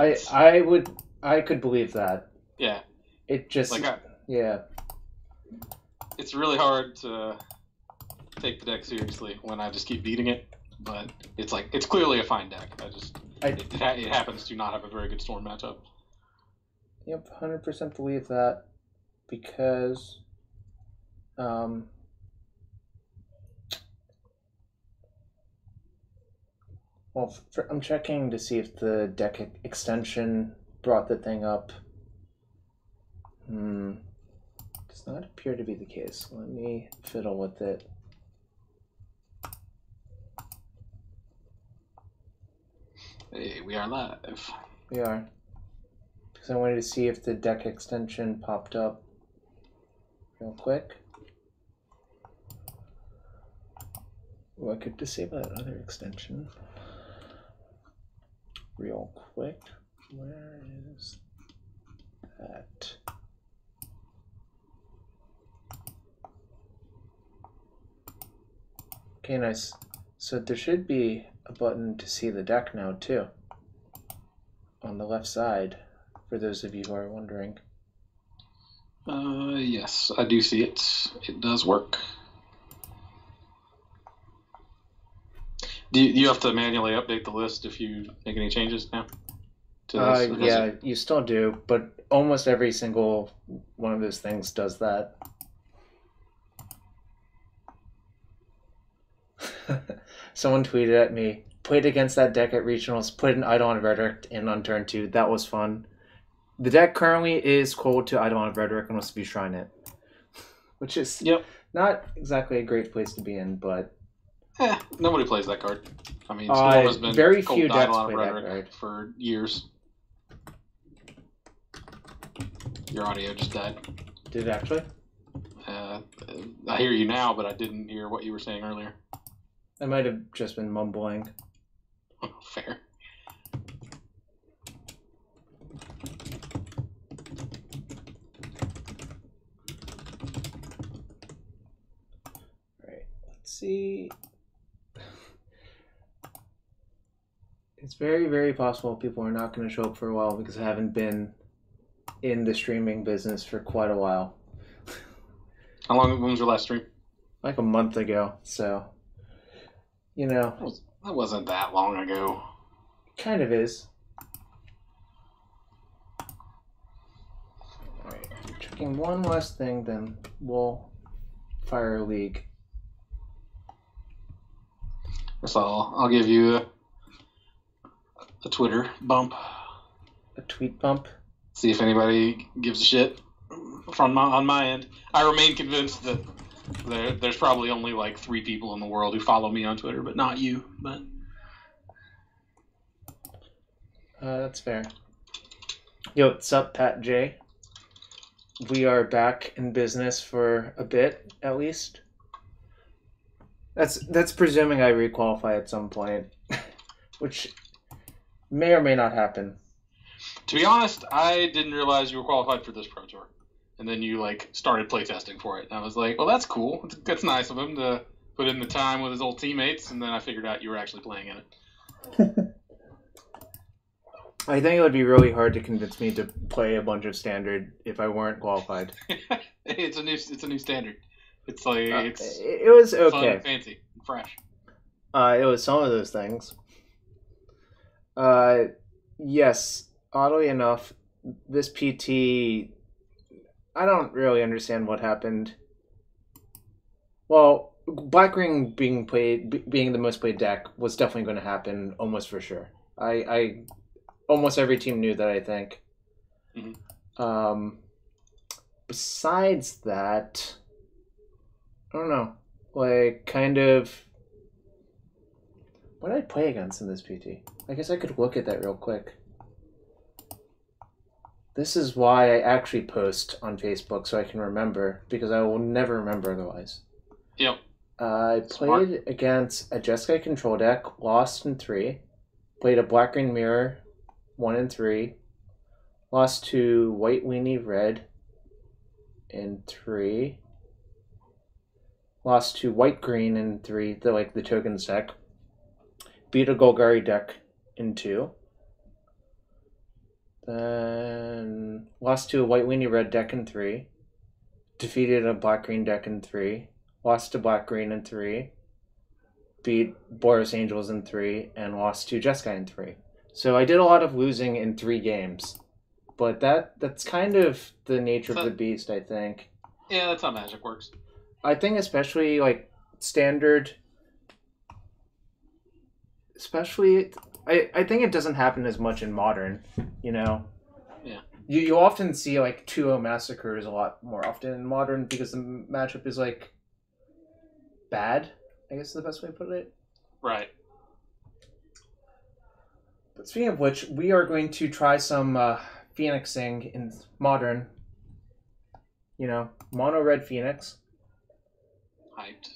I could believe that. Yeah. It just yeah. It's really hard to take the deck seriously when I just keep beating it, but it's clearly a fine deck. It happens to not have a very good storm matchup. Yep, 100% believe that because well, I'm checking to see if the deck extension brought the thing up. Does not appear to be the case. Let me fiddle with it. Hey, we are live. We are. Because I wanted to see if the deck extension popped up real quick. Oh, I could disable that other extension real quick. Where is that? Okay, nice. So there should be a button to see the deck now too, on the left side, for those of you who are wondering. Yes, I do see it. It does work. Do you have to manually update the list if you make any changes now? Yeah, you still do, but almost every single one of those things does that. Someone tweeted at me, played against that deck at regionals, put an Eidolon Rhetoric in on turn 2. That was fun. The deck currently is cold to Eidolon Rhetoric unless you shrine it, which is not exactly a great place to be in, but nobody plays that card. I mean, Storm has been very cold few to decks Eidolon play Rhetoric that card for years. Your audio just died. Did it actually? I hear you now, but I didn't hear what you were saying earlier. I might have just been mumbling. Fair. Right. Let's see. It's very, very possible people are not going to show up for a while because I haven't been in the streaming business for quite a while. When was your last stream? Like a month ago, so you know. That wasn't that long ago. Kind of is. Alright, checking one last thing, then we'll fire a league. So I'll give you a Twitter bump. A tweet bump? See if anybody gives a shit on my end. I remain convinced that there's probably only like 3 people in the world who follow me on Twitter, but not you. But that's fair. Yo, what's up, Pat J? We are back in business for a bit, at least. That's presuming I requalify at some point, which may or may not happen. To be honest, I didn't realize you were qualified for this Pro Tour. And then you started playtesting for it. And I was like, well, that's cool. That's nice of him to put in the time with his old teammates. And then I figured out you were actually playing in it. I think it would be really hard to convince me to play a bunch of standard if I weren't qualified. It's a new standard. It's it was okay. Fun and fancy and fresh. It was some of those things. Yes, oddly enough, this PT, I don't really understand what happened. Well, Black Ring being the most played deck was definitely going to happen almost for sure. I almost every team knew that, I think. Mm-hmm. Besides that, I don't know. Kind of, what did I play against in this PT? I guess I could look at that real quick. This is why I actually post on Facebook, so I can remember, because I will never remember otherwise. Yep. I played against a Jeskai control deck, lost in 3. Played a Black-Green Mirror, 1 in 3. Lost to White Weenie Red in 3. Lost to White-Green in 3, the tokens deck. Beat a Golgari deck in 2. Then lost to a white weenie red deck in 3. Defeated a black green deck in 3. Lost to black green in 3. Beat Boros Angels in 3, and lost to Jeskai in 3. So I did a lot of losing in 3 games. But that's kind of the nature of the beast, I think. Yeah, that's how Magic works. I think especially like standard, especially I think it doesn't happen as much in Modern, you know. Yeah. You often see like 2-0 massacres a lot more often in Modern because the matchup is like bad, I guess is the best way to put it. Right. But speaking of which, we are going to try some Phoenixing in Modern. You know, mono red Phoenix. Hyped.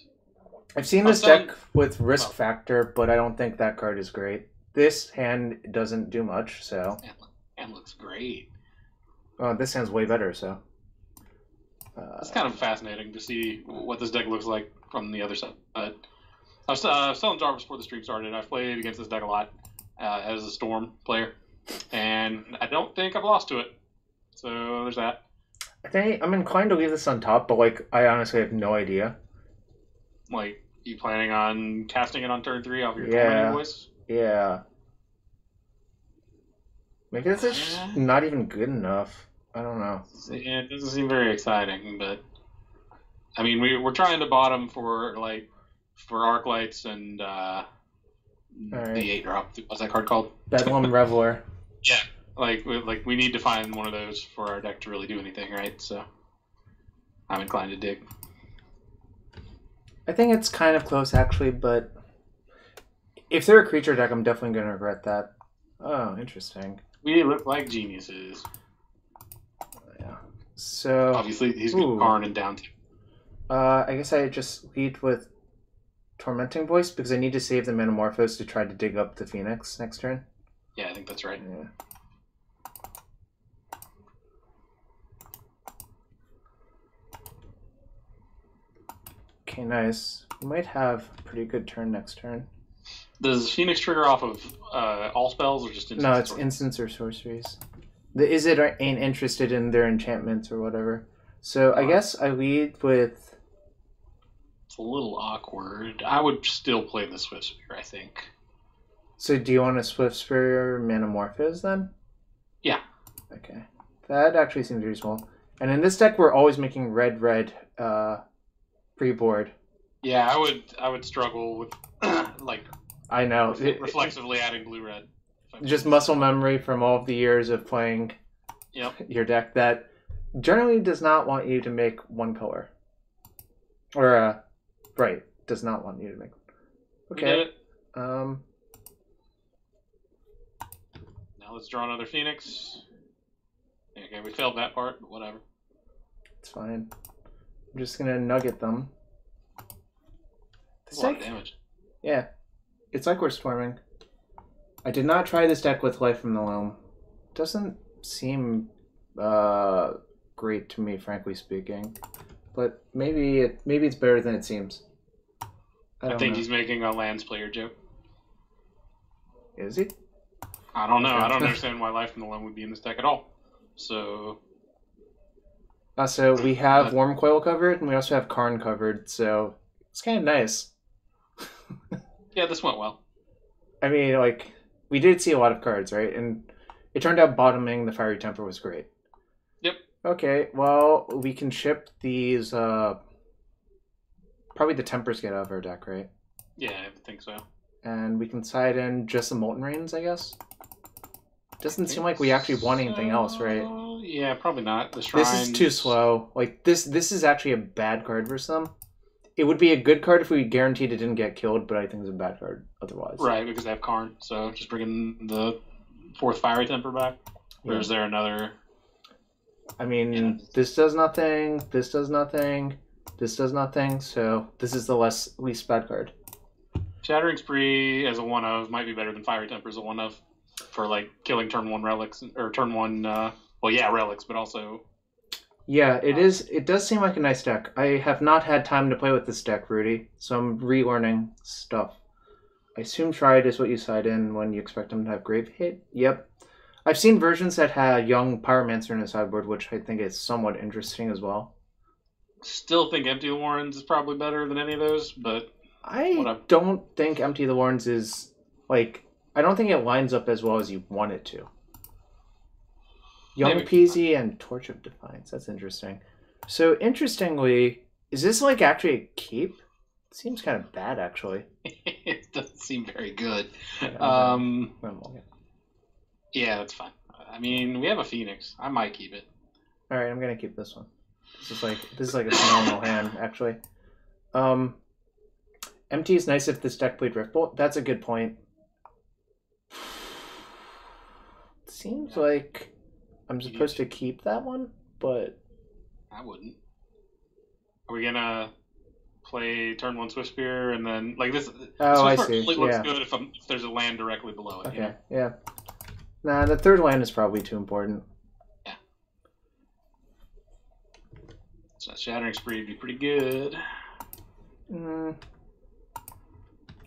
I've seen this deck with Risk Factor, but I don't think that card is great. This hand doesn't do much, so. Hand looks great. Oh, this hand's way better, so. It's kind of fascinating to see what this deck looks like from the other side. I was telling Jarvis before the stream started, I've played against this deck a lot as a Storm player, and I don't think I've lost to it. So there's that. I think I'm inclined to leave this on top, but like I honestly have no idea. Like, you planning on casting it on turn 3 off your tormenting voice? Yeah. Maybe this is not even good enough. I don't know. Yeah, it doesn't seem very exciting, but I mean, we're trying to bottom for Arclights and the 8-drop. What's that card called? Bedlam Reveler. Yeah. Like we need to find one of those for our deck to really do anything, right? So I'm inclined to dig. I think it's kind of close, actually, but if they're a creature deck, I'm definitely going to regret that. Oh, interesting. We look like geniuses. Yeah. So obviously he's got Karn and down. I guess I just lead with Tormenting Voice because I need to save the Metamorphose to try to dig up the Phoenix next turn. Yeah, I think that's right. Yeah. Okay, nice. We might have a pretty good turn next turn. Does Phoenix trigger off of all spells or just instants? No, it's instants or sorceries. The Izzet ain't interested in their enchantments or whatever. So I guess I lead with... It's a little awkward. I would still play the Swift Spear, I think. So do you want a Swift Spear Metamorphose then? Yeah. Okay. That actually seems reasonable. And in this deck, we're always making red pre-board. Yeah, I would struggle with like. I know. Reflexively adding blue-red. Just muscle memory from all of the years of playing your deck that generally does not want you to make one color. Or, right, does not want you to make one. Okay. Now let's draw another Phoenix. Okay, we failed that part, but whatever. It's fine. I'm just going to nugget them. That's a lot of damage. Yeah. It's like we're storming. I did not try this deck with Life from the Loam. Doesn't seem great to me, frankly speaking. But maybe it's better than it seems. I think he's making a lands player joke. Is he? I don't know. I don't understand why Life from the Loam would be in this deck at all. So we have Worm Coil covered, and we also have Karn covered, so it's kind of nice. Yeah, this went well. I mean, like, we did see a lot of cards, right? And it turned out bottoming the Fiery Temper was great. Yep. Okay, well, we can ship these, probably the Tempers get out of our deck, right? Yeah, I think so. And we can side in just the Molten Rains, I guess? Doesn't seem like we actually want anything else, right? Yeah, probably not. The Shrines... This is too slow. Like, this is actually a bad card for some. It would be a good card if we guaranteed it didn't get killed, but I think it's a bad card otherwise. Right, because they have Karn. So just bringing the 4th Fiery Temper back. Or is there another... I mean, this does nothing, this does nothing, this does nothing, so this is the least bad card. Shattering Spree as a 1-of might be better than Fiery Temper as a 1-of for, like, killing turn 1 relics, or turn 1, relics, but also... Yeah, it is. It does seem like a nice deck. I have not had time to play with this deck, Rudy, so I'm relearning stuff. I assume Triad is what you side in when you expect them to have Grave Hit. Yep. I've seen versions that had young Pyromancer in the sideboard, which I think is somewhat interesting as well. Still think Empty the Warrens is probably better than any of those, but I whatever. don't think Empty the Warrens is, like, I don't think it lines up as well as you want it to. Young Maybe. Peasy and Torch of Defiance. That's interesting. So, interestingly, is this, like, actually a keep? It seems kind of bad, actually. It doesn't seem very good. Yeah, Yeah, that's fine. I mean, we have a Phoenix. I might keep it. Alright, I'm gonna keep this one. This is like a phenomenal hand, actually. Empty is nice if this deck played Riftbolt. That's a good point. Seems like I'm supposed to keep that one, but I wouldn't. Are we gonna play turn 1 Swiftspear and then like this? Oh, I Swiftspear see. only looks Yeah. good if there's a land directly below it. Okay. You know? Yeah. Nah, the third land is probably too important. Yeah. So Shattering Spree would be pretty good.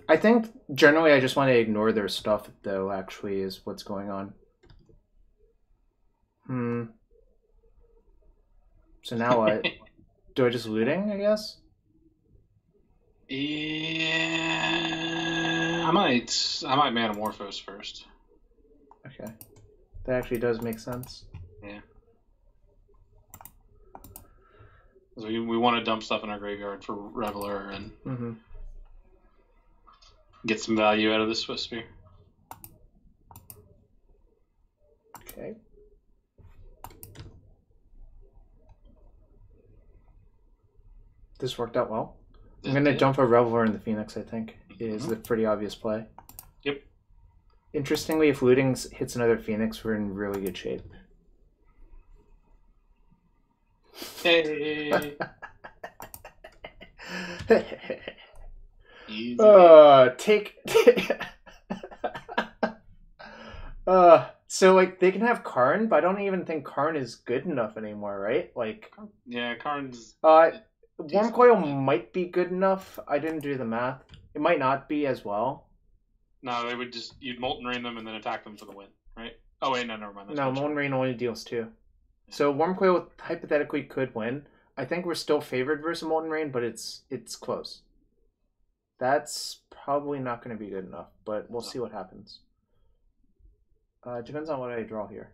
I think generally I just want to ignore their stuff, though. Actually, is what's going on. So now what? Do I just looting? I guess. Yeah, I might Manamorphose first. Okay, that actually does make sense. Yeah, because we want to dump stuff in our graveyard for Reveler and get some value out of this Swiftspear. Okay. This worked out well. I'm going to dump a Reveler in the Phoenix, I think, is the pretty obvious play. Yep. Interestingly, if looting hits another Phoenix, we're in really good shape. Hey! Easy. So, like, they can have Karn, but I don't even think Karn is good enough anymore, right? Like... Yeah, Karn's... Wormcoil might be good enough. I didn't do the math. It might not be as well. No, they would just... You'd Molten Rain them and then attack them for the win, right? Oh, wait, no, never mind. No, Molten Rain only deals 2. Yeah. So Wormcoil hypothetically could win. I think we're still favored versus Molten Rain, but it's close. That's probably not going to be good enough, but we'll see what happens. Depends on what I draw here.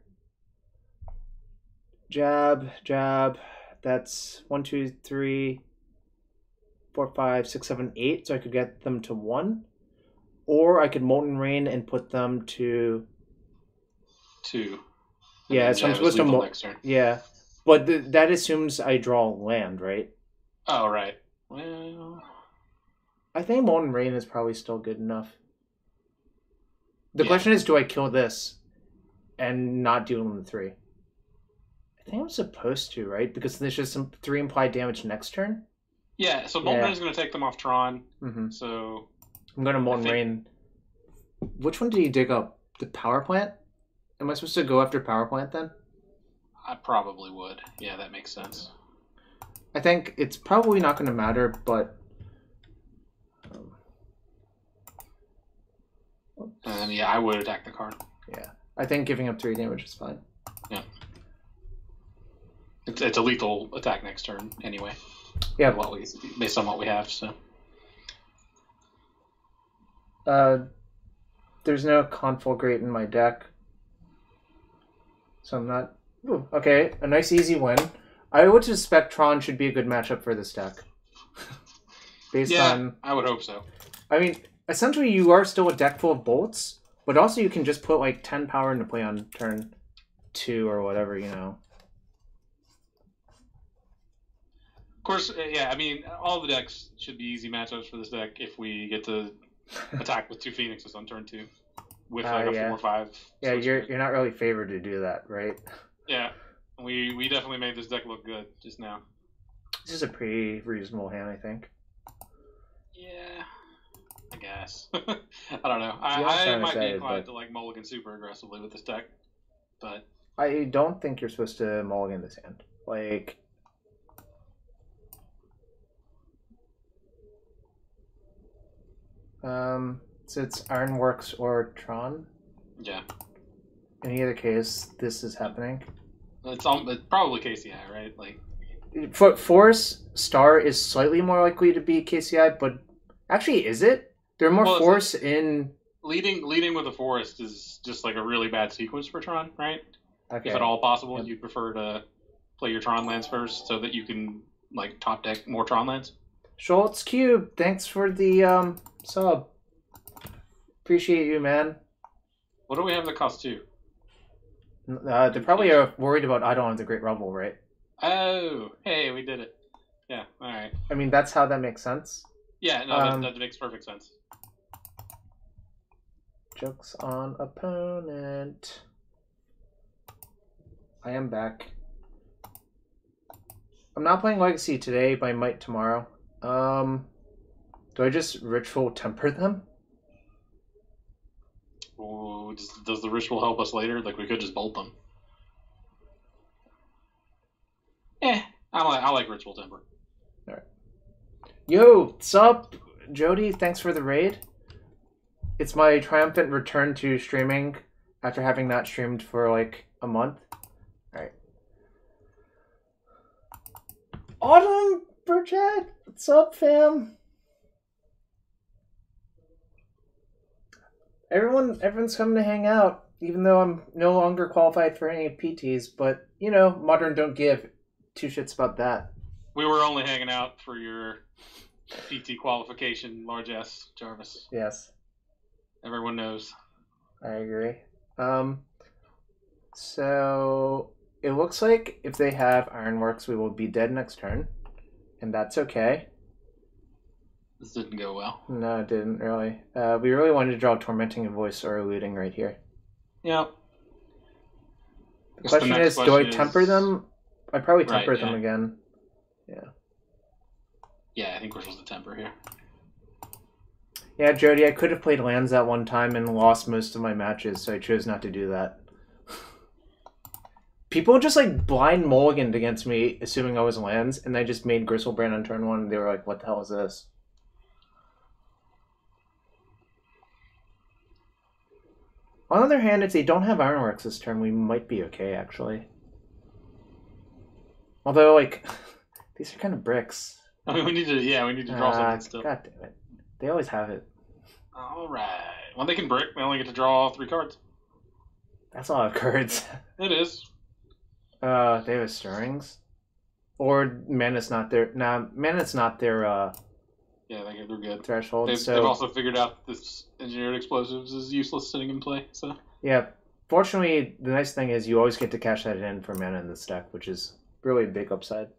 Jab, jab. That's 1, 2, 3, 4, 5, 6, 7, 8. So I could get them to 1. Or I could Molten Rain and put them to 2. Yeah, so I'm supposed to next turn. Yeah. But that assumes I draw land, right? Oh, right. Well, I think Molten Rain is probably still good enough. The question is, do I kill this and not deal them 3? I think I'm supposed to, right? Because there's just some 3 implied damage next turn. Yeah, so Molten Rain is going to take them off Tron. So I'm going to Molten Rain. Which one do you dig up? The Power Plant? Am I supposed to go after Power Plant then? I probably would. Yeah, that makes sense. I think it's probably not going to matter, but... yeah, I would attack the card. Yeah, I think giving up 3 damage is fine. Yeah. It's a lethal attack next turn anyway. Yeah. Based on what we have, so. There's no Conflagrate in my deck. So I'm not... Ooh, okay, a nice easy win. I would suspect Tron should be a good matchup for this deck. Based on... I would hope so. I mean, essentially you are still a deck full of bolts, but also you can just put like 10 power into play on turn 2 or whatever, you know. Of course, yeah, I mean, all the decks should be easy matchups for this deck if we get to attack with 2 Phoenixes on turn 2. With like a 4/5. Yeah, you're not really favored to do that, right? Yeah. We definitely made this deck look good just now. This is a pretty reasonable hand, I think. Yeah, I guess. I don't know. I might be inclined to like mulligan super aggressively with this deck, but I don't think you're supposed to mulligan this hand. Like, so it's Ironworks or Tron. Yeah. any other case, this is happening. It's probably KCI, right? Like, Force Star is slightly more likely to be KCI, but actually, is it? There are more Force in... Leading with a Forest is just like a really bad sequence for Tron, right? Okay. If at all possible, you'd prefer to play your Tron lands first so that you can like top deck more Tron lands. Schultz Cube, thanks for the sub. Appreciate you, man. What do we have that costs 2? They probably are worried about Eidolon of the Great Revel, right? Oh, hey, we did it. Yeah, all right. I mean, that's how that makes sense. Yeah, no, that makes perfect sense. Jokes on opponent. I am back. I'm not playing Legacy today, but I might tomorrow. Do I just Ritual Temper them? Ooh, does the Ritual help us later? Like, we could just bolt them. I like Ritual Temper. Alright. Yo, sup, Jody? Thanks for the raid. It's my triumphant return to streaming after having not streamed for like a month. Alright. Autumn Project! What's up, fam? Everyone's coming to hang out, even though I'm no longer qualified for any PTs, but, you know, Modern don't give two shits about that. We were only hanging out for your PT qualification, large S, Jarvis. Yes. Everyone knows. I agree. So it looks like if they have Ironworks, we will be dead next turn, and that's okay. This didn't go well. No, it didn't really. We really wanted to draw Tormenting Voice or Eluding right here. Yeah. The question is, do I temper them? I probably temper them again. Yeah. Yeah, I think we're supposed to temper here. Yeah, Jody, I could have played lands at one time and lost most of my matches, so I chose not to do that. People just like blind mulliganed against me, assuming I was lands, and I just made Gristlebrand on turn 1, and they were like, what the hell is this? On the other hand, if they don't have Ironworks this turn, we might be okay, actually. Although, like, these are kind of bricks. I mean, we need to draw something still. God damn it. They always have it. Alright. When they can brick, they only get to draw 3 cards. That's a lot of cards. It is. They have Stirrings? Or Mana's not their... Nah, Mana's not their, yeah, they're good. Threshold, They've also figured out this Engineered Explosives is useless sitting in play, so... Yeah. Fortunately, the nice thing is you always get to cash that in for mana in this deck, which is really a big upside.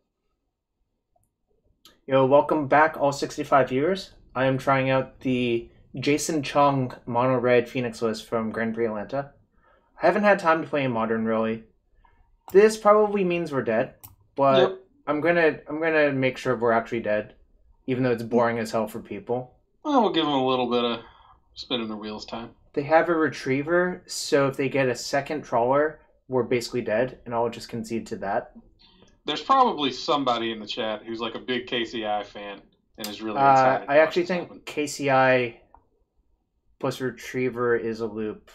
Yo, welcome back, all 65 viewers. I am trying out the Jason Chung Mono Red Phoenix list from Grand Prix Atlanta. I haven't had time to play in Modern, really. This probably means we're dead, but yep. I'm gonna make sure we're actually dead, even though it's boring as hell for people. Well, we'll give them a little bit of spinning the wheels time. They have a Retriever, so if they get a second Trawler, we're basically dead, and I'll just concede to that. There's probably somebody in the chat who's like a big KCI fan and is really excited. I actually think KCI plus Retriever is a loop.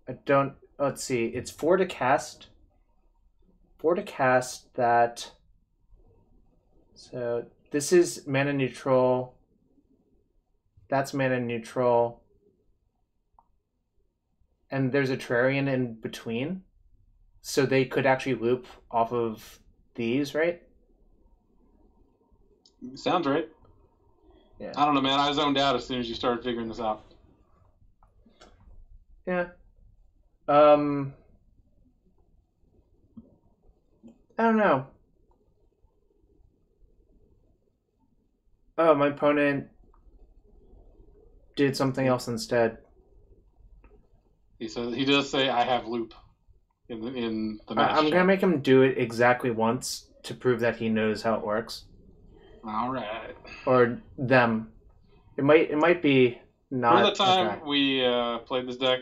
I don't... Let's see. It's 4 to cast. 4 to cast that... So this is mana neutral. That's mana neutral. And there's a Terrarian in between. So they could actually loop off of these, right? Sounds right. Yeah. I don't know, man. I zoned out as soon as you started figuring this out. Yeah. I don't know. Oh, my opponent did something else instead. He says he does say I have loop in the match. I'm gonna make him do it exactly once to prove that he knows how it works. All right. Or them. It might be not. Remember the time we played this deck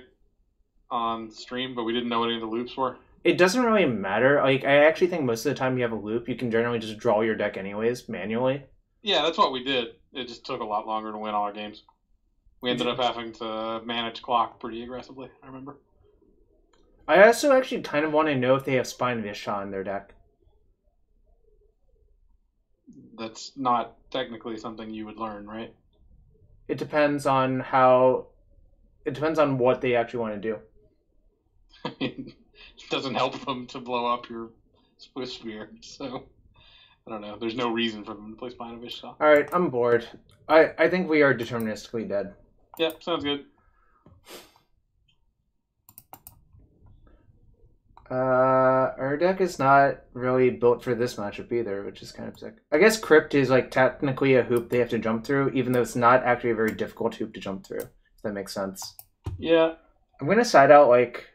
on stream, but we didn't know what any of the loops were? It doesn't really matter. Like, I actually think most of the time you have a loop, you can generally just draw your deck anyways, manually. Yeah, that's what we did. It just took a lot longer to win all our games. We ended up having to manage clock pretty aggressively, I remember. I also actually kind of want to know if they have Spine of Ishtar in their deck. That's not technically something you would learn, right? It depends on how. It depends on what they actually want to do. It doesn't help them to blow up your Swiss sphere, so I don't know. There's no reason for them to play Spine of Ishtar. All right, I'm bored. I think we are deterministically dead. Yep, sounds good. Our deck is not really built for this matchup either, which is kind of sick. I guess Crypt is like technically a hoop they have to jump through, even though it's not actually a very difficult hoop to jump through. If that makes sense. Yeah. I'm gonna side out like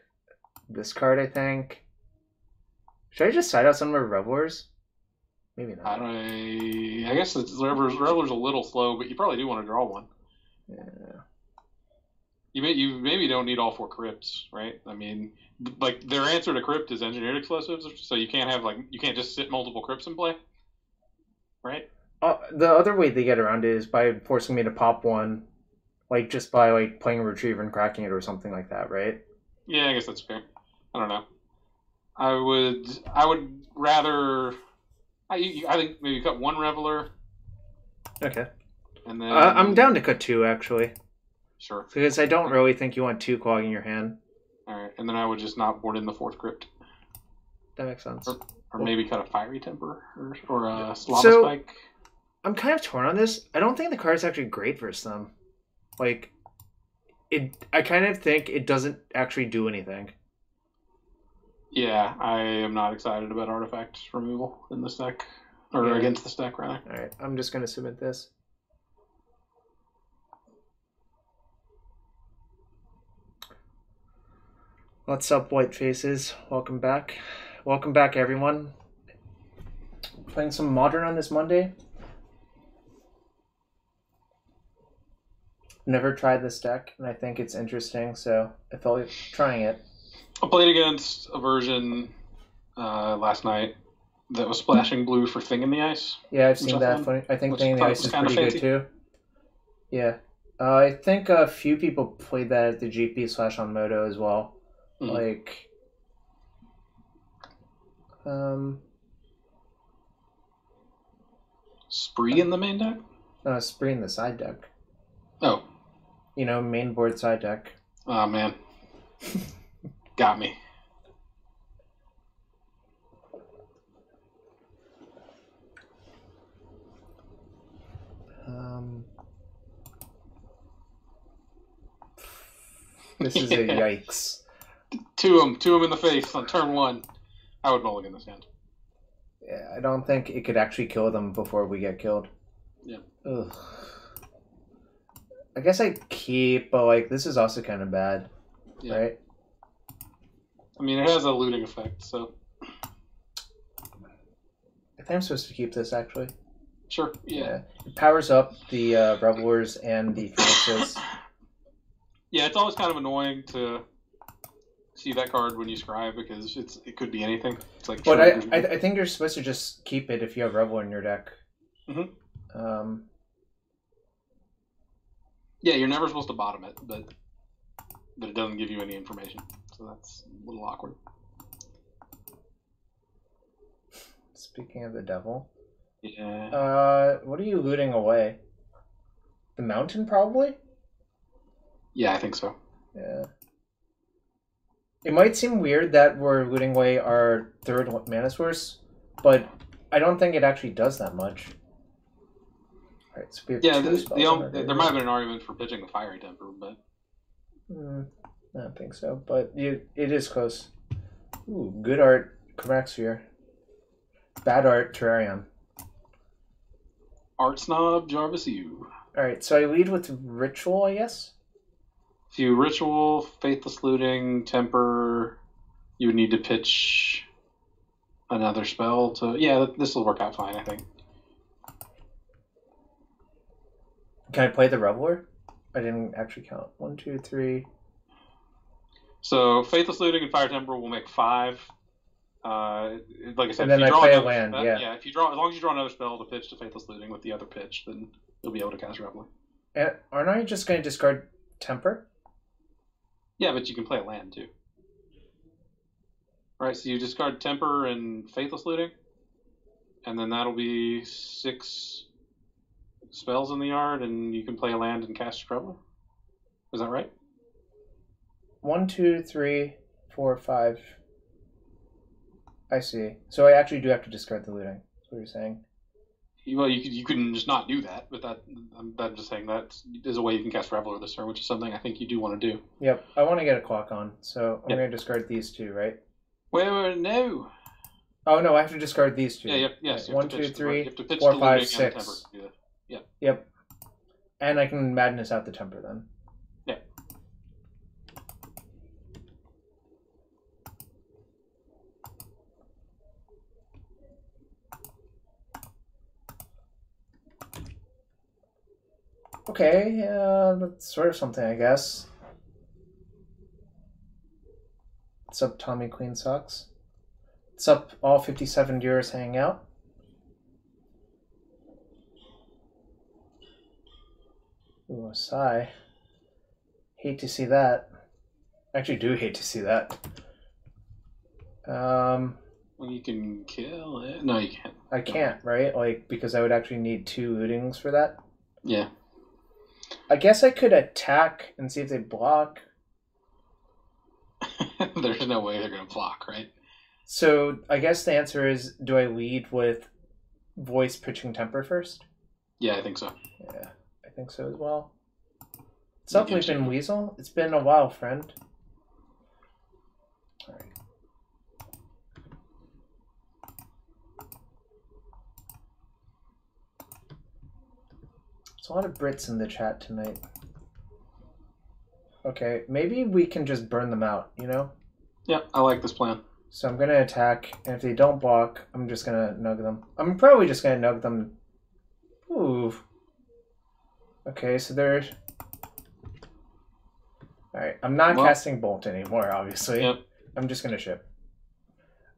this card. I think. Should I just side out some of our Revelers? Maybe not. I guess Reveler's a little slow, but you probably do want to draw one. Yeah. You maybe don't need all 4 crypts, right? I mean, like their answer to crypt is engineered explosives, so you can't have you can't just sit multiple crypts in play, right? The other way they get around it is by forcing me to pop one, like just by like playing a retriever and cracking it or something like that, right? Yeah, I guess that's fair. I don't know. I would rather. I think maybe cut 1 Reveler. Okay. And then I'm down to cut 2 actually. Sure. Because I don't really think you want 2 clogging your hand. All right, and then I would just not board in the 4th crypt. That makes sense. Or maybe cut a Fiery Temper or a Slava Spike. I'm kind of torn on this. I don't think the card is actually great versus them. Like, I kind of think it doesn't actually do anything. Yeah, I am not excited about artifact removal in this deck. Or against this deck, rather. Alright, I'm just going to submit this. What's up, white faces? Welcome back. Welcome back, everyone. Playing some Modern on this Monday. Never tried this deck, and I think it's interesting, so I felt like trying it. I played against a version last night that was splashing blue for Thing in the Ice. Yeah, I've seen that. I think Thing in the Ice is pretty good, too. Yeah. I think a few people played that at the GP/on Moto as well. Mm-hmm. Like, Spree in the main deck? No, Spree in the side deck. Oh. You know, main board side deck. Oh, man. Got me. This is a yikes. Two of them in the face on turn 1. I would mulligan this hand. Yeah, I don't think it could actually kill them before we get killed. Yeah. Ugh. I guess I keep, but like this is also kind of bad, right? I mean, it has a looting effect, so. I think I'm supposed to keep this actually. Sure. Yeah. It powers up the Revelers and the Phoenixes. Yeah, it's always kind of annoying to see that card when you scry because it could be anything. It's like. But I think you're supposed to just keep it if you have Revel in your deck. Mm-hmm. Yeah, you're never supposed to bottom it, but it doesn't give you any information, so that's a little awkward. Speaking of the devil. Yeah. What are you looting away? The mountain, probably? Yeah, I think so. Yeah. It might seem weird that we're looting away our 3rd mana source, but I don't think it actually does that much. Alright, so we have there might have been an argument for pitching the Fiery Temper, but... I don't think so, but it is close. Ooh, good art, Chromatic Sphere. Bad art, Terrarium. Art snob, Jarvis you. Alright, so I lead with Ritual, I guess? If you Ritual, Faithless Looting, Temper, you would need to pitch another spell to... Yeah, this will work out fine, I think. Can I play the Reveler? I didn't actually count. 1, 2, 3. So, Faithless Looting and Fire Temper will make 5. Like I said, and then if you I draw play a another land, spell, yeah. If you draw, as long as you draw another spell to pitch to Faithless Looting with the other pitch, then you'll be able to cast Reveler. And aren't I just going to discard Temper? Yeah, but you can play a land too. Right, so you discard Temper and Faithless Looting, and then that'll be 6 spells in the yard, and you can play a land and cast Traveler. Is that right? 1, 2, 3, 4, 5. I see. So I actually do have to discard the looting. That's what you're saying. Well, you couldn't just not do that, but I'm just saying that is a way you can cast Reveler this turn, which is something I think you do want to do. Yep, I want to get a clock on, so I'm going to discard these two, right? Wait, no. Oh no, I have to discard these two. Yeah, yes. Right. 1, 2, 3, 4, 5, 6. Yeah. Yep. And I can madness out the temper then. Yeah. Okay, that's sort of something, I guess. What's up, Tommy Queen Socks? What's up, all 57 viewers hanging out? Ooh, a sigh. Hate to see that. Actually, do hate to see that. Well, you can kill it. No, you can't. I can't, right? Like, because I would actually need 2 lootings for that. Yeah. I guess I could attack and see if they block. There's no way they're going to block, right? So, I guess the answer is, do I lead with voice pitching temper first? Yeah, I think so. Yeah, I think so as well. What's up, Leaping Weasel? It's been a while, friend. Alright. There's a lot of Brits in the chat tonight. Okay, maybe we can just burn them out, you know? Yeah, I like this plan. So I'm going to attack, and if they don't block, I'm just going to nug them. I'm probably just going to nug them. Ooh. Okay, so they're... Alright, I'm not casting Bolt anymore, obviously. Yep. I'm just going to ship.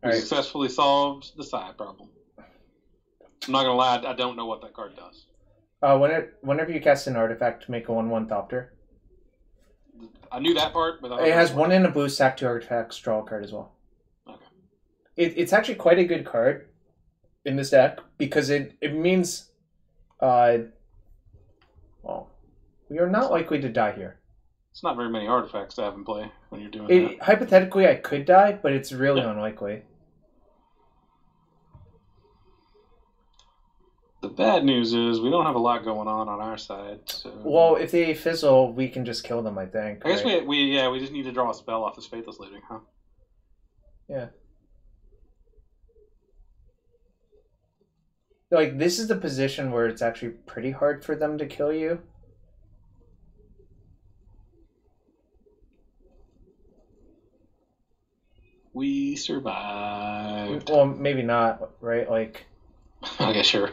You successfully solved the side problem. I'm not going to lie, I don't know what that card does. Whenever you cast an artifact, make a 1/1 Thopter. I knew that part, but... It has 1 in a boost, sack 2 artifacts, draw a card as well. Okay. It's actually quite a good card in this deck, because it means... well, we are not likely to die here. It's not very many artifacts to have in play when you're doing that. Hypothetically, I could die, but it's really unlikely. The bad news is we don't have a lot going on our side. So... Well, if they fizzle, we can just kill them, I think. I guess we just need to draw a spell off this Faithless Looting, huh? Yeah. Like, this is the position where it's actually pretty hard for them to kill you. We survived. Well, maybe not, right? Like... Okay, sure.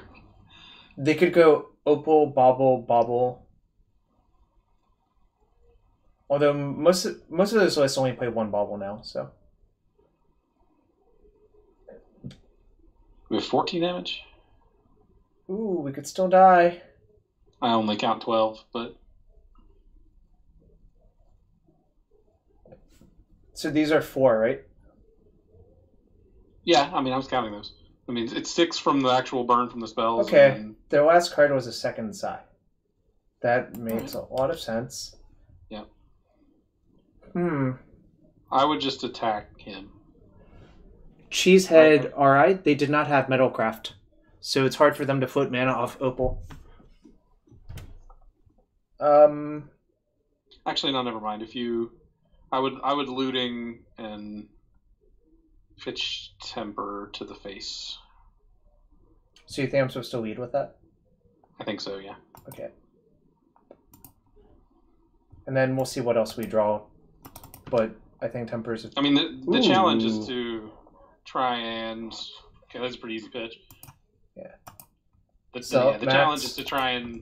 They could go Opal, Bobble. Although most of those lists only play 1 Bobble now, so... We have 14 damage? Ooh, we could still die. I only count 12, but... So these are 4, right? Yeah, I mean, I was counting those. I mean, it's 6 from the actual burn from the spells. Okay, and... their last card was a second Psy. That makes a lot of sense. Yeah. I would just attack him. Cheesehead, alright, they did not have Metalcraft, so it's hard for them to float mana off Opal. Actually, no, never mind. I would looting and pitch temper to the face. So you think I'm supposed to lead with that? I think so, yeah. Okay. And then we'll see what else we draw. But I think tempers... I mean, the challenge is to try and... Okay, that's a pretty easy pitch. Yeah. The challenge is to try and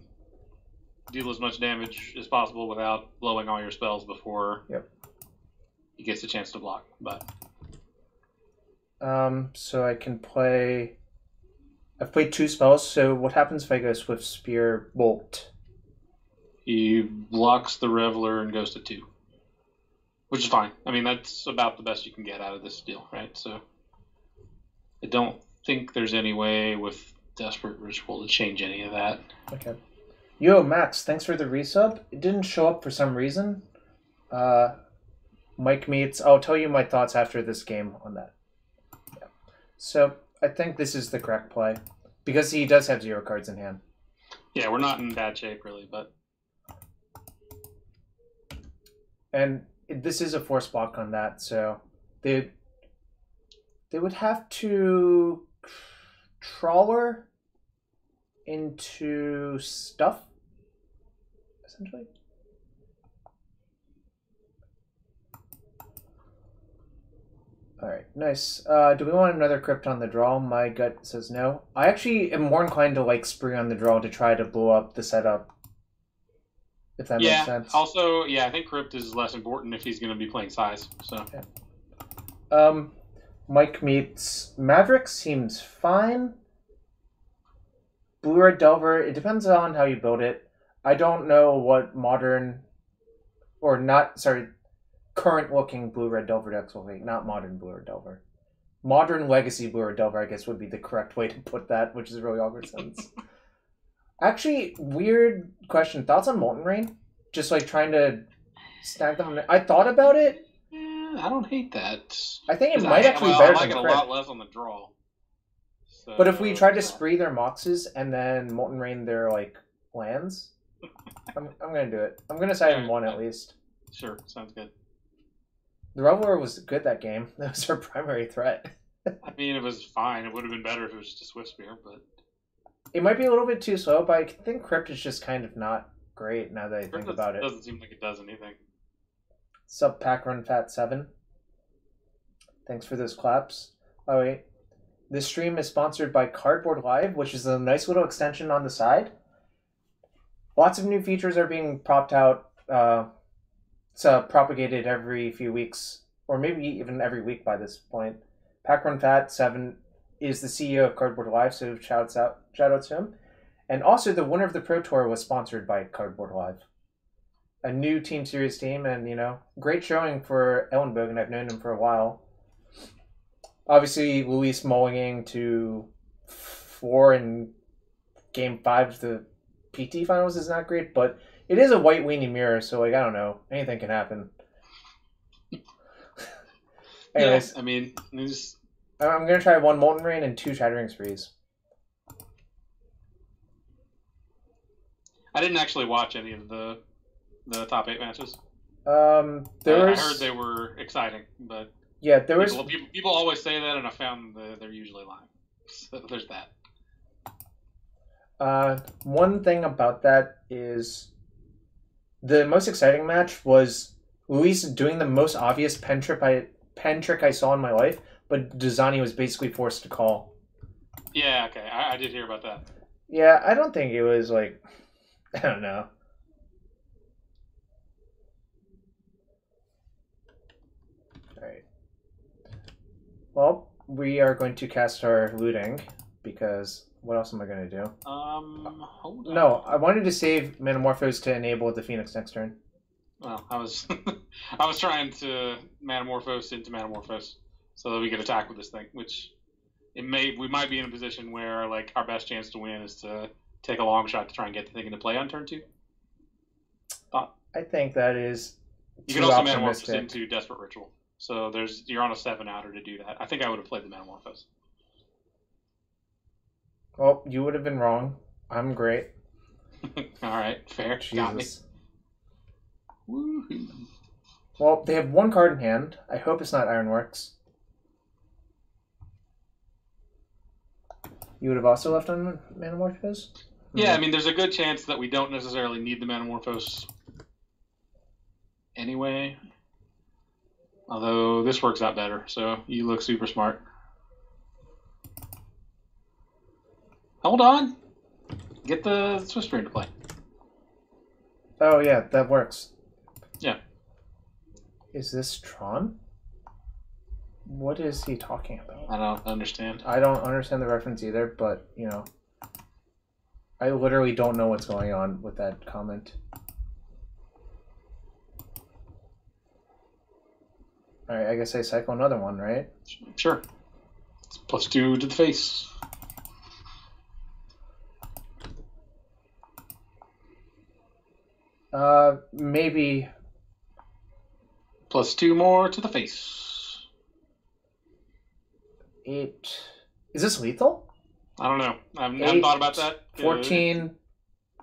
deal as much damage as possible without blowing all your spells before he gets a chance to block. But so I can play... I've played 2 spells, so what happens if I go Swift Spear Bolt? He blocks the Reveler and goes to 2. which is fine. I mean, that's about the best you can get out of this deal, right? So I don't think there's any way with Desperate Ritual to change any of that. Okay. Yo, Max, thanks for the resub. It didn't show up for some reason. Mike Meets. I'll tell you my thoughts after this game on that. Yeah. So I think this is the correct play because he does have 0 cards in hand. Yeah, we're not in bad shape really, but and this is a force block on that, so they would have to trawler into stuff essentially. Alright, nice. Do we want another crypt on the draw? My gut says no. I actually am more inclined to like spree on the draw to try to blow up the setup. If that makes sense. Also, yeah, I think crypt is less important if he's going to be playing size. So. Okay. Mike Meets Maverick seems fine. Blue Red Delver, it depends on how you build it. I don't know what current looking Blue Red Delver decks will be. Not modern Blue Red Delver. Modern Legacy Blue Red Delver, I guess, would be the correct way to put that, which is a really awkward sentence. Actually, weird question. Thoughts on Molten Rain? Just like trying to snag them. I thought about it. Yeah, I don't hate that. I think it might actually be better than I like it a lot less on the draw. So, but if we tried to spree their Moxes and then Molten Rain their like lands, I'm gonna do it. I'm gonna side in one at least. Sure, sounds good. The Reveler was good that game. That was our primary threat. I mean, it was fine. It would have been better if it was just a Swift Spear, but it might be a little bit too slow. But I think Crypt is just kind of not great now that I think about it. Doesn't seem like it does anything. Sub Pack Run Fat 7. Thanks for those claps. Oh wait, this stream is sponsored by Cardboard Live, which is a nice little extension on the side. Lots of new features are being propped out. It's propagated every few weeks, or maybe even every week by this point. Packrun Fat 7 is the CEO of Cardboard Live, so shout out to him. And also, the winner of the Pro Tour was sponsored by Cardboard Live. A new Team Series team, and great showing for Ellenbogen. I've known him for a while. Obviously, Luis mulling to 4 in Game 5 of the PT Finals is not great, but it is a white weenie mirror, so I don't know. Anything can happen. Anyways, yeah, I mean, I'm gonna try 1 Molten Rain and 2 Shattering Sprees. I didn't actually watch any of the top 8 matches. I heard they were exciting, but yeah, there was people always say that, and I found they're usually lying. So there's that. One thing about that is the most exciting match was Luis doing the most obvious pen trick I saw in my life, but Dazani was basically forced to call. Yeah, okay. I did hear about that. Yeah, I don't think it was like... I don't know. Alright. Well, we are going to cast our looting, because what else am I going to do? Hold on. No, I wanted to save Manamorphose to enable the Phoenix next turn. Well, I was I was trying to Manamorphose into Manamorphose so that we could attack with this thing, which we might be in a position where like our best chance to win is to take a long shot to try and get the thing into play on turn 2. I think that is you can also Manamorphose into Desperate Ritual. So you're on a 7-outer to do that. I think I would have played the Manamorphose. Well, you would have been wrong. I'm great. All right, fair. Jesus. Got me. Woohoo. Well, they have 1 card in hand. I hope it's not Ironworks. You would have also left on Manamorphose? Yeah, I mean, there's a good chance that we don't necessarily need the Manamorphose anyway. Although this works out better, so you look super smart. Hold on. Get the Swift Spear into play. Oh, yeah, that works. Yeah. Is this Tron? What is he talking about? I don't understand. I don't understand the reference either, but, I literally don't know what's going on with that comment. Alright, I guess I cycle another one, right? Sure. It's +2 to the face. Maybe. +2 more to the face. 8. Is this lethal? I don't know. I haven't thought about that. 14,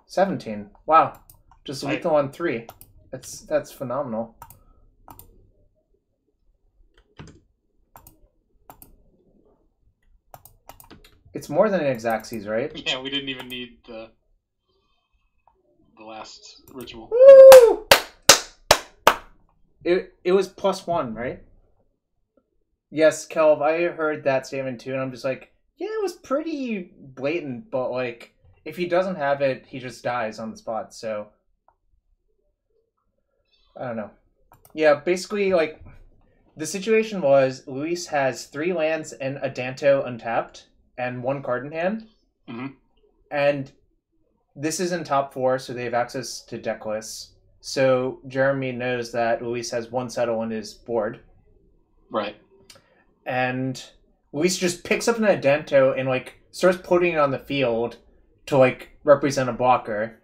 17. Wow. Just lethal on 3. That's phenomenal. It's more than an Xaxes, right? Yeah, we didn't even need the last ritual. Woo! It was +1, right? Yes, Kelv, I heard that statement too, and I'm just like, yeah, it was pretty blatant, but like, if he doesn't have it, he just dies on the spot, so I don't know. Yeah, basically, like, the situation was Luis has 3 lands and a Danto untapped and 1 card in hand. Mm-hmm. And this is in top 4, so they have access to deck lists. So Jeremy knows that Luis has 1 settle on his board. Right. And Luis just picks up an Adanto and, like, starts putting it on the field to, like, represent a blocker.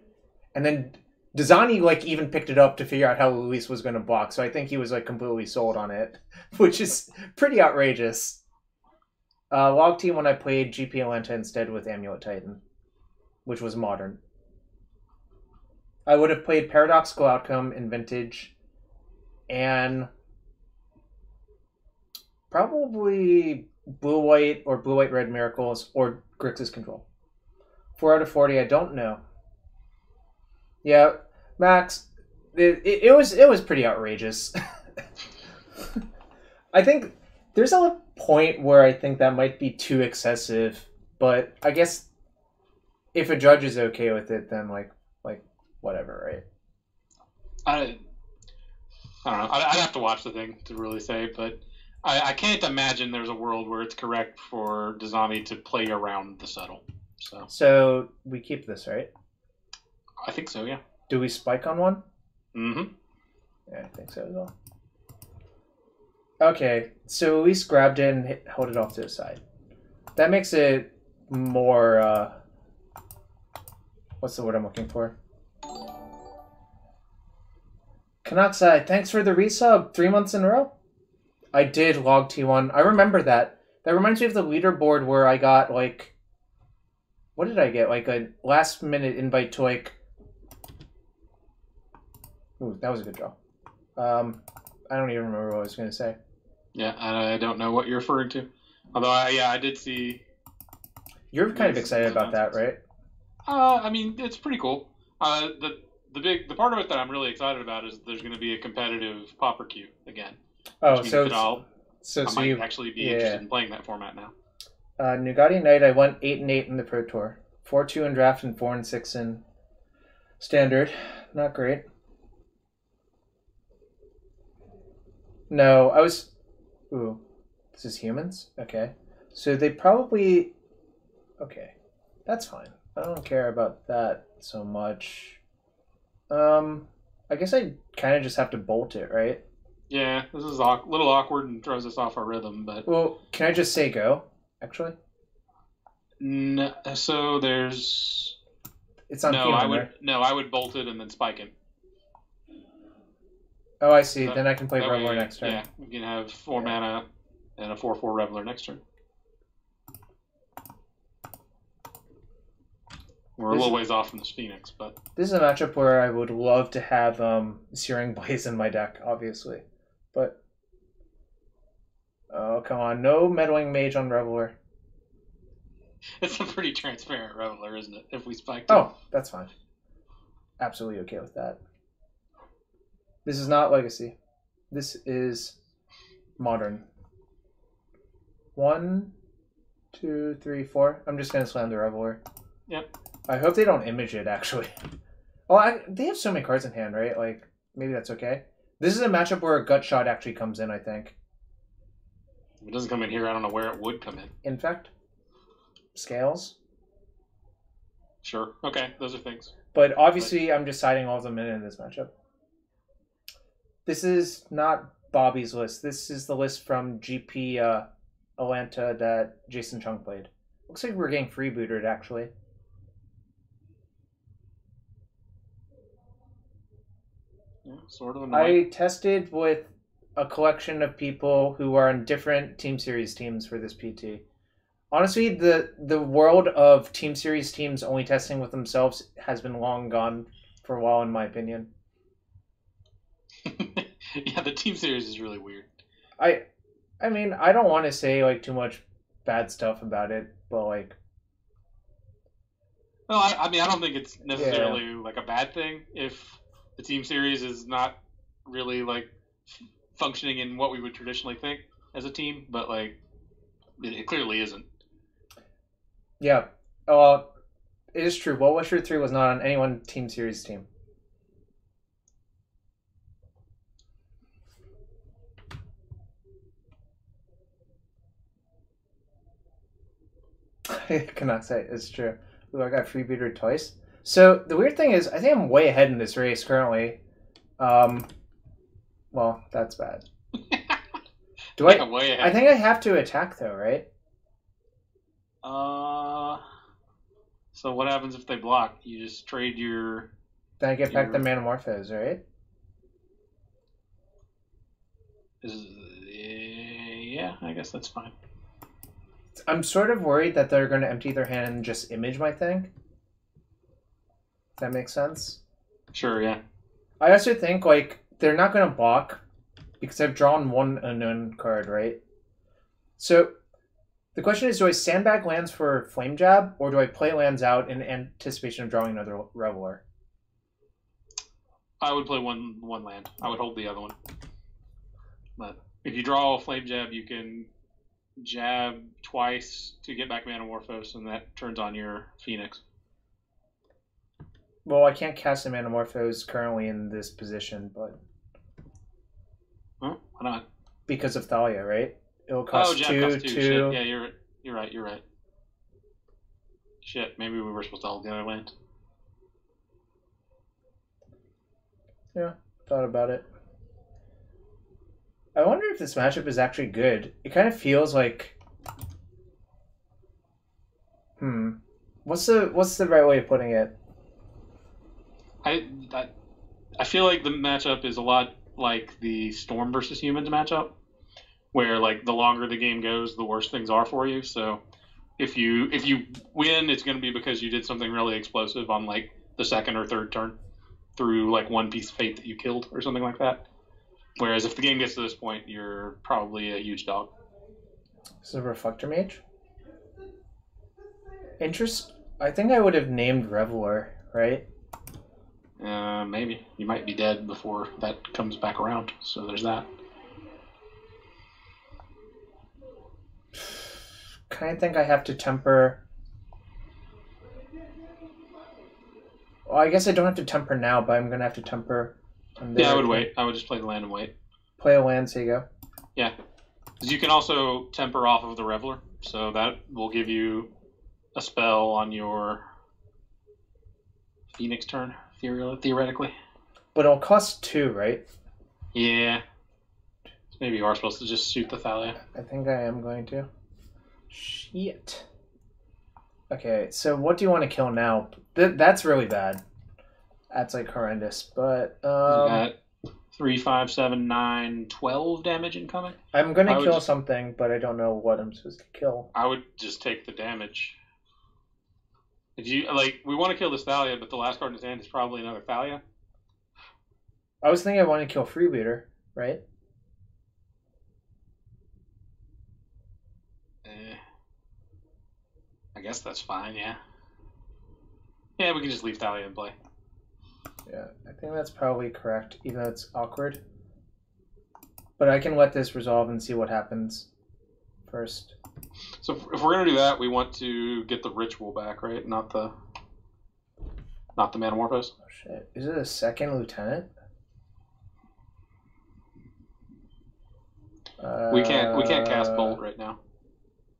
And then Dazani, like, even picked it up to figure out how Luis was going to block. So I think he was, like, completely sold on it, which is pretty outrageous. Log team when I played GP Atlanta instead with Amulet Titan, which was modern. I would have played Paradoxical Outcome in Vintage, and probably Blue-White or Blue-White-Red Miracles or Grixis Control. 4 out of 40, I don't know. Yeah, Max, it was pretty outrageous. I think there's a point where I think that might be too excessive, but I guess if a judge is okay with it, then like whatever, right? I don't know. I'd have to watch the thing to really say, but I can't imagine there's a world where it's correct for Dazami to play around the settle. So we keep this, right? I think so, yeah. Do we spike on one? Mm-hmm. Yeah, I think so as well. Okay, so Luis grabbed it and held it off to the side. That makes it more, what's the word I'm looking for? Kanaksai, thanks for the resub. 3 months in a row. I did log T1. I remember that. That reminds me of the leaderboard where I got, like, what did I get? Like a last minute invite to, like, ooh, that was a good draw. I don't even remember what I was going to say. Yeah, I don't know what you're referring to. Although, I did see. You're kind of excited about that, right? I mean, it's pretty cool. The part of it that I'm really excited about is there's going to be a competitive popper queue again. Oh, I might actually be interested in playing that format now. Nugatti Knight, I went 8-8 in the Pro Tour, 4-2 in draft and 4-6 in standard. Not great. No, I was. Ooh, this is humans. Okay, so they probably. Okay, that's fine. I don't care about that so much. I guess I kind of just have to bolt it, right? Yeah, this is a little awkward and throws us off our rhythm, but... Well, can I just say go, actually? No, so there's... It's on I would bolt it and then spike it. Oh, I see. Then I can play Reveler next turn. Yeah, we can have 4 mana and a 4/4 Reveler next turn. We're a little ways off from this Phoenix, but... This is a matchup where I would love to have Searing Blaze in my deck, obviously. But... Oh, come on. No Meddling Mage on Reveler. It's a pretty transparent Reveler, isn't it? If we spiked it. Oh, that's fine. Absolutely okay with that. This is not Legacy. This is Modern. 1, 2, 3, 4. I'm just going to slam the Reveler. Yep. I hope they don't image it, actually. Oh, they have so many cards in hand, right? Like, maybe that's okay. This is a matchup where a Gut Shot actually comes in, I think. If it doesn't come in here, I don't know where it would come in. Infect? Scales? Sure. Okay, those are things. But obviously, I'm just siding all of them in this matchup. This is not Bobby's list. This is the list from GP Atlanta that Jason Chung played. Looks like we're getting freebooted, actually. Yeah, sort of. I tested with a collection of people who are on different Team Series teams for this PT. Honestly, the world of Team Series teams only testing with themselves has been long gone for a while, in my opinion. Yeah, the Team Series is really weird. I mean, I don't want to say like too much bad stuff about it, but like. Well, I mean, I don't think it's necessarily like a bad thing if the Team Series is not really like functioning in what we would traditionally think as a team, but like it clearly isn't. Yeah, it is true. Well, Wisher 3 was not on any one Team Series team. I cannot say it's true. Ooh, I got freebooted twice. So the weird thing is, I think I'm way ahead in this race currently. Well, that's bad. Do Yeah, way ahead. I think I have to attack though, right? So what happens if they block? You just trade your. Then I get back the Manamorphose, right? Yeah, I guess that's fine. I'm sort of worried that they're going to empty their hand and just image my thing. That makes sense? Sure, yeah. I also think, like, they're not going to block because I've drawn one unknown card, right? So, the question is, do I sandbag lands for Flame Jab, or do I play lands out in anticipation of drawing another Reveler? I would play one land. I would hold the other one. But if you draw a Flame Jab, you can jab twice to get back Manamorphose, and that turns on your Phoenix. Well, I can't cast a Manamorphose currently in this position, but... Huh? Why not? Because of Thalia, right? It'll cost jab two. Costs two. Shit. Yeah, you're right. Shit, maybe we were supposed to hold the other land. Yeah, thought about it. I wonder if this matchup is actually good. It kind of feels like... What's the right way of putting it? I feel like the matchup is a lot like the Storm versus Humans matchup, where like the longer the game goes, the worse things are for you. So if you win, it's going to be because you did something really explosive on like the second or third turn through like one piece of fate that you killed or something like that. Whereas if the game gets to this point, you're probably a huge dog. This is a Reflector Mage? I think I would have named Reveler, right? Maybe. You might be dead before that comes back around, so there's that. Kind of think I have to temper... Well, I guess I don't have to temper now, but I'm going to have to temper... Yeah, I would wait. I would just play the land and wait. Play a land, so you go. Yeah. Because you can also temper off of the Reveler, so that will give you a spell on your Phoenix turn, theoretically. But it'll cost 2, right? Yeah. So maybe you are supposed to just shoot the Thalia. I think I am going to. Shit. Okay, so what do you want to kill now? That's really bad. That's like horrendous, but You got 3, 5, 7, 9, 12 damage incoming. I'm gonna kill something, but I don't know what I'm supposed to kill. I would just take the damage. If you we want to kill this Thalia, but the last card in his hand is probably another Thalia. I was thinking I want to kill Freebooter, right? I guess that's fine. Yeah. Yeah, we can just leave Thalia in play. Yeah, I think that's probably correct, even though it's awkward. But I can let this resolve and see what happens first. So if we're gonna do that, we want to get the ritual back, right? Not the Manamorphose. Oh shit! Is it a second lieutenant? We can't cast Bolt right now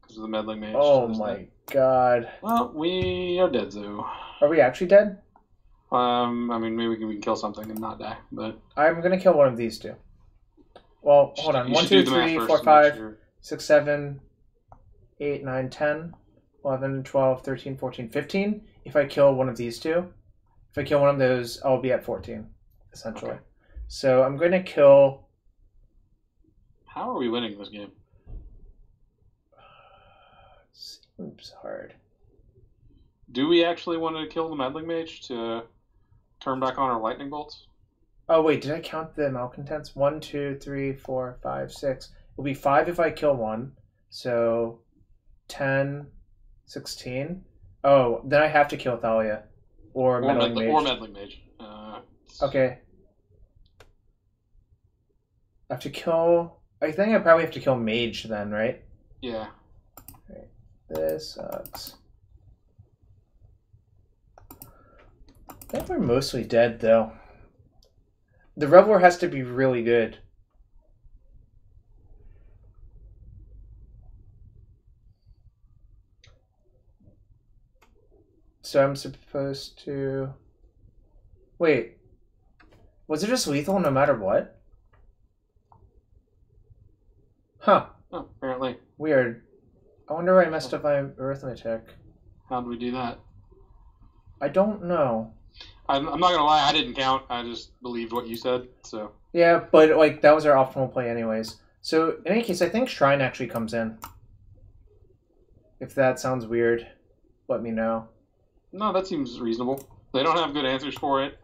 because of the meddling mage. Oh my god! Well, we are dead, Zoo. Are we actually dead? I mean, maybe we can kill something and not die, but I'm gonna kill one of these two. Well, hold on. You 1, should 2, do the math 3, first 4, to make 5, sure. 6, 7, 8, 9, 10, 11, 12, 13, 14, 15. If I kill one of these two, if I kill one of those, I'll be at 14, essentially. Okay. So I'm going to kill... How are we winning this game? Seems hard. Do we actually want to kill the meddling mage to turn back on our lightning bolts? Oh, wait, did I count the malcontents? 1, 2, 3, 4, 5, 6. It'll be 5 if I kill one. So 10, 16. Oh, then I have to kill Thalia. Or meddling mage. Or meddling mage. Okay. I have to kill... I think I probably have to kill mage then, right? Yeah. Right. This sucks. I think we're mostly dead, though. The Reveler has to be really good. So I'm supposed to... Wait. Was it just lethal no matter what? Huh. Oh, apparently. Weird. I wonder why I messed up my arithmetic. How did we do that? I don't know. I'm not going to lie, I didn't count. I just believed what you said, so... Yeah, but like that was our optimal play anyways. So in any case, I think Shrine actually comes in. If that sounds weird, let me know. No, that seems reasonable. They don't have good answers for it.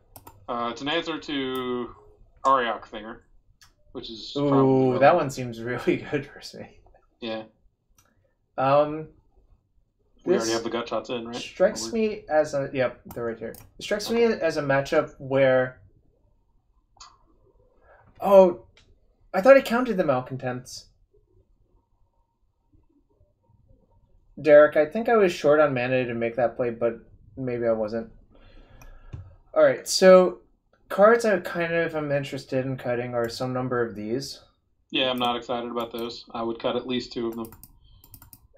It's an answer to Ariok Thinger, which is Ooh, that one seems really good for me. Yeah. We already have the gut shots in, right? Strikes me as a... Yep, they're right here. It strikes me as a matchup where... Oh, I thought I counted the malcontents. Derek, I think I was short on mana to make that play, but maybe I wasn't. Alright, so cards I kind of am interested in cutting are some number of these. Yeah, I'm not excited about those. I would cut at least 2 of them.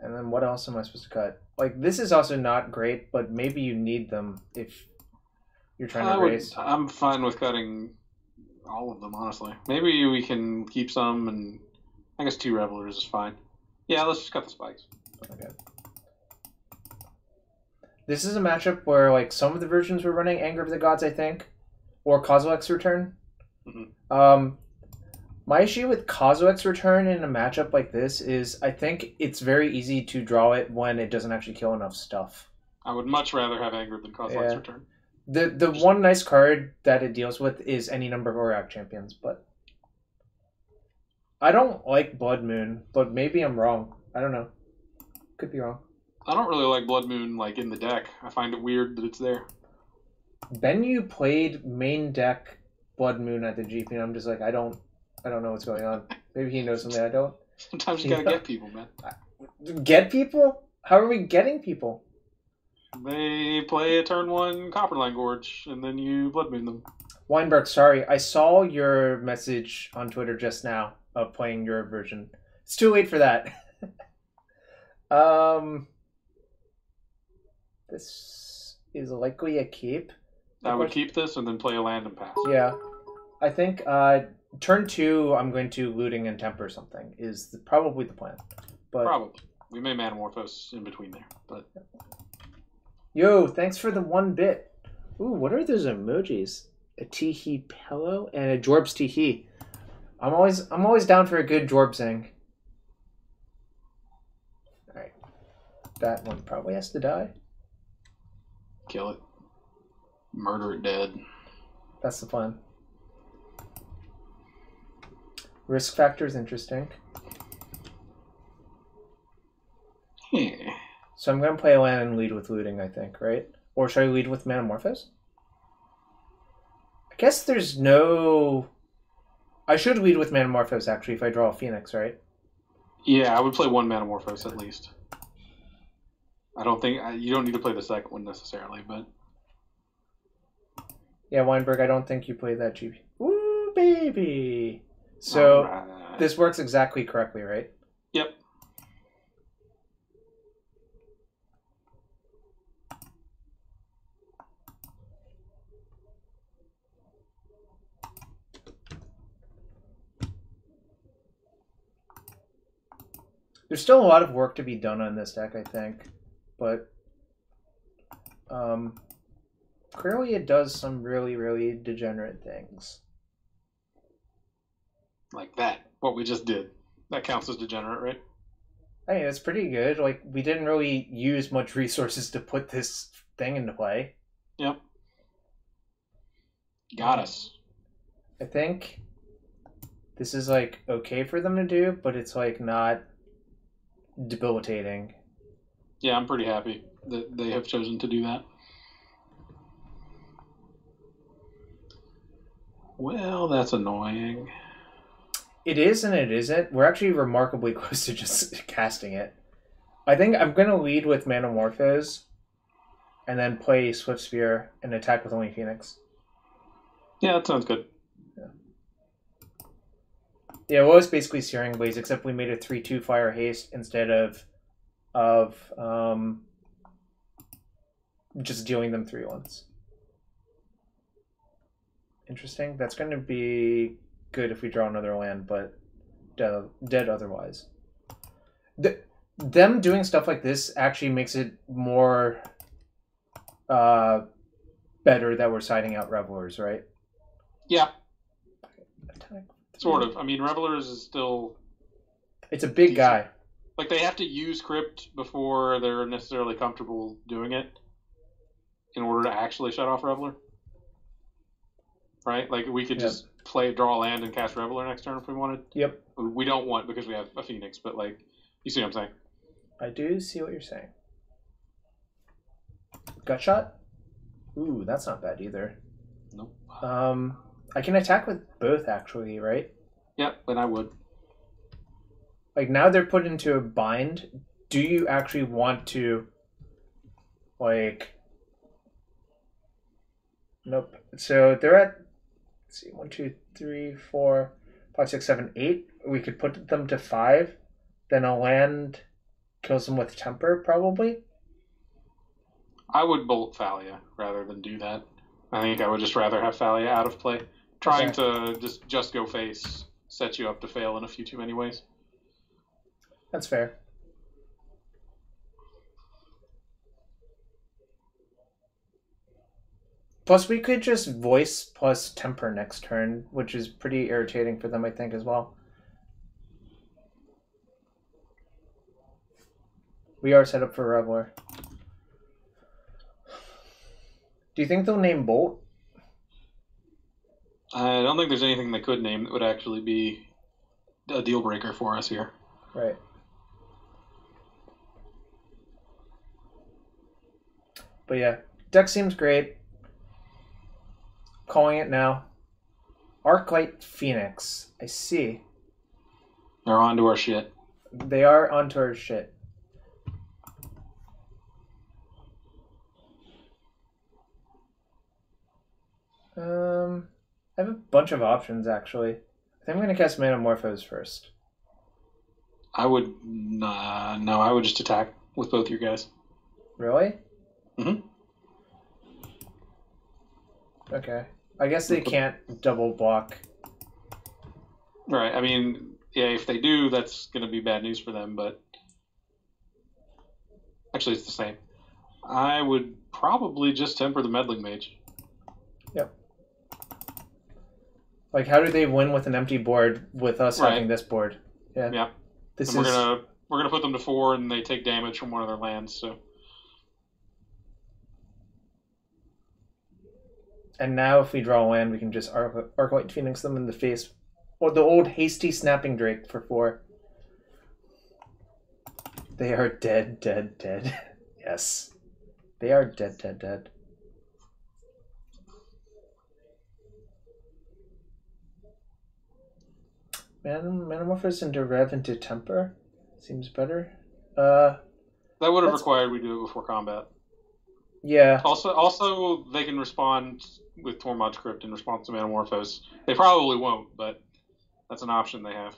And then what else am I supposed to cut? Like, this is also not great, but maybe you need them if you're trying to raise. I'm fine with cutting all of them, honestly. Maybe we can keep some, and I guess 2 Revelers is fine. Yeah, let's just cut the spikes. Okay. This is a matchup where, like, some of the versions were running Anger of the Gods, I think, or Kozilek's Return. Mm-hmm. My issue with Kozilek's Return in a matchup like this is I think it's very easy to draw it when it doesn't actually kill enough stuff. I would much rather have Anger than Kozilek's Return. The one nice card that it deals with is any number of Auriok champions, but I don't like Blood Moon, but maybe I'm wrong. I don't know. Could be wrong. I don't really like Blood Moon like in the deck. I find it weird that it's there. Ben, you played main deck Blood Moon at the GP, and I'm just like, I don't know what's going on. Maybe he knows something I don't. Sometimes you gotta get people, man. Get people? How are we getting people? They play a turn 1 Copperline Gorge, and then you Blood Moon them. Weinberg, sorry. I saw your message on Twitter just now of playing your version. It's too late for that. This is likely a keep. I would keep this and then play a land and pass. Yeah. I think turn 2, I'm going to Looting and Temper something is probably the plan. But probably. We may Manamorphose in between there, but... Yo, thanks for the 1 bit. Ooh, what are those emojis? A teehee pillow and a Jorb's teehee. I'm always down for a good Jorbsing. Alright. That one probably has to die. Kill it. Murder it dead. That's the plan. Risk factor is interesting. Yeah. So I'm going to play a land and lead with Looting, I think, right? Or should I lead with Manamorphose? I guess there's no... I should lead with Manamorphose, actually, if I draw a Phoenix, right? Yeah, I would play 1 Manamorphose at least. I don't think... You don't need to play the second one necessarily, but... Yeah, Weinberg, I don't think you played that GP. Ooh, baby! So, right. This works exactly correctly, right? Yep. There's still a lot of work to be done on this deck, I think, but clearly it does some really, really degenerate things. Like that. What we just did. That counts as degenerate, right? I mean, it's pretty good. Like, we didn't really use much resources to put this thing into play. Yep. Got us. I think this is, like, okay for them to do, but it's, like, not debilitating. Yeah, I'm pretty happy that they have chosen to do that. Well, that's annoying. It is and it isn't. We're actually remarkably close to just casting it. I think I'm going to lead with Manamorphose and then play Swift Spear and attack with only Phoenix. Yeah, that sounds good. Yeah, well, it was basically Searing Blaze, except we made a 3/2 Fire Haste instead of just dealing them 3 once. Interesting. That's going to be good if we draw another land, but dead otherwise. Them doing stuff like this actually makes it more better that we're siding out Revelers, right? Yeah. Attack. Sort of. I mean, Revelers is still... It's a big guy. Like, they have to use Crypt before they're necessarily comfortable doing it in order to actually shut off Reveler. Right? Like, we could just draw a land and cast Reveler next turn if we wanted. Yep. We don't want because we have a Phoenix, but, like, you see what I'm saying? I do see what you're saying. Gutshot? Ooh, that's not bad either. Nope. I can attack with both, actually, right? Yep, and I would. Like, now they're put into a bind. Do you actually want to, like... Nope. So they're at, let's see, 1, 2, 3, 4, 5, 6, 7, 8. We could put them to 5. Then a land kills them with Temper, probably. I would bolt Thalia rather than do that. I think I would just rather have Thalia out of play. Trying to just go face sets you up to fail in a few too many ways. That's fair. Plus, we could just voice plus Temper next turn, which is pretty irritating for them, I think, as well. We are set up for Reveler. Do you think they'll name Bolt? I don't think there's anything they could name that would actually be a deal breaker for us here. Right. But yeah, deck seems great. Calling it now. Arclight Phoenix. I see. They're onto our shit. They are onto our shit. I have a bunch of options, actually. I think I'm going to cast Manamorphose first. I would... no, I would just attack with both your guys. Really? Mm-hmm. Okay. I guess they can't double block. Right. I mean, yeah, if they do, that's going to be bad news for them, but... Actually, it's the same. I would probably just temper the Meddling Mage. Yep. Like, how do they win with an empty board with us having this board? Yeah. Yeah. This and we're gonna put them to 4, and they take damage from one of their lands. So. And now, if we draw a land, we can just Arclight Phoenix them in the face, or the old hasty snapping Drake for 4. They are dead, dead, dead. Yes, they are dead, dead, dead. Manamorphose into Rev into Temper seems better. That would have required we do it before combat. Yeah. Also, they can respond with Tormod's Crypt in response to Manamorphose. They probably won't, but that's an option they have.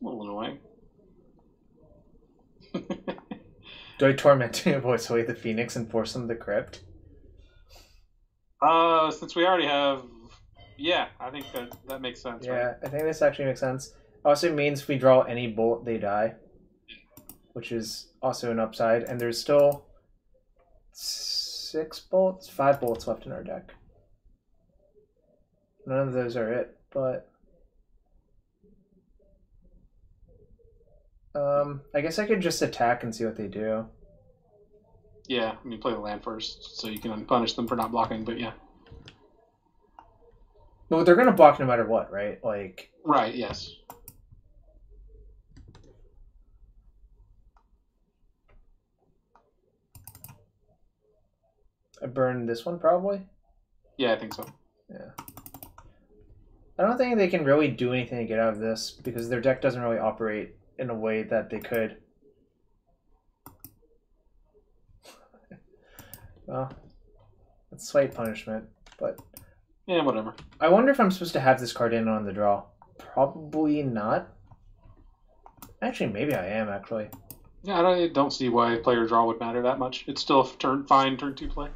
A little annoying. Do I tormenting voice away the Phoenix and force them to crypt? Since we already have, yeah, I think that makes sense. Yeah, right? I think this actually makes sense. Also means if we draw any bolt, they die, which is also an upside. And there's still 5 bolts left in our deck. None of those are it, but I guess I could just attack and see what they do. Yeah, I mean, play the land first, so you can punish them for not blocking. But yeah, But they're gonna block no matter what, right? Like, right? Yes. I burn this one probably. Yeah, I think so. Yeah. I don't think they can really do anything to get out of this because their deck doesn't really operate in a way that they could. Well, that's slight punishment, but Yeah, whatever. I wonder if I'm supposed to have this card in on the draw. Probably not. Actually, maybe I am, actually. Yeah, I don't see why player draw would matter that much. It's still fine turn 2 play.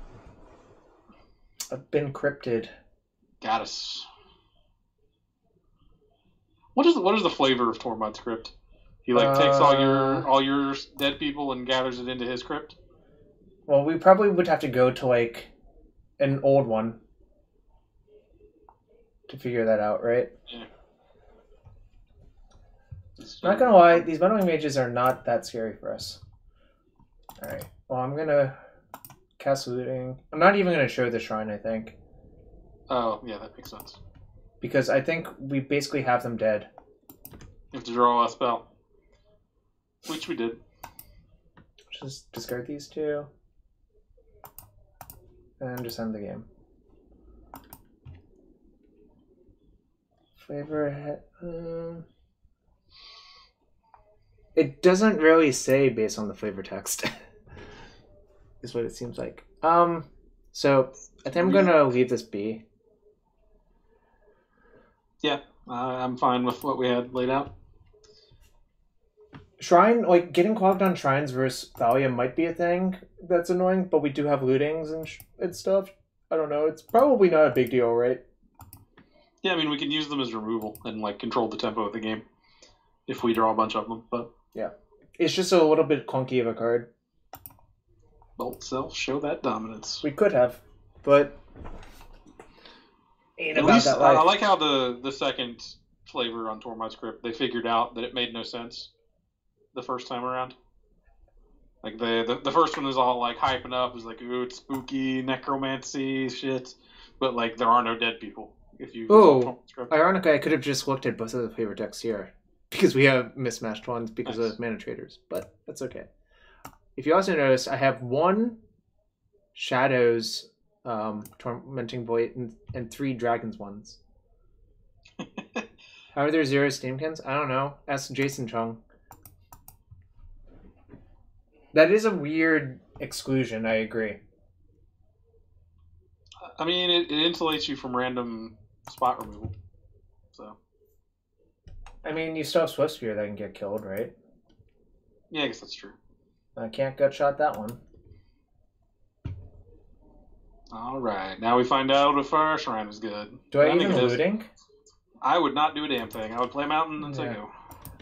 I've been cryptid. Got us. What is the flavor of Tormod's crypt? He takes all your dead people and gathers it into his crypt. Well, we probably would have to go to like an old one to figure that out, right? Yeah. Not gonna lie, these meddling mages are not that scary for us. Alright, well I'm gonna cast looting. I'm not even gonna show the shrine, I think. Oh, yeah, that makes sense. Because I think we basically have them dead. You have to draw a spell. Which we did. Just discard these two. And just end the game. Flavor hit. It doesn't really say based on the flavor text. Is what it seems like. So I think I'm gonna leave this be. Yeah, I'm fine with what we had laid out. Shrine, like getting clogged on shrines versus Thalia might be a thing that's annoying, but we do have lootings and stuff. I don't know. It's probably not a big deal, right? Yeah, I mean, we can use them as removal and like control the tempo of the game if we draw a bunch of them. But yeah, it's just a little bit clunky of a card. Bolt Self, show that dominance. We could have, but ain't at about least that life. I like how the second flavor on Tormod's Crypt, they figured out that it made no sense the first time around. Like the first one was all like hyping up, it was like, ooh, it's spooky necromancy shit, but like there are no dead people if you. Oh, ironically, I could have just looked at both of the flavor decks here because we have mismatched ones because of mana traders, but that's okay. If you also notice, I have 1 Shadows Tormenting Void and 3 Dragons ones. How are there 0 Steamkins? I don't know. Ask Jason Chung. That is a weird exclusion, I agree. I mean, it insulates you from random spot removal. So. I mean, you still have Swiftspear that can get killed, right? Yeah, I guess that's true. I can't gut shot that one. All right, now we find out if our shrine is good. Do I even looting? I would not do a damn thing. I would play Mountain and say go.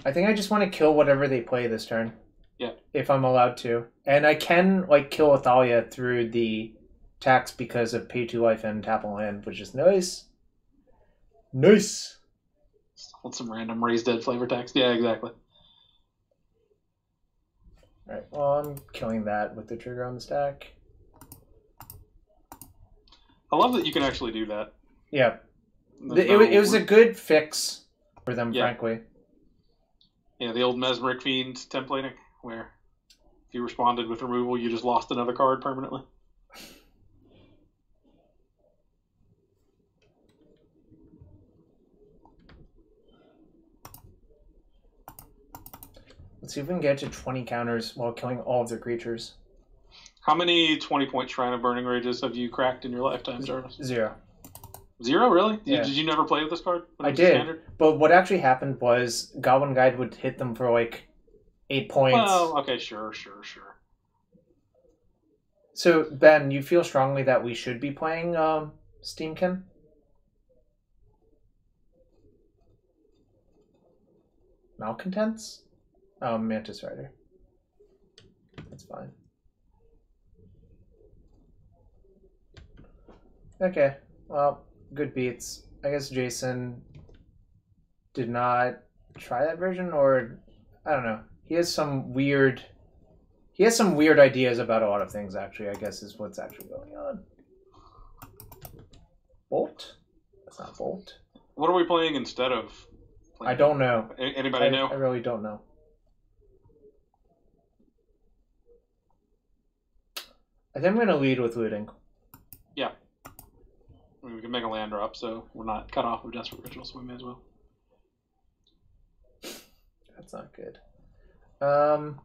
I think I just want to kill whatever they play this turn. Yeah. If I'm allowed to. And I can like kill Athalia through the tax because of pay 2 life and tap a land, which is nice. Nice. Want some random raised dead flavor text? Yeah, exactly. Alright, well I'm killing that with the trigger on the stack. I love that you can actually do that. Yeah. It was a good fix for them, frankly. Yeah, the old Mesmeric Fiend templating, where if you responded with removal, you just lost another card permanently. Let's see if we can get to 20 counters while killing all of their creatures. How many 20-point Shrine of Burning Rages have you cracked in your lifetime, Jarvis? 0. 0, really? Yeah. Did you never play with this card? I did, standard? But what actually happened was Goblin Guide would hit them for like 8 points. Well, okay, sure. So, Ben, you feel strongly that we should be playing Steamkin? Malcontents? Oh, Mantis Rider. That's fine. Okay, well, good beats. I guess Jason did not try that version, or I don't know. He has some weird ideas about a lot of things, actually, I guess is what's actually going on. Bolt? That's not Bolt. What are we playing instead of playing? I don't know. Anybody know? I really don't know. I think I'm going to lead with looting. Yeah. I mean, we can make a land drop, so we're not cut off of Desperate Ritual, so we may as well. That's not good. Well,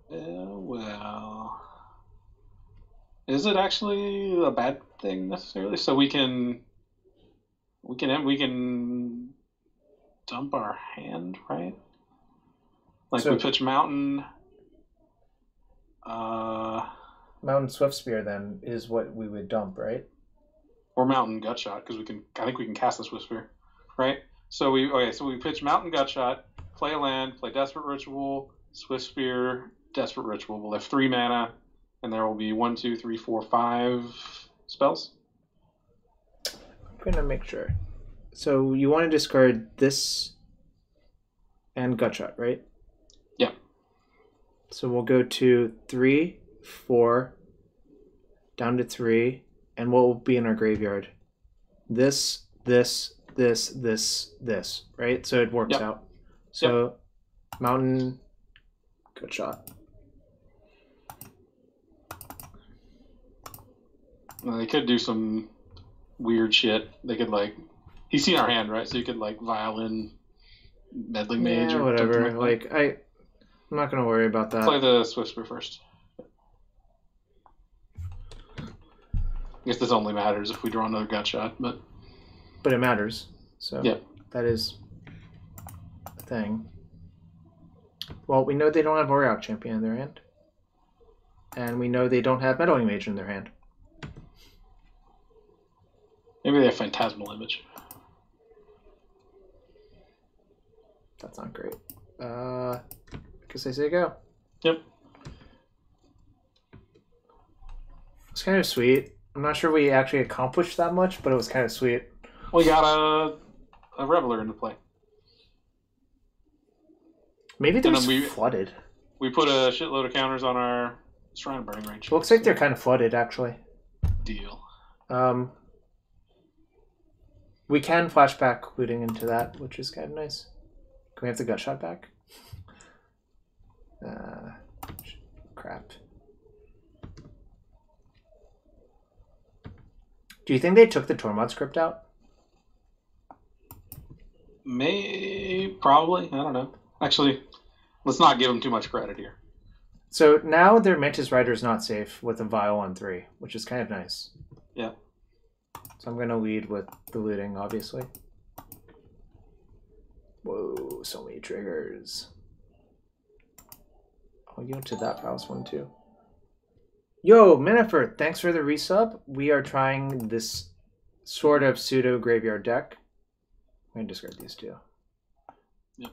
is it actually a bad thing necessarily? So we can dump our hand, right? Like so, we pitch Mountain. Mountain Swiftspear then is what we would dump, right? Or Mountain Gutshot, because I think we can cast the Swiftspear, right? So we pitch Mountain Gutshot, play a land, play Desperate Ritual, Swiftspear, Desperate Ritual. We'll have 3 mana, and there will be 1, 2, 3, 4, 5 spells. I'm gonna make sure. So you want to discard this and Gutshot, right? Yeah. So we'll go to 3, 4, down to 3, and what will be in our graveyard? This, right? So it works out. So Mountain, Gutshot. They could do some weird shit. They could he's seen our hand, right? So you could Violin, Meddling Mage, or whatever. I'm not gonna worry about that. Play the Swiftspear first. I guess this only matters if we draw another Gutshot, but it matters. So that is a thing. Well, we know they don't have Aureoc Champion in their hand, and we know they don't have Meddling Mage in their hand. Maybe they have Phantasmal Image. That's not great. I guess I say go. Yep. It's kind of sweet. I'm not sure we actually accomplished that much, but it was kind of sweet. We got a Reveler into play. Maybe they're flooded. We put a shitload of counters on our Shrine of Burning Range. It looks like they're kind of flooded, actually. Deal. We can flashback looting into that, which is kind of nice. Can we have the Gutshot back? Crap. Do you think they took the Tormod script out? Probably. I don't know. Actually, let's not give them too much credit here. So now their Mantis Rider is not safe with a Vial on 3, which is kind of nice. Yeah. So I'm going to lead with the looting, obviously. Whoa, so many triggers. I'll go to that house one too. Yo, Minifer, thanks for the resub. We are trying this sort of pseudo graveyard deck. I'm going to discard these two. Yep.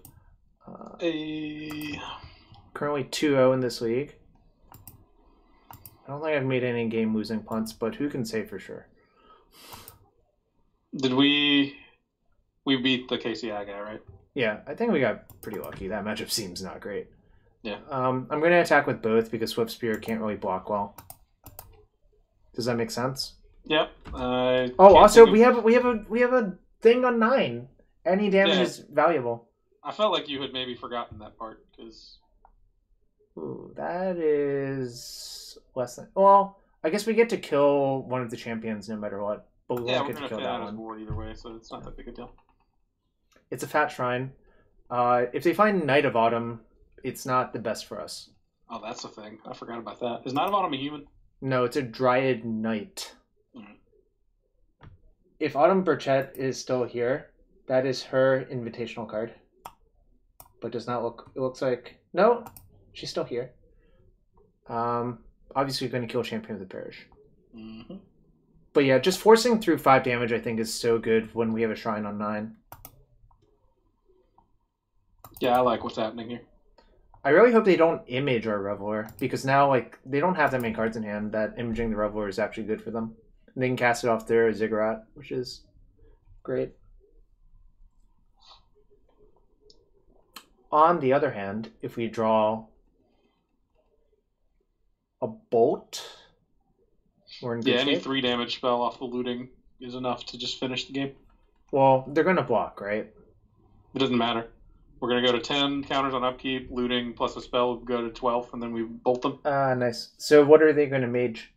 Currently 2-0 in this league. I don't think I've made any game losing punts, but who can say for sure? Did we beat the KCI guy, right? Yeah, I think we got pretty lucky. That matchup seems not great. Yeah. I'm going to attack with both because Swiftspear can't really block well. Does that make sense? Yep. Also we have a thing on 9. Any damage is valuable. I felt like you had maybe forgotten that part because. Ooh, that is less than. Well, I guess we get to kill one of the champions no matter what. But we won't get to kill that one. Board either way, so it's not that big a deal. It's a fat shrine. If they find Knight of Autumn, it's not the best for us. Oh, that's the thing. I forgot about that. Is Knight of Autumn a human? No, it's a Dryad Knight. Mm. If Autumn Burchett is still here, that is her invitational card. But does not look. It looks like no, she's still here. Obviously, we're going to kill Champion of the Parish. Mm-hmm. But yeah, just forcing through 5 damage I think is so good when we have a Shrine on 9. Yeah, I like what's happening here. I really hope they don't image our Reveler, because now like they don't have that many cards in hand that imaging the Reveler is actually good for them. And they can cast it off their Ziggurat, which is great. On the other hand, if we draw a Bolt, we're in good shape. Any 3 damage spell off the looting is enough to just finish the game. Well, they're going to block, right? It doesn't matter. We're going to go to 10 counters on upkeep, looting plus a spell would go to 12, and then we bolt them. Nice. So what are they going to mage?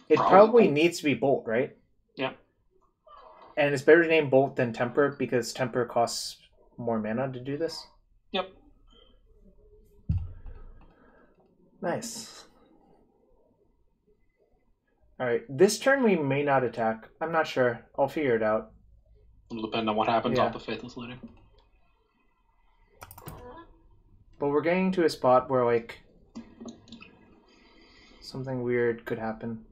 It probably needs to be Bolt, right? Yeah. And it's better to name Bolt than Temper, because Temper costs more mana to do this? Yep. Nice. Alright, this turn we may not attack. I'm not sure. I'll figure it out. It'll depend on what happens off the Faithless Looting. But we're getting to a spot where, like, something weird could happen.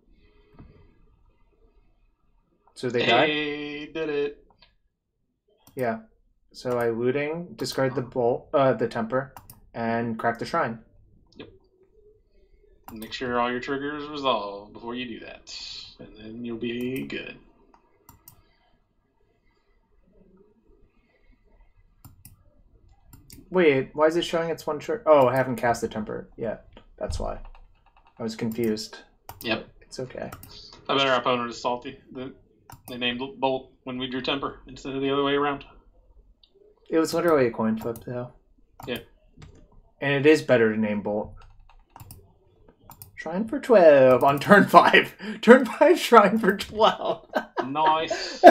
So they die? Hey, did it. Yeah. So I looting, discard the bolt, the temper, and crack the shrine. Yep. Make sure all your triggers resolve before you do that, and then you'll be good. Wait, why is it showing it's one trigger? Oh, I haven't cast the temper yet. That's why. I was confused. Yep. It's okay. I bet our opponent is salty. They named Bolt when we drew Temper instead of the other way around. It was literally a coin flip, though. Yeah. And it is better to name Bolt. Shrine for 12 on turn 5. Turn 5 Shrine for 12. Nice.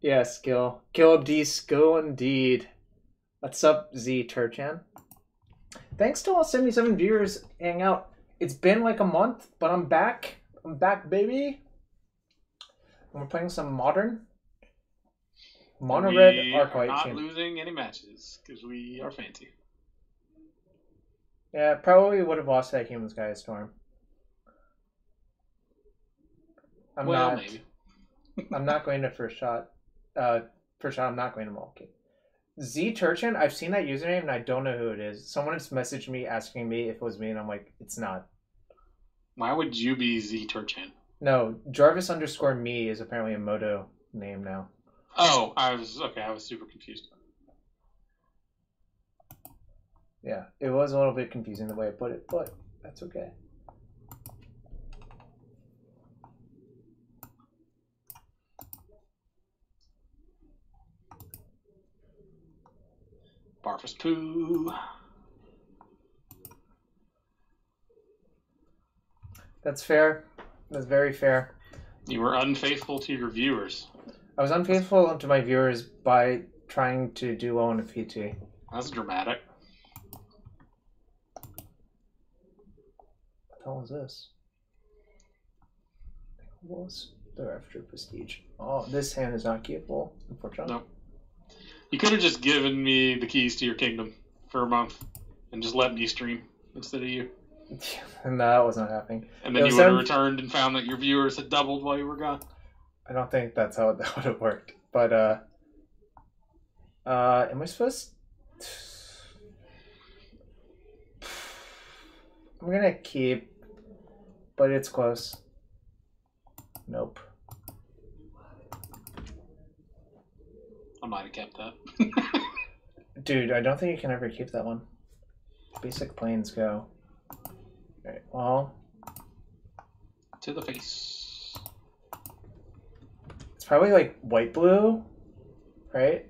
Yeah, skill. Kill D skill indeed. What's up, Z Turchan? Thanks to all 77 viewers hanging out. It's been like a month, but I'm back. I'm back, baby. And we're playing some Modern. Monored Arclight. Not losing any matches because we are fancy. Yeah, probably would have lost that Human Sky Storm. Maybe. I'm not going to first shot. I'm not going to Mulkey. Z Turchin, I've seen that username and I don't know who it is. Someone has messaged me asking me if it was me, and I'm like, it's not. Why would you be Z Turchin? No, Jarvis_me is apparently a Moto name now. Oh, I was super confused. Yeah, it was a little bit confusing the way I put it, but that's okay. Barfus poo. That's fair. That's very fair. You were unfaithful to your viewers. I was unfaithful to my viewers by trying to do well in a PT. That's dramatic. What the hell is this? What was the after prestige? Oh, this hand is not keepable, unfortunately. No. You could have just given me the keys to your kingdom for a month and just let me stream instead of you. No, that was not happening. And then you would have returned and found that your viewers had doubled while you were gone. I don't think that's how that would have worked. But, am I supposed to... I'm gonna keep, but it's close. Nope. I might have kept that. Dude, I don't think you can ever keep that one. Basic planes go. Alright, well. To the face. It's probably like white-blue, right?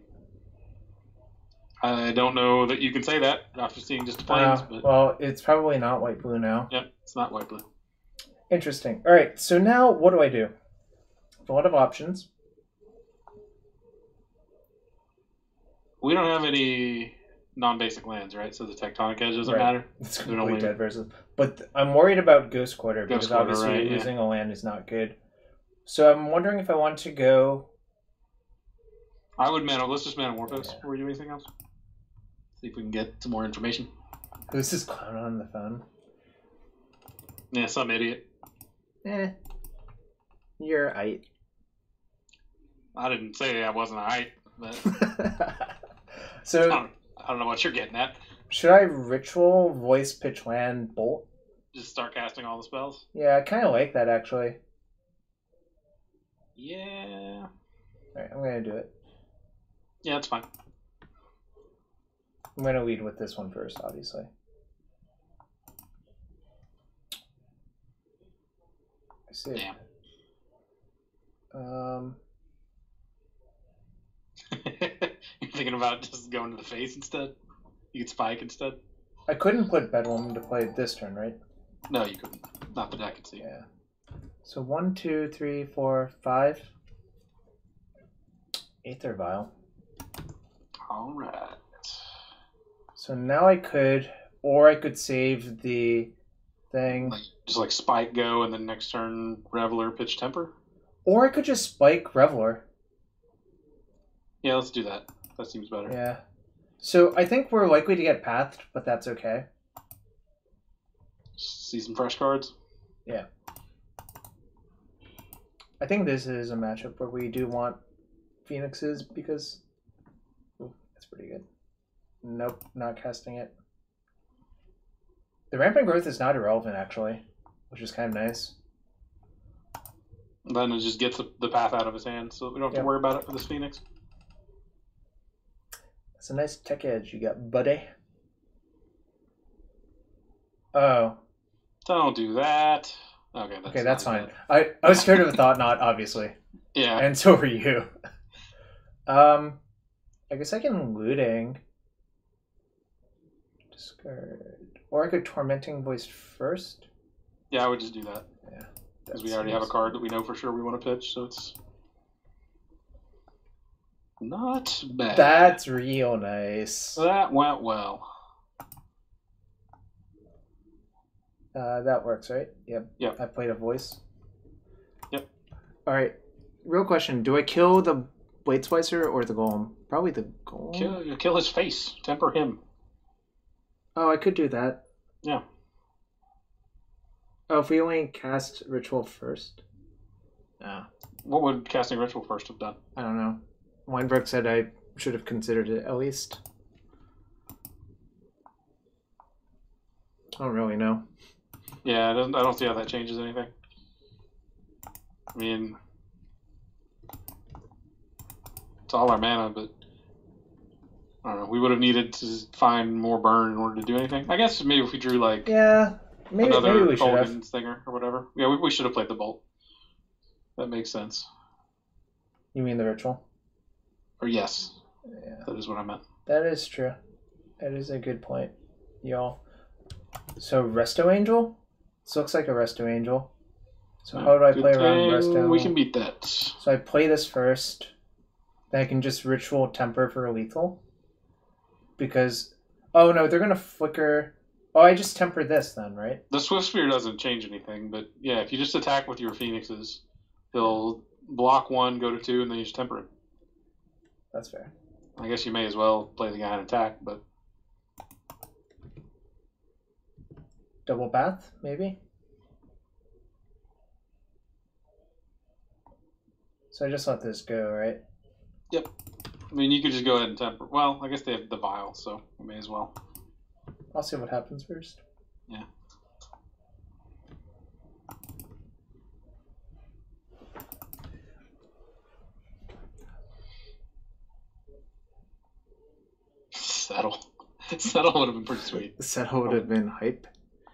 I don't know that you can say that after seeing just the planes. But... Well, it's probably not white-blue now. Yep, it's not white-blue. Interesting. Alright, so now what do I do? A lot of options. We don't have any non-basic lands, right? So the tectonic edge doesn't matter. It's completely dead versus. But I'm worried about Ghost Quarter because obviously right, losing a land is not good. So I'm wondering if I want to go. I would mana. Let's just mana Warpos. Before we do anything else. See if we can get some more information. Who's this clown on the phone? Yeah, some idiot. You're right. I didn't say I wasn't alright, but So I don't know what you're getting at. should I ritual, voice, pitch, land, bolt? Just start casting all the spells? Yeah, I kind of like that actually. Yeah. Alright, I'm gonna do it. Yeah, it's fine. I'm gonna lead with this one first, obviously. I see. Damn. You're thinking about just going to the face instead? You could spike instead? I couldn't put Bedlam to play this turn, right? No, you couldn't. Not that I could see. Yeah. So 1, 2, 3, 4, 5. Aether Vial. Alright. So now I could, or I could save the thing. Just like spike go and then next turn Reveler pitch temper? Or I could just spike Reveler. Yeah, let's do that. That seems better. Yeah. So I think we're likely to get pathed, but that's okay. See some fresh cards? Yeah. I think this is a matchup where we do want Phoenixes because... Ooh, that's pretty good. Nope, not casting it. The rampant growth is not irrelevant, actually, which is kind of nice. Then it just gets the path out of his hand, so we don't have to worry about it for this Phoenix. That's a nice tech edge you got, buddy. Oh. Don't do that. Okay, that's fine. I was scared of a thought knot, obviously. Yeah. And so were you. I guess I can looting. Discard. Or I could tormenting voice first. Yeah, I would just do that. Yeah. Because we already have a card that we know for sure we want to pitch, so it's not bad. That's real nice. That went well. That works, right? Yep. Yep. I played a voice. Yep. Alright. Real question. Do I kill the Blade Splicer or the Golem? Probably the Golem. Kill his face. Temper him. Oh, I could do that. Yeah. Oh, if we only cast Ritual first? No. What would casting Ritual first have done? I don't know. Weinberg said I should have considered it at least. I don't really know. Yeah, I don't see how that changes anything. I mean, it's all our mana, but I don't know. We would have needed to find more burn in order to do anything. I guess maybe if we drew like maybe we should have. Stinger or whatever. Yeah, we should have played the bolt. That makes sense. You mean the ritual? Or yes. Yeah. That is what I meant. That is true. That is a good point, y'all. So Resto Angel? This looks like a Resto Angel. So how do I play around Resto? We can beat that. So I play this first. Then I can just Ritual Temper for a lethal. Because... Oh no, they're going to flicker... Oh, I just temper this then, right? The Swift Spear doesn't change anything, but yeah, if you just attack with your Phoenixes, he'll block 1, go to 2, and then you just temper it. That's fair. I guess you may as well play the guy in attack, but... Double Bath, maybe? So I just let this go, right? Yep. I mean, you could just go ahead and temper... Well, I guess they have the Vial, so we may as well. I'll see what happens first. Yeah. Settle. Settle would have been pretty sweet. Settle would have been hype.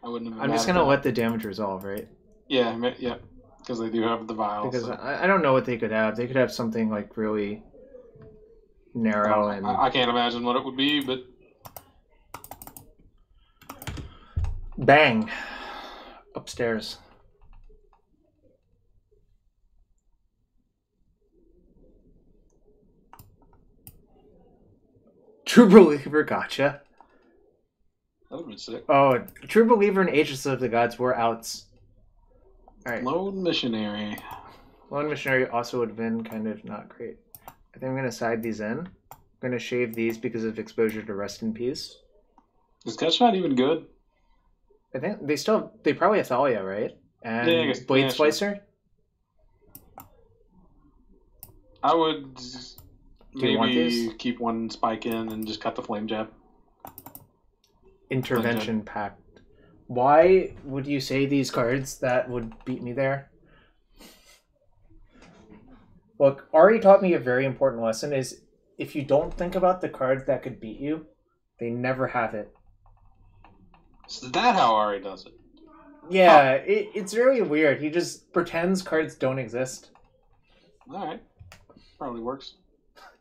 I wouldn't have. I'm just gonna let the damage resolve, right? Yeah, yeah, because they do have the vial. Because so. I don't know what they could have. They could have something like really narrow and. I can't imagine what it would be, but. Bang! Upstairs. True Believer, gotcha. That would have been sick. Oh, True Believer and Aegis of the Gods were outs. Alright. Lone Missionary. Lone Missionary also would have been kind of not great. I think I'm going to side these in. I'm going to shave these because of exposure to Rest in Peace. Is Gutshot even good? I think they probably have Thalia, right? Yeah, I And guess. Blade Yeah, sure. Splicer. I would Do you want these? maybe keep one spike in and just cut the flame jab. Intervention Pact. Why would you say these cards that would beat me there? Look, Ari taught me a very important lesson is if you don't think about the cards that could beat you, they never have it. Is that how Ari does it? Yeah, it's really weird. He just pretends cards don't exist. Alright. Probably works.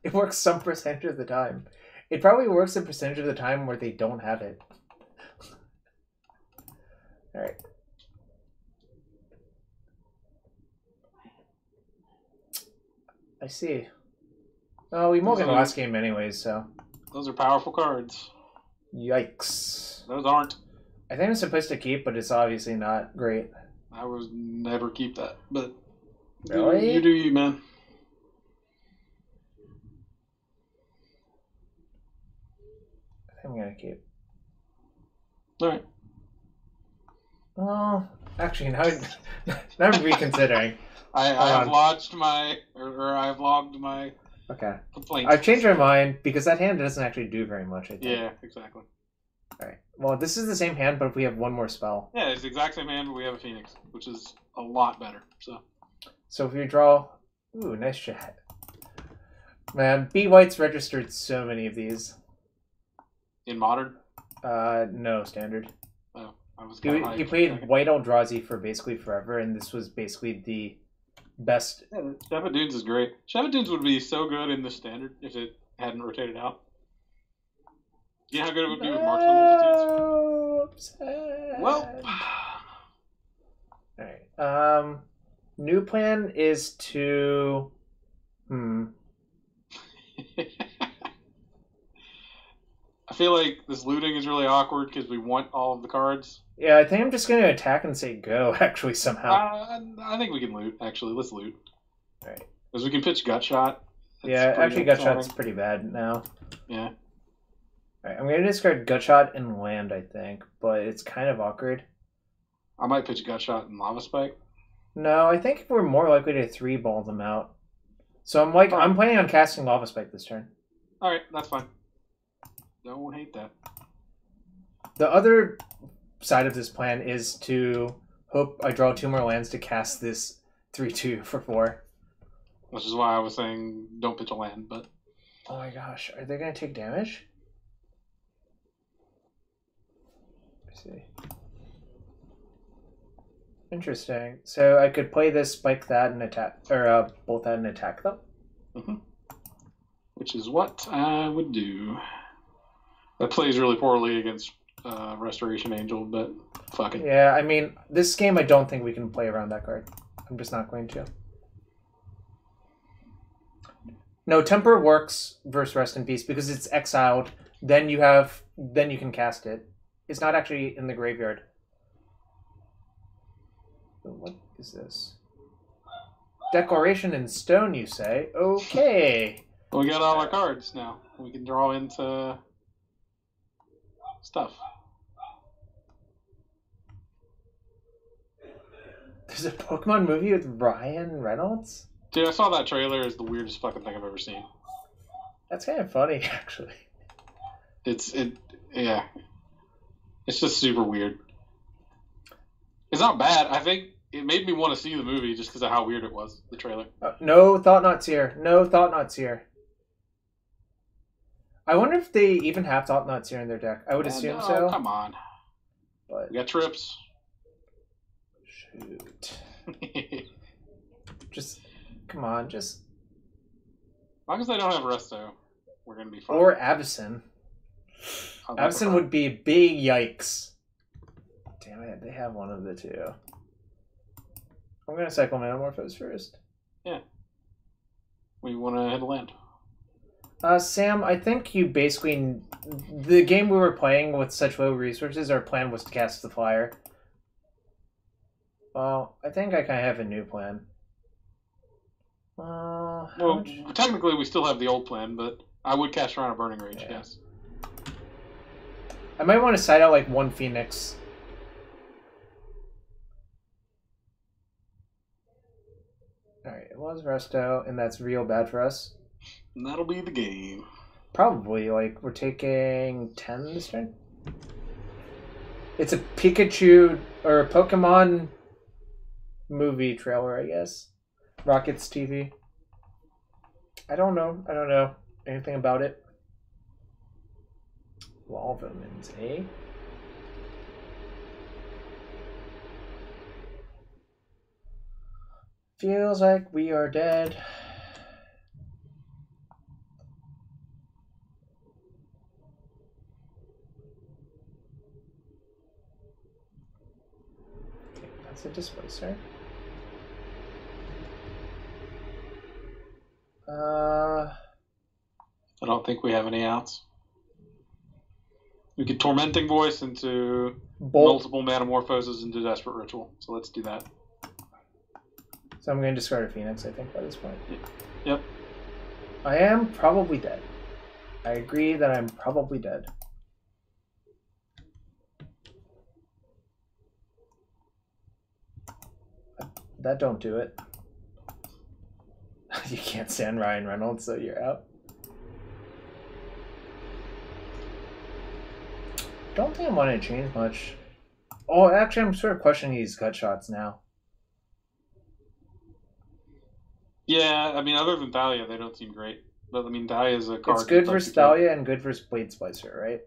It works some percentage of the time. It probably works a percentage of the time where they don't have it. Alright. I see. Oh, we mulliganed the last game anyways, so. Those are powerful cards. Yikes. Those aren't. I think I'm supposed to keep, but it's obviously not great. I would never keep that, but Really? you do you, man. I think I'm gonna keep. Alright. Well, actually, now I'm reconsidering. I have lodged my, or I've logged my complaint. I've changed my mind because that hand doesn't actually do very much, I think. Yeah, exactly. Alright. Well, this is the same hand, but if we have one more spell. Yeah, it's the exact same hand, but we have a Phoenix, which is a lot better. So if you draw... Ooh, nice shot. Man, B White's registered so many of these. In Modern? No, Standard. Oh, I was He played White Eldrazi for basically forever, and this was basically the best... Yeah, Sheva Dunes is great. Sheva Dunes would be so good in the Standard if it hadn't rotated out. You know how good it would be with March of the Multitudes? Well... Alright. New plan is to... I feel like this looting is really awkward because we want all of the cards. Yeah, I think I'm just going to attack and say go, actually, somehow. I think we can loot, actually. Let's loot. Alright. Because we can pitch Gutshot. Yeah, actually Gutshot's pretty bad now. Yeah. Alright, I'm going to discard Gutshot and land, I think, but it's kind of awkward. I might pitch Gutshot and Lava Spike. No, I think we're more likely to 3-ball them out. So I'm planning on casting Lava Spike this turn. Alright, that's fine. Don't hate that. The other side of this plan is to hope I draw 2 more lands to cast this 3/2 for 4. Which is why I was saying don't pitch a land, but... Oh my gosh, are they going to take damage? Let's see. Interesting. So I could play this, spike that, and attack, or bolt that and attack them? Mm-hmm. Which is what I would do. That plays really poorly against Restoration Angel, but fuck it. Yeah, I mean, this game I don't think we can play around that card. I'm just not going to. No, Temper works versus Rest in Peace because it's exiled. Then you can cast it. It's not actually in the graveyard. What is this? Declaration in Stone, you say? Okay. Well, we got all our cards now. We can draw into stuff. There's a Pokemon movie with Ryan Reynolds? Dude, I saw that trailer. It's the weirdest fucking thing I've ever seen. That's kind of funny, actually. Yeah. It's just super weird. It's not bad. I think it made me want to see the movie just because of how weird it was, the trailer. No Thought-Knots here. No Thought-Knots here. I wonder if they even have Thought-Knots here in their deck. I would assume so. Come on. But... We got trips. Shoot. Just, come on, just... As long as they don't have Resto, we're going to be fine. Or Avacyn. Avacyn would be big yikes. Damn it, they have one of the two. I'm going to cycle Metamorphose first. Yeah. We want to hit a land. Sam, I think you basically... The game we were playing with such low resources, our plan was to cast the flyer. Well, I think I kind of have a new plan. Well, technically we still have the old plan, but I would cast around a Burning Rage, yes. I might want to side out like one Phoenix. Alright, it was resto, and that's real bad for us. And that'll be the game. Probably, like, we're taking 10 this turn? It's a Pikachu, or a Pokemon movie trailer, I guess. Rockets TV. I don't know anything about it. Wallvomans, eh? Feels like we are dead. Okay, that's a displacer. I don't think we have any outs. We could Tormenting Voice into multiple Metamorphoses into Desperate Ritual. So let's do that. So I'm going to discard a Phoenix, I think, by this point. Yep. I am probably dead. I agree that I'm probably dead. That don't do it. You can't stand Ryan Reynolds, so you're out. Don't think I'm wanting to change much. Oh, actually, I'm sort of questioning these gut shots now. Yeah, I mean, other than Thalia, they don't seem great. But, I mean, Thalia is a card. It's good versus Thalia and good versus Blade Splicer, right?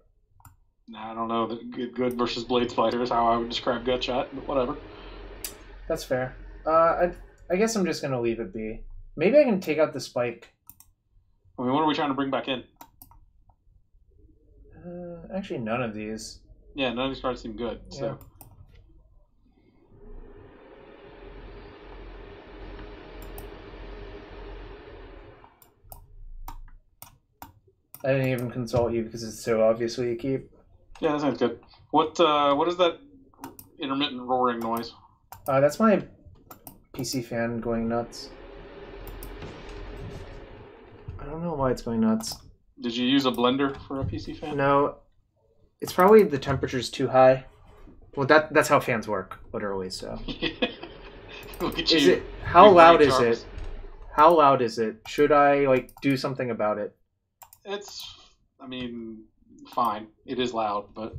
Nah, I don't know. Good versus Blade Splicer is how I would describe gut shot, but whatever. That's fair. I guess I'm just going to leave it be. Maybe I can take out the spike. I mean, what are we trying to bring back in? Actually, none of these. Yeah, none of these cards seem good. Yeah. So. I didn't even consult you because it's so obviously a keep. Yeah, that sounds good. What is that intermittent roaring noise? That's my PC fan going nuts. I don't know why it's going nuts. Did you use a blender for a PC fan? No, it's probably the temperature's too high. Well, that's how fans work, literally. So, Look at is you. it? How You loud white is charms. it? How loud is it? Should I like do something about it? It's, I mean, fine. It is loud, but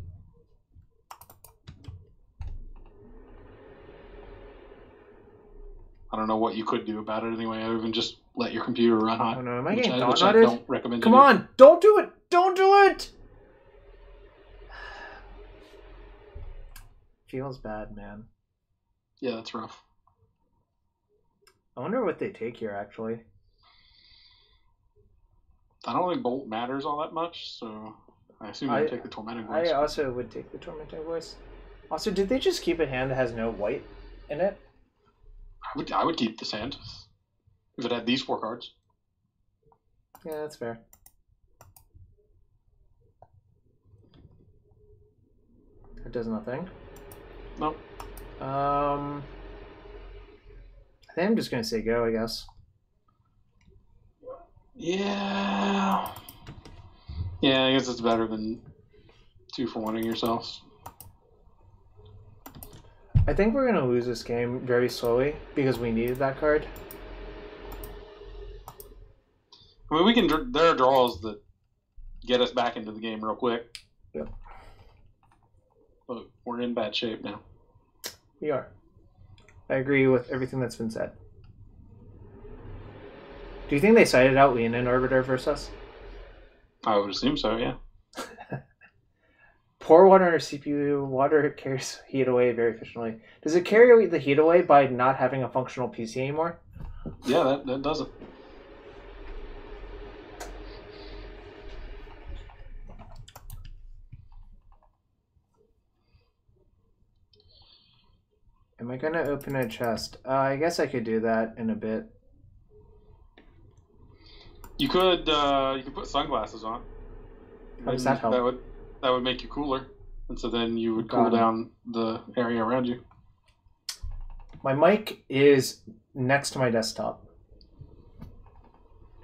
I don't know what you could do about it anyway, other than just let your computer run hot. Oh no, am I which getting which I gauntletted? don't recommend. Come you do. on, don't do it! Don't do it! Feels bad, man. Yeah, that's rough. I wonder what they take here, actually. I don't think Bolt matters all that much, so I assume they take the Tormenting Voice. I also would take the Tormenting Voice. Also, did they just keep a hand that has no white in it? I would keep this hand if it had these 4 cards. Yeah, that's fair. That does nothing. No. I think I'm just gonna say go, I guess. Yeah. Yeah, I guess it's better than 2 for 1ing yourselves. I think we're gonna lose this game very slowly because we needed that card. I mean, we can. There are draws that get us back into the game real quick. Yep. But we're in bad shape now. We are. I agree with everything that's been said. Do you think they cited out Leonin Arbiter versus us? I would assume so, yeah. Pour water under CPU. Water carries heat away very efficiently. Does it carry the heat away by not having a functional PC anymore? Yeah, that does it. Am I going to open a chest? I guess I could do that in a bit. You could put sunglasses on. How does that help? That would make you cooler, and so then you would Got cool it. down the area around you. My mic is next to my desktop.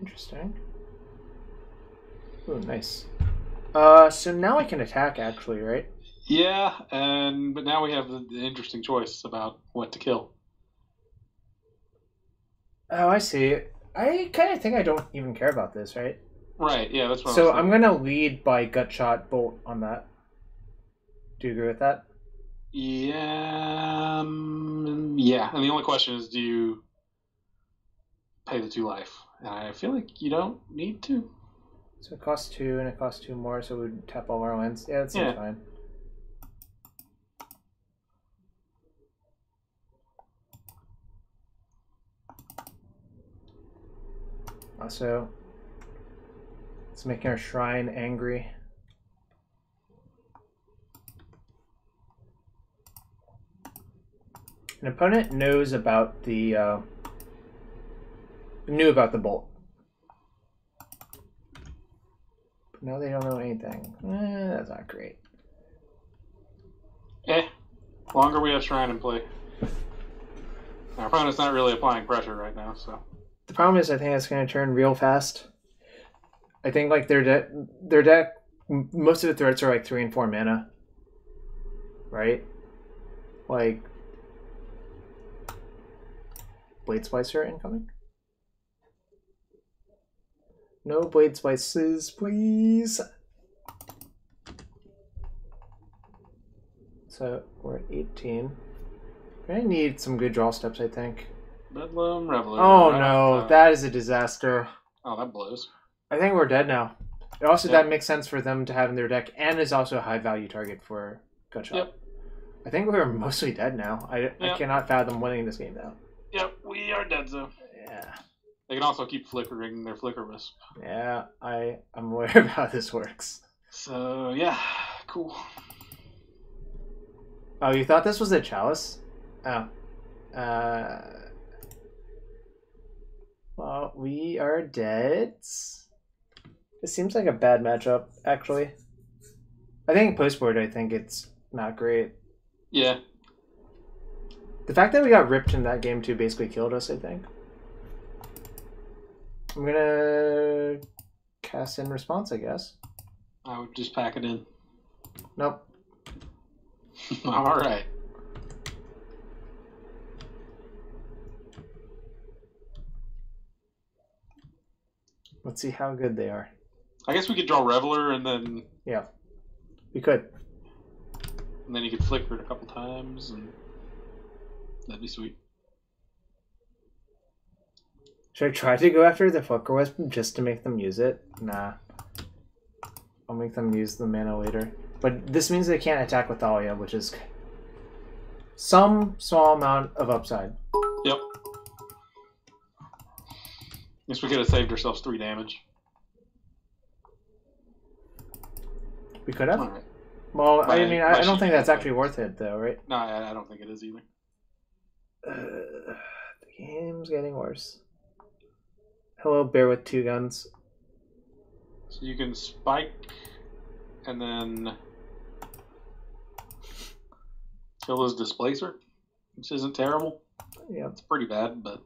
Interesting. Ooh, nice. So now I can attack, actually, right? Yeah, but now we have the interesting choice about what to kill. Oh, I see. I kind of think I don't even care about this, right? Right, yeah, that's what So I was I'm going to lead by gut shot bolt on that. Do you agree with that? Yeah, yeah. And the only question is, do you pay the 2 life? And I feel like you don't need to. So it costs 2 and it costs 2 more, so we tap all our lands. Yeah, that seems fine. Also, it's making our shrine angry. An opponent knows about the knew about the bolt. But now they don't know anything. That's not great. Longer we have shrine in play. Our opponent's not really applying pressure right now, so. The problem is, I think it's going to turn real fast. I think like their deck, most of the threats are like 3 and 4 mana, right? Like Blade Splicer incoming. No Blade Splices, please. So we're at 18. I need some good draw steps, I think. Bedlam, Reveler. Oh no, that is a disaster. Oh, that blows. I think we're dead now. It also that makes sense for them to have in their deck, and is also a high value target for Gutshot. Yep. I think we're mostly dead now. I cannot fathom winning this game now. Yep, we are dead, so. Yeah. They can also keep flickering their Flicker Wisp. Yeah, I'm aware of how this works. So yeah, cool. Oh, you thought this was a Chalice? Oh. Well, we are dead. This seems like a bad matchup, actually. I think postboard, I think it's not great. Yeah. The fact that we got ripped in that game too basically killed us, I think. I'm gonna cast in response, I guess. I would just pack it in. Nope. All right. Let's see how good they are. I guess we could draw Reveler and then... Yeah. We could. And then you could flicker it a couple times, and that'd be sweet. Should I try to go after the Flicker Wisp just to make them use it? Nah. I'll make them use the mana later. But this means they can't attack with Thalia, which is some small amount of upside. Yep. Guess we could have saved ourselves 3 damage. We could have? Right. Well, I mean, I don't think that's actually worth it, though, right? No, I don't think it is either. The game's getting worse. Hello, bear with 2 guns. So you can spike and then kill his Displacer, which isn't terrible. Yeah. It's pretty bad, but...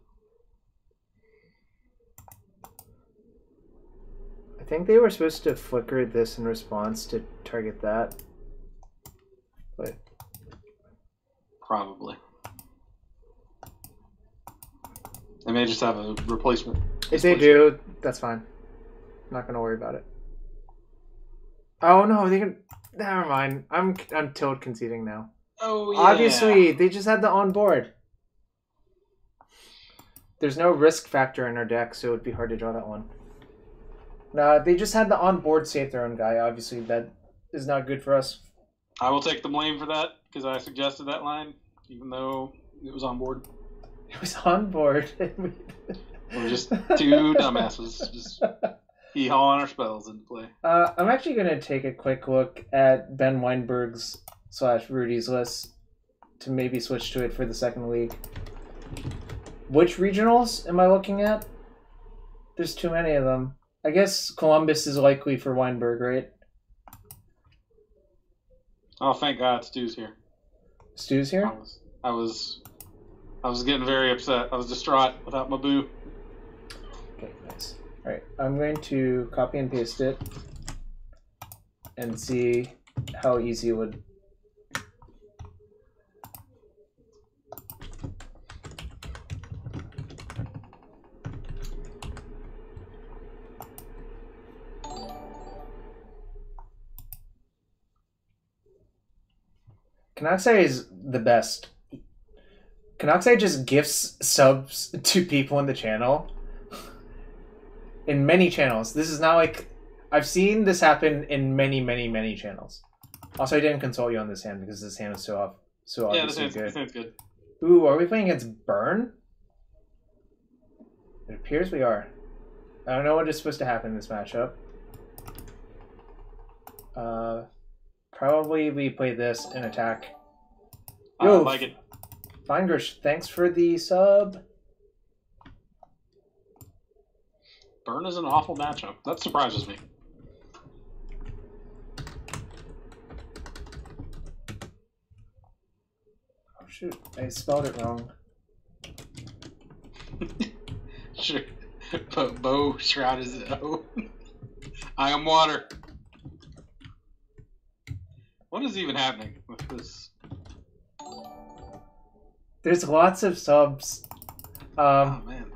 I think they were supposed to flicker this in response to target that. But... Probably. They may just have a replacement. If they do, that's fine. I'm not gonna worry about it. Oh no, they can. Never mind. I'm tilt conceding now. Oh yeah. Obviously, they just had the on board. There's no risk factor in our deck, so it would be hard to draw that one. Nah, they just had the on board save their own guy. Obviously, that is not good for us. I will take the blame for that because I suggested that line, even though it was on board. It was on board. We're just 2 dumbasses just hee-hawing our spells into play. I'm actually going to take a quick look at Ben Weinberg's / Rudy's list to maybe switch to it for the second week. Which regionals am I looking at? There's too many of them. I guess Columbus is likely for Weinberg, right? Oh, thank God Stu's here. Stu's here? I was getting very upset. I was distraught without my boo. Okay, nice. Alright, I'm going to copy and paste it. and see how easy it would. Canoxide is the best. Canoxide just gifts subs to people in the channel. In many channels. This is not like... I've seen this happen in many, many, many channels. Also, I didn't consult you on this hand because this hand is so obviously good. This hand's good. Ooh, are we playing against Burn? It appears we are. I don't know what is supposed to happen in this matchup. Probably we play this and attack. I like it. Feingrish, thanks for the sub. Burn is an awful matchup. That surprises me. Oh shoot, I spelled it wrong. Sure. Bow Shroud is O. I am water. What is even happening with this? There's lots of subs. Oh man.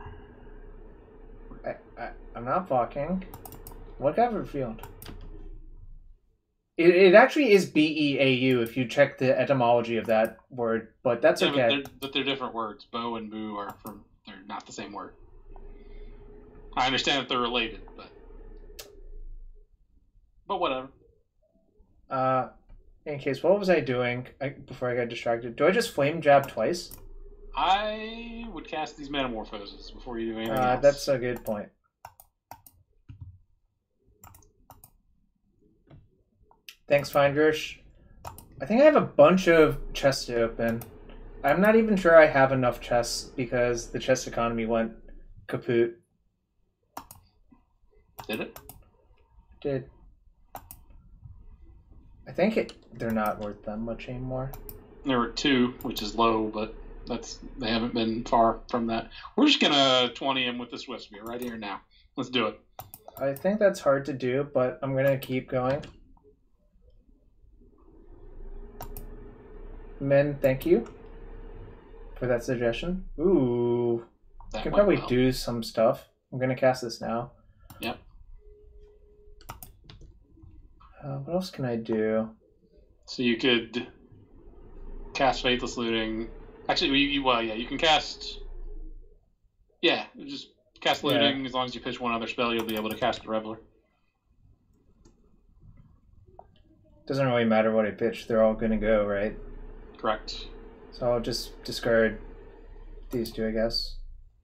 I'm not blocking. Whatever field. It actually is B-E-A-U if you check the etymology of that word, but that's okay. But they're different words. Bow and boo they're not the same word. I understand that they're related, but whatever. In case, what was I doing before I got distracted? Do I just flame jab twice? I would cast these metamorphoses before you do anything else. That's a good point. Thanks, Feindrish. I think I have a bunch of chests to open. I'm not even sure I have enough chests because the chest economy went kaput. Did it? Did. I think they're not worth that much anymore. There were 2, which is low, but they haven't been far from that. We're just gonna 20 him with the Swift Spear right here now. Let's do it. I think that's hard to do, but I'm gonna keep going. Men, thank you for that suggestion. Ooh, I can probably do some stuff. I'm gonna cast this now. Yep. What else can I do? So you could cast Faithless Looting. Actually, you can cast... Yeah, just cast Looting. As long as you pitch one other spell, you'll be able to cast the Reveler. Doesn't really matter what I pitch. They're all going to go, right? Correct. So I'll just discard these 2, I guess.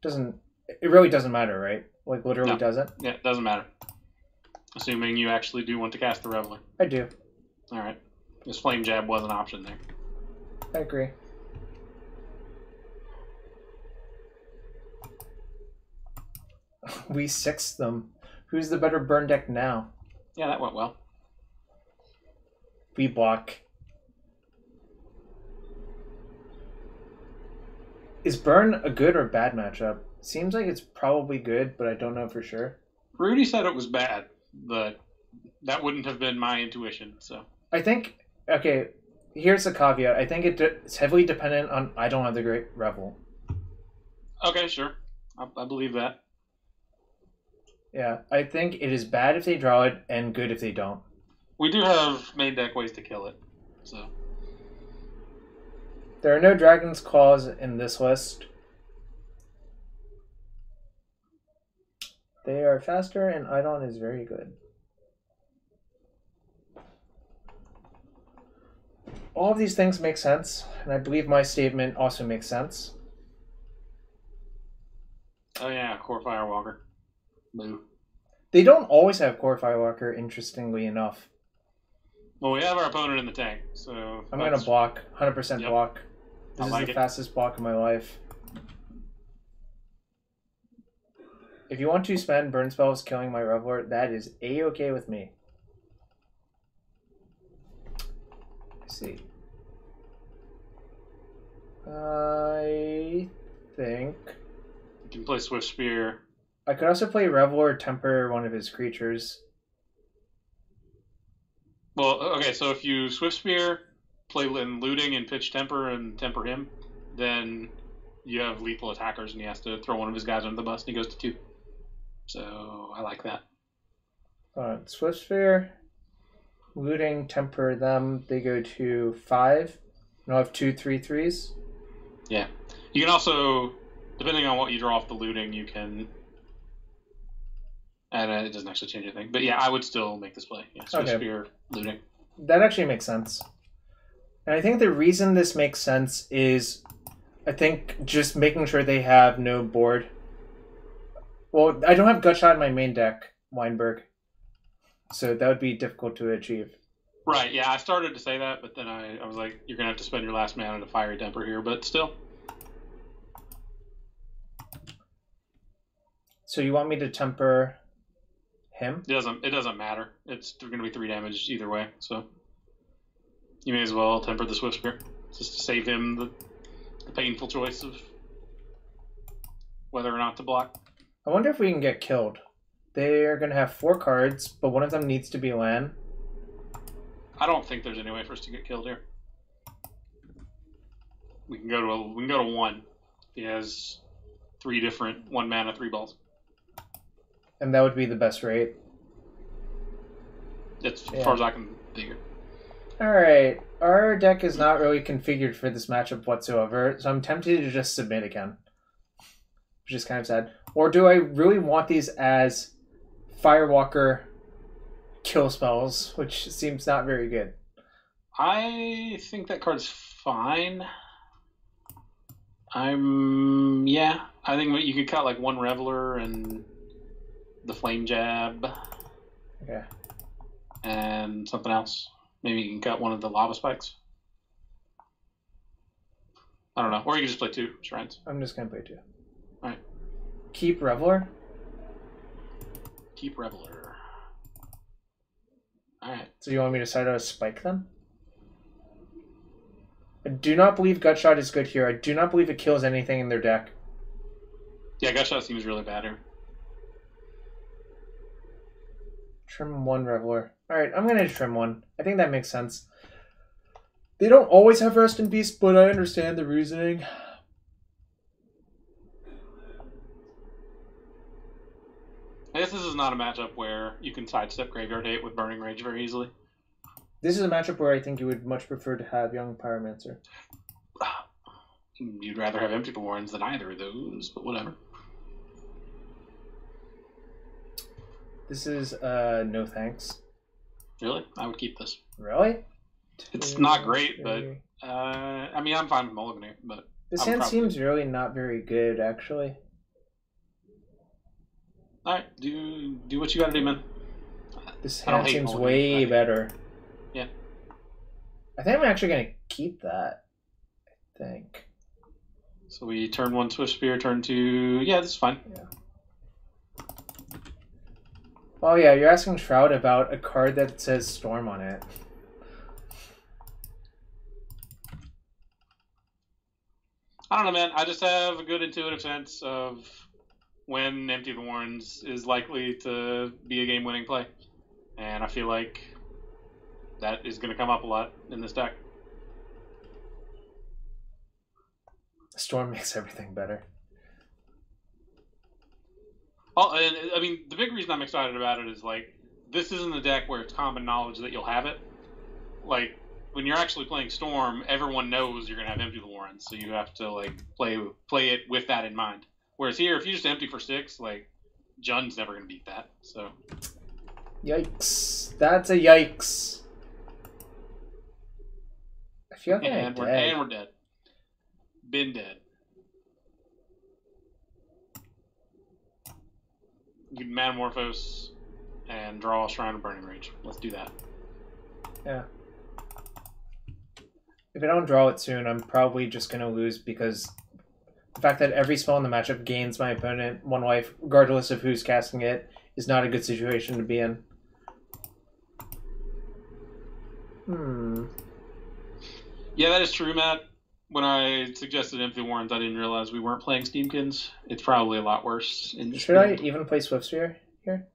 It really doesn't matter, right? Like, literally doesn't? Yeah, it doesn't matter. Assuming you actually do want to cast the Reveler. I do. Alright. This Flame Jab was an option there. I agree. We 6'd them. Who's the better burn deck now? Yeah, that went well. We block. Is burn a good or bad matchup? Seems like it's probably good, but I don't know for sure. Rudy said it was bad, but that wouldn't have been my intuition, so. I think, okay, here's a caveat. I think it's heavily dependent on I don't have the Great Revel. Okay, sure. I believe that. Yeah, I think it is bad if they draw it and good if they don't. We do have main deck ways to kill it, so. There are no Dragon's Claws in this list. They are faster and Eidon is very good. All of these things make sense, and I believe my statement also makes sense. Oh yeah, Core Firewalker. Boo. They don't always have Core Firewalker, interestingly enough. Well, we have our opponent in the tank, so... I'm going to block. 100% block. This is the fastest block of my life. If you want to spend burn spells killing my Reveler, that is A-okay with me. Let's see. I think... You can play Swift Spear. I could also play Reveler Temper one of his creatures. Well, okay, so if you Swift Spear, play in looting and pitch temper and temper him, then you have lethal attackers and he has to throw one of his guys under the bus and he goes to 2. So I like that. Swift Sphere, looting, temper them. They go to 5. And I'll have 2 3/3s. Yeah. You can also, depending on what you draw off the looting, you can. And it doesn't actually change anything. But yeah, I would still make this play. Yeah, Swift Spear, looting. That actually makes sense. And I think the reason this makes sense is, I think, just making sure they have no board. Well, I don't have Gutshot in my main deck, Weinberg. So that would be difficult to achieve. Right, yeah, I started to say that, but then I was like, you're going to have to spend your last mana to Fiery Temper here, but still. So you want me to temper him? It doesn't matter. It's going to be 3 damage either way, so you may as well temper the Swift Spear just to save him the painful choice of whether or not to block. I wonder if we can get killed. They're going to have 4 cards, but one of them needs to be land. I don't think there's any way for us to get killed here. We can go to 1. He has 3 different 1 mana 3 balls. And that would be the best rate. As far as I can figure. Alright, our deck is not really configured for this matchup whatsoever, so I'm tempted to just submit again. Which is kind of sad. Or do I really want these as Firewalker kill spells, which seems not very good? I think that card's fine. I think you could cut like 1 Reveler and the Flame Jab. Okay. And something else. Maybe you can cut 1 of the Lava Spikes. I don't know. Or you can just play 2 Shrines. I'm just going to play 2. Alright. Keep Reveler? Keep Reveler. Alright. So you want me to decide how to spike them? I do not believe Gutshot is good here. I do not believe it kills anything in their deck. Yeah, Gutshot seems really bad here. Trim 1 Reveler. Alright, I'm going to trim 1. I think that makes sense. They don't always have Rest in Peace, but I understand the reasoning. I guess this is not a matchup where you can sidestep Graveyard Hate with Burning Rage very easily. This is a matchup where I think you would much prefer to have Young Pyromancer. You'd rather have Empty Warrens than either of those, but whatever. This is no thanks. Really? I would keep this. Really? It's not great, but I mean, I'm fine with mulliganing, but this hand seems really not very good, actually. All right, do what you got to do, man. This hand seems way better. Yeah. I think I'm actually going to keep that. I think. So we turn 1 Swift Spear, turn 2. Yeah, this is fine. Yeah. Oh yeah, you're asking Shroud about a card that says Storm on it. I don't know, man. I just have a good intuitive sense of when Empty the Warrens is likely to be a game-winning play. And I feel like that is going to come up a lot in this deck. Storm makes everything better. Oh, and I mean, the big reason I'm excited about it is, like, this isn't a deck where it's common knowledge that you'll have it. Like, when you're actually playing Storm, everyone knows you're going to have Empty the Warrens, so you have to, like, play it with that in mind. Whereas here, if you just empty for 6, like, Jun's never going to beat that, so. Yikes. That's a yikes. I feel like and we're dead. Been dead. You can Metamorphose and draw a Shrine of Burning Rage. Let's do that. Yeah. If I don't draw it soon, I'm probably just going to lose because the fact that every spell in the matchup gains my opponent 1 life, regardless of who's casting it, is not a good situation to be in. Yeah, that is true, Matt. When I suggested Empty Warrens, I didn't realize we weren't playing Steamkins. It's probably a lot worse in this Should I even play Swiftsphere here?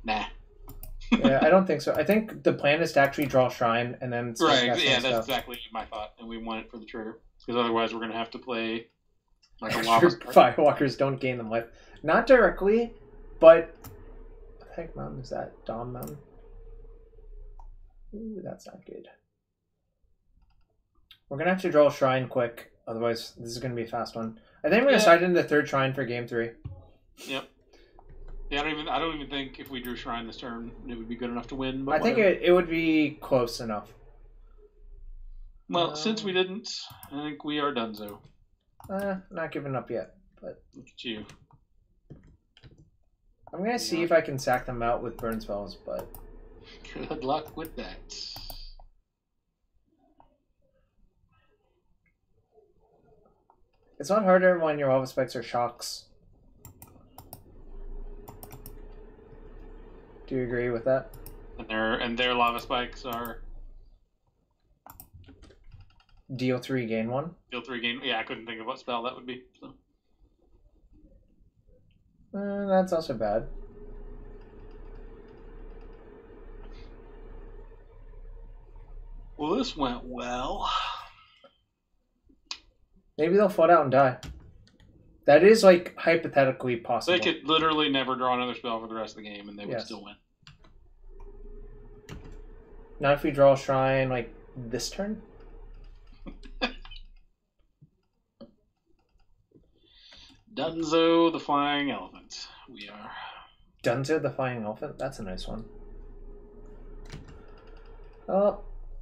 Nah. Yeah, I don't think so. I think the plan is to actually draw Shrine and then start Right, casting yeah, that's stuff. exactly my thought, and we want it for the trigger. Because otherwise we're going to have to play like a Extra lava spark. Firewalkers don't gain them life. Not directly, but... What the heck mountain is that? Dawn Mountain? Ooh, that's not good. We're going to have to draw a Shrine quick. Otherwise, this is going to be a fast one. I think I'm going to side in the third Shrine for game 3. Yep. Yeah, I don't even think if we drew Shrine this turn, it would be good enough to win. But I think it would be close enough. Well, since we didn't, I think we are donezo. Not giving up yet, but look at you. I'm gonna see if I can sack them out with burn spells, but good luck with that. It's not harder when your lava spikes are shocks. Do you agree with that? And their lava spikes are deal 3, gain 1. Deal 3, gain. Yeah, I couldn't think of what spell that would be. So. That's also bad. Well, this went well. Maybe they'll float out and die. That is, like, hypothetically possible. They could literally never draw another spell for the rest of the game, and they would still win. Not if we draw a Shrine, like, this turn? Dunzo the Flying Elephant. We are. Dunzo the Flying Elephant? That's a nice one. Oh,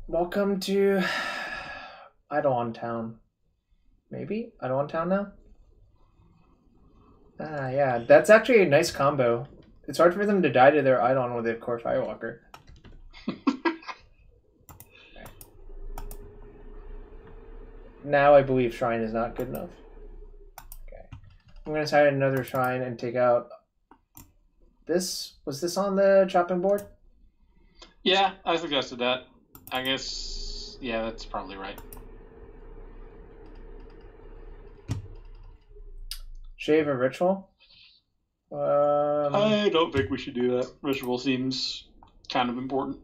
welcome to Eidolon Town. Maybe? Eidolon Town now? Ah, yeah. That's actually a nice combo. It's hard for them to die to their Eidolon with a core Firewalker. Now I believe Shrine is not good enough. Okay. I'm going to side another Shrine and take out this. Was this on the chopping board? Yeah, I suggested that. I guess, yeah, that's probably right. Shave a ritual? I don't think we should do that. Ritual seems kind of important.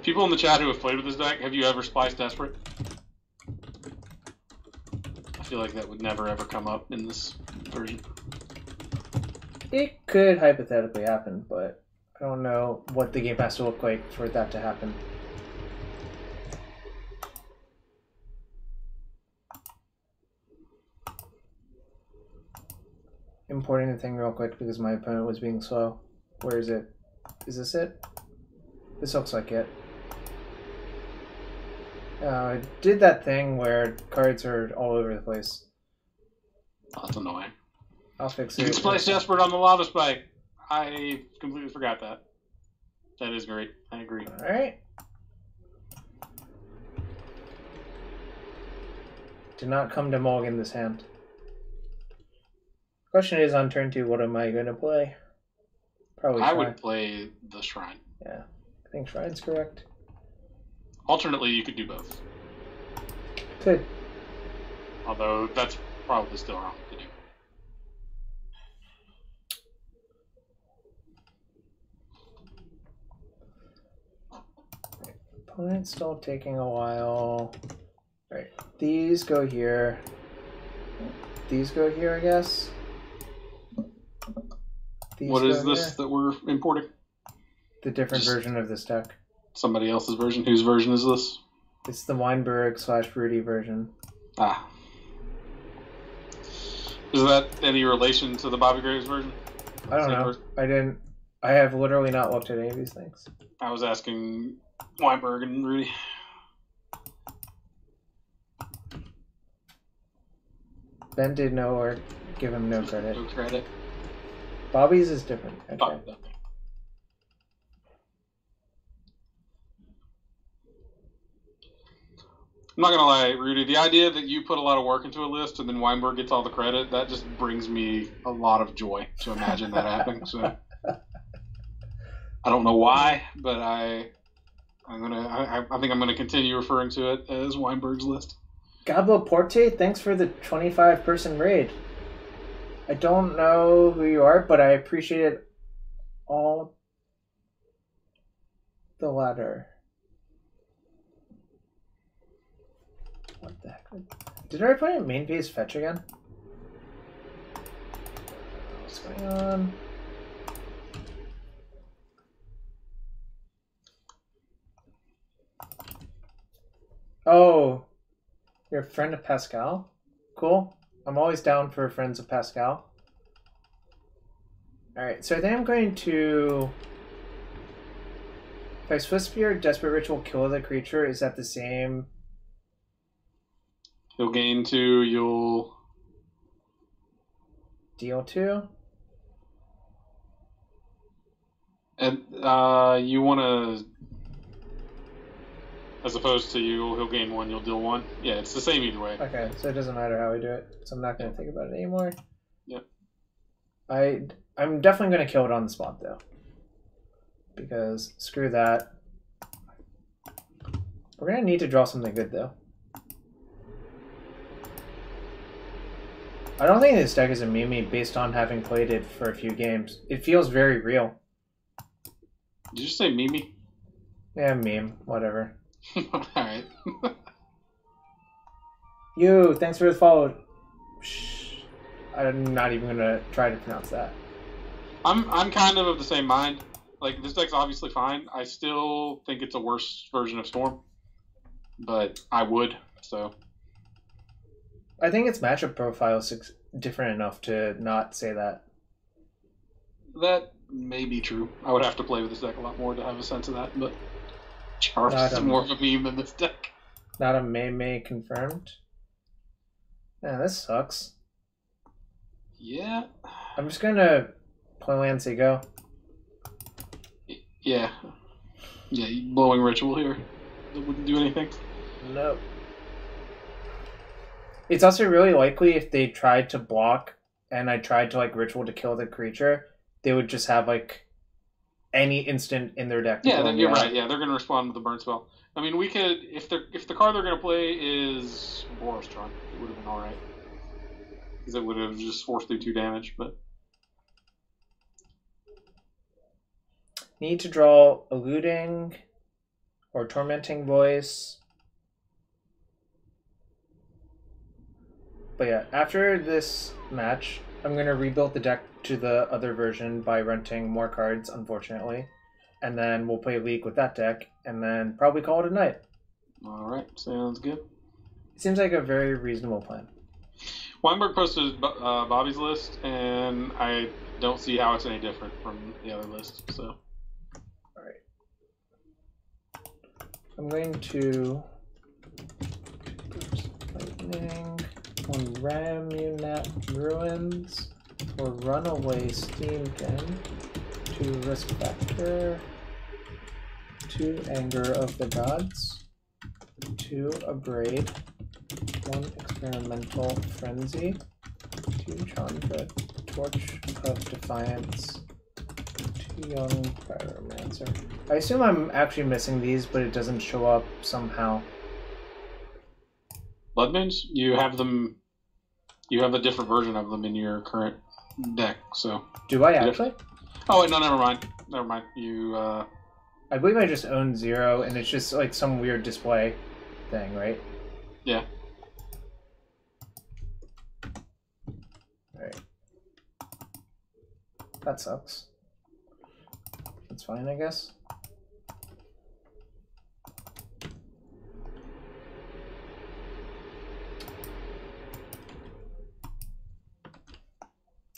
People in the chat who have played with this deck, have you ever spliced Desperate? I feel like that would never ever come up in this version. It could hypothetically happen, but I don't know what the game has to look like for that to happen. Importing the thing real quick because my opponent was being slow. Where is it? Is this it? This looks like it. I did that thing where cards are all over the place. Oh, that's annoying. I'll fix it. You can splice Desperate on the Lava Spike. I completely forgot that. That is great. I agree. Alright. Did not come to mulligan this hand. Question is, on turn 2, what am I going to play? Probably Shrine. I would play the Shrine. Yeah, I think Shrine's correct. Alternately, you could do both. Could. Although, that's probably still wrong to do. Opponent's still taking a while. Right, these go here. These go here, I guess. These what is this here. that we're importing? The different version of this deck. Somebody else's version? Whose version is this? It's the Weinberg/Rudy version. Ah. Is that any relation to the Bobby Graves version? I don't know. Version? I have literally not looked at any of these things. I was asking Weinberg and Rudy. Ben did know or give him no credit. No credit. Bobby's is different. Okay. I'm not gonna lie, Rudy, the idea that you put a lot of work into a list and then Weinberg gets all the credit, that just brings me a lot of joy to imagine that happening. So I don't know why, but I think I'm gonna continue referring to it as Weinberg's list. Gablo Porte, thanks for the 25-person raid. I don't know who you are, but I appreciate it all the latter. What the heck? Did I put in main phase fetch again? What's going on? Oh, you're a friend of Pascal? Cool. I'm always down for friends of Pascal. Alright, so I think I'm going to... If I Swiss Spear, Desperate Ritual, kill the creature, is that the same? You'll gain 2, you'll... Deal 2? And you want to... As opposed to he'll gain 1, you'll deal 1. Yeah, it's the same either way. Okay, so it doesn't matter how we do it. So I'm not going to think about it anymore. Yep. I'm definitely going to kill it on the spot, though. Because screw that. We're going to need to draw something good, though. I don't think this deck is a meme based on having played it for a few games. It feels very real. Did you say Mimi? Yeah, meme. Whatever. Alright. You, thanks for the follow. Shh. I'm not even gonna try to pronounce that. I'm kind of the same mind. Like, this deck's obviously fine. I still think it's a worse version of Storm. But I would, so. I think its matchup profile is different enough to not say that. That may be true. I would have to play with this deck a lot more to have a sense of that, but Charles is more of a meme than this deck. Not a May confirmed. Man, this sucks. Yeah. I'm just gonna play Lancey go. Yeah. Yeah, blowing ritual here. It wouldn't do anything. Nope. It's also really likely if they tried to block and I tried to like ritual to kill the creature, they would just have like any instant in their deck. Yeah, you're right. Yeah, they're gonna respond with the burn spell. I mean, we could if the card they're gonna play is Borostron, it would have been all right because it would have just forced through 2 damage. But need to draw Eluding or Tormenting Voice. But yeah, after this match, I'm going to rebuild the deck to the other version by renting more cards, unfortunately. And then we'll play League with that deck, and then probably call it a night. Alright, sounds good. It seems like a very reasonable plan. Weinberg posted Bobby's list, and I don't see how it's any different from the other list, so. Alright. I'm going to... Lightning... 1 Ramunat Ruins for Runaway Steamkin, 2 Risk Factor, 2 Anger of the Gods, 2 Abrade, 1 Experimental Frenzy, 2 Chandra Torch of Defiance, 2 Young Pyromancer. I assume I'm actually missing these, but it doesn't show up somehow. Bloodmoons? You have them. You have a different version of them in your current deck, so. Do I actually? Oh wait, no, never mind. Never mind. You. I believe I just own 0, and it's just like some weird display thing, right? Yeah. Alright. That sucks. That's fine, I guess.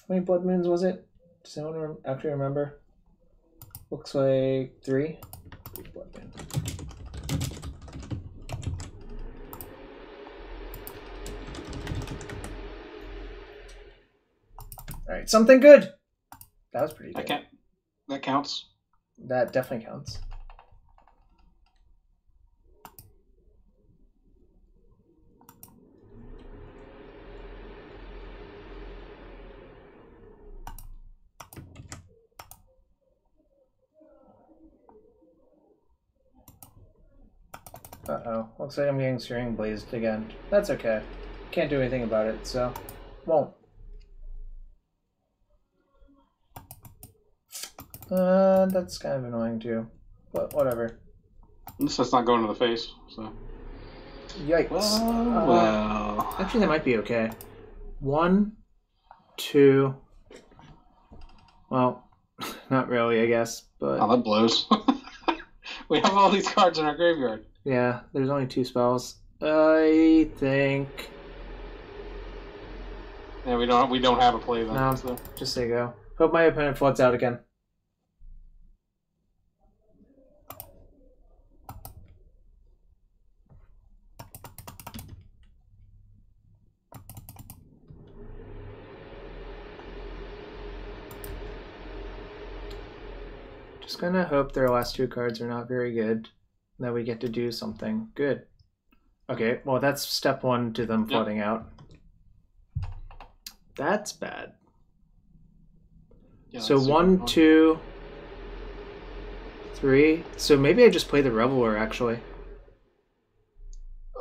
How many blood moons was it? Does anyone actually remember? Looks like 3. 3 blood moons. Alright, something good! That was pretty good. That counts. That definitely counts. Uh-oh. Looks like I'm getting string blazed again. That's okay. Can't do anything about it, so... Won't. That's kind of annoying too. But whatever. At least that's not going to the face, so... Yikes. Well... Actually, that might be okay. 1, 2... Well, not really, I guess, but... Oh, that blows. We have all these cards in our graveyard. Yeah, there's only 2 spells. I think... Yeah, we don't have a play then. No, so. just say go. Hope my opponent floods out again. Just gonna hope their last 2 cards are not very good, and that we get to do something good. Okay, well that's step 1 to them flooding out. That's bad. Yeah, so 1, 2, 3. So maybe I just play the Reveler actually.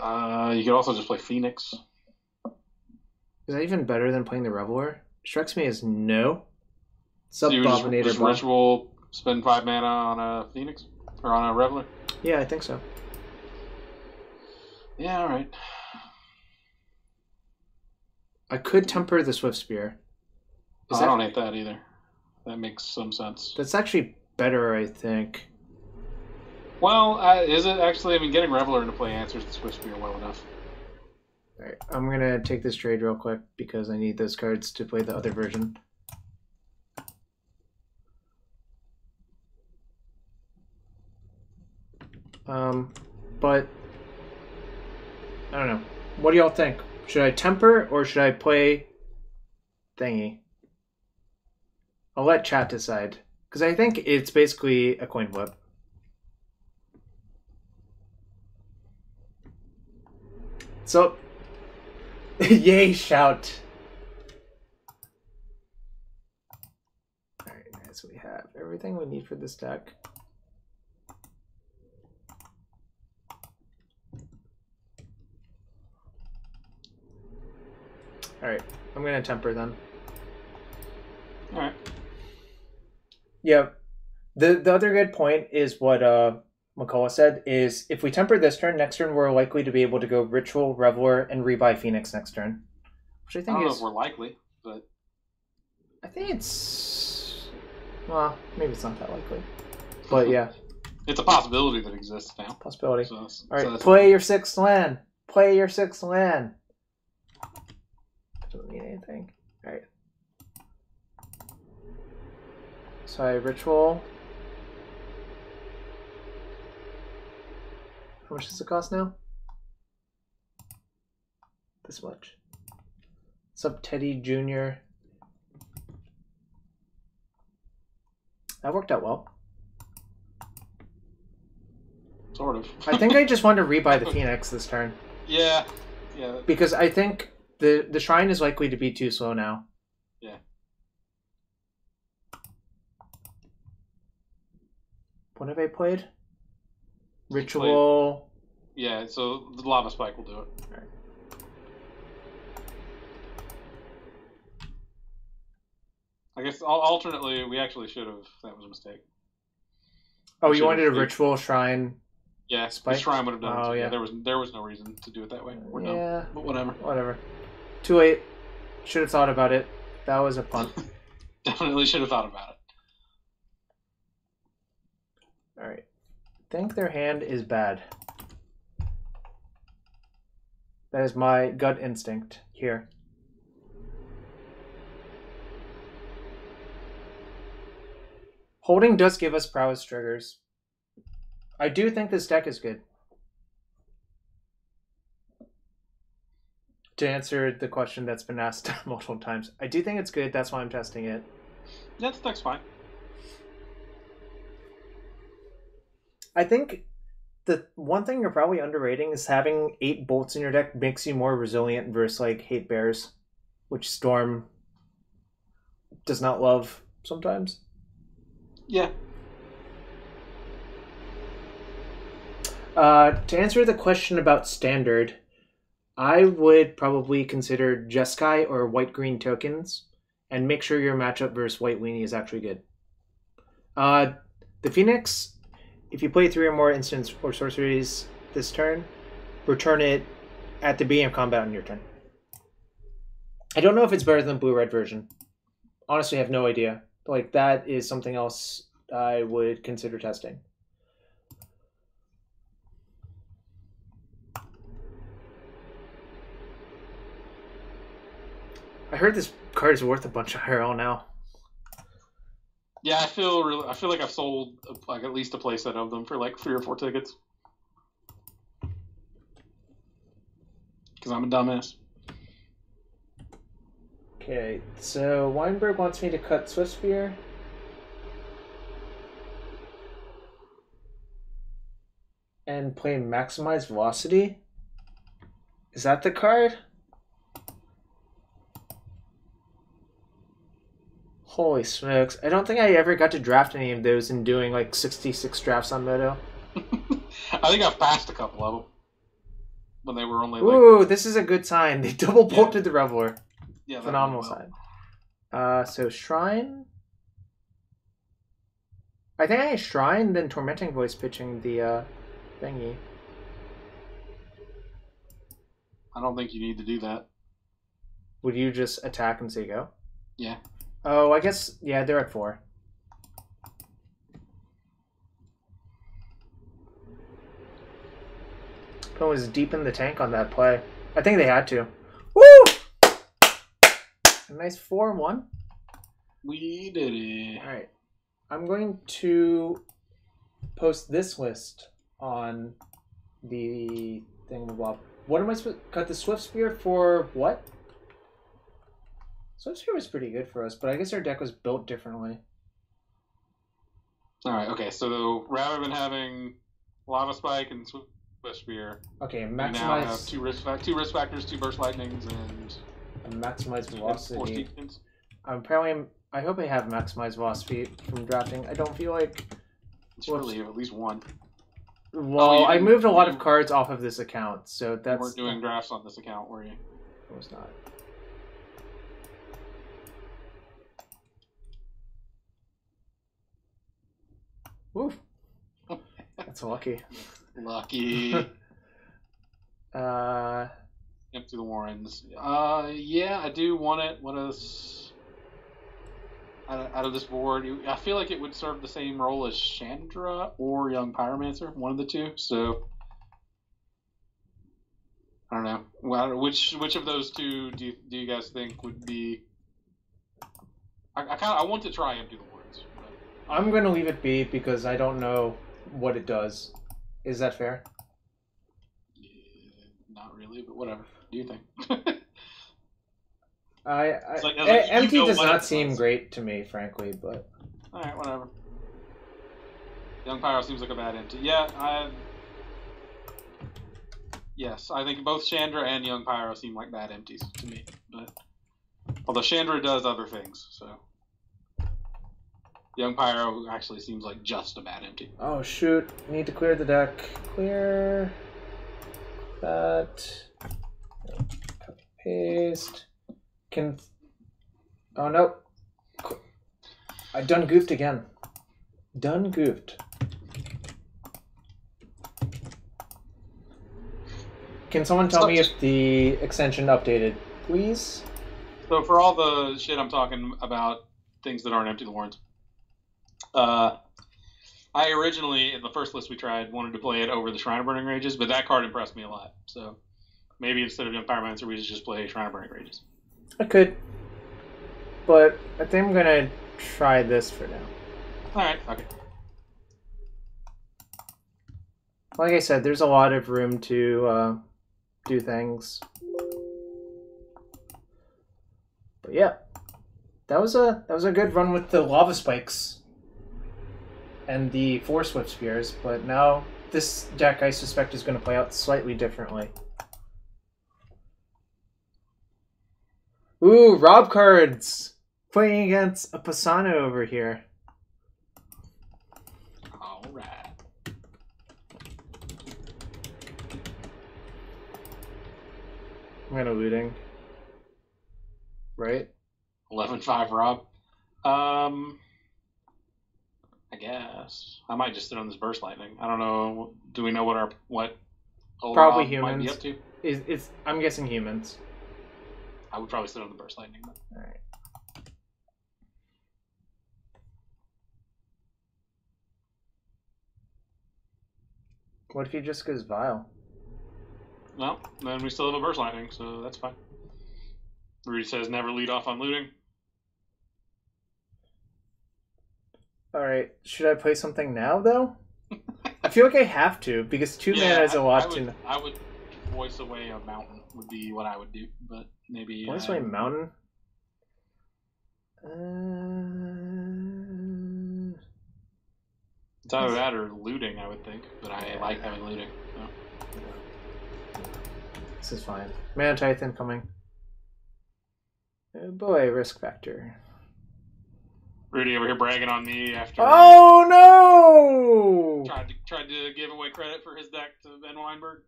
You could also just play Phoenix. Is that even better than playing the Reveler? Strikes me as no. So you just ritual, spend 5 mana on a Phoenix? Or on a Reveler? Yeah, I think so. Yeah, alright. I could temper the Swift Spear. I don't hate that either. That makes some sense. That's actually better, I think. Well, is it actually? I mean, getting Reveler into play answers the Swift Spear well enough. Alright, I'm gonna take this trade real quick because I need those cards to play the other version. But I don't know. What do y'all think? Should I temper or should I play thingy? I'll let chat decide because I think it's basically a coin flip. So, yay, shout. Alright, nice. We have everything we need for this deck. Alright, I'm going to temper then. Alright. Yeah. The other good point is what McCullough said, is if we temper this turn, next turn we're likely to be able to go Ritual, Reveler, and rebuy Phoenix next turn. Which I think I don't know if we're likely, but... I think it's... Well, maybe it's not that likely. But yeah. It's a possibility that exists now. Possibility. So Alright, play your 6th land. Play your 6th land. Doesn't mean anything. Alright. So I Ritual. How much does it cost now? This much. What's up, Teddy Jr.? That worked out well. Sort of. I think I just wanted to rebuy the Phoenix this turn. Yeah. Because I think the Shrine is likely to be too slow now. Yeah. What have I played? Ritual. Yeah, so the Lava Spike will do it. Right. I guess alternately, we actually should have. That was a mistake. Oh, you wanted a Ritual Shrine? Yeah, Spike? the Shrine would have done it. Oh, yeah. There was no reason to do it that way. We're yeah. done. But whatever. Whatever. Too late. Should have thought about it. That was a punt. Definitely should have thought about it. Alright. I think their hand is bad. That is my gut instinct here. Holding does give us prowess triggers. I do think this deck is good. To answer the question that's been asked multiple times, I do think it's good. That's why I'm testing it. Yeah, this deck's fine. I think the one thing you're probably underrating is having 8 bolts in your deck makes you more resilient versus like hate bears, which Storm does not love sometimes. Yeah. To answer the question about standard, I would probably consider Jeskai or white-green tokens, and make sure your matchup versus white weenie is actually good. The Phoenix, if you play 3 or more instants or sorceries this turn, return it at the beginning of combat on your turn. I don't know if it's better than the blue-red version. Honestly, I have no idea. Like, that is something else I would consider testing. I heard this card is worth a bunch of IRL now. Yeah, I feel like I've sold like at least a playset of them for like 3 or 4 tickets. Because I'm a dumbass. Okay, so Weinberg wants me to cut Swiftspear. And play Maximize Velocity? Is that the card? Holy smokes. I don't think I ever got to draft any of those in doing like 66 drafts on Moto. I think I've passed a couple of them. When they were only like... Ooh, this is a good sign. They double bolted the Reveler. Yeah, phenomenal sign. So Shrine. I think I Shrine, then Tormenting Voice pitching the thingy. I don't think you need to do that. Would you just attack and say go? Yeah. Oh, I guess, yeah, they're at 4. It was deep in the tank on that play. I think they had to. Woo! A nice 4-1. We did it. Alright. I'm going to post this list on the thing. What am I supposed to cut the Swiftspear for what? Swiftspear was pretty good for us, but I guess our deck was built differently. Alright, okay, so rather than having Lava Spike and Swiftspear, okay, we now have two risk factors, 2 burst lightnings, and maximize velocity. 4 I hope I have maximized velocity from drafting. I don't feel like it's really at least 1. Well, I moved a lot of cards off of this account, so that's... You weren't doing drafts on this account, were you? I was not. Woof. That's lucky. Lucky. Empty the Warrens. Yeah, I do want it. What is out of this board? I feel like it would serve the same role as Chandra or Young Pyromancer, one of the two. So I don't know. Well, which of those two do you guys think would be? I want to try Empty the Warrens. But... I'm going to leave it be because I don't know what it does. Is that fair? Yeah, not really, but whatever. Do you think? Empty does not seem great to me, frankly, but... Alright, whatever. Young Pyro seems like a bad empty. Yeah, yes, I think both Chandra and Young Pyro seem like bad empties to me. But although Chandra does other things, so... Young Pyro actually seems like just a bad empty. Oh, shoot. Need to clear the deck. Clear... that... Copy, paste... Oh, no. I done goofed again. Done goofed. Can someone tell me if the extension updated, please? So for all the shit I'm talking about, things that aren't Empty the Warrens, I originally, in the first list we tried, wanted to play it over the Shrine of Burning Rages, but that card impressed me a lot. So maybe instead of Young Pyromancer, we should just play Shrine of Burning Rages. I could. But I think I'm going to try this for now. Alright, okay. Like I said, there's a lot of room to do things. But yeah, that was a good run with the Lava Spikes and the 4 Swiftspears, but now this deck I suspect is going to play out slightly differently. Ooh, Rob cards! Playing against a Pisano over here. I'm gonna looting. Right? 11-5 Rob. I guess I might just sit on this burst lightning. I don't know. Do we know what old Probably Rob might be humans. up to? It's I'm guessing humans. I would probably sit on the burst lightning. But... All right. What if he just goes vile? Well, then we still have a burst lightning, so that's fine. Rudy says never lead off on looting. All right. Should I play something now though? I feel like I have to because 2 mana is a lot to. I would voice away a mountain would be what I would do, but maybe Voice away mountain. It's either that or looting, I would think, but I like having looting. So. This is fine. Mana Titan coming. Oh boy, risk factor. Rudy over here bragging on me after. Oh no! Tried to give away credit for his deck to Ben Weinberg.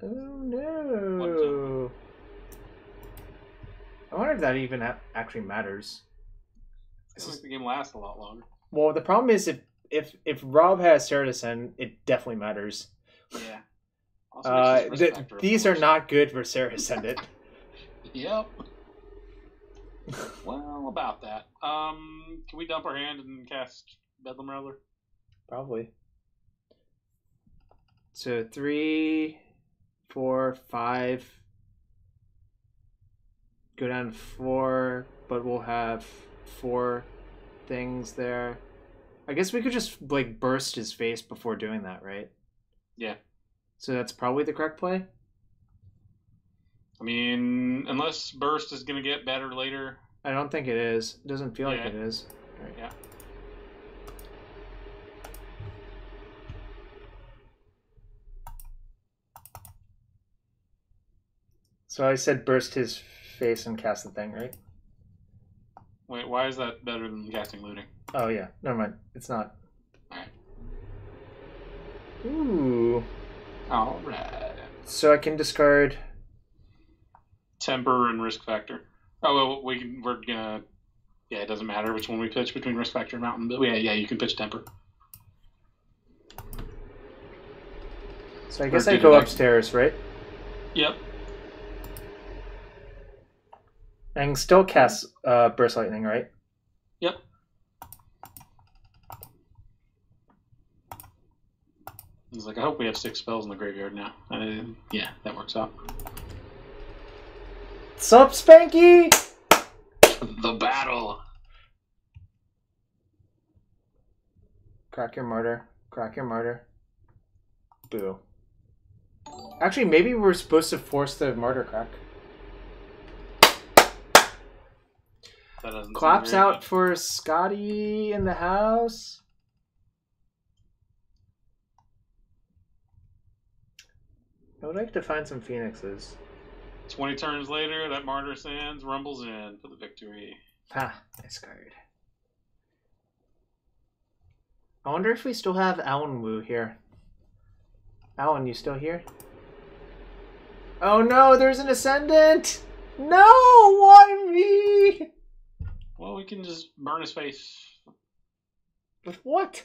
Oh no! I wonder if that even actually matters. I feel like the game lasts a lot longer. Well, the problem is if Rob has Ceratacen, it definitely matters. Yeah. These are not good for Saracen. Yep. Well, about that. Can we dump our hand and cast Bedlam Rattler? Probably. So 3, 4, 5. Go down to 4, but we'll have 4 things there. I guess we could just like burst his face before doing that, right? Yeah. So that's probably the correct play? I mean, unless burst is going to get better later. I don't think it is. It doesn't feel like it is. Right. Yeah. So I said burst his face and cast the thing, right? Wait, why is that better than casting looting? Oh yeah, never mind. It's not. Alright. Ooh. Alright. So I can discard Temper and risk factor. Oh well, we're gonna. Yeah, it doesn't matter which one we pitch between risk factor and mountain, but yeah, you can pitch temper. So I guess I go upstairs, right? Yep. I can still cast burst lightning, right? Yep. He's like, I hope we have 6 spells in the graveyard now. Yeah, that works out. Sup, Spanky? The battle. Crack your martyr. Crack your martyr. Boo. Actually, maybe we're supposed to force the martyr crack. Claps out for Scotty in the house. I would like to find some phoenixes. 20 turns later, that Martyr Sands rumbles in for the victory. Ha, nice card. I wonder if we still have Alan Wu here. Alan, you still here? Oh no, there's an Ascendant! No, why me? Well, we can just burn his face. With what?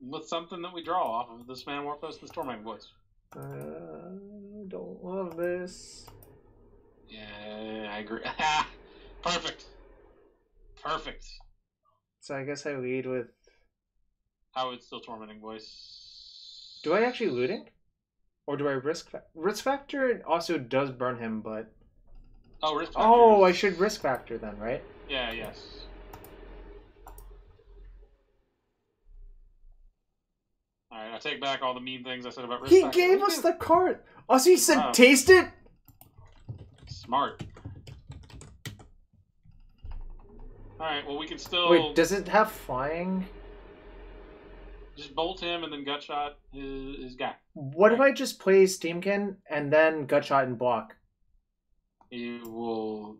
With something that we draw off of this Man Warpost and the Storming Voice. Don't love this. Yeah, I agree. Perfect. Perfect. So I guess I lead with... I would still Tormenting Voice. Do I actually looting? Or do I risk... Risk factor also does burn him, but... Oh, risk factor. Oh, I should risk factor then, right? Yeah, yes. Alright, I take back all the mean things I said about risk factor. He gave us the card! Also, he said taste it? Smart. Alright, well we can still... Wait, does it have flying? Just bolt him and then gutshot his guy. What if I just play Steamkin and then gutshot and block? He will...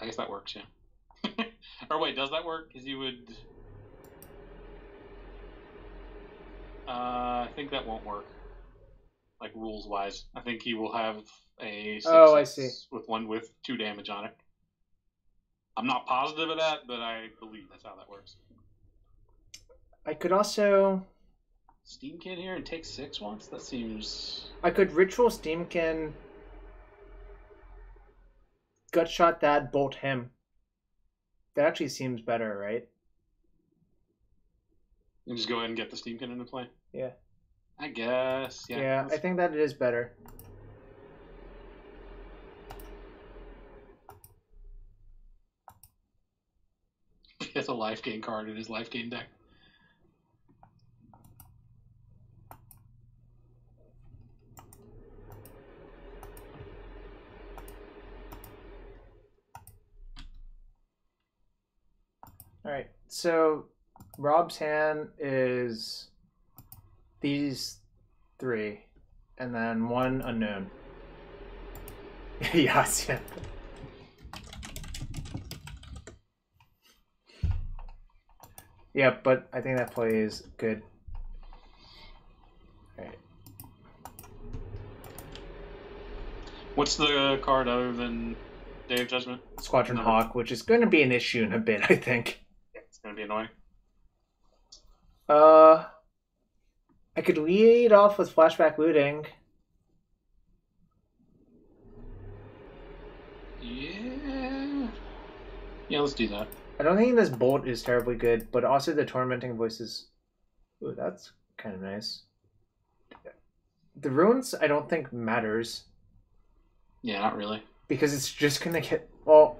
I guess that works, yeah. Or wait, does that work? Because you would... I think that won't work. like rules wise. I think he will have a 6/6 Oh, I see. with 2 damage on it. I'm not positive of that, but I believe that's how that works. I could also... Steamkin here and take 6 once? That seems... I could Ritual Steamkin, Gutshot that, bolt him. That actually seems better, right? And just go ahead and get the Steamkin into play? Yeah. I guess. Yeah, I think that it is better. He has a life gain card in his life gain deck. Alright, so Rob's hand is these 3, and then 1 unknown. Yes, yeah. Yeah, but I think that play is good. Alright. What's the card other than Day of Judgment? Squadron Hawk, which is going to be an issue in a bit, I think. It's going to be annoying. I could lead off with Flashback Looting. Yeah, let's do that. I don't think this bolt is terribly good, but also the Tormenting Voices. Ooh, that's kind of nice. The runes, I don't think matters. Yeah, not really. Because it's just going to get... Well,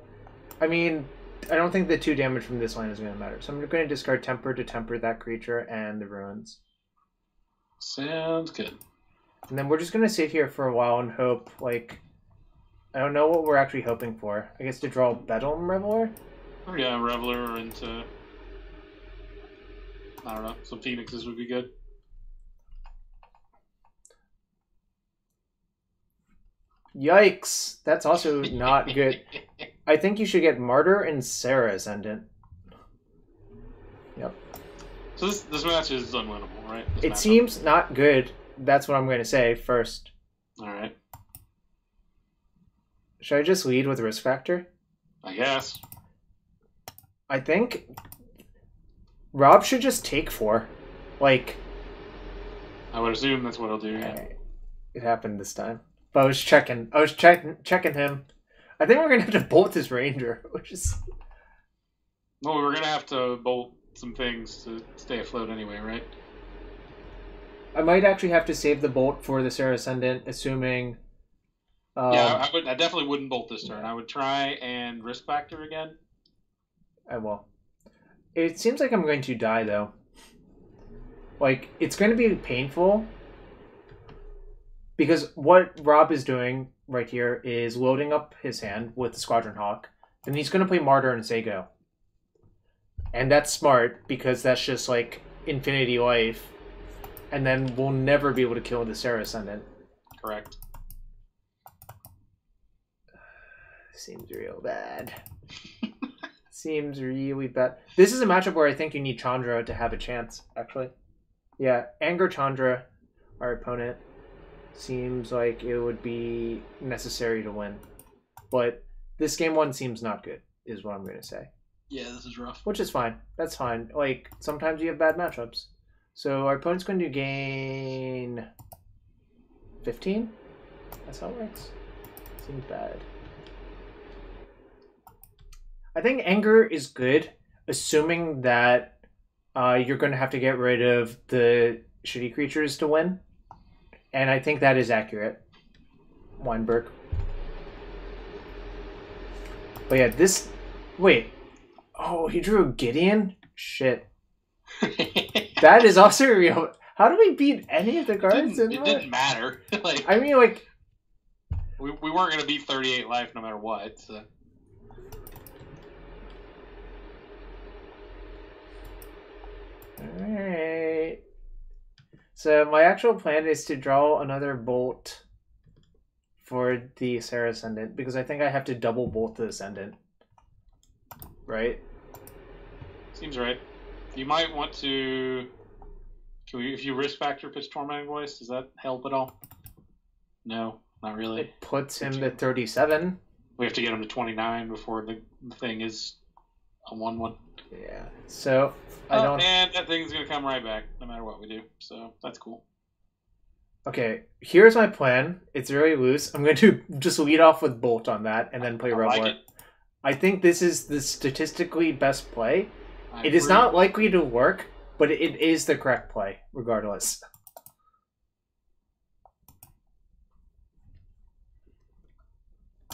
I mean, I don't think the 2 damage from this line is going to matter. So I'm going to discard Temper to temper that creature and the runes. Sounds good. And then we're just going to sit here for a while and hope, like... I don't know what we're actually hoping for. I guess to draw Bedlam Reveler? Oh, yeah, Reveler into... I don't know, some Phoenixes would be good. Yikes! That's also not good. I think you should get Martyr and Sarah Ascendant. Yep. So this match is unwinnable, right? It seems not good. That's what I'm going to say first. Alright. Should I just lead with Risk Factor? I guess. I think Rob should just take 4. Like... I would assume that's what he'll do, yeah. It happened this time. But I was checking him. I think we're going to have to bolt this Ranger, which is... Well, we're going to have to bolt some things to stay afloat anyway, right? I might actually have to save the bolt for the Sarah Ascendant, assuming... yeah, I definitely wouldn't bolt this turn. I would try and Risk Factor again. I will. It seems like I'm going to die, though. Like, it's going to be painful. Because what Rob is doing right here is loading up his hand with the Squadron Hawk. Then he's going to play Martyr and say go. And that's smart, because that's just, like, infinity life. And then we'll never be able to kill the Sarah Ascendant. Correct. Seems real bad. Seems really bad. This is a matchup where I think you need Chandra to have a chance, actually. Yeah, Anger Chandra, our opponent, seems like it would be necessary to win. But this game 1 seems not good, is what I'm going to say. Yeah, this is rough. Which is fine. That's fine. Like, sometimes you have bad matchups. So our opponent's going to gain 15? That's how it works. Seems bad. I think Anger is good, assuming that you're going to have to get rid of the shitty creatures to win. And I think that is accurate. Weinberg. But yeah, this... Wait. Oh, he drew a Gideon? Shit. That is also real. How do we beat any of the cards? It didn't matter. Like, I mean, like... We weren't going to beat 38 life no matter what, so... Alright. So my actual plan is to draw another bolt for the Sarah Ascendant, because I think I have to double bolt the Ascendant. Right? Seems right. You might want to... if you Risk Factor pitch Tormenting Voice, does that help at all? No, not really. It puts him to 37. We have to get him to 29 before the thing is a 1/1. Yeah. So I don't. And that thing's gonna come right back no matter what we do. So that's cool. Okay, here's my plan. It's very loose. I'm going to just lead off with Bolt on that and then play Reveler. Like it. I think this is the statistically best play. I It is agree. not likely to work, but it is the correct play, regardless.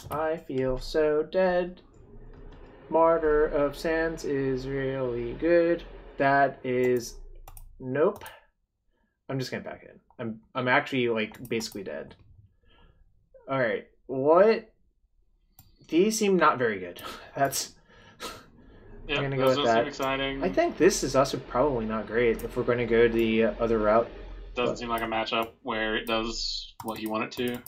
I feel so dead. Martyr of Sands is really good. That is... Nope. I'm just gonna back in. I'm actually like basically dead. Alright. What? These seem not very good. That's... Yeah, I'm gonna go those with don't that. seem exciting. I think this is also probably not great if we're going to go the other route. Doesn't seem like a matchup where it does what you want it to.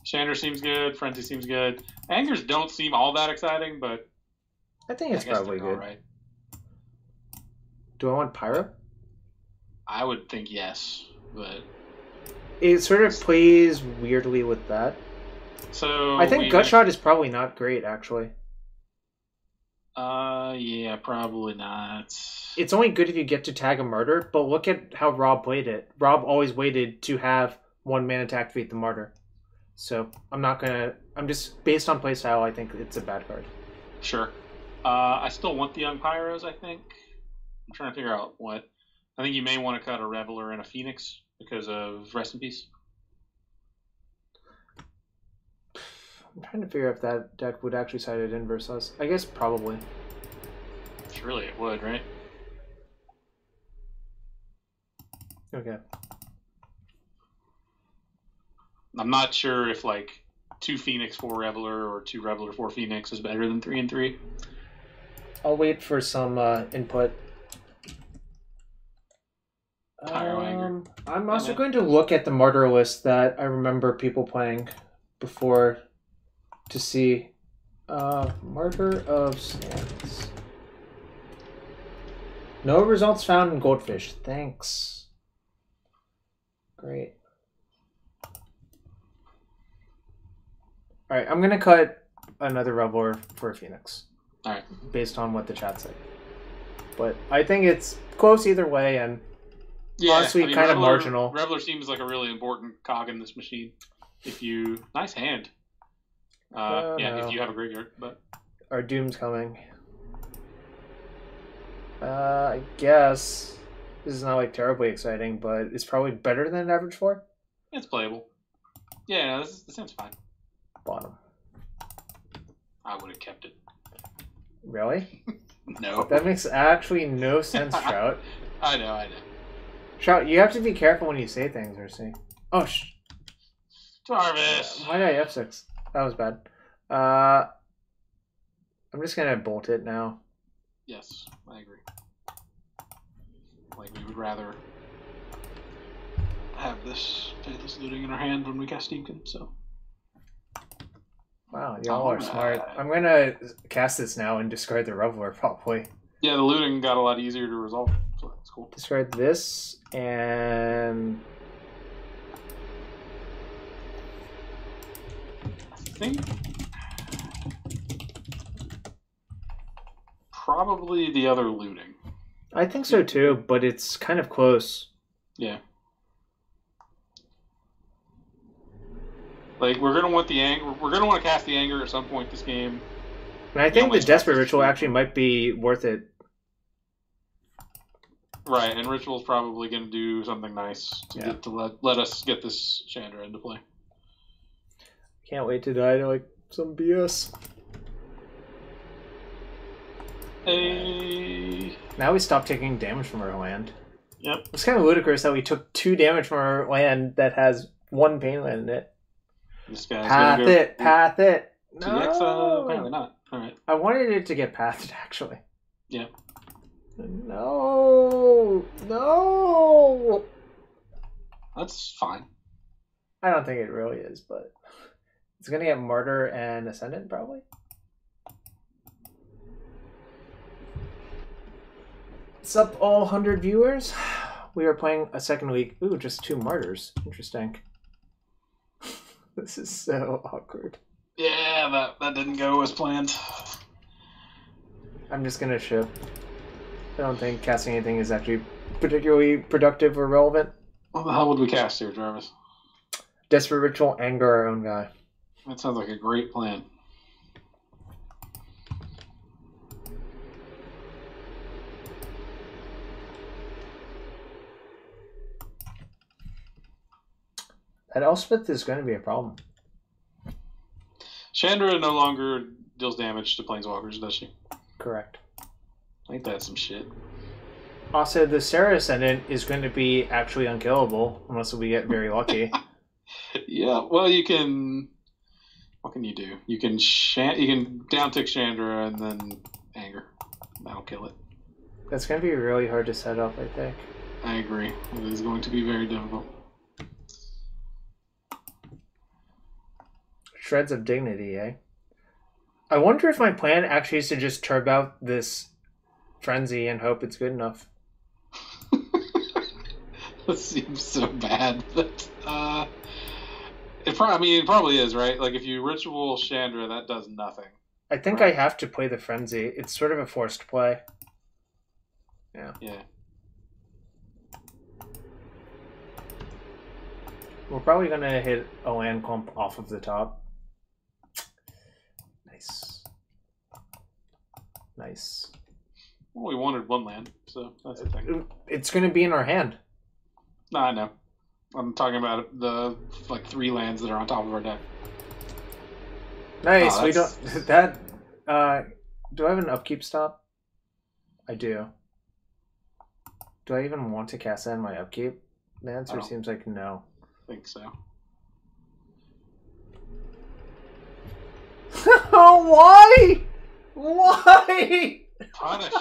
Chandra seems good. Frenzy seems good. Angers don't seem all that exciting, but I think it's I guess probably they're good. all right. Do I want Pyro? I would think yes, but It sort of plays weirdly with that. so I think Gutshot is probably not great, actually. Yeah, probably not. It's only good if you get to tag a Martyr, but look at how Rob played it. Rob always waited to have one mana to activate the Martyr. So I'm not gonna... I'm just... Based on playstyle, I think it's a bad card. Sure. I still want the Young Pyros, I think. I'm trying to figure out what. I think you may want to cut a Reveler and a Phoenix because of Rest in Peace. I'm trying to figure out if that deck would actually side it in versus us. I guess probably. Surely it would, right? Okay. I'm not sure if like 2 Phoenix 4 Reveler or 2 Reveler 4 Phoenix is better than 3 and 3. I'll wait for some input. Pyro Anger. I'm also going to look at the Martyr list that I remember people playing before to see. Martyr of Sands. No results found in Goldfish. Thanks. Great. Alright, I'm going to cut another Reveler for a Phoenix. Alright. Based on what the chat said. But I think it's close either way, and honestly, kind of Reveler, marginal. Reveler seems like a really important cog in this machine. If you... Nice hand. Oh, yeah, no. if you have a graveyard, but... Our doom's coming. I guess this is not like terribly exciting, but it's probably better than average 4. It's playable. Yeah, this sounds fine. Bottom. I would have kept it. Really? No. That makes actually no sense, Trout. I know. Trout, you have to be careful when you say things, Mercy. Oh, Jarvis! why did I F6? That was bad. I'm just gonna bolt it now. Yes, I agree. Like, we would rather have this Faithless Looting in our hand when we cast Steamkin, so... Wow, y'all are smart. I'm gonna cast this now and discard the Reveler, probably. Yeah, the looting got a lot easier to resolve, so that's cool. Discard this, and... I think... Probably the other looting. I think so too, but it's kind of close. Yeah. Like, we're gonna want the anger. We're gonna want to cast the anger at some point this game. And I think the always Desperate have to Ritual shoot. actually might be worth it. Right, and Ritual's probably gonna do something nice to Yeah. get to let us get this Chandra into play. Can't wait to die to like some BS. Hey. Now we stop taking damage from our land. Yep. It's kind of ludicrous that we took 2 damage from our land that has 1 pain land in it. This guy's Path gonna go it, path it. to X, No. apparently not. All right. I wanted it to get pathed actually. Yeah. No, no. That's fine. I don't think it really is, but it's gonna get Martyr and Ascendant probably. What's up, all 100 viewers? We are playing a second week. Ooh, just 2 Martyrs. Interesting. This is so awkward. Yeah, that didn't go as planned. I'm just gonna ship. I don't think casting anything is actually particularly productive or relevant. What the hell would we cast here, Jarvis? Desperate Ritual, anger our own guy. That sounds like a great plan. That Elspeth is going to be a problem. Chandra no longer deals damage to planeswalkers, does she? Correct. Ain't that some shit? Also, the Sarah Ascendant is going to be actually unkillable unless we get very lucky. Yeah, well, you can. What can you do? You can down-tick Chandra and then anger. That'll kill it. That's going to be really hard to set up, I think. I agree. It is going to be very difficult. Shreds of Dignity, eh? I wonder if my plan actually is to just turb out this Frenzy and hope it's good enough. That seems so bad, but it probably is, right? Like if you ritual Chandra, that does nothing. I think I have to play the Frenzy. It's sort of a forced play. Yeah. Yeah. We're probably going to hit a land clump off of the top. Nice. Nice. Well, we wanted one land, so that's the thing. It's going to be in our hand. No, I know. I'm talking about the 3 lands that are on top of our deck. Nice. We don't. That. Do I have an upkeep stop? I do. Do I even want to cast that in my upkeep? The answer seems like no. I think so. Oh, why? Why? Punished.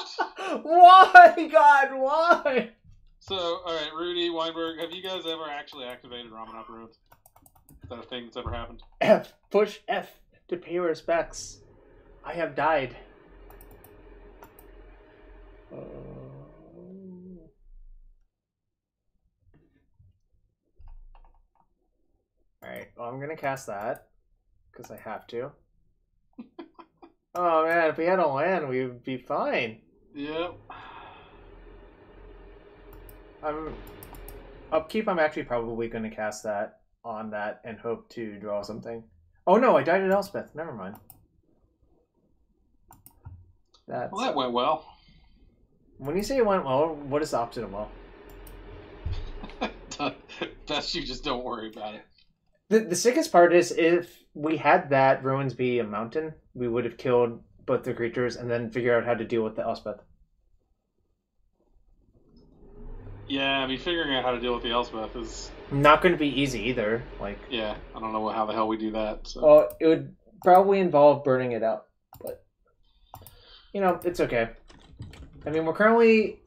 Why, God? Why? So, all right, Rudy, Weinberg, have you guys ever actually activated Ramen Up Ruins? Is that a thing that's ever happened? F. Push F to pay respects. I have died. Alright, well, I'm gonna cast that. Because I have to. Oh man, if we had a land, we would be fine. Yep. Upkeep, I'm actually probably going to cast that on that and hope to draw something. Oh no, I died at Elspeth. Never mind. Well, that went well. When you say it went well, what is the opposite of well? Best you just don't worry about it. The sickest part is if we had that Ruins be a mountain, we would have killed both the creatures and then figure out how to deal with the Elspeth. Yeah, I mean, figuring out how to deal with the Elspeth is not going to be easy either. Yeah, I don't know how the hell we do that. So. Well, it would probably involve burning it out, but it's okay. I mean, we're currently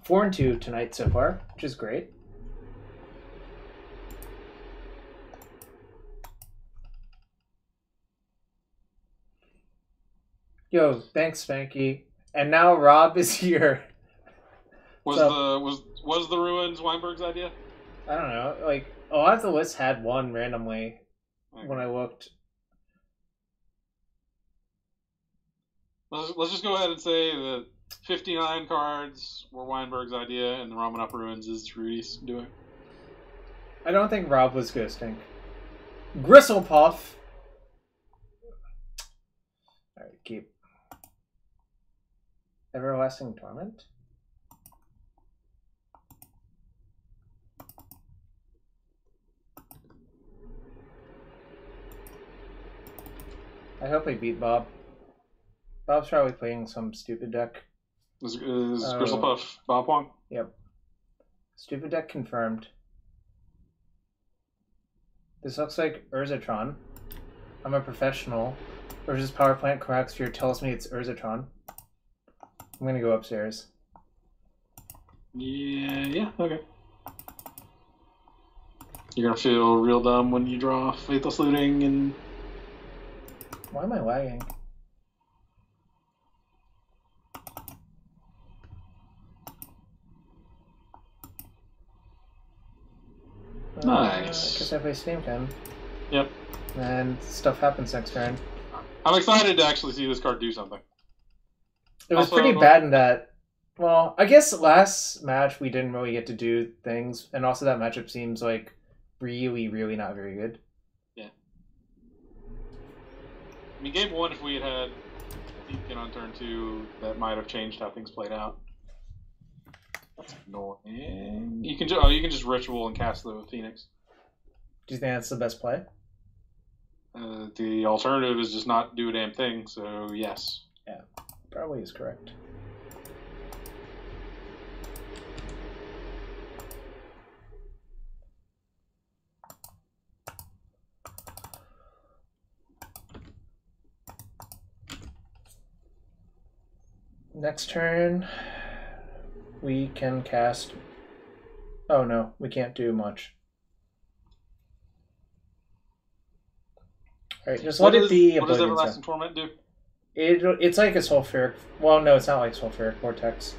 4-2 tonight so far, which is great. Yo, thanks, Spanky. And now Rob is here. Was the Ruins Weinberg's idea? I don't know. A lot of the lists had one randomly when I looked. Let's just go ahead and say that 59 cards were Weinberg's idea, and the Ramen Up Ruins is Rudy's doing. I don't think Rob was ghosting. Gristlepuff. All right, keep. Everlasting Torment. I hope I beat Bob. Bob's probably playing some stupid deck. Is Gristlepuff Bob Wong? Yep. Stupid deck confirmed. This looks like Urzatron. I'm a professional. Urza's power plant Coraxsphere tells me it's Urzatron. I'm gonna go upstairs. Yeah, okay. You're gonna feel real dumb when you draw Faithless Looting and... Why am I lagging? Nice. I guess I play Steam Cam. Yep. And stuff happens next turn. I'm excited to actually see this card do something. It was Also, pretty bad in that. Well, I guess last match we didn't really get to do things, and also that matchup seems like really, really not very good. Yeah. I mean, game 1, if we had Deepkin on turn 2, that might have changed how things played out. That's annoying. You can just ritual and cast the Phoenix. Do you think that's the best play? The alternative is just not do a damn thing. So yes. Yeah, probably is correct. Next turn, we can cast. Oh no, we can't do much. All right, just let it be. What does Everlasting Torment do? It's like a sulfuric. Well, no, it's not like sulfuric vortex.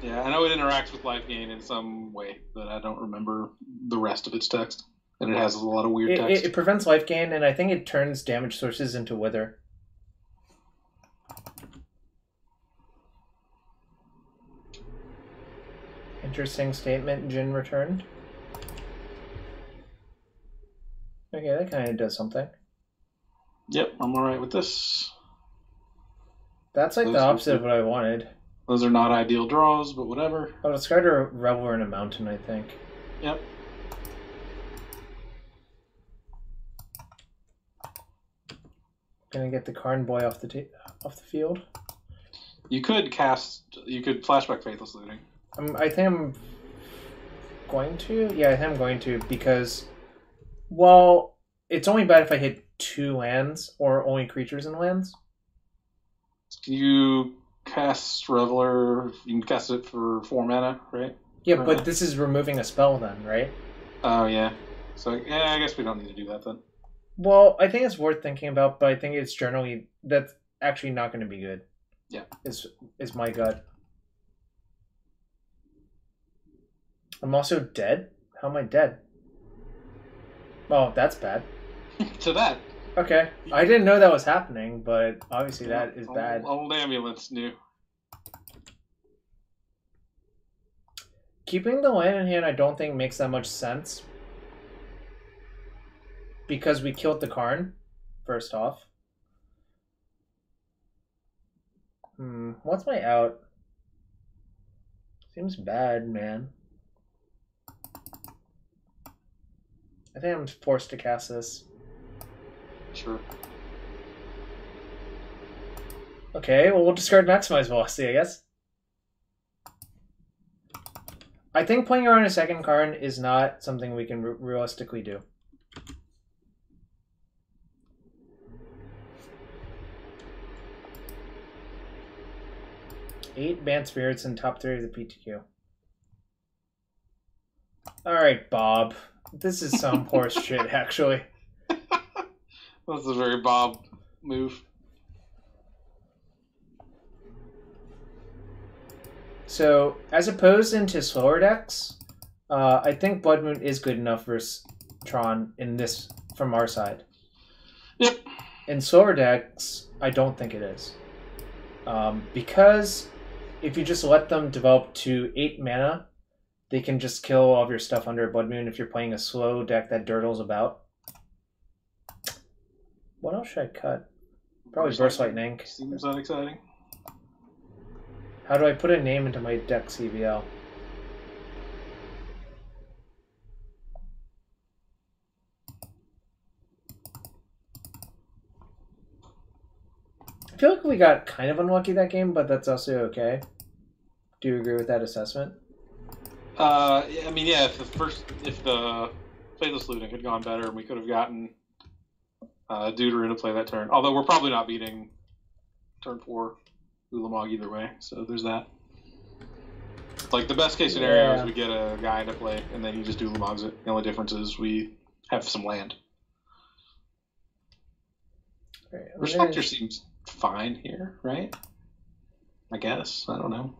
Yeah, I know it interacts with life gain in some way, but I don't remember the rest of its text. And it has a lot of weird text. It prevents life gain, and I think it turns damage sources into wither. Interesting statement. Jin returned. Okay, that kind of does something. Yep, I'm alright with this. That's like the opposite of what I wanted. Those are not ideal draws, but whatever. I'll discard a Reveler in a Mountain, I think. Yep. Gonna get the Karn Boy off the field. You could flashback Faithless Looting. I think I'm going to. Yeah, I think I'm going to because, well, it's only bad if I hit 2 lands or only creatures in lands. You cast Reveler. You can cast it for 4 mana, right? Yeah, but this is removing a spell then, right? Oh yeah. So yeah, I guess we don't need to do that then. Well, I think it's worth thinking about, but I think it's generally that's actually not going to be good. Yeah. Is my gut. I'm also dead? How am I dead? Oh, that's bad. To that. Okay. I didn't know that was happening, but obviously that is bad. Old ambulance knew. Keeping the land in hand I don't think makes that much sense. Because we killed the Karn, first off. What's my out? Seems bad, man. I think I'm forced to cast this. Sure. Okay, well, we'll discard Maximize Velocity, I guess. I think playing around a second Karn is not something we can realistically do. Eight Banned Spirits in top 3 of the PTQ. Alright, Bob. This is some horse shit, actually. That's a very Bob move. So, as opposed into slower decks, I think Blood Moon is good enough versus Tron in this from our side. Yep. In slower decks, I don't think it is. Because if you just let them develop to 8 mana, they can just kill all of your stuff under Blood Moon if you're playing a slow deck that dirtles about. What else should I cut? Probably Burst Lightning. Seems that exciting. How do I put a name into my deck CVL? I feel like we got kind of unlucky that game, but that's also okay. Do you agree with that assessment? I mean, yeah. If the Faithless Looting had gone better, we could have gotten Deuter into play that turn. Although we're probably not beating turn 4 Ulamog either way, so there's that. Like the best case scenario is we get a guy into play and then he just Ulamogs it. The only difference is we have some land. Right, Respector seems fine here, right? I guess. I don't know.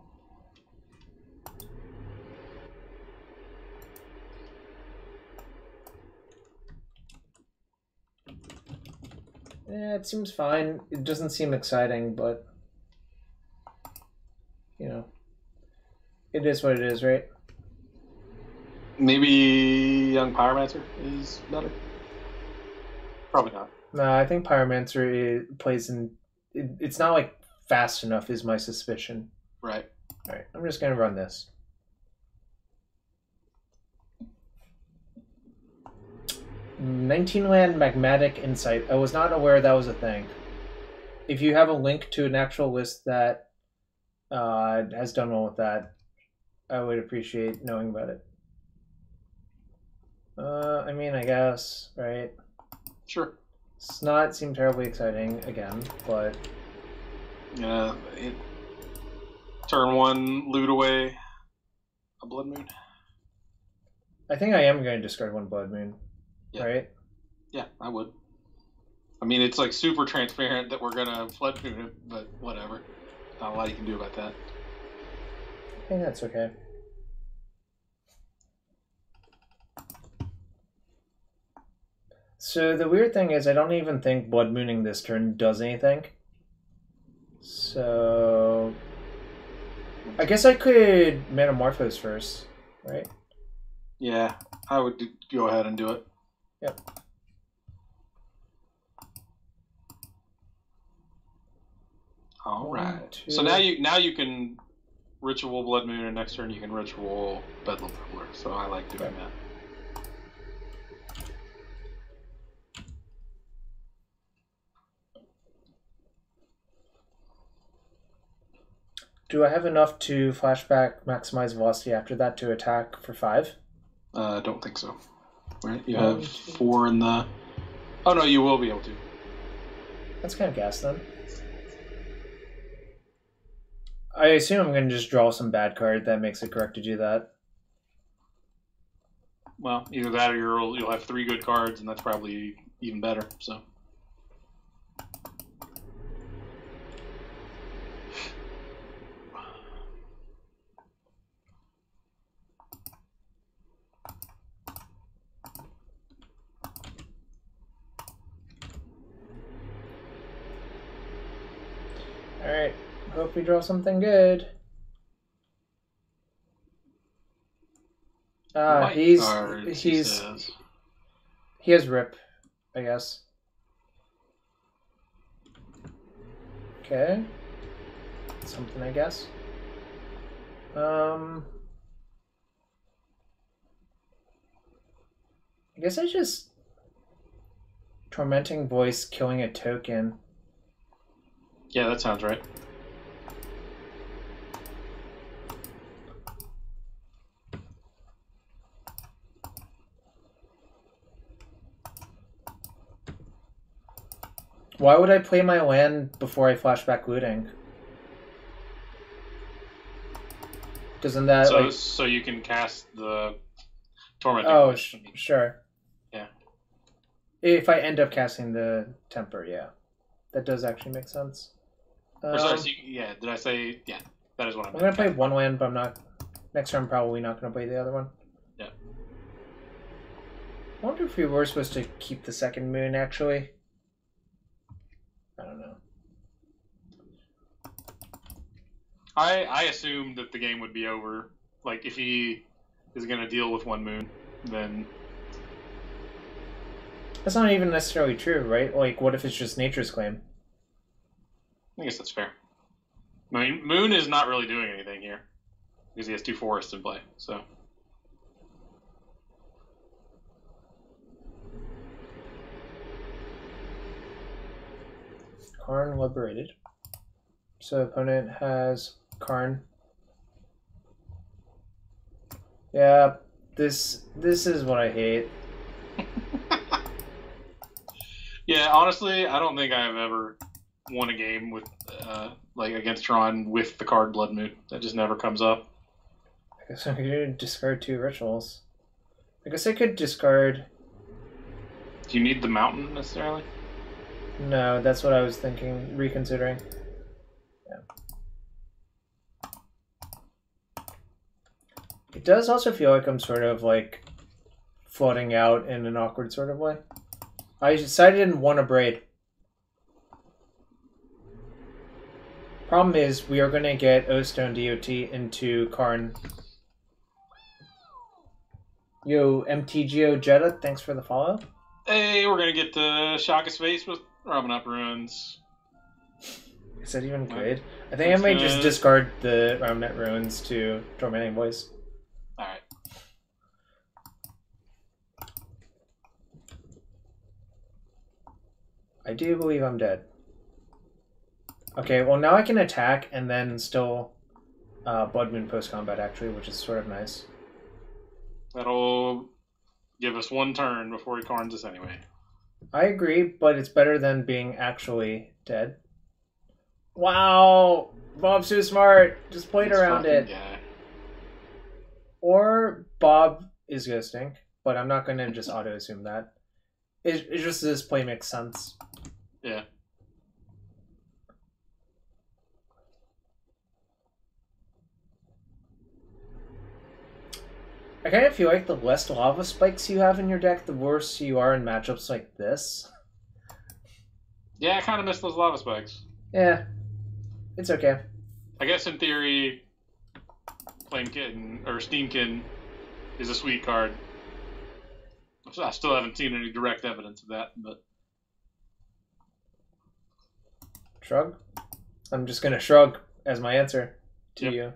Yeah, it seems fine. It doesn't seem exciting, but you know, it is what it is, right? Maybe Young Pyromancer is better. Probably not. No, I think Pyromancer plays in. It's not like fast enough, is my suspicion. Right. All right, I'm just gonna run this. 19-land Magmatic Insight. I was not aware that was a thing. If you have a link to an actual list that has done well with that, I would appreciate knowing about it. I mean, I guess, right? Sure. It's not seem terribly exciting again, but yeah, turn 1, loot away a Blood Moon. I think I am going to discard 1 Blood Moon. Yeah. Right? Yeah, I would. I mean, it's like super transparent that we're gonna Blood Moon it, but whatever. Not a lot you can do about that. I think that's okay. So the weird thing is I don't even think Blood Mooning this turn does anything. So I guess I could Metamorphose first, right? Yeah, I would go ahead and do it. Yep. All right. So now you can Ritual Blood Moon, and next turn you can Ritual Bedlam Tumbler. So I like doing that. Do I have enough to flashback maximize velocity after that to attack for 5? I don't think so. Right? You have 4 in the... Oh, no, you will be able to. That's kind of gas, then. I assume I'm going to just draw some bad card that makes it correct to do that. Well, either that or you'll have 3 good cards, and that's probably even better, so... Alright, hope we draw something good. He has Rip, I guess. Okay. Something, I guess. I guess I just... Tormenting Voice, killing a token. Yeah, that sounds right. Why would I play my land before I flashback looting? Doesn't that so you can cast the Tormenting Voice? Sure. Yeah. If I end up casting the Temper, yeah. That does actually make sense. Did I say... Yeah, that is what I'm going to play 1 land, but I'm not... Next turn, I'm probably not going to play the other one. Yeah. I wonder if we were supposed to keep the 2nd moon, actually. I don't know. I assumed that the game would be over. Like, if he is going to deal with 1 moon, then... That's not even necessarily true, right? Like, what if it's just Nature's Claim? I guess that's fair. I mean, Moon is not really doing anything here because he has 2 forests in play. So Karn liberated. So opponent has Karn. Yeah, this is what I hate. Yeah, honestly, I don't think I have ever won a game with like against Tron with the card Blood Moon. That just never comes up. I guess I'm gonna discard 2 rituals. I guess I could discard... Do you need the mountain necessarily? No, that's what I was thinking, reconsidering. Yeah. It does also feel like I'm sort of like floating out in an awkward sort of way. I decided I didn't want to braid. Problem is, we are going to get O-Stone DOT into Karn. Yo, MTGO Jetta, thanks for the follow. Hey, we're going to get to shock his face with Robin Up Ruins. Is that even good? I think I might just discard the Remnant Ruins to Tormenting Voice. Alright. I do believe I'm dead. Okay, well now I can attack and then still Blood Moon post-combat actually, which is sort of nice. That'll give us one turn before he Karns us anyway. I agree, but it's better than being actually dead. Wow! Bob's too smart! Just played around it. Guy. Or Bob is ghosting, but I'm not going to just auto-assume that. It just this play makes sense. Yeah. I kind of feel like the less lava spikes you have in your deck, the worse you are in matchups like this. Yeah, I kind of miss those lava spikes. Yeah. It's okay. I guess in theory, Flame Kitten or Steam Kitten is a sweet card. I still haven't seen any direct evidence of that, but Shrug? I'm just gonna shrug as my answer to you.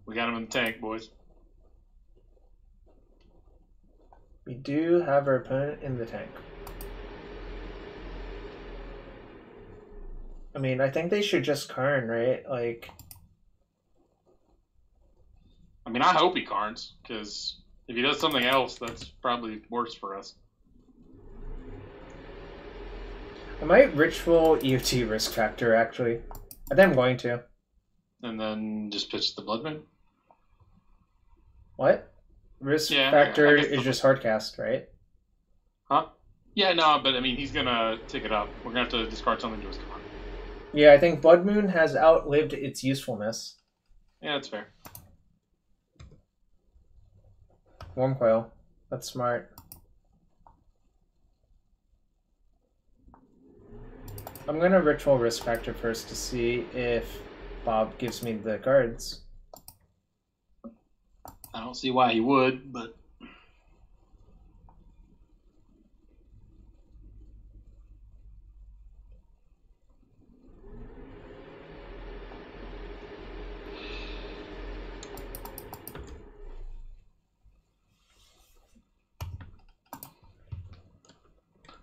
We got him in the tank, boys. We do have our opponent in the tank. I mean, I think they should just Karn, right? Like, I mean, I hope he Karns, because if he does something else, that's probably worse for us. I might ritual EOT risk factor, actually. I think I'm going to. And then just pitch the Blood Moon? What? Risk factor is just hardcast, right? Huh? Yeah, no, but I mean, he's gonna take it up. We're gonna have to discard something to his Karn. Yeah, I think Blood Moon has outlived its usefulness. Yeah, that's fair. Warm Coil. That's smart. I'm gonna ritual risk factor first to see if Bob gives me the cards. I don't see why he would, but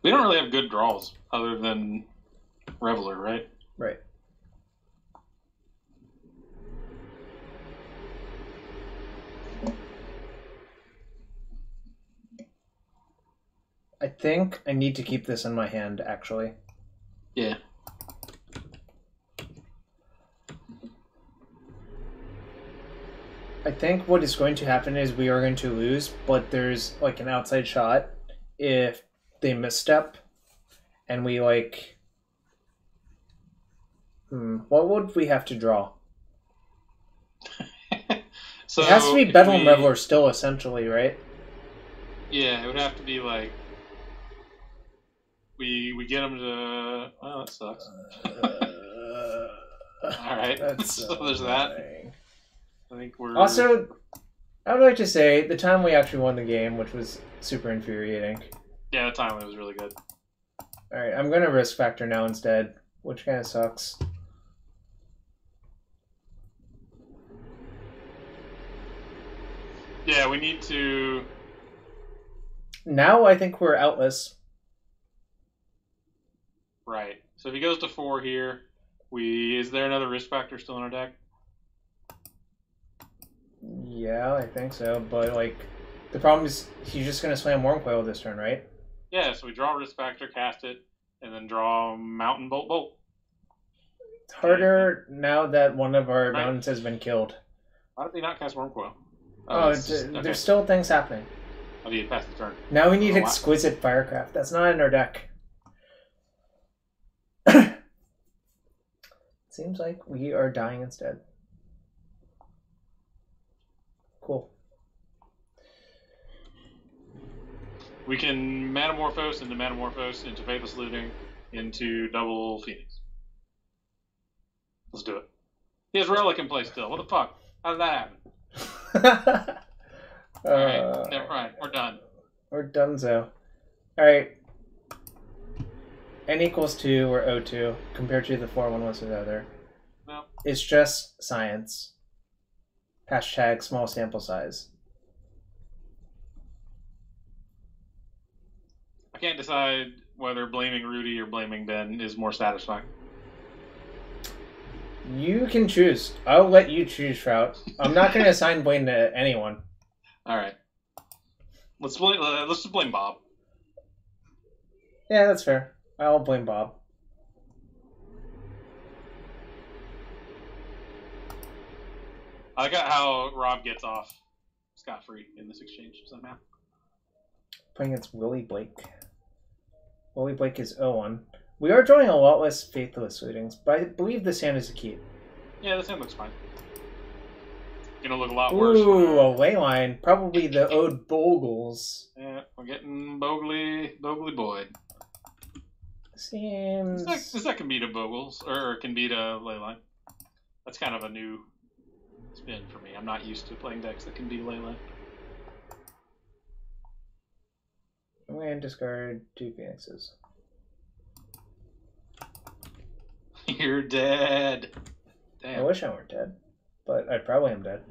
we don't really have good draws other than Reveler, right? Right. I think I need to keep this in my hand, actually. Yeah. I think what is going to happen is we are going to lose, but there's like an outside shot if they misstep and we like... what would we have to draw? So it has to be Bedlam Reveler still, essentially, right? Yeah, it would have to be like we get him to. Well, that sucks. All right, so there's that. I think we're also. I would like to say the time we actually won the game, which was super infuriating. Yeah, the timing was really good. All right, I'm gonna risk factor now instead, which kind of sucks. Yeah, we need to. Now I think we're outless. Right. So if he goes to 4 here, is there another risk factor still in our deck? Yeah, I think so. But like, the problem is he's just gonna slam Warm Coil this turn, right? Yeah. So we draw risk factor, cast it, and then draw Mountain Bolt. It's harder now that one of our mountains has been killed. Why did they not cast Worm Coil? There's still things happening. Oh, you passed the turn. Now we need Exquisite Firecraft. That's not in our deck. Seems like we are dying instead. Cool. We can Metamorphose into Faithless Looting into double Phoenix. Let's do it. He has Relic in play still. What the fuck? How did that happen? Alright, never mind. We're done. We're donezo. Alright. N equals 2 or O2 compared to the 4-1 was the other. No. It's just science. Hashtag small sample size. I can't decide whether blaming Rudy or blaming Ben is more satisfying. You can choose. I'll let you choose, Trout. I'm not going to assign blame to anyone. All right. Let's just blame Bob. Yeah, that's fair. I'll blame Bob. I got how Rob gets off scot-free in this exchange somehow. Playing against Willie Blake. Willie Blake is 0-1. We are drawing a lot less Faithless Lootings, but I believe this hand is a keep. Yeah, this hand looks fine. Gonna look a lot worse. Ooh, a leyline. Probably the ode bogles. Yeah, we're getting Bogly Boyd. Seems... This can beat a Bogles, or can beat a Leyline. That's kind of a new spin for me. I'm not used to playing decks that can beat a Leyline. I'm going to discard 2 Phoenixes. You're dead. Damn. I wish I weren't dead, but I probably am dead.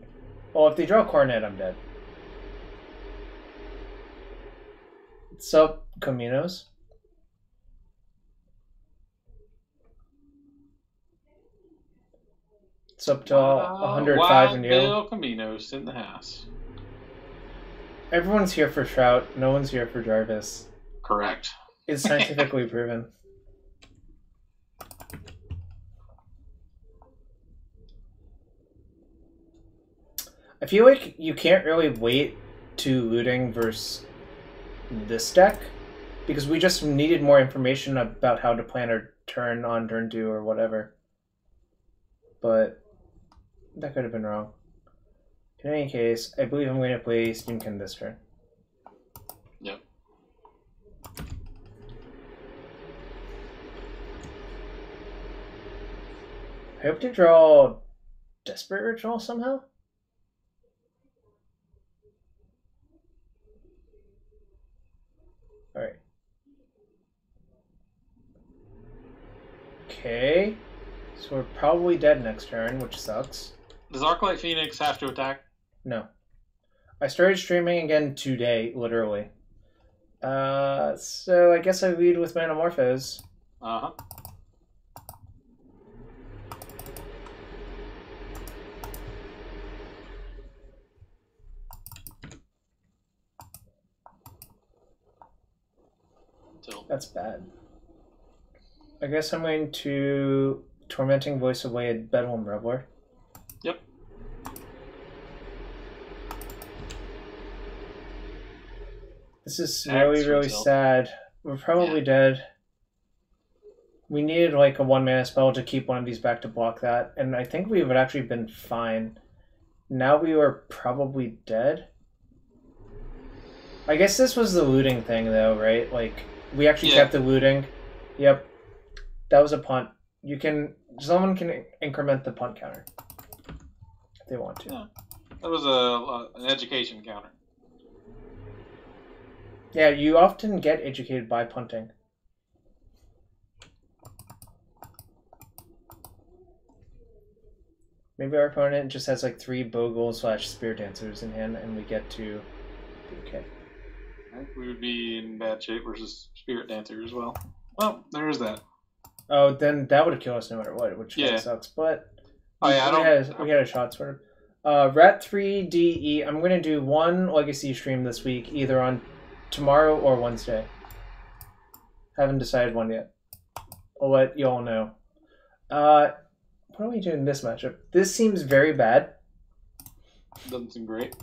Well, if they draw a Coronet, I'm dead. Sup, Caminos? It's up to 105 and you. Bill Caminos in the house. Everyone's here for Trout. No one's here for Jarvis. Correct. It's scientifically proven. I feel like you can't really wait to looting versus this deck because we just needed more information about how to plan our turn on turn 2 or whatever. But that could have been wrong. In any case, I believe I'm going to play Steamkin this turn. Yep. I hope to draw Desperate Ritual somehow. Alright. Okay. So we're probably dead next turn, which sucks. Does Arclight Phoenix have to attack? No. I started streaming again today, literally. So I guess I lead with Metamorphose. Uh-huh. That's bad. I guess I'm going to Tormenting Voice away at Bedlam Reveler. Yep. This is really sad. We're probably dead. We needed like a 1-mana spell to keep one of these back to block that, and I think we would actually been fine. Now we are probably dead. I guess this was the looting thing though, right? Like, we actually kept the looting. Yep. That was a punt. Someone can increment the punt counter if they want to. Yeah. That was an education counter. Yeah, you often get educated by punting. Maybe our opponent just has like 3 Bogles / Spirit Dancers in hand and we get to be okay. I think we would be in bad shape versus Spirit Dancer as well. Well, there is that. Oh, then that would have killed us no matter what, which kind of sucks. But we had a shot sort of. Rat 3 DE. I'm gonna do 1 Legacy stream this week, either on tomorrow or Wednesday. Haven't decided one yet. I'll let you all know. What are we doing in this matchup? This seems very bad. Doesn't seem great.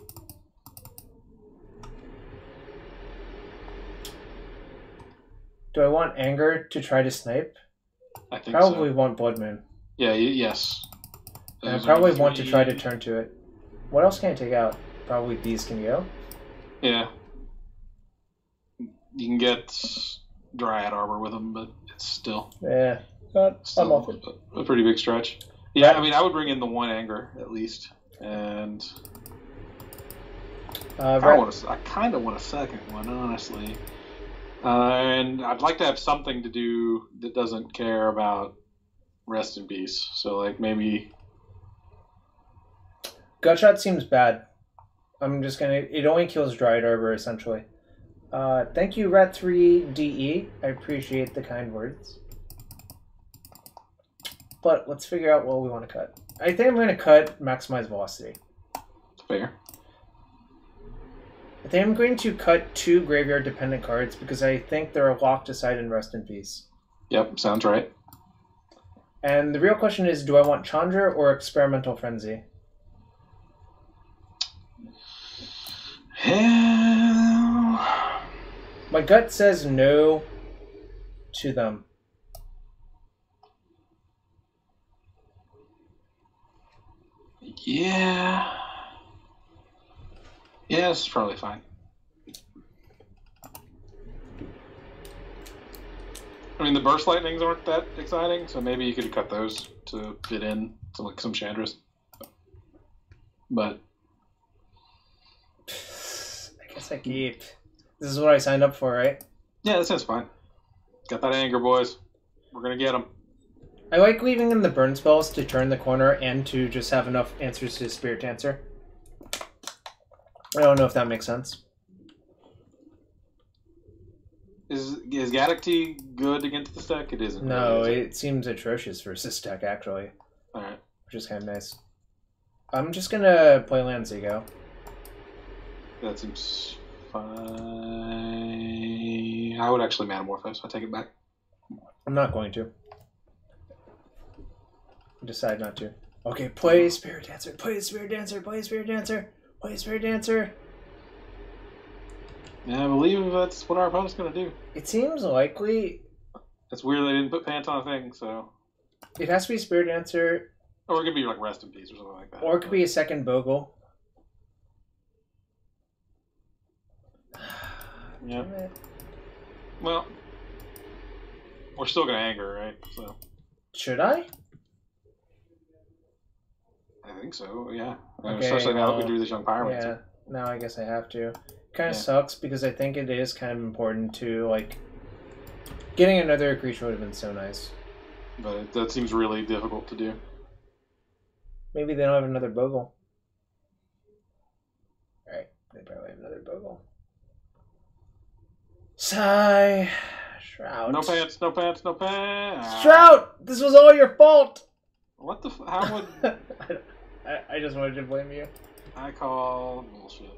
Do I want Anger to try to snipe? I think Probably so. want Blood Moon. Yeah, yes. And I Those are probably the want to try to three. turn to it. What else can I take out? Probably these can go. Yeah. You can get Dryad Arbor with them, but it's still Yeah, but I'm off it. a pretty big stretch. Yeah, I mean, I would bring in the one anger at least, and I kind of want a second one, honestly. And I'd like to have something to do that doesn't care about rest in peace. So, like, maybe Gutshot seems bad. I'm just gonna. It only kills Dryad Arbor essentially. Thank you, Rat3DE. I appreciate the kind words. But let's figure out what we want to cut. I think I'm going to cut Maximize Velocity. fair. I think I'm going to cut 2 graveyard dependent cards because I think they're locked aside in Rest in Peace. Yep, sounds right. And the real question is, do I want Chandra or Experimental Frenzy? Hell. My gut says no to them. Yeah. Yeah, it's probably fine. I mean, the burst lightnings aren't that exciting, so maybe you could cut those to fit in to like some Chandras. But I guess I keep. This is what I signed up for, right? yeah, that sounds fine. Got that anger, boys. We're gonna get them. I like leaving in the burn spells to turn the corner and to just have enough answers to Spirit Dancer. I don't know if that makes sense. Is Gaddock Tea good against this deck? It isn't. No, really, is it seems atrocious for this deck, actually. Alright. Which is kind of nice. I'm just gonna play Lanzigo. That seems fine. I would actually Manamorphose. I take it back. I'm not going to. Decide not to. Okay, play Spirit Dancer, play Spirit Dancer, play Spirit Dancer, play Spirit Dancer. Yeah, I believe that's what our opponent's gonna do. It seems likely. It's weird they didn't put pants on a thing, so. It has to be Spirit Dancer. Or it could be like Rest in Peace or something like that. Or it could be a second Bogle. Yeah. Well, we're still gonna anger, right? So. Should I? I think so. Yeah. Okay, especially now that we well, do this young pyromancer. Yeah. Now I guess I have to. Kind of Yeah. sucks because I think it is kind of important to like. Getting another creature would have been so nice. But that seems really difficult to do. Maybe they don't have another Bogle. Alright, they probably have another Bogle. Sigh. Shroud. No pants, no pants, no pants. Shroud! This was all your fault! What the? How would? I just wanted to blame you. I call bullshit.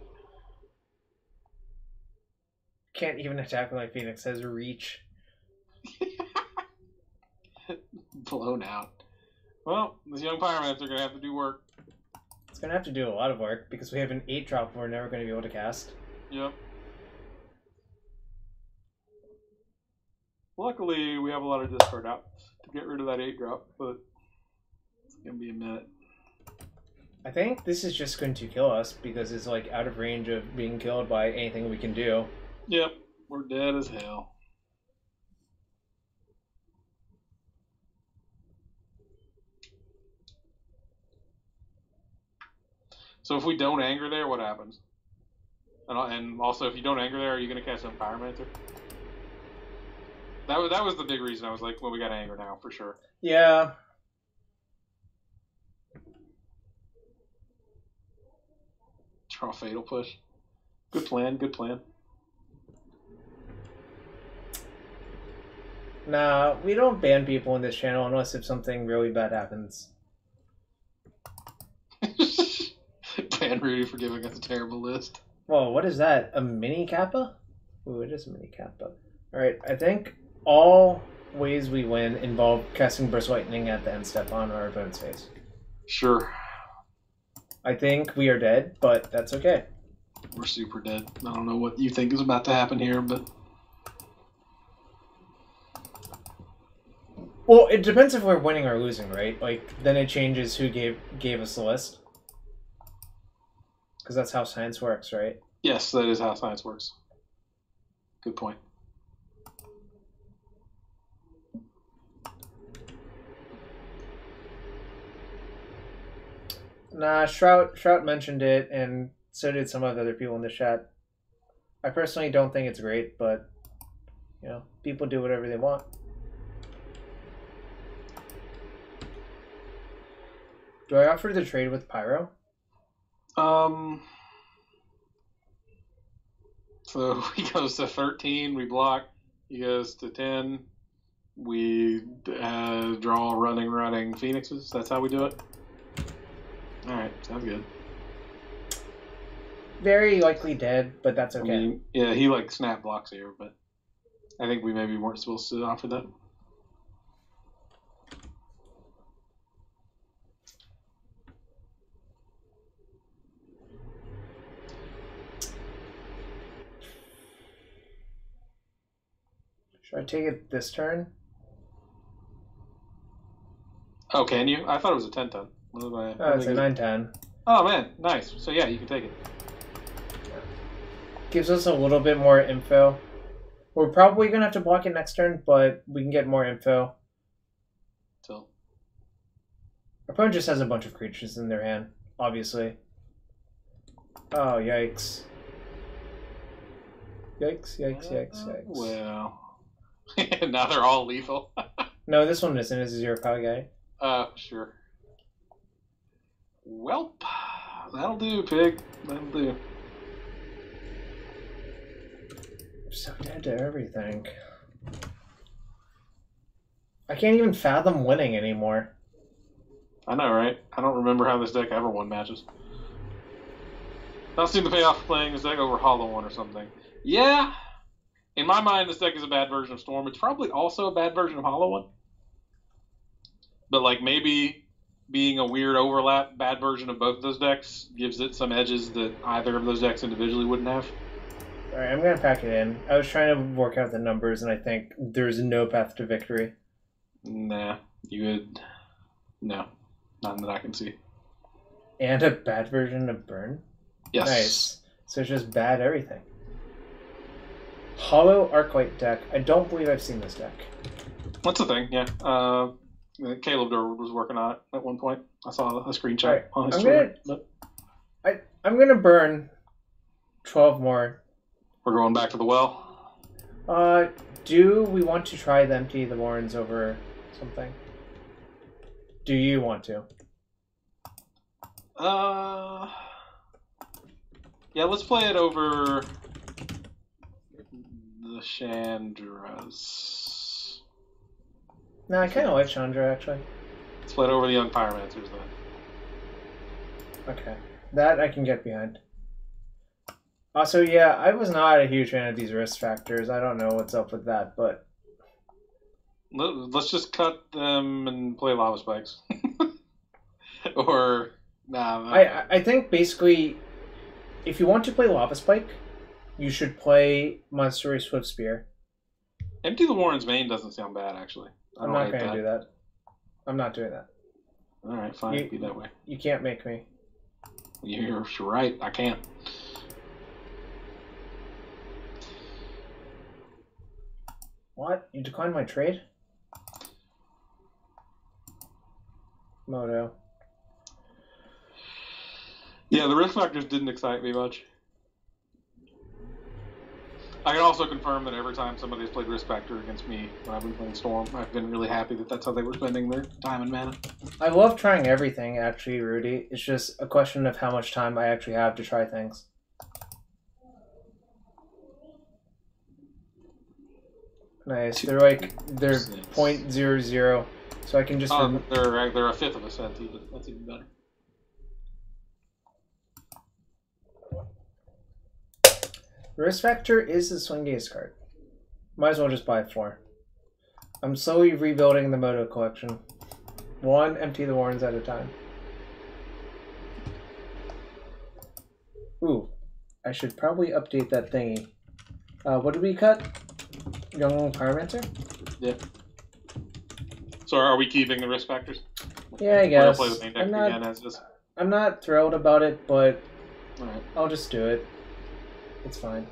Can't even attack like Phoenix has reach. Blown out. Well, these young pyromancer are gonna have to do work. It's gonna have to do a lot of work because we have an 8-drop we're never gonna be able to cast. Yep. Luckily, we have a lot of discard out to get rid of that 8-drop, but it's gonna be a minute. I think this is just going to kill us because it's like out of range of being killed by anything we can do. Yep, we're dead as hell. So if we don't anger there, what happens? And also, if you don't anger there, are you going to cast some Pyromancer? That was the big reason I was like, well, we got to anger now, for sure. Yeah. Draw Fatal Push. Good plan, good plan. Nah, we don't ban people in this channel unless if something really bad happens. Ban Rudy for giving us a terrible list. Whoa, what is that? A mini Kappa? Ooh, it is a mini Kappa. Alright, I think all ways we win involve casting Burst Lightning at the end step on our opponent's face. Sure. I think we are dead, but that's okay. We're super dead. I don't know what you think is about to happen here, but... Well, it depends if we're winning or losing, right? Like, then it changes who gave us the list. Because that's how science works, right? Yes, that is how science works. Good point. Nah, Shroud mentioned it, and so did some of the other people in the chat. I personally don't think it's great, but, you know, people do whatever they want. Do I offer the trade with Pyro? So he goes to 13, we block. He goes to 10, we draw running Phoenixes. That's how we do it? Alright, sounds good. Very likely dead, but that's okay. I mean, yeah, he like snap blocks here, but I think we maybe weren't supposed to offer that. Should I take it this turn? Oh, can you? I thought it was a 10-10. Oh, it's a 9-10. Oh, man. Nice. So, yeah, you can take it. Gives us a little bit more info. We're probably going to have to block it next turn, but we can get more info. So. Our opponent just has a bunch of creatures in their hand, obviously. Oh, yikes. Yikes, yikes, yikes, yikes. Well. Now they're all lethal. No, this one isn't. It's a 0-power guy. Sure. Welp. That'll do, pig. That'll do. I'm so dead to everything. I can't even fathom winning anymore. I know, right? I don't remember how this deck ever won matches. I don't see the payoff for playing this deck over Hollow One or something. Yeah. In my mind, this deck is a bad version of Storm. It's probably also a bad version of Hollow One. But, like, maybe being a weird overlap, bad version of both of those decks gives it some edges that either of those decks individually wouldn't have. Alright, I'm going to pack it in. I was trying to work out the numbers, and I think there's no path to victory. Nah, you would... No, none that I can see. And a bad version of Burn? Yes. Nice. So it's just bad everything. Hollow Arclight deck. I don't believe I've seen this deck. What's the thing? Yeah. Caleb Durwood was working on it at one point. I saw a screenshot Right. on his Twitter. I'm gonna burn 12 more. We're going back to the well. Do we want to try to empty the Warrens over something? Do you want to? Yeah, let's play it over the Chandras. No, I kind of like Chandra, actually. Let's play it over the Young Pyromancers, then. Okay. That I can get behind. Also, yeah, I was not a huge fan of these risk factors. I don't know what's up with that, but... Let's just cut them and play Lava Spikes. Or... Nah. I think, basically, if you want to play Lava Spike, you should play Monstrous Swift Spear. Empty the Warren's main doesn't sound bad, actually. I'm not going to do that. I'm not doing that. Alright, fine. Be that way. You can't make me. You're right. I can't. What? You declined my trade? Moto. Yeah, the risk factors didn't excite me much. I can also confirm that every time somebody's played risk factor against me when I've been playing Storm, I've been really happy that that's how they were spending their time and mana. I love trying everything, actually, Rudy. It's just a question of how much time I actually have to try things. Nice. They're 0.00, so I can just... they're a fifth of a cent, even. That's even better. Risk Factor is the swing gaze card. Might as well just buy 4. I'm slowly rebuilding the Moto collection. 1 empty the Warrens at a time. Ooh, I should probably update that thingy. What did we cut? Young Pyromancer? Yeah. So are we keeping the risk factors? Yeah, I We're guess. gonna play the main deck again as is. I'm not thrilled about it, but Alright. I'll just do it. It's fine.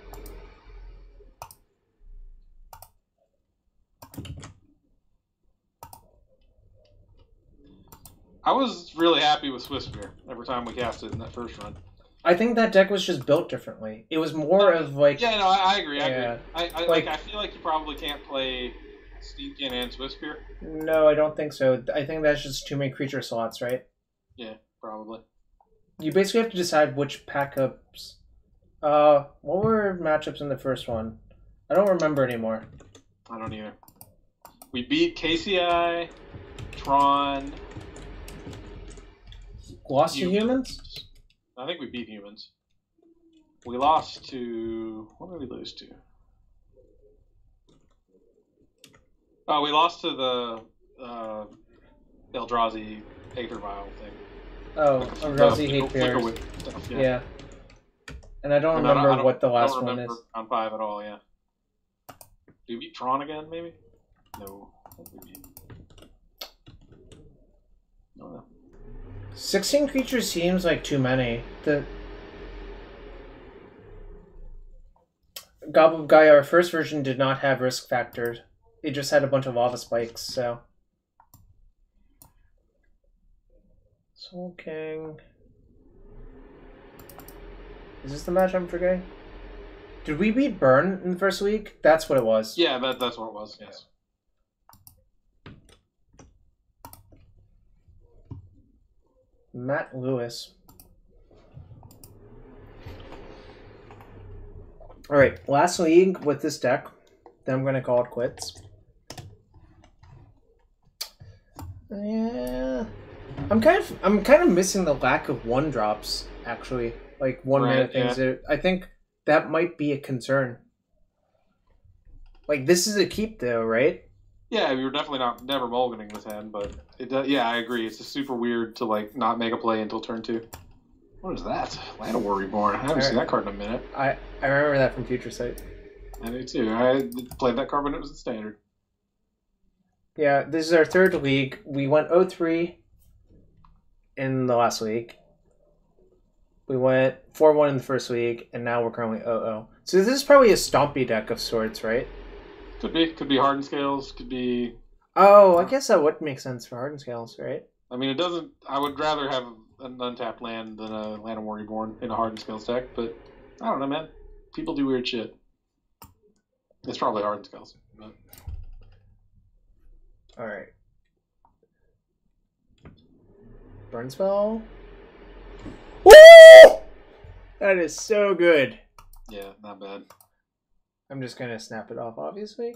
I was really happy with Swiss Beer every time we cast it in that first run. I think that deck was just built differently. It was more of like... Yeah, no, I agree. Yeah. I agree. I feel like you probably can't play Steamkin and Swiss Beer. No, I don't think so. I think that's just too many creature slots, right? Yeah, probably. You basically have to decide which pack-ups... what were matchups in the first one? I don't remember anymore. I don't either. We beat KCI, Tron... Lost to humans? I think we beat humans. We lost to... What did we lose to? Oh, we lost to the Eldrazi Aether Vial thing. Oh, Eldrazi Hate Bears. Yeah. And I don't remember what the last one is. On 5 at all, yeah. Do we beat Tron again, maybe? No. I think we beat... No. 16 creatures seems like too many. The Goblin Guy, our first version, did not have risk factors. It just had a bunch of lava spikes, so. Soul King. Is this the match I'm forgetting? Did we beat Burn in the first week? That's what it was. Yeah, that's what it was, yes. Matt Lewis. Alright, last league with this deck. Then I'm gonna call it quits. Yeah. I'm kind of missing the lack of 1-drops, actually. Like 1-mana things. Yeah. I think that might be a concern. Like, this is a keep though, right? Yeah, we were definitely never mulliganing this hand, but it does, yeah, I agree. It's just super weird to like not make a play until turn 2. What is that? Land of War Reborn. I haven't seen that card in a minute. I remember that from Future Sight. I do too. I played that card when it was in Standard. Yeah, this is our third league. We went 0-3 in the last week. We went 4-1 in the first week, and now we're currently 0-0. So this is probably a stompy deck of sorts, right? Could be. Could be Hardened Scales. Could be... Oh, I guess that would make sense for Hardened Scales, right? I mean, it doesn't... I would rather have an untapped land than a Land of War Reborn in a Hardened Scales deck, but I don't know, man. People do weird shit. It's probably Hardened Scales. But... Alright. Burn Spell. Woo! That is so good. Yeah, not bad. I'm just going to snap it off, obviously.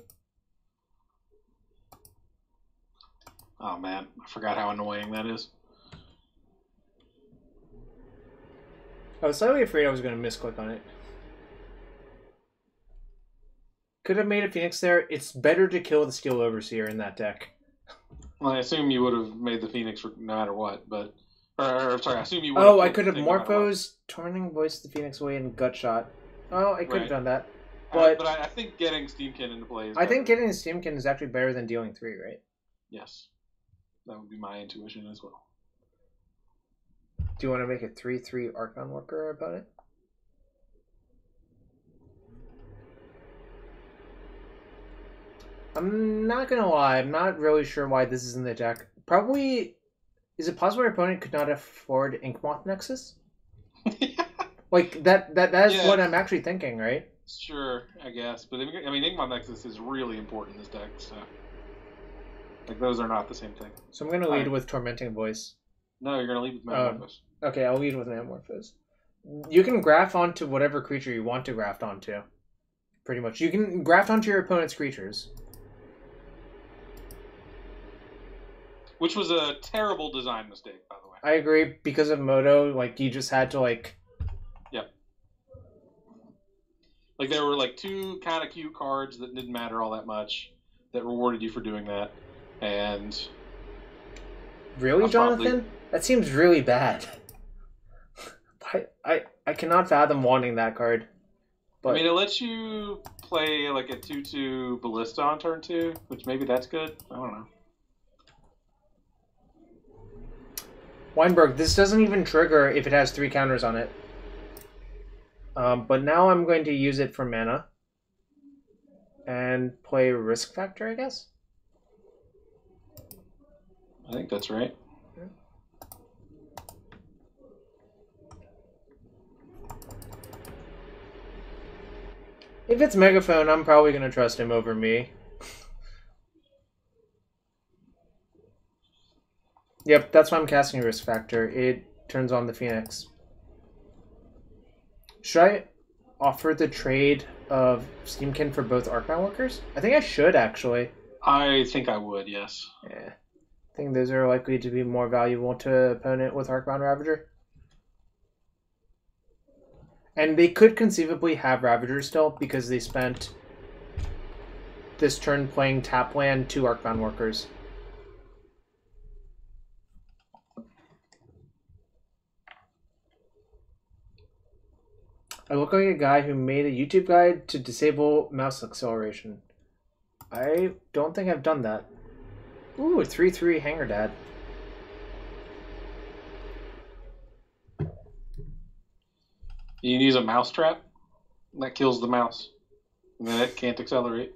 Oh, man. I forgot how annoying that is. I was slightly afraid I was going to misclick on it. Could have made a Phoenix there. It's better to kill the Steel Overseer in that deck. Well, I assume you would have made the Phoenix no matter what, but... Or sorry, I assume you would have... Oh, I could have Morphos, Tormenting Voice the Phoenix away, and Gut Shot. Oh, I could have done that. But I think getting Steamkin into play is better. I think getting Steamkin is actually better than dealing 3, right? Yes. That would be my intuition as well. Do you want to make a 3/3 Archon Worker opponent? I'm not gonna lie, I'm not really sure why this is in the deck. Probably, is it possible your opponent could not afford Inkmoth Nexus? Like, that is what I'm actually thinking, right? Sure, I guess. But, I mean, Inkmoth Nexus is really important in this deck, so... Like, those are not the same thing. So I'm gonna lead with Tormenting Voice. No, you're gonna lead with Metamorphose. Okay, I'll lead with Metamorphose. You can graft onto whatever creature you want to graft onto. Pretty much. You can graft onto your opponent's creatures. Which was a terrible design mistake, by the way. I agree. Because of Moto, like, you just had to, like... Yep. Like, there were, like, 2 kind of cute cards that didn't matter all that much that rewarded you for doing that. And... Really, Jonathan? That seems really bad. I cannot fathom wanting that card. But... I mean, it lets you play, like, a 2/2 Ballista on turn 2, which maybe that's good. I don't know. Weinberg, this doesn't even trigger if it has 3 counters on it. But now I'm going to use it for mana. And play Risk Factor, I guess? I think that's right. If it's Megaphone, I'm probably going to trust him over me. Yep, that's why I'm casting Risk Factor. It turns on the Phoenix. Should I offer the trade of Steamkin for both Arcbound Workers? I think I should, actually. I think I would, yes. Yeah. I think those are likely to be more valuable to opponent with Arcbound Ravager. And they could conceivably have Ravager still because they spent this turn playing tap land 2 Arcbound Workers. I look like a guy who made a YouTube guide to disable mouse acceleration. I don't think I've done that. Ooh, 3/3 Hanger Dad. You can use a mouse trap. That kills the mouse. And then it can't accelerate.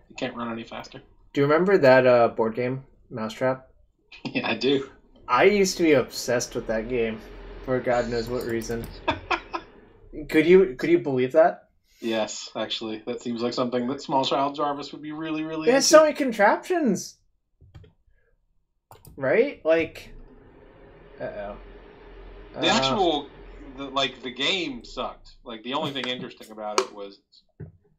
It can't run any faster. Do you remember that board game, Mousetrap? Yeah, I do. I used to be obsessed with that game for God knows what reason. Could you believe that? Yes, actually. That seems like something that Small Child Jarvis would be really, really It has so many contraptions. Right? Like, uh-oh. The actual, the game sucked. Like, the only thing interesting about it was,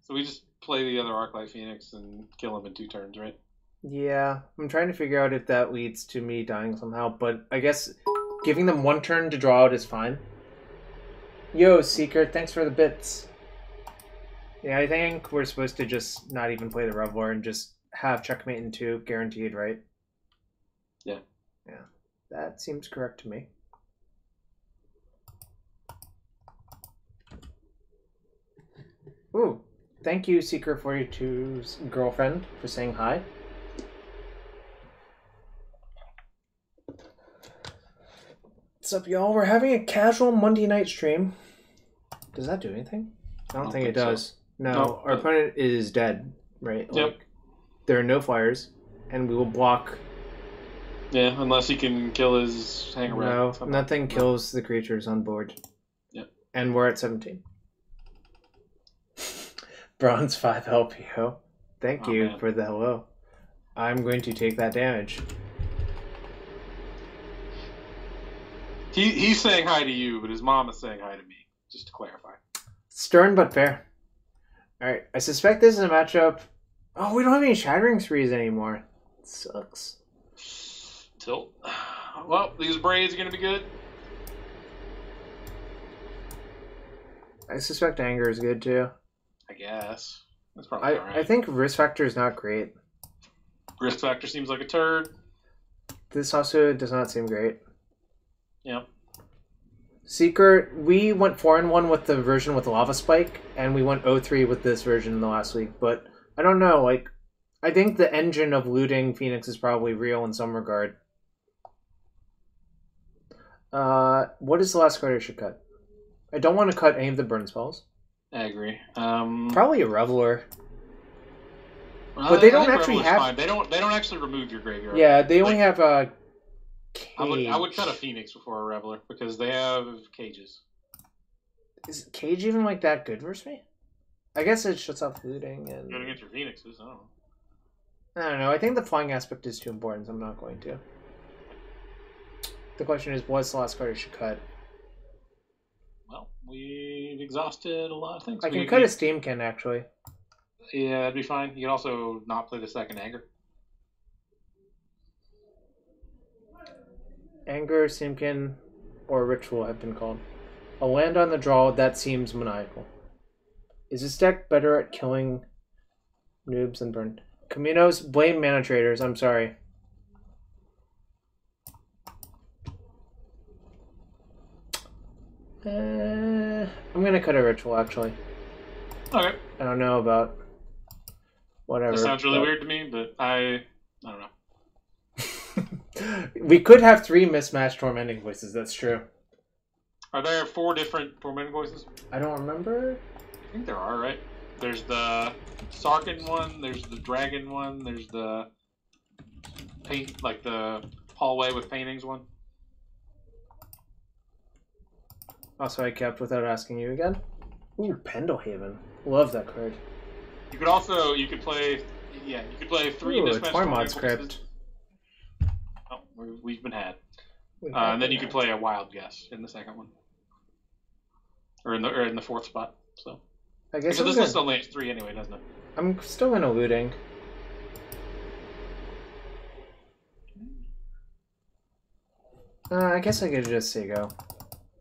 so we just play the other Arclight Phoenix and kill him in 2 turns, right? Yeah, I'm trying to figure out if that leads to me dying somehow, but I guess giving them 1 turn to draw out is fine. Yo, Seeker, thanks for the bits. Yeah, I think we're supposed to just not even play the Reveler and just have checkmate in 2, guaranteed, right? Yeah. Yeah, that seems correct to me. Ooh, thank you, Seeker42's girlfriend, for saying hi. What's up, y'all? We're having a casual Monday night stream. Does that do anything? I don't think it does. So. No, nope. Our opponent is dead, right? Yep. Like, there are no flyers, and we will block. Yeah, unless he can kill his hanger. No, nothing kills the creatures on board. Yep. And we're at 17. Bronze 5 LPO. Thank you for the hello. I'm going to take that damage. He's saying hi to you, but his mom is saying hi to me, just to clarify. Stern but fair. Alright, I suspect this is a matchup. Oh, we don't have any Shattering Sprees anymore. It sucks. Tilt. Well, these braids are going to be good. I suspect Anger is good too. I guess. That's probably alright. I think Risk Factor is not great. Risk Factor seems like a turd. This also does not seem great. Yep. Seeker, we went 4-1 with the version with Lava Spike, and we went 0-3 with this version the last week, but I don't know, like, I think the engine of looting Phoenix is probably real in some regard. What is the last card I should cut? I don't want to cut any of the burn spells. I agree. Probably a Reveler. But they don't actually have... Fine. They don't actually remove your graveyard. Yeah, they only have a... Cage. I would cut a Phoenix before a Reveler because they have cages. Is Cage even like that good versus me? I guess it shuts off looting and. You're gonna get your Phoenixes. I don't know. I think the flying aspect is too important, so I'm not going to. The question is, what's the last card I should cut? Well, we've exhausted a lot of things. I can cut a Steamkin actually. Yeah, that'd be fine. You can also not play the second Anger. Anger, Steamkin, or Ritual have been called. A land on the draw, that seems maniacal. Is this deck better at killing noobs than burn? Caminos, blame mana traders, I'm sorry. I'm gonna cut a Ritual actually. Okay. I don't know about whatever. That sounds really weird to me, but I don't know. We could have 3 mismatched tormenting voices. That's true. Are there 4 different tormenting voices? I don't remember. I think there are, right? There's the Sarkin one. There's the dragon one. There's the paint, like the hallway with paintings one. Also, I kept without asking you again. Ooh, Pendlehaven. Love that card. You could also, you could play 3 Ooh, mismatched Tormod's tormenting Crypt. voices. Oh, we've been had. And then you could play a wild guess in the second one, or in the 4th spot. So I guess this list only has 3 anyway, doesn't it? I'm still gonna looting. I guess I could just say go.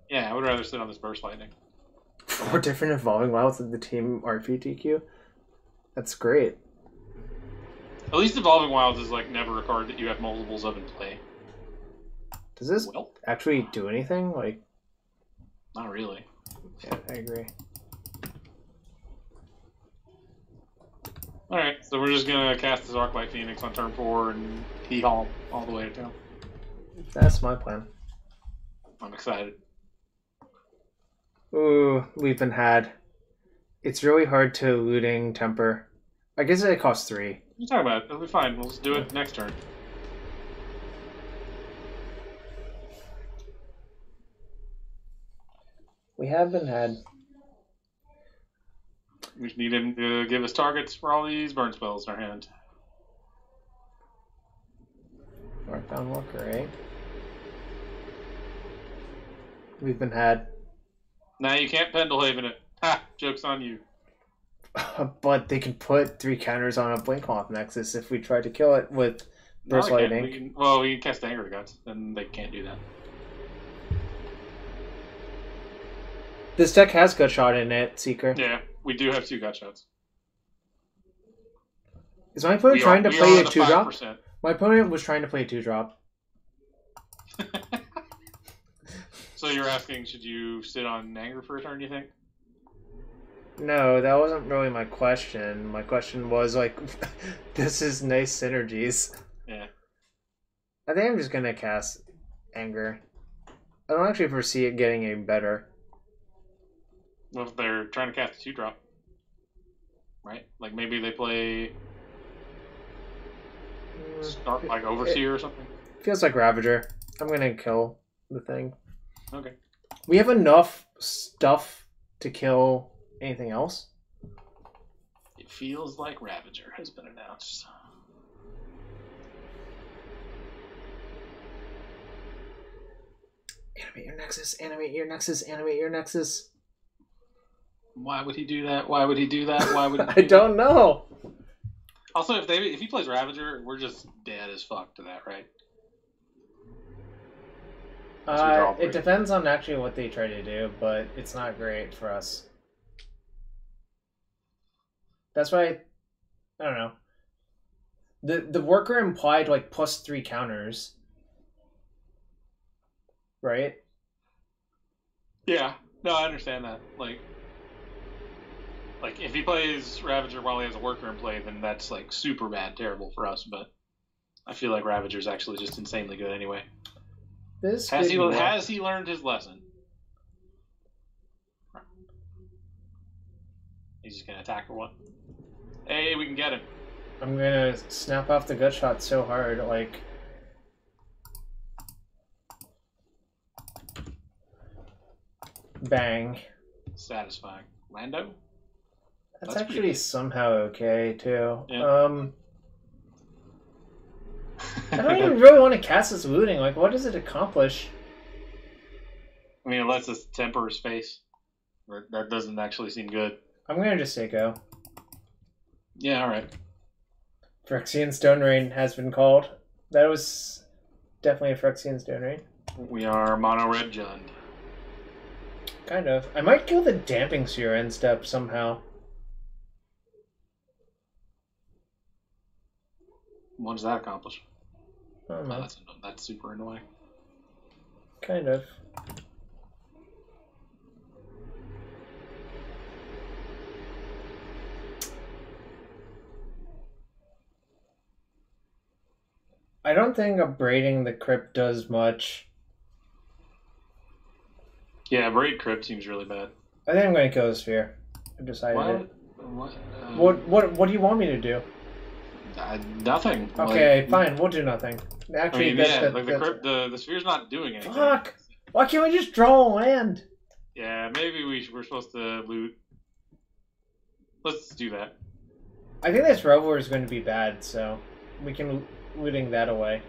Yeah, I would rather sit on this burst lightning. 4 different evolving wilds in the team RPTQ. That's great. At least evolving wilds is like never a card that you have multiples of in play. Does this actually do anything? Like, not really. Yeah, I agree. Alright, so we're just gonna cast this Arclight Phoenix on turn 4 and hee-haw all the way to town. That's my plan. I'm excited. Ooh, we've been had. It's really hard to looting temper. I guess it costs 3. What are you talking about? It'll be fine. We'll just do it next turn. We have been had. We just need him to give us targets for all these burn spells in our hand. Northbound Walker, right? We've been had. Now you can't Pendlehaven it. Ha! Joke's on you. But they can put 3 counters on a Blinkmoth Nexus if we try to kill it with Burst Lightning. We can cast Anger Guts, and they can't do that. This deck has Gutshot in it, Seeker. Yeah, we do have 2 gut shots. Is my opponent trying to play a 2-drop? My opponent was trying to play a 2-drop. So you're asking, should you sit on Anger for a turn, you think? No, that wasn't really my question. My question was, like, this is nice synergies. Yeah. I think I'm just going to cast Anger. I don't actually foresee it getting any better. Well, if they're trying to cast a 2-drop. Right? Like, maybe they play... Start, like, Overseer or something? Feels like Ravager. I'm going to kill the thing. Okay. We have enough stuff to kill anything else. It feels like Ravager has been announced. Animate your Nexus, animate your Nexus, animate your Nexus. Why would he do that? Why would he do that? Why would he I don't know. Also, if he plays Ravager, we're just dead as fuck to that, right? It depends on actually what they try to do, but it's not great for us. That's why I don't know. The worker implied like +3 counters. Right? Yeah. No, I understand that. Like if he plays Ravager while he has a worker in play, then that's like super bad, terrible for us, but I feel like Ravager's actually just insanely good anyway. Has he learned his lesson? He's just gonna attack for 1. Hey, we can get him. I'm gonna snap off the gut shot so hard, like bang. Satisfying. Lando? That's actually somehow okay too. Yeah. I don't even really want to cast this looting. Like, what does it accomplish? I mean, it lets us temper his face. That doesn't actually seem good. I'm gonna just say go. Yeah, alright. Phyrexian Stone Rain has been called. That was definitely a Phyrexian Stone Rain. We are mono red Jund. Kind of. I might kill the Damping Sphere end step somehow. What does that accomplish? I don't know. That's super annoying. Kind of. I don't think abrading the crypt does much. Yeah, braid crypt seems really bad. I think I'm going to kill the sphere. I've decided it. What? What do you want me to do? Nothing. Okay, fine. We'll do nothing. Actually, the sphere's not doing anything. Fuck! Why can't we just draw a land? Yeah, maybe we're supposed to loot. Let's do that. I think this rover is going to be bad, so we can looting that away.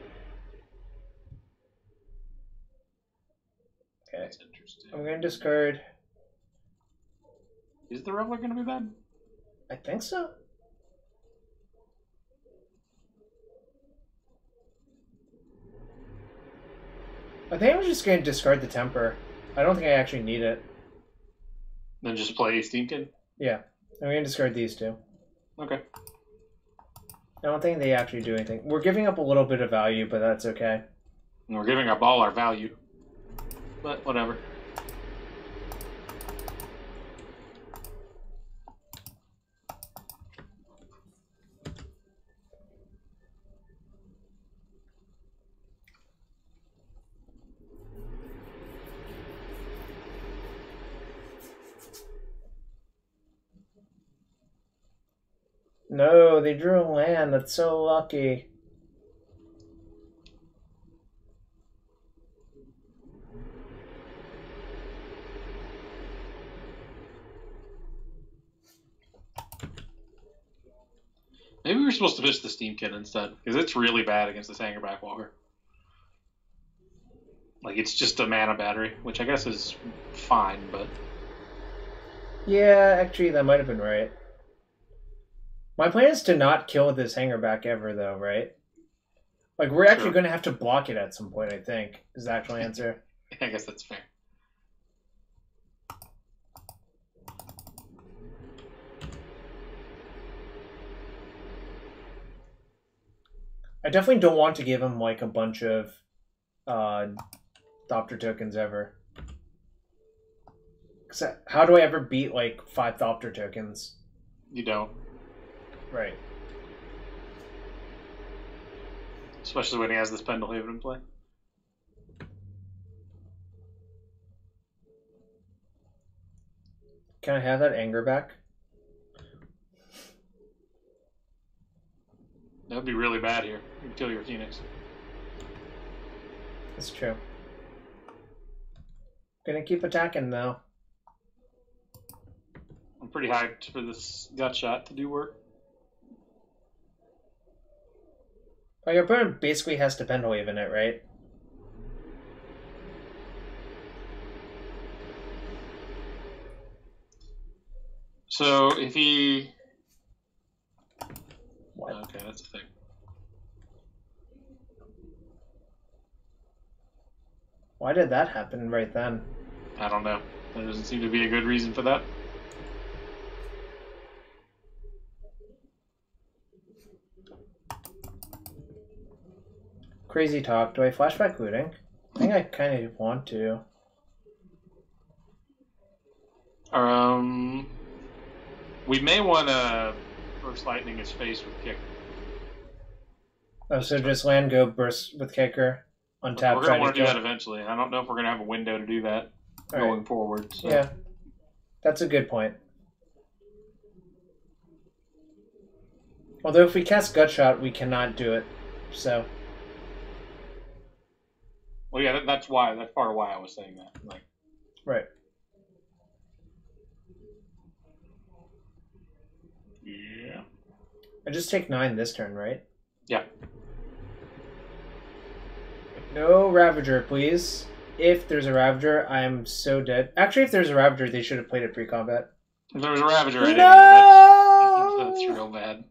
Okay. That's interesting. I'm going to discard. Is the Reveler going to be bad? I think so. I think I'm just going to discard the Temper. I don't think I actually need it. Then just play Steamkin? Yeah. I'm going to discard these two. Okay. I don't think they actually do anything. We're giving up a little bit of value, but that's okay. And we're giving up all our value. But whatever. No, they drew a land. That's so lucky. Maybe we're supposed to fish the Steamkin instead, because it's really bad against this Hangerback Walker. Like, it's just a mana battery, which I guess is fine, but... Yeah, actually, that might have been right. My plan is to not kill this Hangerback ever, though, right? Like, we're actually going to have to block it at some point, I think, is the actual answer. I guess that's fair. I definitely don't want to give him, like, a bunch of Thopter tokens ever. How do I ever beat, like, 5 Thopter tokens? You don't. Right. Especially when he has this Pendlehaven in play. Can I have that anger back? That would be really bad here. You can kill your Phoenix. That's true. Gonna keep attacking, though. I'm pretty hyped for this gut shot to do work. Like, your opponent basically has to Pendlehaven in it, right? So, if he... What? Okay, that's a thing. Why did that happen right then? I don't know. There doesn't seem to be a good reason for that. Crazy talk. Do I flashback looting? I think I kind of want to. We may want to Burst Lightning his face with Kick. Oh, so just land, go, burst with Kicker, untap. We're going to want to do that eventually. I don't know if we're going to have a window to do that going forward. So. Yeah, that's a good point. Although if we cast Gutshot, we cannot do it. So. Well, yeah, that's why. That's part of why I was saying that. Like. Right. Yeah. I just take 9 this turn, right? Yeah. No Ravager, please. If there's a Ravager, I'm so dead. Actually, if there's a Ravager, they should have played it pre-combat. If there was a Ravager, I No! That's real bad.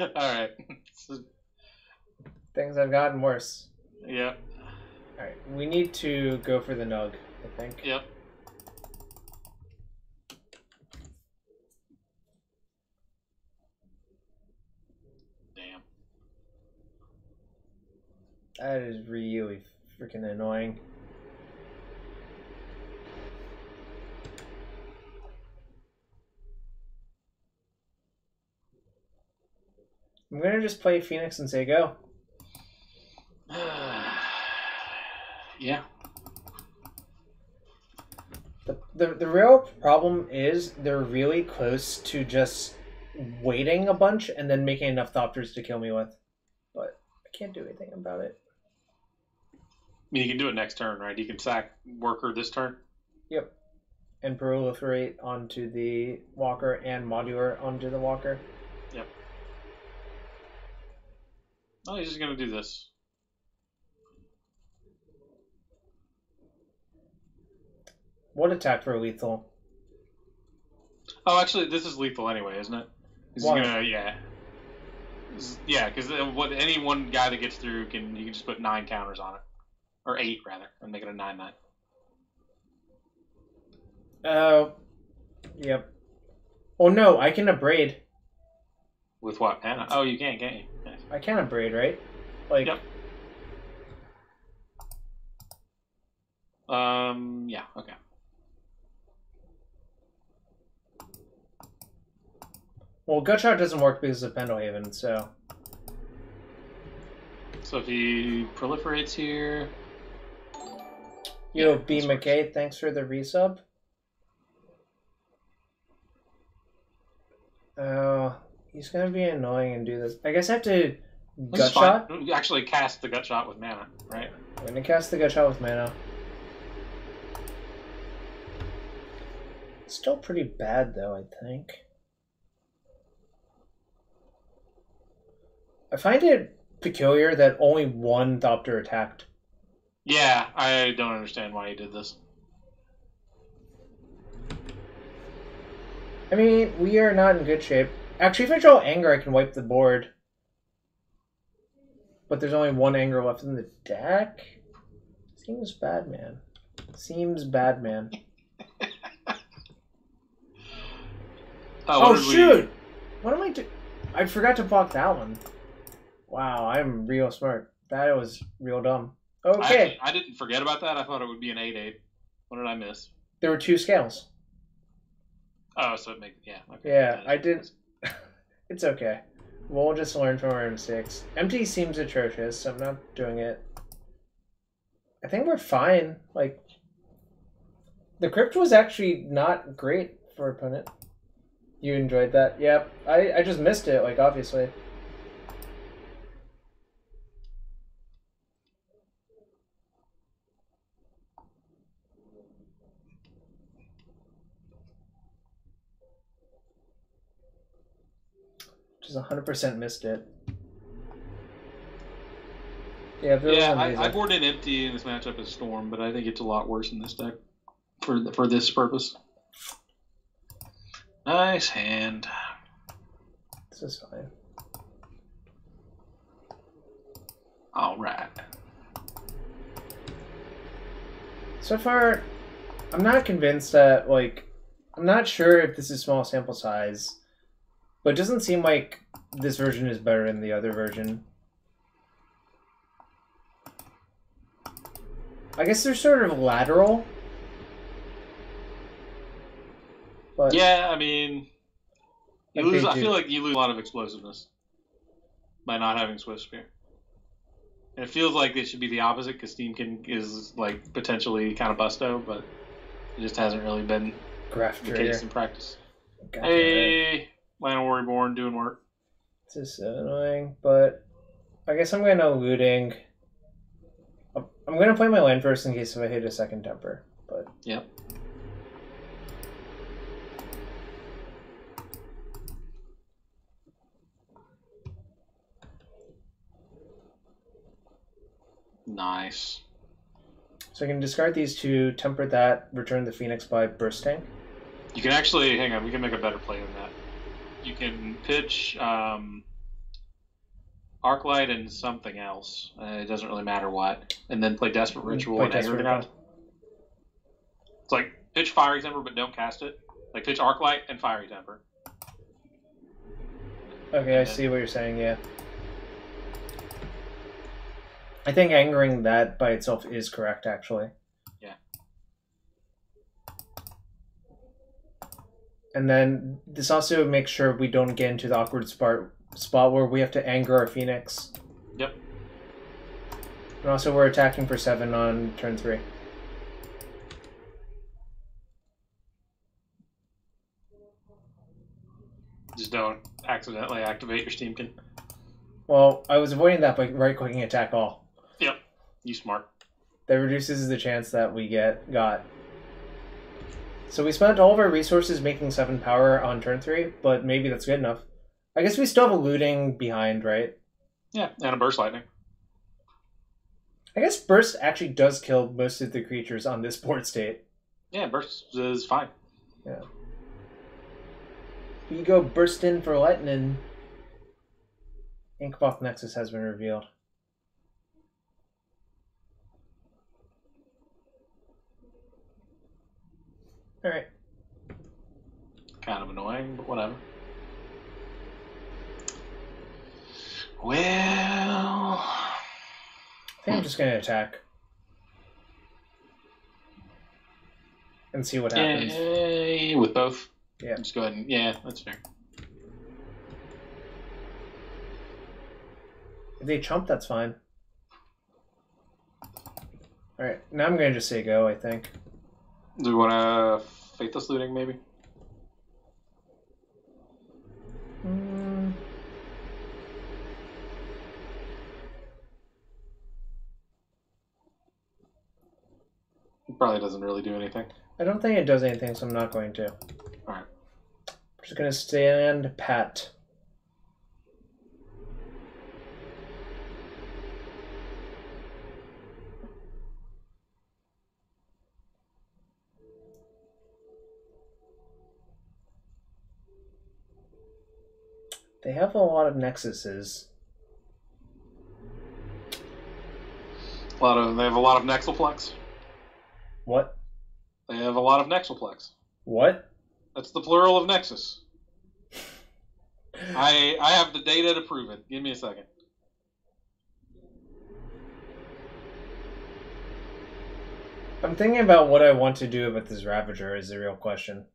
Alright. Things have gotten worse. Yeah. Alright, we need to go for the Nug, I think. Yep. Damn. That is really freaking annoying. I'm gonna just play Phoenix and say go. Yeah. The real problem is they're really close to just waiting a bunch and then making enough Thopters to kill me with. But I can't do anything about it. I mean, you can do it next turn, right? You can sack Worker this turn. Yep. And proliferate onto the walker and modular onto the walker. Yep. Oh, he's just going to do this. What attack for lethal? Oh, actually, this is lethal anyway, isn't it? He's gonna, yeah. Yeah, because any one guy that gets through, you can just put 9 counters on it. Or 8, rather, and make it a 9/9. Yep. Oh no, I can abrade. With what? Mana? Oh, you can't you? Nice. I can abrade, right? Like. Yep. Yeah, okay. Well, Gutshot doesn't work because of Pendlehaven, so. So if he proliferates here. Yo, yeah, B. McKay, thanks for the resub. Oh, he's gonna be annoying and do this. I guess I have to Gutshot. You actually cast the Gutshot with mana, right? I'm gonna cast the Gutshot with mana. Still pretty bad though, I think. I find it peculiar that only one Thopter attacked. Yeah, I don't understand why he did this. I mean, we are not in good shape. Actually, if I draw Anger, I can wipe the board. But there's only one Anger left in the deck? Seems bad, man. Seems bad, man. Oh, shoot! What am I doing? I forgot to block that one. Wow, I'm real smart. That was real dumb. Okay. I didn't forget about that. I thought it would be an 8/8. What did I miss? There were 2 scales. Oh, so it makes... Yeah. Okay. Yeah, I did... It's okay. We'll just learn from our mistakes. Empty seems atrocious, so I'm not doing it. I think we're fine. Like, the crypt was actually not great for opponent. You enjoyed that? Yep. I just missed it, like, obviously. Just 100% missed it. Yeah, I board in empty in this matchup as Storm, but I think it's a lot worse in this deck for this purpose. Nice hand. This is fine. All right. So far, I'm not convinced that, like, I'm not sure if this is small sample size, but it doesn't seem like this version is better than the other version. I guess they're sort of lateral. But yeah, I mean, you like lose. I feel like you lose a lot of explosiveness by not having Swift Spear. And it feels like it should be the opposite because Steamkin is like potentially kind of busto, but it just hasn't really been the case in practice. Hey, Llanowar Reborn doing work. This is so annoying, but I guess I'm going to looting. I'm going to play my land first in case if I hit a second temper, but yep. Nice. So I can discard these 2, temper that, return the Phoenix by bursting. You can actually, hang on, we can make a better play than that. You can pitch Arclight and something else. It doesn't really matter what. And then play Desperate Ritual and Anger it out. It's like pitch Fiery Temper but don't cast it. Like pitch Arclight and Fiery Temper. Okay, I see what you're saying, yeah. I think angering that by itself is correct, actually. Yeah. And then this also makes sure we don't get into the awkward spot where we have to anger our Phoenix. Yep. And also we're attacking for 7 on turn 3. Just don't accidentally activate your Steamkin. Well, I was avoiding that by right-clicking attack all. Yep. You smart. That reduces the chance that we got. So we spent all of our resources making 7 power on turn 3, but maybe that's good enough. I guess we still have a looting behind, right? Yeah, and a burst lightning. I guess burst actually does kill most of the creatures on this board state. Yeah, burst is fine. Yeah. You go burst in for lightning. Inkmoth Nexus has been revealed. Alright. Kind of annoying, but whatever. Well... I think I'm just going to attack. And see what happens. Yeah, with both? Yeah. Just go ahead and... Yeah, that's fair. If they chump, that's fine. Alright, now I'm going to just say go, I think. Do we want to Faithless Looting, maybe? It probably doesn't really do anything. I don't think it does anything, so I'm not going to. Alright. I'm just going to stand pat. They have a lot of nexuses. They have a lot of Nexalplex. What? They have a lot of Nexalplex. What? That's the plural of Nexus. I have the data to prove it. Give me a second. I'm thinking about what I want to do about this Ravager is the real question.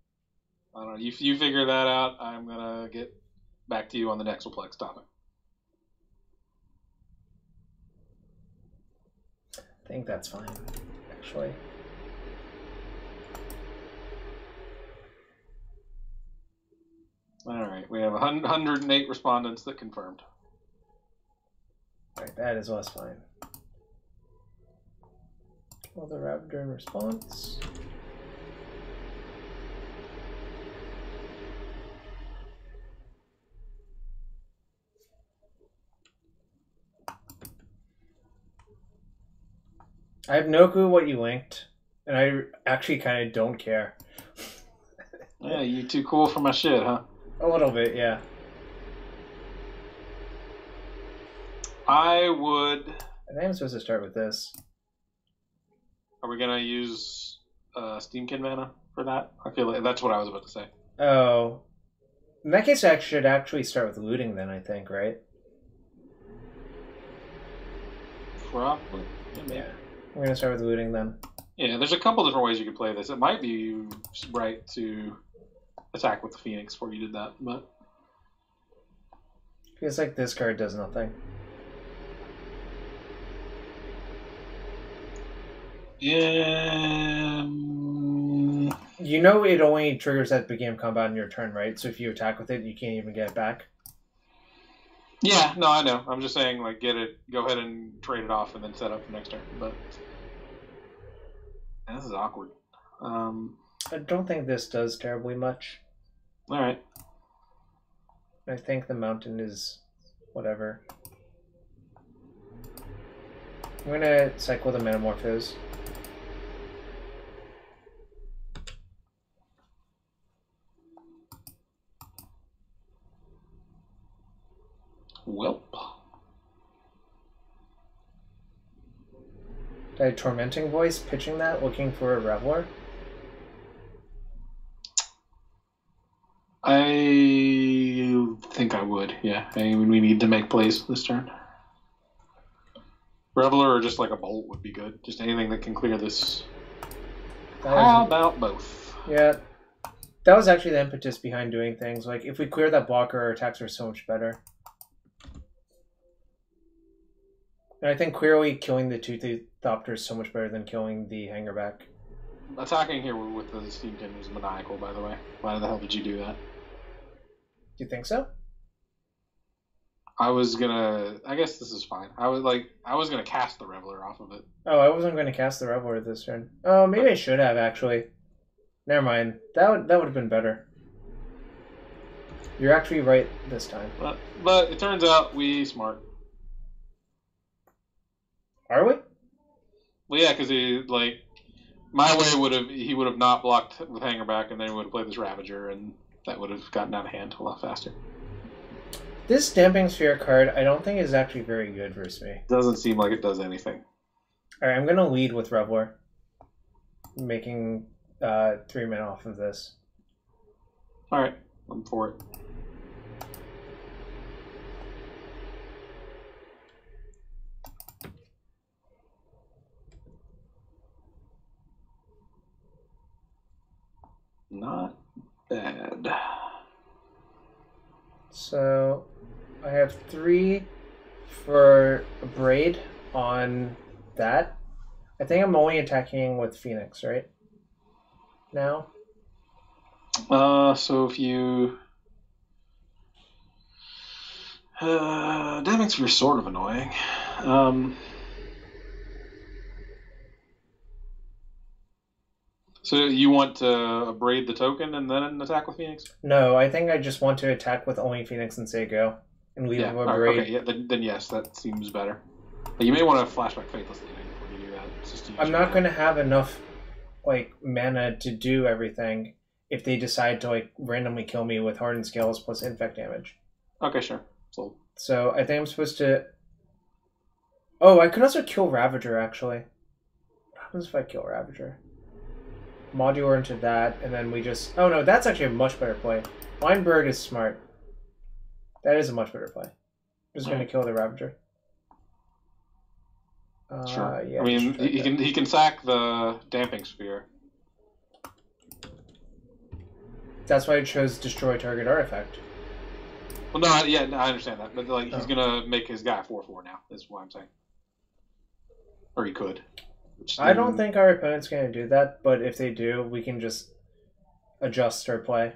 I don't know. You figure that out. I'm going to get back to you on the Nexalplex topic. I think that's fine, actually. Alright, we have 108 respondents that confirmed. Alright, that is less fine. Kill the Ravager in response. I have no clue what you linked, and I actually kind of don't care. Yeah, you too cool for my shit, huh? A little bit, yeah. I would... I think I'm supposed to start with this. Are we going to use Steamkin mana for that? I feel like that's what I was about to say. Oh. In that case, I should actually start with looting then, I think, right? Probably. Yeah. We're going to start with looting then. Yeah, there's a couple different ways you could play this. It might be right to attack with the Phoenix before you did that, but... Feels like this card does nothing. Yeah... You know it only triggers at the beginning of combat in your turn, right? So if you attack with it, you can't even get it back. Yeah, no, I know. I'm just saying, like, go ahead and trade it off and then set up for next turn, but... Yeah, this is awkward. I don't think this does terribly much. Alright. I think the mountain is whatever. I'm gonna cycle the Metamorphose. Welp. Did I Tormenting Voice pitching that, looking for a Reveler? I think I would, yeah. I mean, we need to make plays this turn. Reveler or just like a bolt would be good. Just anything that can clear this. How about both? Yeah. That was actually the impetus behind doing things. Like, if we clear that blocker, our attacks are so much better. And I think clearly killing the Toothy Thopter is so much better than killing the Hangerback. Attacking here with the Steamkin was maniacal, by the way. Why the hell did you do that? Do you think so? I was gonna. I guess this is fine. I was gonna cast the Reveler off of it. Oh, I wasn't going to cast the Reveler this turn. Oh, maybe I should have, actually. Never mind. That would have been better. You're actually right this time. But it turns out we smart. Are we? Well, yeah, because my way he would have not blocked with Hangerback, and then he would have played this Ravager, and that would have gotten out of hand a lot faster. This Damping Sphere card, I don't think is actually very good versus me. Doesn't seem like it does anything. Alright, I'm going to lead with Reveler. Making 3 men off of this. Alright, I'm for it. Not bad. So, I have 3 for a Braid on that. I think I'm only attacking with Phoenix, right? Now? So if you... Damming Sphere is sort of annoying. So you want to braid the token and then attack with Phoenix? No, I think I just want to attack with only Phoenix and say go. And leave him a Braid. Okay, yeah, then yes, that seems better. But you may want to flashback Faithless Leading when you do that. I'm not going to have enough mana to do everything if they decide to randomly kill me with Hardened Scales plus infect damage. Okay, sure. So I think I'm supposed to... Oh, I could also kill Ravager, actually. What happens if I kill Ravager? Modular into that, and then we just... Oh no, that's actually a much better play. Weinberg is smart. That is a much better play. I'm just going to kill the Ravager. Sure. Yeah, I mean, he can sack the Damping Sphere. That's why I chose Destroy Target Artifact. Well, no, I understand that, but he's gonna make his guy 4/4 now. Is what I'm saying. Or he could. I don't think our opponent's gonna do that, but if they do, we can just adjust our play.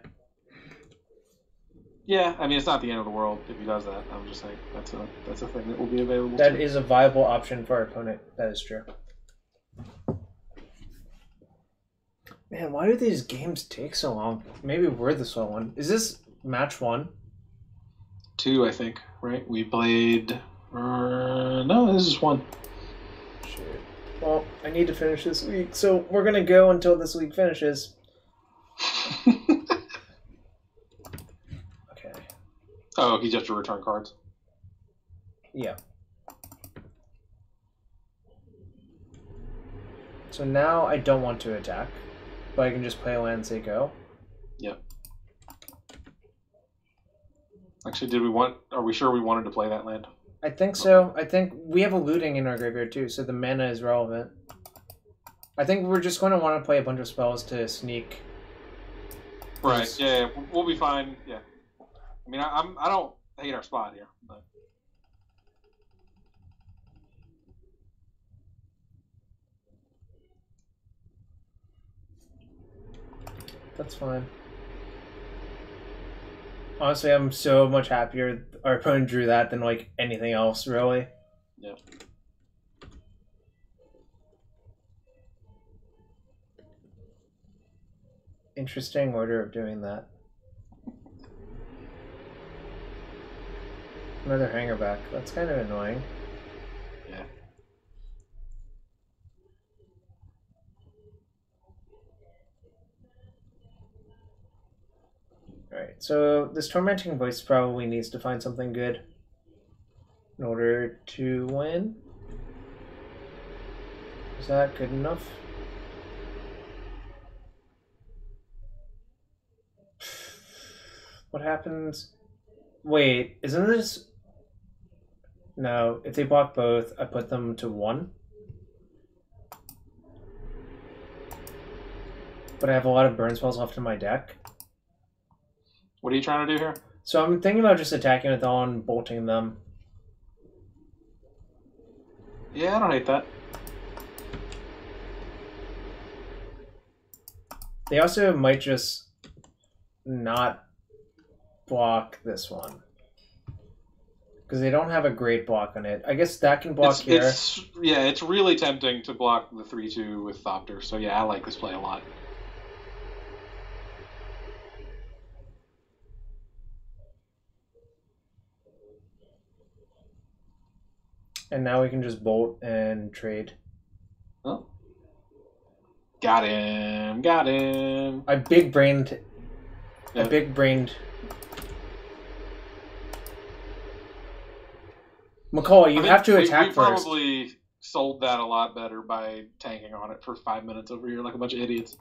Yeah, I mean, it's not the end of the world if he does that. I'm just saying that's a thing that will be available. That is a viable option for our opponent. That is true. Man, why do these games take so long? Maybe we're the slow one. Is this match 1? 2, I think. Right? We played. No, this is 1. Shit. Well, I need to finish this week, so we're gonna go until this week finishes. Okay. Oh, he just to return cards. Yeah. So now I don't want to attack, but I can just play a land and say go. Yep. Actually, are we sure we wanted to play that land? I think so. I think we have a looting in our graveyard too, so the mana is relevant. I think we're just going to want to play a bunch of spells to sneak. Right. Yeah, we'll be fine. Yeah. I mean, I don't hate our spot here, but. That's fine. Honestly, I'm so much happier our opponent drew that than anything else, really. Yeah. Interesting order of doing that. Another hangerback. That's kind of annoying. Yeah. Alright, so this Tormenting Voice probably needs to find something good in order to win. Is that good enough? What happens? Wait, isn't this... No, if they block both, I put them to 1. But I have a lot of burn spells left in my deck. What are you trying to do here? So I'm thinking about just attacking with all and bolting them. Yeah, I don't hate that. They also might just not block this one. Because they don't have a great block on it. I guess that can block here. It's really tempting to block the 3/2 with Thopter. So yeah, I like this play a lot. And now we can just bolt and trade. Oh. Got him. Got him. I big brained. Yep. I big brained. McCall, you have to attack we first. Probably sold that a lot better by tanking on it for 5 minutes over here like a bunch of idiots.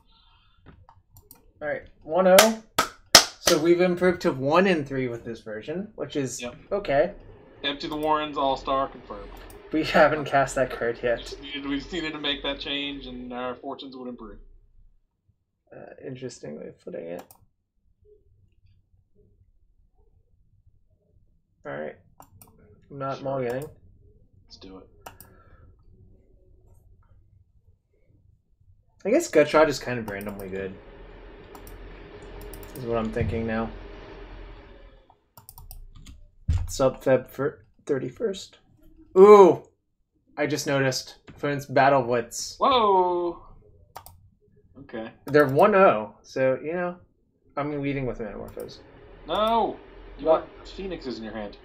Alright, 1-0. So we've improved to 1 in 3 with this version, which is okay. Empty the Warrens, All-Star, confirmed. We haven't cast that card yet. We just needed to make that change and our fortunes would improve. Interesting way of putting it. Alright. I'm not mulliganing. Let's do it. I guess Gutshot is kind of randomly good. Is what I'm thinking now. Sub Feb for 31st. Ooh! I just noticed. Opponent's Battle Blitz. Whoa! Okay. They're 1-0, so, you know, I'm leading with Metamorphose. No! You want Phoenixes in your hand.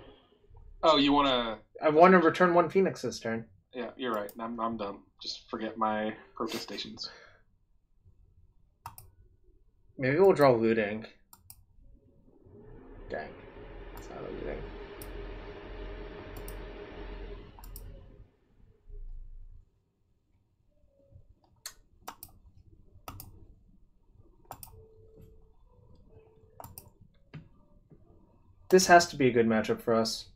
Oh, you want to... I want to return 1 Phoenix this turn. Yeah, you're right. I'm dumb. Just forget my protestations. Maybe we'll draw Looting. Dang. It's not a Looting. This has to be a good matchup for us.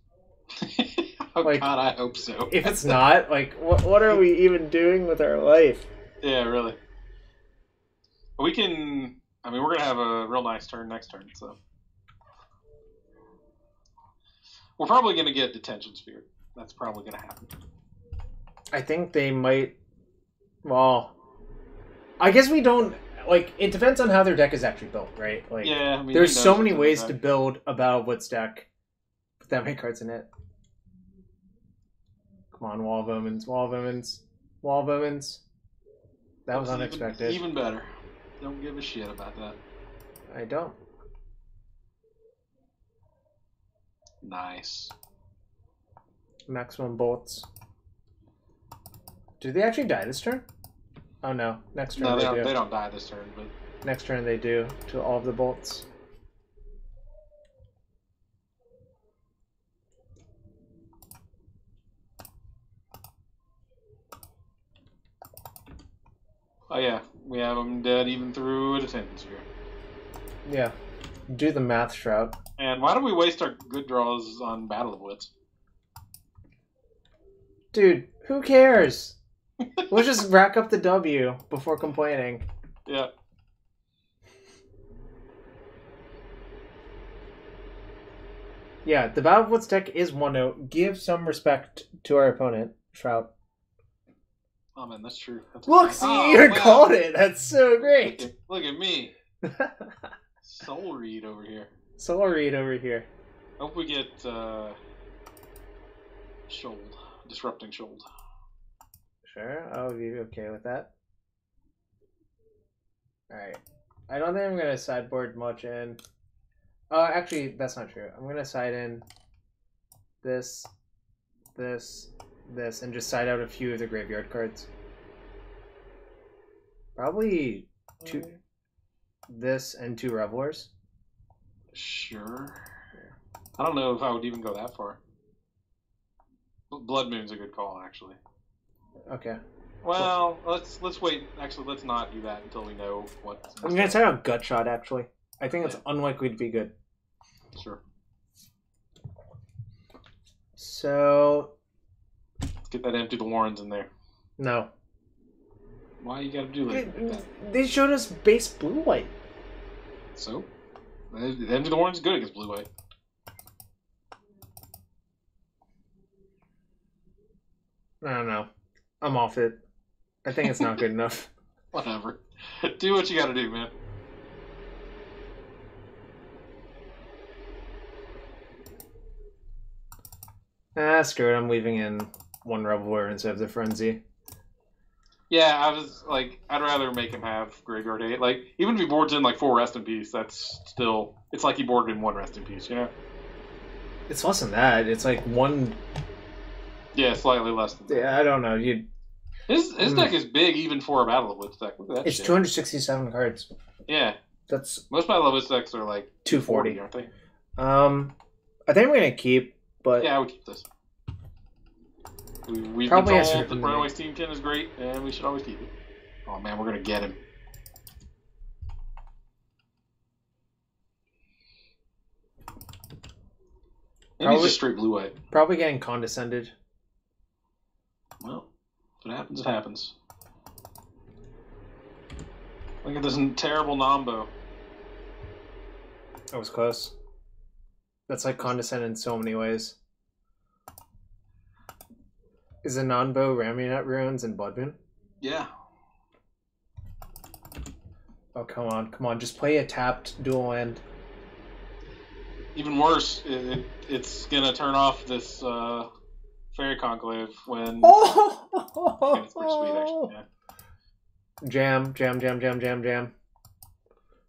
Oh, like, God, I hope so. If it's not, like, what are we even doing with our life? Yeah, really. We can... I mean, we're going to have a real nice turn next turn, so... We're probably going to get Detention Sphere. That's probably going to happen. I think they might... Well... I guess we don't... Like, it depends on how their deck is actually built, right? Like, yeah, I mean, there's so many ways to build a Battle Blitz deck with that many cards in it. Come on, Wall of Omens, Wall of Omens, Wall of Omens. That was unexpected. Even better. Don't give a shit about that. I don't. Nice. Maximum bolts. Do they actually die this turn? Oh no, next turn they do. They don't die this turn, but... Next turn they do, to all of the bolts. Oh yeah, we have them dead even through a Detention Sphere. Yeah, do the math, Shroud. And why do we waste our good draws on Battle of Wits? Dude, who cares? We'll just rack up the W before complaining. Yeah. Yeah, the Battle Blitz deck is 1-0. Give some respect to our opponent, Shroud. Oh man, that's true. That's Look, see, you called it. That's so great. Look at me. Soul Read over here. Soul Read over here. Hope we get Shoaled. Disrupting Shoaled. Sure, I'll be okay with that. Alright. I don't think I'm going to sideboard much in. Actually, that's not true. I'm going to side in this, and just side out a few of the graveyard cards. Probably this and 2 Revelers. Sure. I don't know if I would even go that far. Blood Moon's a good call, actually. Okay. Well, let's wait. Actually, let's not do that until we know what. I'm gonna try out Gutshot. Actually, I think it's unlikely to be good. Sure. So. Let's get that Empty the Warrens in there. No. Why you gotta do that? They showed us base blue white. So, Empty the Warrens good against blue white. I don't know. I'm off it. I think it's not good enough. Whatever. Do what you gotta do, man. Ah, screw it. I'm leaving in one Rebel Warrior instead of the Frenzy. Yeah, I was like, I'd rather make him have Graveyard 8. Like, even if he boards in like 4 Rest in Peace, that's still, it's like he boarded in 1 Rest in Peace, you know? It's less than that. It's like one. Yeah, slightly less than that. Yeah, I don't know. His deck is big even for a Battle of Wits deck. Look at that It's shit. 267 cards. Yeah. That's Most Battle of Wits decks are like 240, aren't they? I think we're gonna keep, but Yeah, I would keep this. We've Probably been has told to- that Runaway Steam 10 is great, and we should always keep it. Oh man, we're gonna get him. Maybe he's just straight blue-white. probably getting condescended. Well, if it happens, it happens. Look at this terrible Nombo. That was close. That's like condescending in so many ways. Is a non-bow Ramunet Ruins and Bloodmoon? Yeah. Oh, come on. Just play a tapped dual land. Even worse, it's gonna turn off this Fairy Conclave when... Oh! It's pretty sweet, actually, yeah. Jam.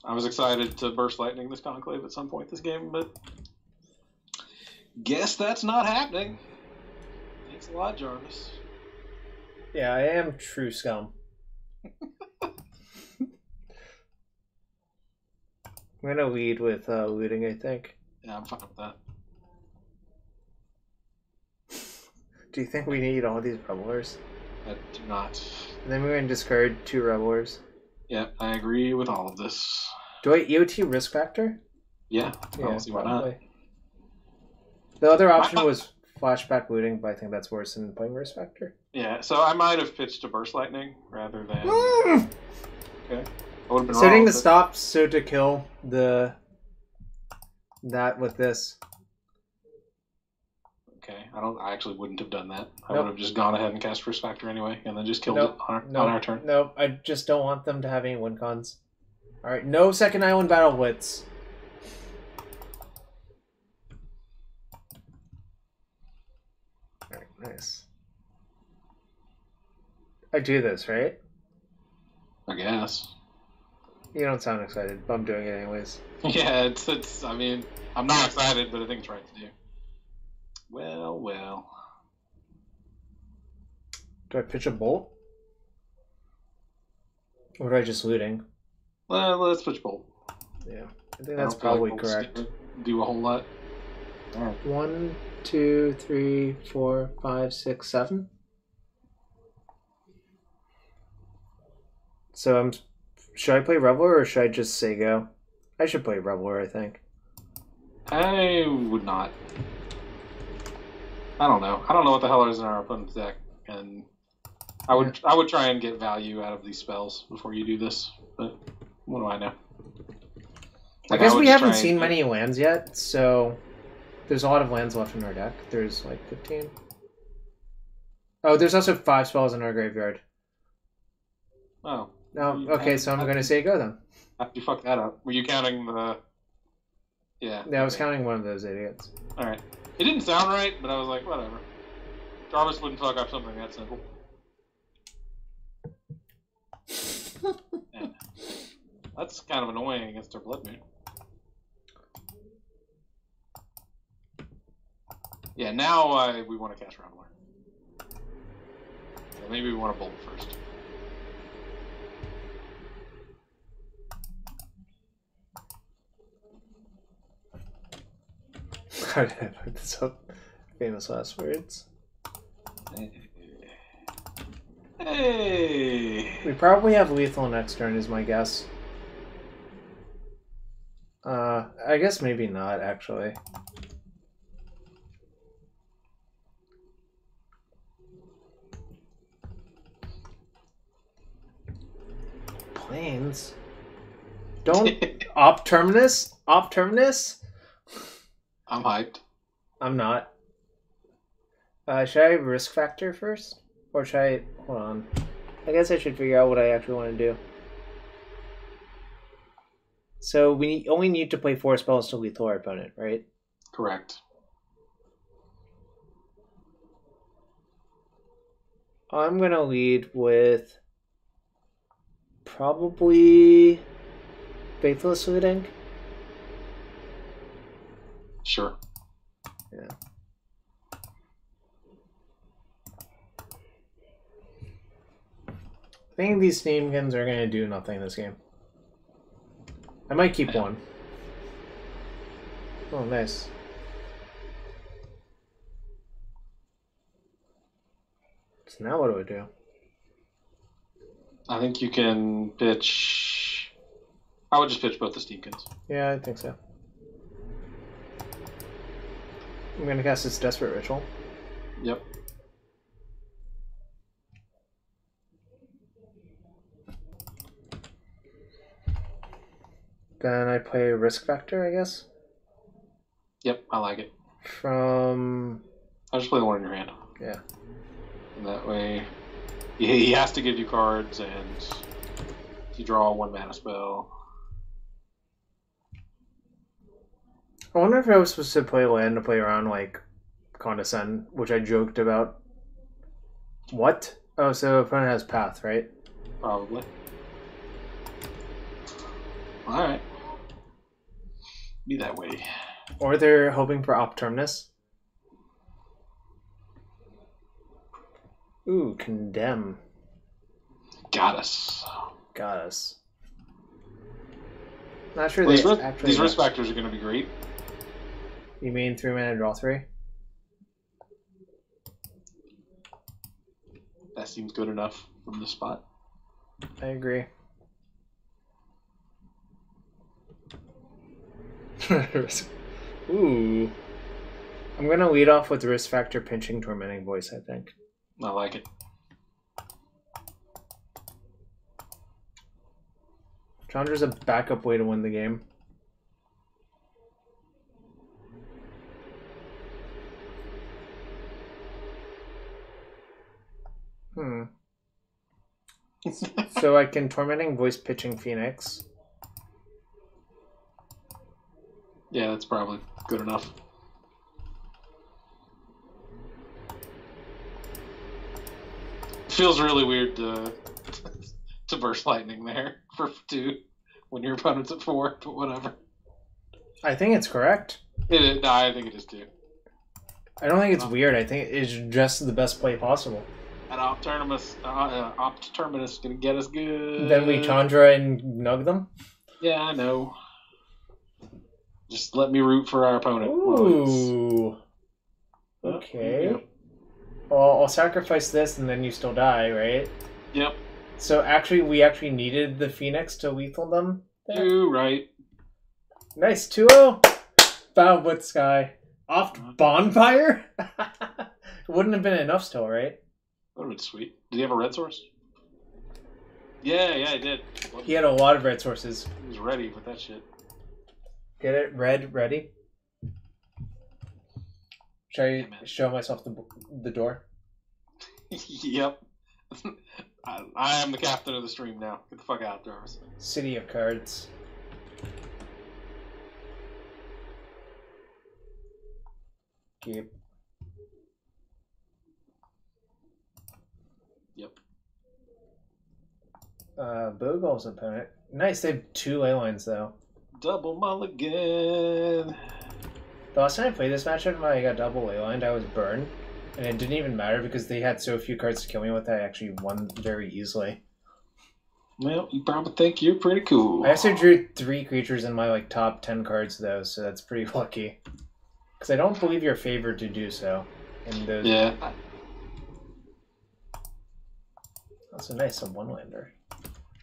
I was excited to burst lightning this Conclave at some point this game, but... Guess that's not happening. Thanks a lot, Jarvis. Yeah, I am true scum. I'm gonna lead with looting, I think. Yeah, I'm fine with that. Do you think we need all these Revelers? I do not. And then we're gonna discard 2 Revelers. Yeah, I agree with all of this. Do I EOT risk factor? Yeah, I don't see why not. The other option was flashback looting, but I think that's worse than playing risk factor. Yeah, so I might have pitched a burst lightning rather than. Okay, I would have been Setting wrong, the but- stop so to kill that with this. Okay, I actually wouldn't have done that. I Nope. would have just gone ahead and cast risk factor anyway, and then just killed Nope. it on our turn. No, I just don't want them to have any win cons. Alright, no second island battle blitz. Alright, nice. I do this, right? I guess. You don't sound excited, but I'm doing it anyways. Yeah, it's. I mean, I'm not excited, but I think it's right to do. Well. Do I pitch a bolt? Or do I just looting? Well, let's switch bolt. Yeah, I think I that's don't feel like probably bolts correct. Do a whole lot. All right. 1, 2, 3, 4, 5, 6, 7. So should I play Reveler or should I just say go? I should play Reveler, I think. I would not. I don't know. I don't know what the hell is in our opponent's deck, and I would try and get value out of these spells before you do this. But what do I know? I Like, guess would we just haven't try and seen get- many lands yet, so there's a lot of lands left in our deck. There's like 15. Oh, there's also 5 spells in our graveyard. Oh. No, okay, so I'm gonna say go then. After you fuck that up, were you counting the? Yeah. Yeah, I was okay. counting one of those idiots. All right. It didn't sound right, but I was like, whatever. Jarvis wouldn't fuck up something that simple. Yeah. That's kind of annoying against our Blood Moon. Yeah, now we want to cast Reveler. So maybe we want to bolt first. How did I put this up? Famous last words. Hey! We probably have lethal next turn, is my guess. I guess maybe not, actually. Planes? Don't op terminus? Op terminus? I'm hyped. I'm not. Should I risk factor first? Or should I... Hold on. I guess I should figure out what I actually want to do. So we only need to play 4 spells to lethal our opponent, right? Correct. I'm going to lead with probably Faithless Looting. Sure. Yeah. I think these Steamkins are going to do nothing this game. I might keep one. Oh, nice. So now what do I do? I think you can pitch... I would just pitch both the Steamkins. Yeah, I think so. I'm going to cast this Desperate Ritual. Yep. Then I play Risk Factor, I guess. Yep, I like it. From... I just play the one in your hand. Yeah. And that way, he has to give you cards, and you draw a 1 mana spell. I wonder if I was supposed to play land to play around, like, Condescend, which I joked about. What? Oh, so opponent has Path, right? Probably. Alright. Be that way. Or they're hoping for Opterminus. Ooh, Condemn. Got us. Got us. Not sure Well, these risk factors are going to be great. You mean 3 mana draw 3? That seems good enough from this spot. I agree. Ooh. I'm going to lead off with Risk Factor Pinching Tormenting Voice, I think. I like it. Chandra's a backup way to win the game. So I can Tormenting Voice Pitching Phoenix. Yeah, that's probably good enough. Feels really weird to burst lightning there for 2 when your opponent's at 4, but whatever. I think it's correct. No, I think it is too. I don't think it's weird. I think it's just the best play possible. An Opterminus gonna get us good. Then we Chandra and nug them? Yeah, I know. Just let me root for our opponent. Ooh. Okay. Well, I'll sacrifice this and then you still die, right? Yep. So actually, we actually needed the Phoenix to lethal them? There? You're right. Nice, 2-0. Foulwood Sky. Off Bonfire? It wouldn't have been enough still, right? That would have been sweet. Did he have a red source? Yeah, he did. He had a lot of red sources. He was ready with that shit. Get it? Red, ready? Should I show myself the door? Yep. I am the captain of the stream now. Get the fuck out, Jarvis. City of Cards. Keep. Yep. Bogles opponent. Nice, they have 2 ley lines though. Double mulligan. The last time I played this matchup, when I got double ley lined, I was burned. And it didn't even matter because they had so few cards to kill me with that I actually won very easily. Well, you probably think you're pretty cool. I also drew 3 creatures in my like top 10 cards though, so that's pretty lucky. Because I don't believe you're favored to do so. In those... Yeah. That's so nice, a 1-lander.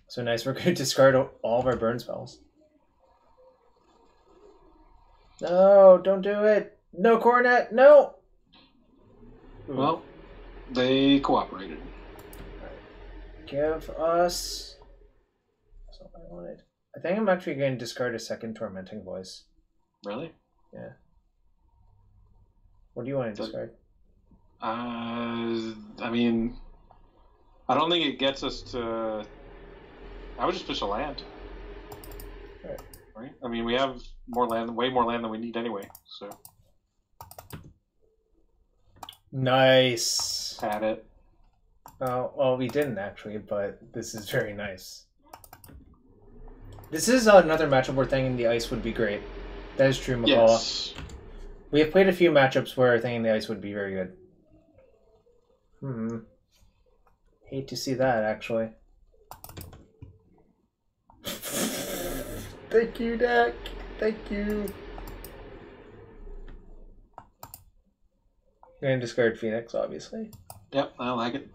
So nice, we're going to discard all of our burn spells. No, don't do it. No Coronet, no! Ooh. Well, they cooperated. Give us... That's not what I wanted. I think I'm actually going to discard a second Tormenting Voice. Really? Yeah. What do you want to discard? I mean, I don't think it gets us to. I would just pitch a land. Right? I mean, we have more land, way more land than we need anyway. So. Nice. Had it. Oh, well, we didn't actually, but this is very nice. This is another matchup where Thing in the Ice would be great. That is true, McCullough. Yes. We have played a few matchups where Thing in the Ice would be very good. Hate to see that, actually. Thank you, Dak. Thank you. I'm gonna discard Phoenix, obviously. Yep, I like it.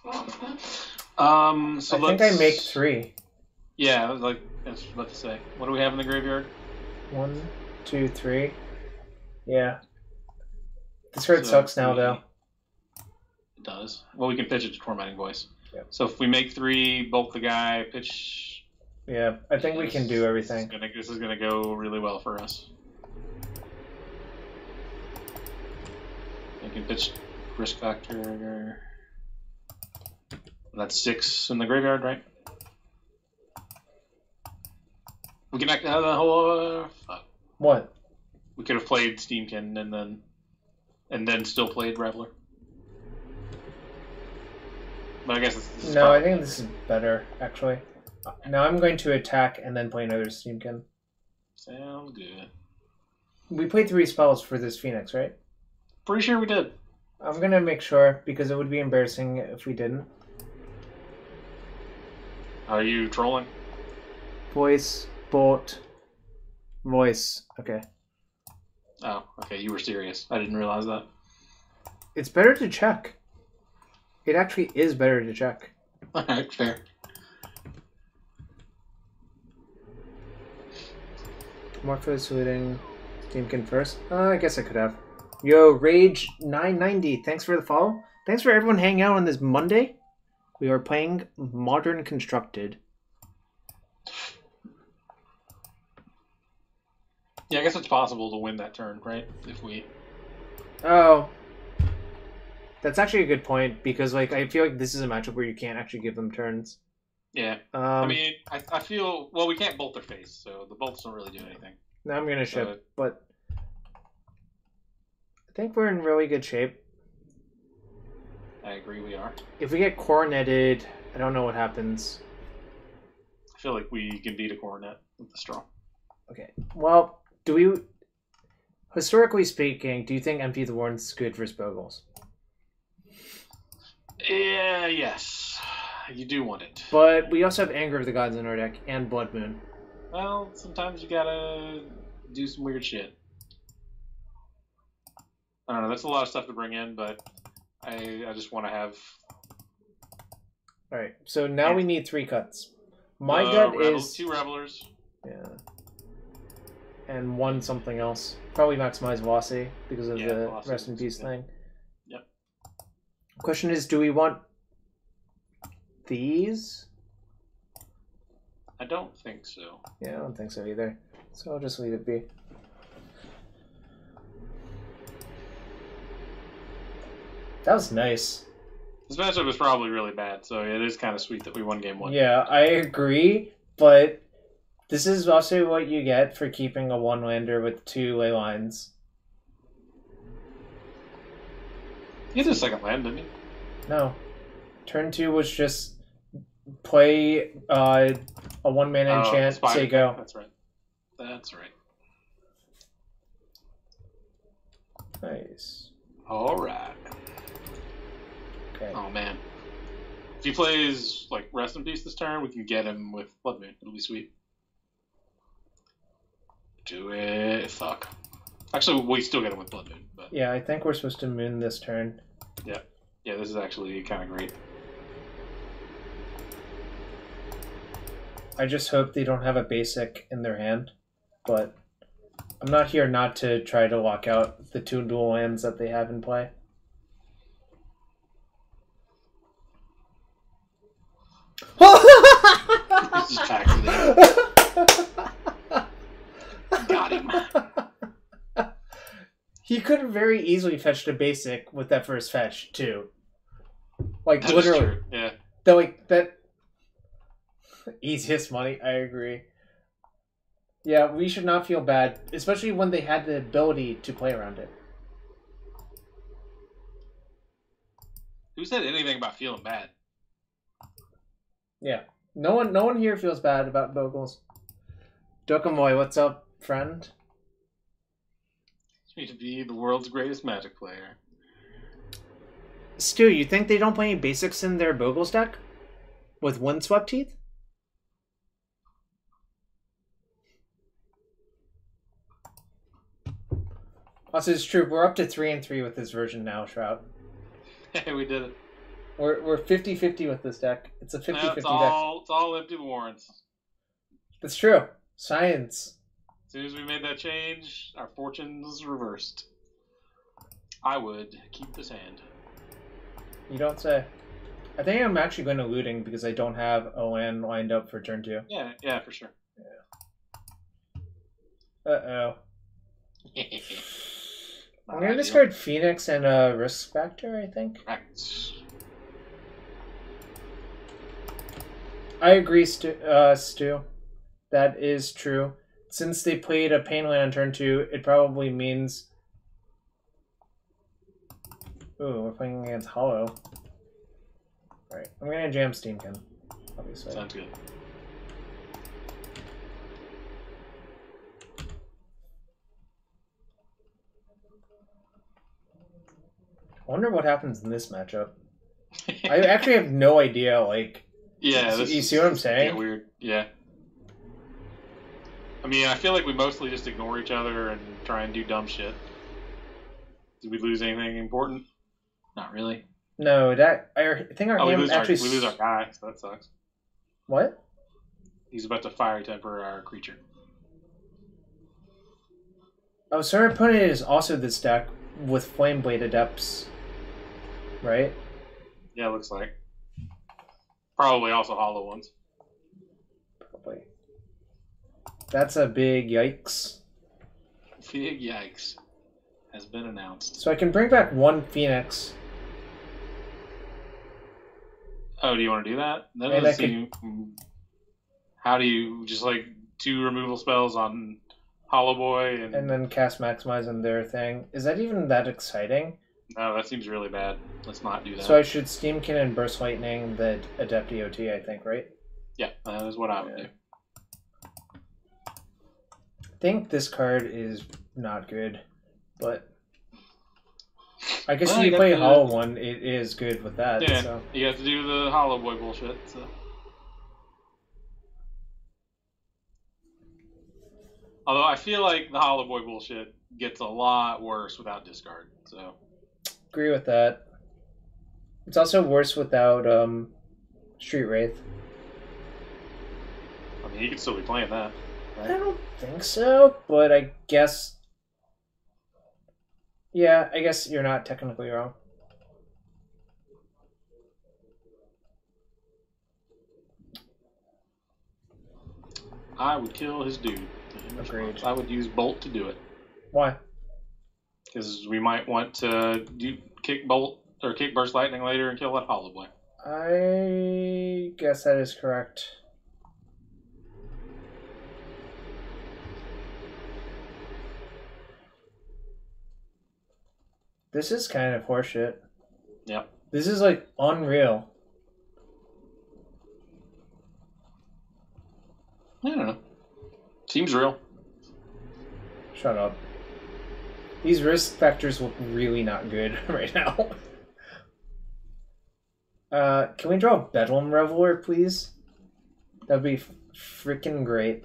So I think I make 3. Yeah, I was about to say. What do we have in the graveyard? 1, 2, 3. Yeah. This card sucks now, though. It does. Well, we can pitch it to Tormenting Voice. Yep. So if we make 3, bulk the guy, pitch. Yeah, I think we can do everything. This is gonna go really well for us. We can pitch risk factor. That's 6 in the graveyard, right? We can act the whole. Fuck. What? We could have played Steamkin and then still played Reveler. But I guess this is no, I think this is better, actually. Now I'm going to attack and then play another Steamkin. Sounds good. We played 3 spells for this Phoenix, right? Pretty sure we did. I'm going to make sure, because it would be embarrassing if we didn't. Are you trolling? Voice, bolt, voice. Okay. Oh, okay, you were serious. I didn't realize that. It's better to check. It actually is better to check. Alright, fair. Morpho saluting Steamkin first. I guess I could have. Yo, Rage 990. Thanks for the follow. Thanks for everyone hanging out on this Monday. We are playing Modern Constructed. Yeah, I guess it's possible to win that turn, right? If we. Oh. That's actually a good point, because like I feel like this is a matchup where you can't actually give them turns. Yeah. I mean, I feel... Well, we can't bolt their face, so the bolts don't really do anything. Now I'm going to ship, but I think we're in really good shape. I agree we are. If we get coroneted, I don't know what happens. I feel like we can beat a coronet with the straw. Okay. Well, do we... Historically speaking, do you think Empty the Warren's is good versus bogles? Yeah, yes. You do want it. But we also have Anger of the Gods in our deck, and Blood Moon. Well, sometimes you gotta do some weird shit. I don't know, that's a lot of stuff to bring in, but I just want to have... Alright, so now we need 3 cuts. My gut is... 2 Revelers. Yeah. And 1 something else. Probably maximize Wasi, because of the Wasi Rest in Peace thing. Yep. Question is, do we want these? I don't think so. Yeah, I don't think so either. So I'll just leave it be. That was nice. This matchup is probably really bad, so it is kind of sweet that we won game 1. Yeah, I agree, but this is also what you get for keeping a 1-lander with 2 ley lines. He did a second land, didn't he? No. Turn 2 was just play a 1-mana enchant, say go. That's right. That's right. Nice. Alright. Okay. Oh, man. If he plays, like, Rest in Peace this turn, we can get him with Blood Moon. It'll be sweet. Do it. Fuck. Actually, we still get him with Blood Moon. But... Yeah, I think we're supposed to moon this turn. Yeah. Yeah, this is actually kind of great. I just hope they don't have a basic in their hand, but I'm not here not to try to lock out the 2 dual lands that they have in play. Just taxed it. Got him. He could have very easily fetched a basic with that first fetch too. Like That is literally, true. Yeah. that easiest money. I agree. Yeah, we should not feel bad, especially when they had the ability to play around it. Who said anything about feeling bad? Yeah, no one here feels bad about bogles. Dokamoy, what's up, friend? It's me to be the world's greatest Magic player. Stu, you think they don't play any basics in their bogles deck with windswept teeth? Also, it's true. We're up to 3-3 with this version now, Shroud. Hey, we did it. We're 50-50 with this deck. It's a 50-50 No, deck. it's all empty warrants. That's true. Science. As soon as we made that change, our fortunes reversed. I would keep this hand. You don't say. I think I'm actually going to looting because I don't have ON lined up for turn 2. Yeah, for sure. Yeah. Uh-oh. I'm going to discard Phoenix and Risk Factor, I think. Correct. I agree, Stu. That is true. Since they played a Painland on turn 2, it probably means... Ooh, we're playing against Hollow. Alright, I'm going to jam Steamkin, obviously. Sounds good. I wonder what happens in this matchup. I actually have no idea, like... Yeah, you see what I'm saying? Yeah, weird. Yeah. I mean, I feel like we mostly just ignore each other and try and do dumb shit. Did we lose anything important? Not really. No, I think our game actually... we lose our guy, so that sucks. What? He's about to fiery temper our creature. Oh, so our opponent is also this deck with Flameblade Adepts, right? Yeah, looks like. Probably also hollow ones. Probably. That's a big yikes. Big yikes. Has been announced. So I can bring back one Phoenix. Oh, do you want to do that? That And doesn't seem... How do you... Just like 2 removal spells on Hollow Boy and then cast Maximize on their thing. Is that even that exciting? No, that seems really bad. Let's not do that. So I should Steamkin and Burst Lightning the Adept EOT, I think, right? Yeah, that is what I would do. I think this card is not good, but I guess if you play Hollow one, it is good with that. Yeah, so. you have to do the Hollow Boy bullshit. So. Although I feel like the Hollow Boy bullshit gets a lot worse without discard. So. Agree with that. It's also worse without Street Wraith. I mean, you could still be playing that. Right? I don't think so, but I guess... Yeah, I guess you're not technically wrong. I would kill his dude. Agreed. I would use Bolt to do it. Why? Because we might want to kick Bolt or kick Burst Lightning later and kill that Hollow Boy. I guess that is correct. This is kind of horseshit. Yep. This is like unreal. I don't know. Seems real. Shut up. These risk factors look really not good right now. Can we draw a Bedlam Reveler, please? That'd be freaking great.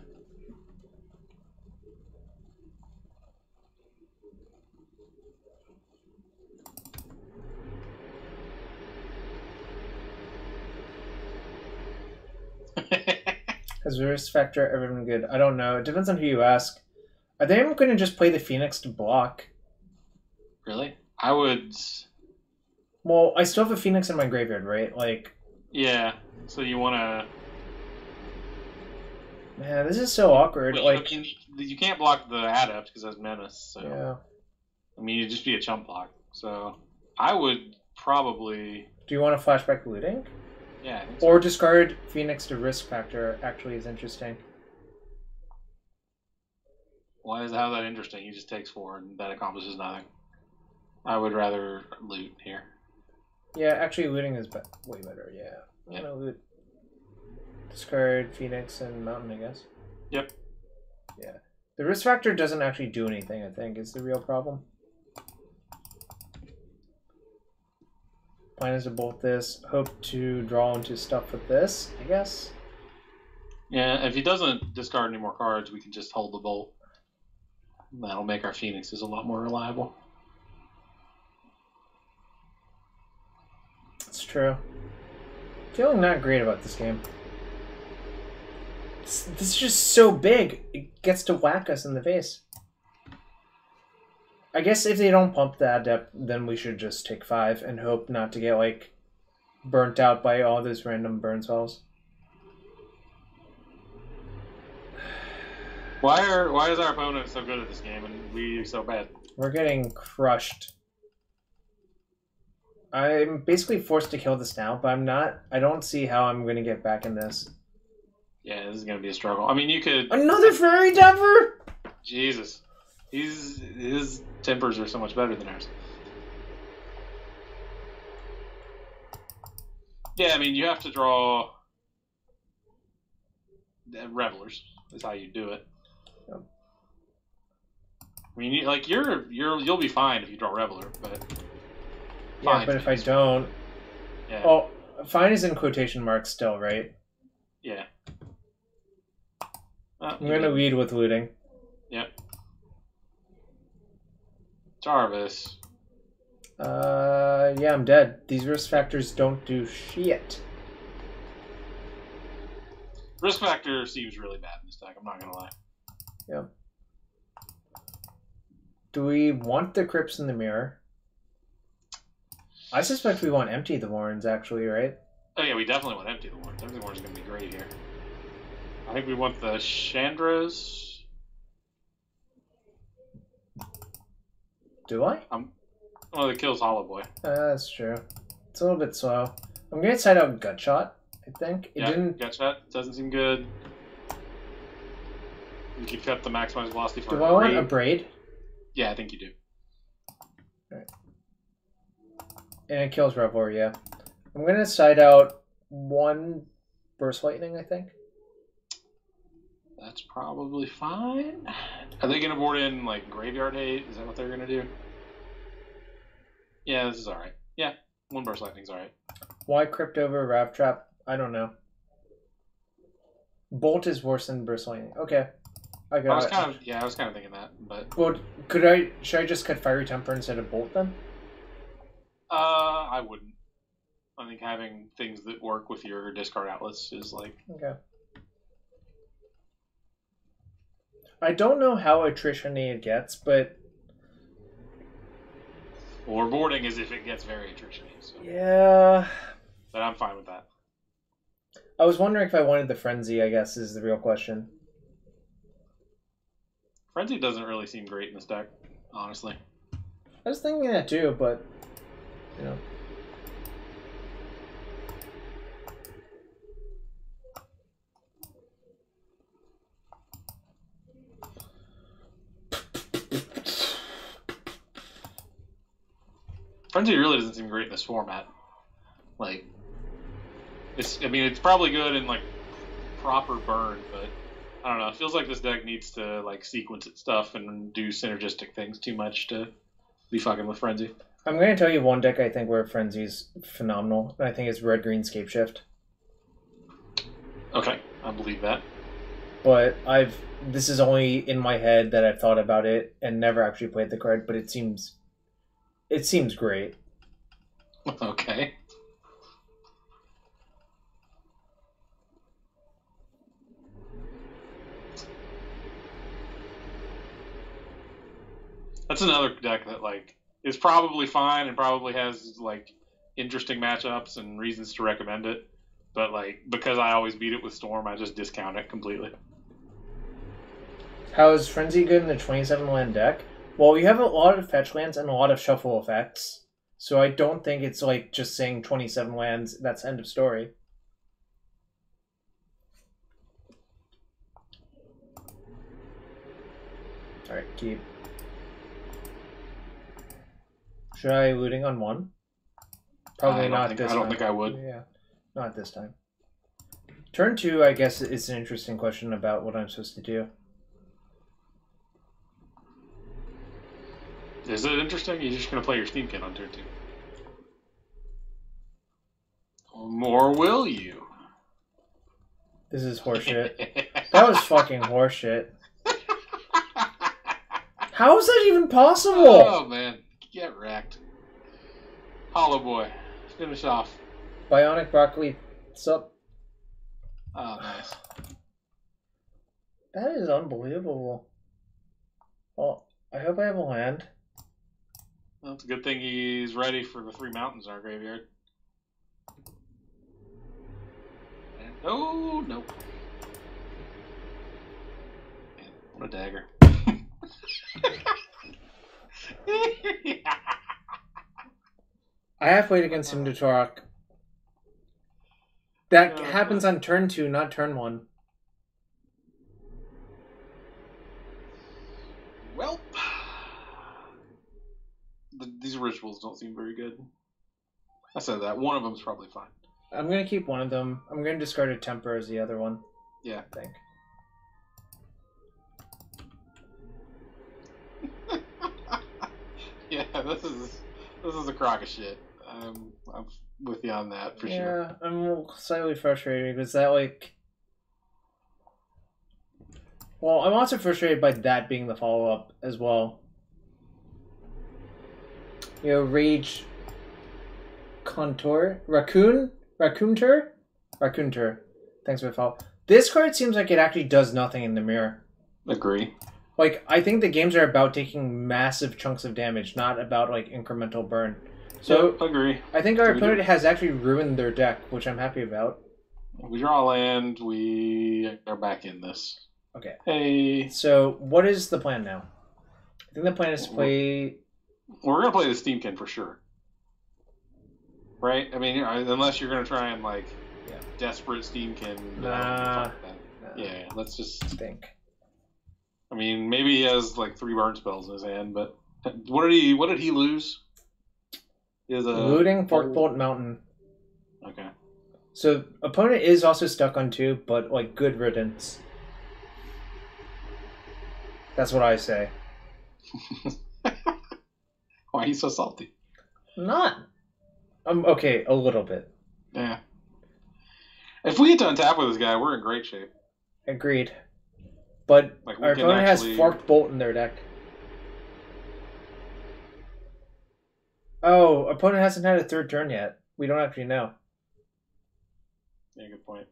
Has risk factor ever been good? I don't know. It depends on who you ask. I think I'm going to just play the Phoenix to block. Really? I would... Well, I still have a Phoenix in my graveyard, right? Like... Yeah. So you want to... Man, this is so awkward. Well, like you can't block the Adept because that's Menace. So. Yeah. I mean, you'd just be a chump block. So I would probably. Do you want to flashback looting? Yeah, I think so. Or discard Phoenix to risk factor actually is interesting. Why is how that interesting? He just takes 4 and that accomplishes nothing. I would rather loot here. Yeah, actually looting is way better, yeah. I'm gonna loot. Discard Phoenix and Mountain, I guess. Yep. Yeah. The risk factor doesn't actually do anything, I think, is the real problem. Plan is to bolt this. Hope to draw into stuff with this, I guess. Yeah, if he doesn't discard any more cards, we can just hold the bolt. That'll make our Phoenixes a lot more reliable. It's true. Feeling not great about this game. This is just so big. It gets to whack us in the face. I guess if they don't pump the Adept, then we should just take 5 and hope not to get, like, burnt out by all those random burn spells. Why is our opponent so good at this game and we so bad? We're getting crushed. I'm basically forced to kill this now, but I'm not. I don't see how I'm going to get back in this. Yeah, this is going to be a struggle. I mean, you could... Another Fairy Temper? Jesus. His tempers are so much better than ours. Yeah, I mean, you have to draw... Revelers is how you do it. Yep. I mean, you'll be fine if you draw Reveler, but... Yeah, but if I don't... Yeah. Oh, fine is in quotation marks still, right? Yeah. I'm going to lead with looting. Yep. Jarvis. Yeah, I'm dead. These risk factors don't do shit. Risk factor seems really bad in this deck, I'm not going to lie. Yep. Do we want the Crypts in the Mirror? I suspect we want Empty the Warrens, actually, right? Oh yeah, we definitely want Empty the Warrens. Empty the Warrens is going to be great here. I think we want the Chandras. Do I? Well, it kills Hollow Boy. That's true. It's a little bit slow. I'm going to side out Gutshot, I think. It didn't... Gutshot doesn't seem good. You could cut the maximized velocity for Do I want a Braid? Yeah, I think you do. Alright. And it kills Revelor, yeah. I'm going to side out 1 Burst Lightning, I think. That's probably fine. Are they going to board in, like, Graveyard Hate? Is that what they're going to do? Yeah, this is alright. Yeah, 1 Burst Lightning's alright. Why Crypt over Rav Trap? I don't know. Bolt is worse than Burst Lightning. Okay. I was kind of thinking that, but... Well, should I just cut Fiery Temper instead of Bolt then? I wouldn't. I think having things that work with your discard outlets is like... Okay. I don't know how attrition-y it gets, but... Well, boarding is if it gets very attrition-y, so... Yeah... But I'm fine with that. I was wondering if I wanted the Frenzy, I guess, is the real question. Frenzy doesn't really seem great in this deck, honestly. I was thinking that too, but... You know... Frenzy really doesn't seem great in this format. Like, it's probably good in, like, proper burn, but I don't know. It feels like this deck needs to, like, sequence its stuff and do synergistic things too much to be fucking with Frenzy. I'm going to tell you one deck I think where Frenzy's phenomenal, and I think it's Red-Green Scape Shift. Okay, I believe that. But this is only in my head that I've thought about it and never actually played the card, but it seems great. Okay. That's another deck that, like, is probably fine and probably has, like, interesting matchups and reasons to recommend it. But, like, because I always beat it with Storm, I just discount it completely. How is Frenzy good in the 27 land deck? Well, you have a lot of fetch lands and a lot of shuffle effects, so I don't think it's like just saying 27 lands. That's end of story. All right, keep. Should I looting on one? Probably not this time. I don't think I would. Yeah, not this time. Turn 2, I guess, is an interesting question about what I'm supposed to do. Is it interesting? You're just going to play your Steam Kit on turn 2. Or will you? This is horseshit. That was fucking horseshit. How is that even possible? Oh, man. Get wrecked. Hollow Boy. Finish off. Bionic Broccoli. Sup? Oh, nice. That is unbelievable. Well, I hope I have a land. Well, it's a good thing he's ready for the 3 mountains in our graveyard. Oh, nope. Man, what a dagger. I have played against him to Torok. That happens on turn 2, not turn 1. Well, these rituals don't seem very good. I said that. One of them's probably fine. I'm going to keep one of them. I'm going to discard a temper as the other one. Yeah. I think. Yeah, this is a crock of shit. I'm with you on that for sure. Yeah, I'm slightly frustrated. Is that like... Well, I'm also frustrated by that being the follow-up as well. You know, Rage... Contour? Raccoonter? Thanks for the follow. This card seems like it actually does nothing in the mirror. Agree. Like, I think the games are about taking massive chunks of damage, not about, like, incremental burn. So, yeah, agree. I think our opponent has actually ruined their deck, which I'm happy about. We draw land, we are back in this. Okay. Hey. So, what is the plan now? I think the plan is to play... We're going to play the Steamkin for sure. Right? I mean, unless you're going to try and, like, desperate Steamkin. Nah. Yeah, let's just... Think. I mean, maybe he has, like, 3 burn spells in his hand, but... What did he lose? Looting Forkbolt Mountain. Okay. So, opponent is also stuck on 2, but, like, good riddance. That's what I say. Why are you so salty? Not. Okay, a little bit. Yeah. If we get to untap with this guy, we're in great shape. Agreed. But like, our opponent has Forked Bolt in their deck. Oh, opponent hasn't had a 3rd turn yet. We don't actually know. Yeah, good point.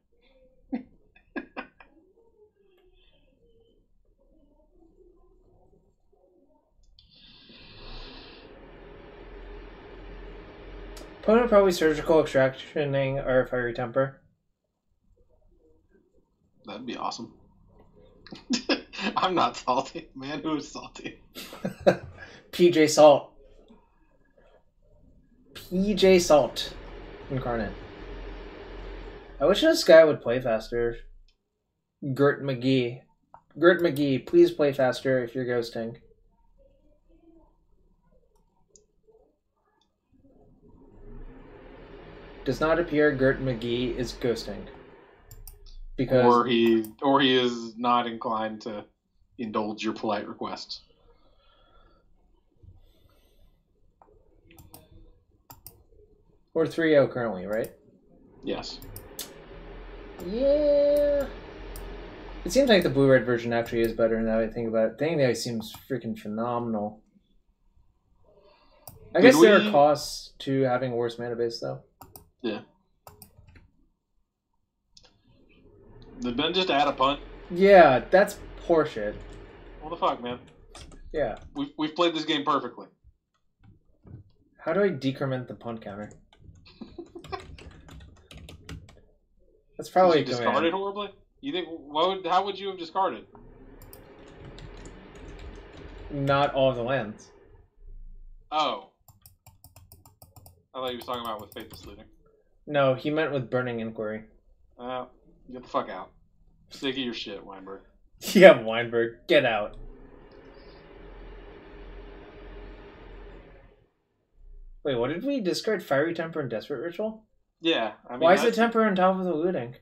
Opponent probably Surgical Extractioning our Fiery Temper. That'd be awesome. I'm not salty. Man, who is salty? PJ Salt. PJ Salt. Incarnate. I wish this guy would play faster. Gert McGee. Gert McGee, please play faster if you're ghosting. Does not appear Gert McGee is ghosting. Because or he is not inclined to indulge your polite requests. We're 3-0 currently, right? Yes. Yeah. It seems like the blue-red version actually is better now that I think about it. Thing that seems freaking phenomenal. I guess there are costs to having a worse mana base, though. Yeah. Did Ben just add a punt? Yeah, that's horseshit. What the fuck, man? Yeah. We've played this game perfectly. How do I decrement the punt counter? That's probably discarded horribly. You think? How would you have discarded? Not all of the lands. Oh. I thought he was talking about with Faithless Looting. No, he meant with Burning Inquiry. Get the fuck out. Sick of your shit, Weinberg. Yeah, Weinberg, get out. Wait, what did we discard? Fiery Temper and Desperate Ritual? Yeah. I mean, why is the Temper on top of the looting?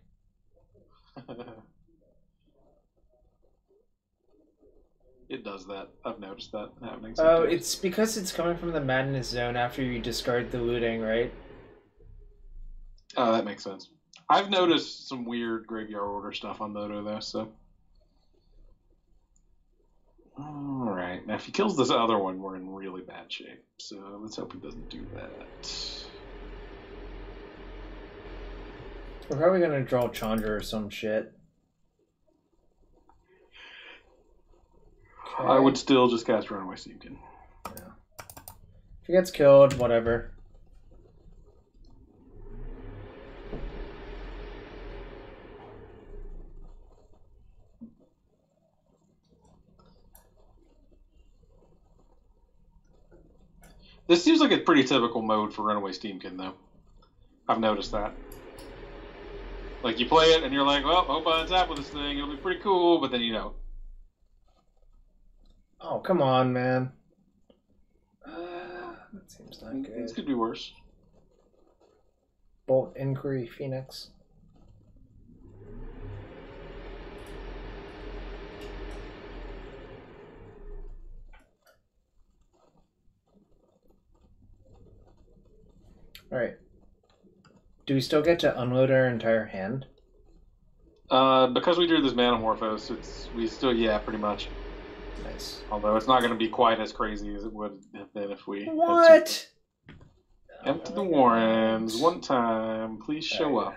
It does that. I've noticed that happening sometimes. Oh, it's because it's coming from the Madness Zone after you discard the looting, right? Oh, that makes sense. I've noticed some weird graveyard order stuff on Moto, though, so... Alright, now if he kills this other one, we're in really bad shape. So let's hope he doesn't do that. We're probably gonna draw Chandra or some shit. Okay. I would still just cast Runaway Steamkin. Yeah. If he gets killed, whatever. This seems like a pretty typical mode for Runaway Steamkin, though. I've noticed that. Like, you play it, and you're like, well, hope I untap with this thing. It'll be pretty cool, but then you don't. Oh, come on, man. That seems not good. This could be worse. Bolt Inquiry Phoenix. Alright. Do we still get to unload our entire hand? Because we drew this Manamorphose, we still, yeah, pretty much. Nice. Although it's not going to be quite as crazy as it would have been if we... What? Empty the Warrens one time. Please show up.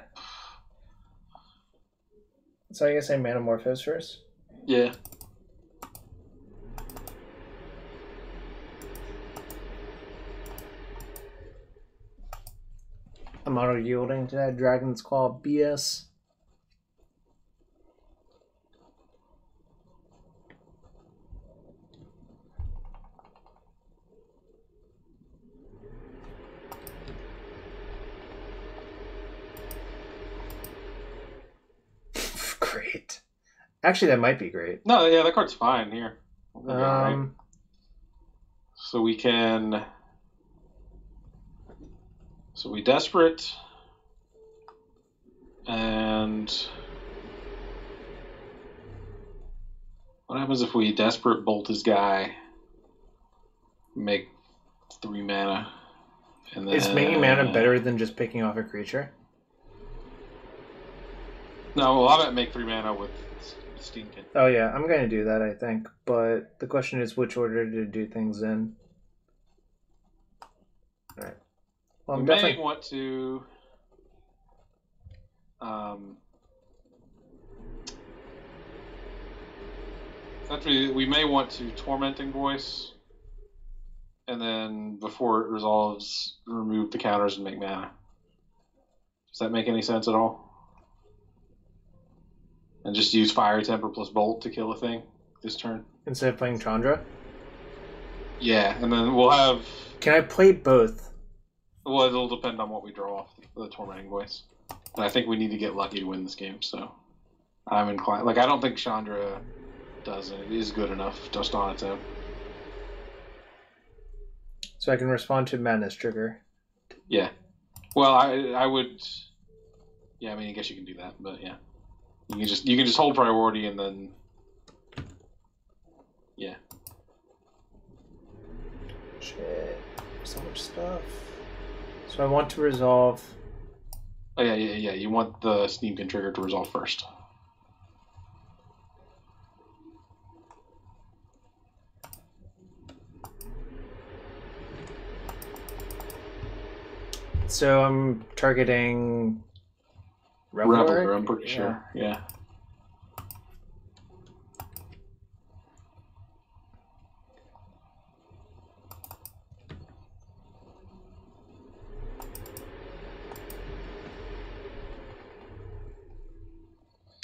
So I guess I Manamorphose first? Yeah. I'm auto-yielding to that Dragon's Claw BS. Great. Actually, that might be great. No, yeah, that card's fine here. Right. So we can... So we Desperate, and what happens if we Desperate Bolt his guy, make 3 mana, and then... Is making mana better than just picking off a creature? No, well, I might make 3 mana with Steamkin. Oh yeah, I'm going to do that, I think, but the question is which order to do things in. Alright. Well, we may want to actually, we may want to Tormenting Voice, and then before it resolves, remove the counters and make mana. Does that make any sense at all? And just use Fiery Temper plus Bolt to kill a thing this turn? Instead of playing Chandra? Yeah, and then we'll have... Can I play both? Well, it'll depend on what we draw off the Tormenting Voice. And I think we need to get lucky to win this game, so I'm inclined... Like, I don't think Chandra does it. It is good enough just on its own. So I can respond to Madness Trigger. Yeah. Well, I would... Yeah, I mean, I guess you can do that, but yeah. You can just hold priority and then... Yeah. Shit. So much stuff. So I want to resolve... Oh, yeah. You want the Steamkin trigger to resolve first. So I'm targeting... Reveler, I'm pretty sure. Yeah.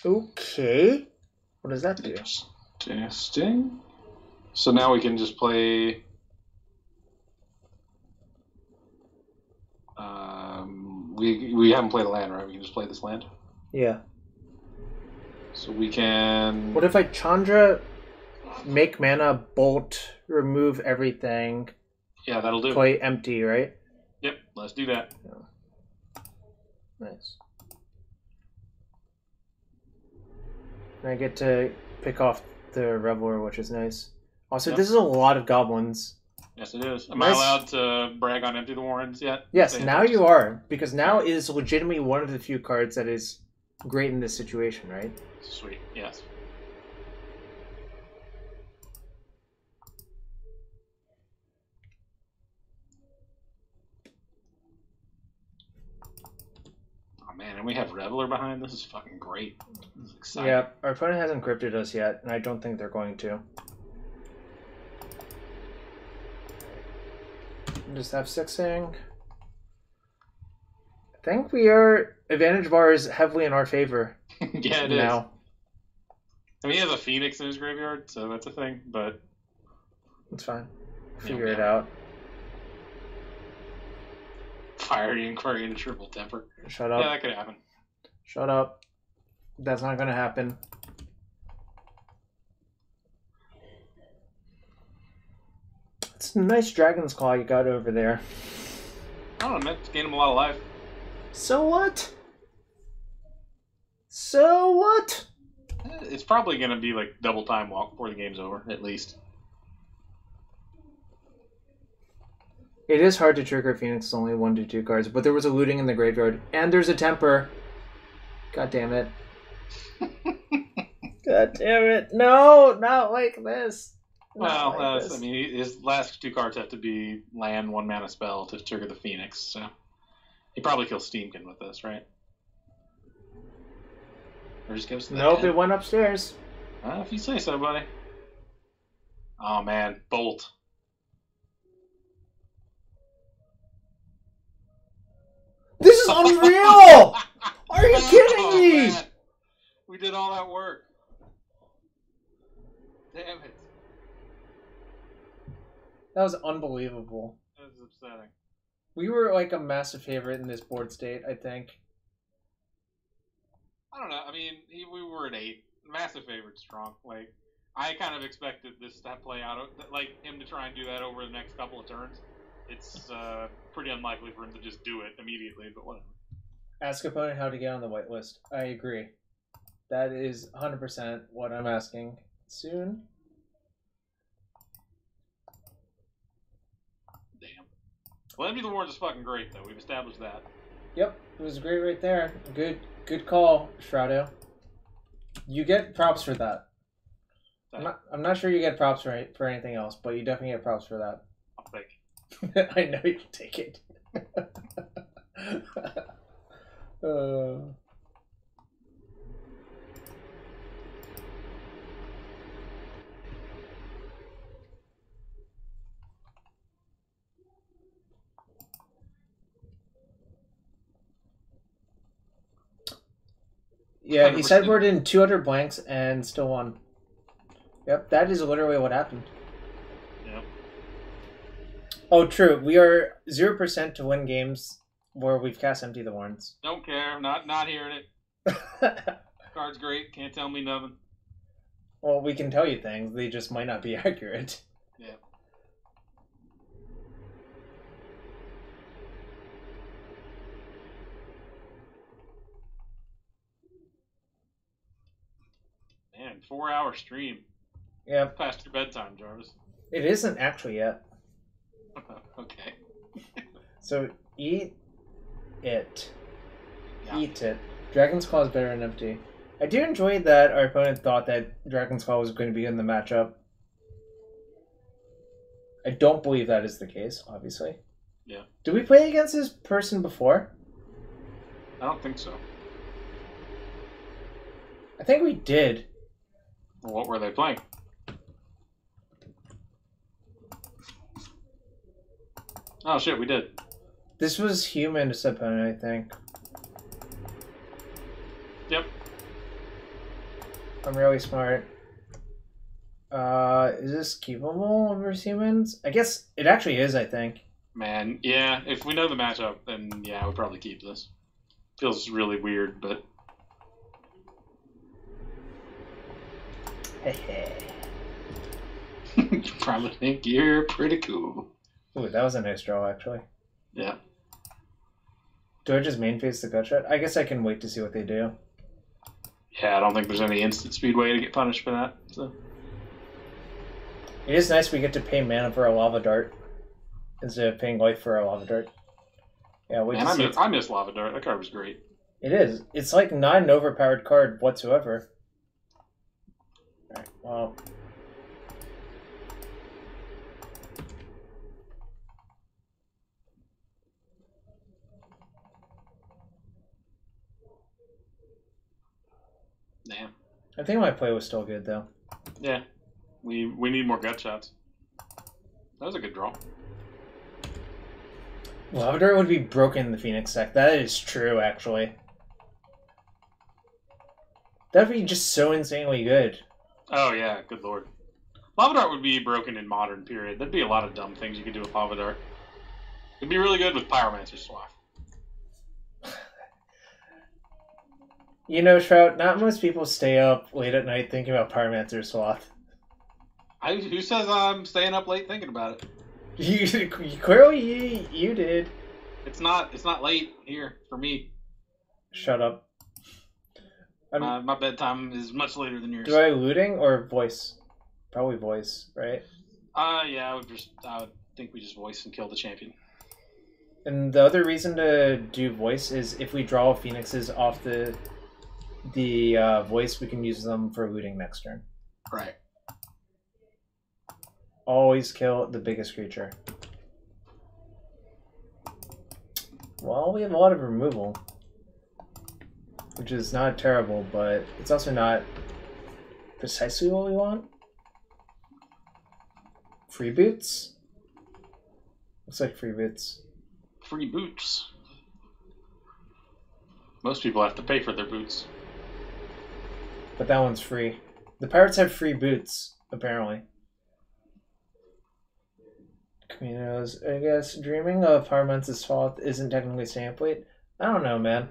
Okay. What does that do? Interesting. So now we can just play. We haven't played a land, right? We can just play this land. Yeah. So we can. What if I Chandra, make mana, bolt, remove everything? Yeah, that'll do. Play empty, right? Yep, let's do that. Yeah. Nice. And I get to pick off the Reveler, which is nice. Also, Yep. This is a lot of goblins. Yes, it is. Am Nice. I allowed to brag on Empty the Warrens yet? Yes, now you are. Because now is legitimately one of the few cards that is great in this situation, right? Sweet, yes. Oh man, and we have Reveler behind. This is fucking great. This is exciting. Yeah, our opponent hasn't crypted us yet, and I don't think they're going to. Just have 6ing. I think advantage bar is heavily in our favor. Yeah, it is. Now. I mean, he has a Phoenix in his graveyard, so that's a thing, but... It's fine. Figure it out. Fiery Inquiry and a Triple Temper. Shut up. Yeah, that could happen. Shut up. That's not going to happen. It's a nice Dragon's Claw you got over there. I don't know, man. It's gained him a lot of life. So what? So what? It's probably going to be like double time walk before the game's over, at least. It is hard to trigger Phoenix, only 1 to 2 cards, but there was a looting in the graveyard, and there's a temper. God damn it. God damn it. No, not like this. Well, Not like this. I mean, his last 2 cards have to be land 1 mana spell to trigger the Phoenix, so he probably kills Steamkin with this, right? Or just goes to the Nope, head. it went upstairs. If you say so, buddy. Oh man, Bolt. This is unreal! Are you kidding me? Man. We did all that work. Damn it. That was unbelievable. That was upsetting. We were like a massive favorite in this board state, I think. I don't know. I mean, we were at 8. Massive favorite, strong. Like, I kind of expected this to play out, like him to try and do that over the next couple of turns. It's pretty unlikely for him to just do it immediately, but whatever. Ask opponent how to get on the whitelist. I agree. That is 100% what I'm asking soon. Damn. Well, Empty the Warrens is fucking great, though. We've established that. Yep, it was great right there. Good call, Shroudo. You get props for that. I'm not sure you get props for anything else, but you definitely get props for that. I'll take it. I know you take it. Yeah, he 100%. sideboarded in 200 blanks and still won. Yep, that is literally what happened. Yep. Oh, true. We are 0% to win games where we've cast Empty the Warrens. Don't care. Not hearing it. Card's great. Can't tell me nothing. Well, we can tell you things. They just might not be accurate. Yeah. Man, 4-hour stream. Yep. Past your bedtime, Jarvis. It isn't actually yet. Okay. So eat it. Yeah. Eat it. Dragon's Claw is better than Empty. I do enjoy that our opponent thought that Dragon's Claw was going to be in the matchup. I don't believe that is the case, obviously. Yeah. Did we play against this person before? I don't think so. I think we did. Well, what were they playing? Oh shit, we did. This was Human's opponent, I think. Yep. I'm really smart. Is this keepable versus humans? I guess it actually is, I think. Man, yeah, if we know the matchup, then yeah, I would probably keep this. Feels really weird, but... You probably think you're pretty cool. Ooh, that was a nice draw, actually. Yeah. Do I just main phase the gut shot? I guess I can wait to see what they do. Yeah, I don't think there's any instant speed way to get punished for that. So. It is nice we get to pay mana for a lava dart instead of paying life for a lava dart. Yeah, wait to see. I miss lava dart. That card was great. It is. It's like not an overpowered card whatsoever. Alright, well. Damn. I think my play was still good, though. Yeah. We need more gut shots. That was a good draw. Lava Dart would be broken in the Phoenix deck. That is true, actually. That'd be just so insanely good. Oh, yeah. Good lord. Lava Dart would be broken in Modern, period. There'd be a lot of dumb things you could do with Lava Dart. It'd be really good with Pyromancer Swath. You know, Shroud, not most people stay up late at night thinking about Pyromancer Swath. Who says I'm staying up late thinking about it? Clearly, you did. It's not late here for me. Shut up. My bedtime is much later than yours. Do I looting or voice? Probably voice, right? Yeah, I would think we just voice and kill the champion. And the other reason to do voice is if we draw phoenixes off the voice, we can use them for looting next turn. Right. Always kill the biggest creature. Well, we have a lot of removal, which is not terrible, but it's also not precisely what we want. Free boots? Looks like free boots. Free boots. Most people have to pay for their boots. But that one's free. The pirates have free boots, apparently. Caminos, I guess dreaming of Pyromancer Swath isn't technically staying up late. I don't know, man.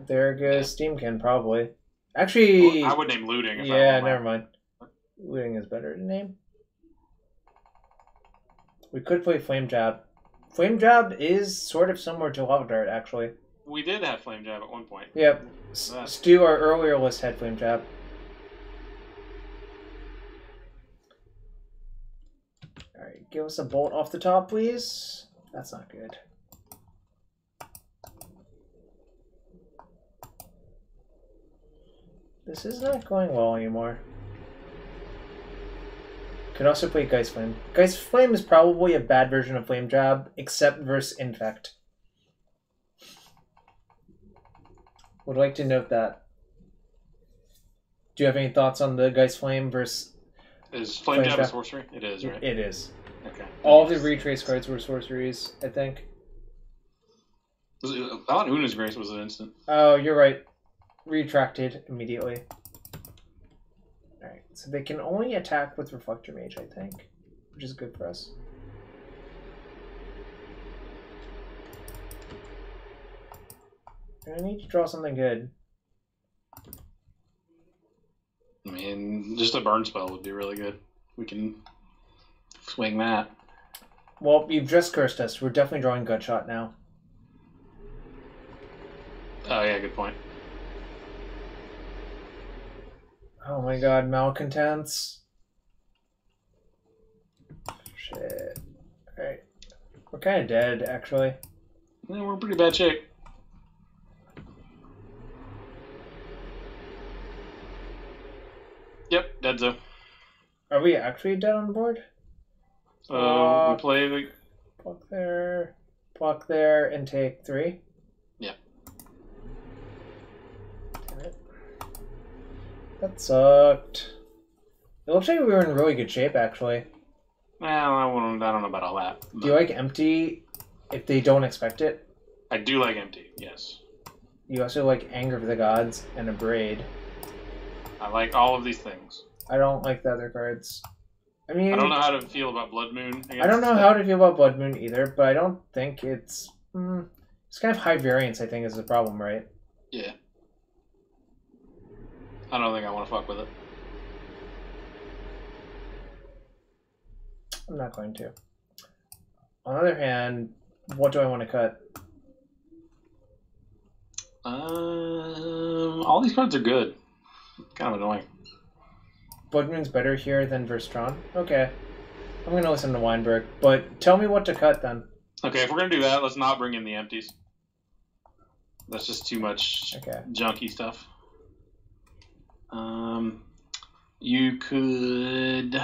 There goes Steamkin, probably. Actually... Well, I would name looting. Yeah, never mind. Looting is better to name. We could play Flame Jab. Flame Jab is sort of similar to Lava Dart, actually. We did have Flame Jab at one point. Yep. Stu, our earlier list had Flame Jab. Alright, give us a bolt off the top, please. That's not good. This is not going well anymore. Could also play Geist Flame. Geist Flame is probably a bad version of Flame Jab, except versus Infect. Would like to note that. Do you have any thoughts on the Geist Flame versus... Is Flame Jab a sorcery? It is, right? It is. Okay. All the retrace cards were sorceries, I think. I thought Una's Grace was an instant. Oh, you're right. Retracted immediately. Alright, so they can only attack with Reflector Mage, I think, which is good for us. I need to draw something good. I mean, just a burn spell would be really good. We can swing that. Well, you've just cursed us. We're definitely drawing Gutshot now. Oh, yeah, good point. Oh my god, Malcontents. Shit. Alright. We're kind of dead, actually. Yeah, we're in pretty bad shape. Yep, dead zone. Are we actually dead on the board? We play the... Block there, and take 3? Yeah. Damn it. That sucked. It looks like we were in really good shape, actually. Well, I don't know about all that. Do you like empty if they don't expect it? I do like empty, yes. You also like Anger of the Gods and a Braid. I like all of these things. I don't like the other cards. I mean, I don't know how to feel about Blood Moon. I don't know how to feel about Blood Moon either, but I don't think it's... it's kind of high variance, I think, is the problem, right? Yeah. I don't think I want to fuck with it. I'm not going to. On the other hand, what do I want to cut? All these cards are good. Kind of annoying. Blood Moon's better here than Verstron? Okay. I'm going to listen to Weinberg, but tell me what to cut then. Okay, if we're going to do that, let's not bring in the empties. That's just too much junky stuff. You could...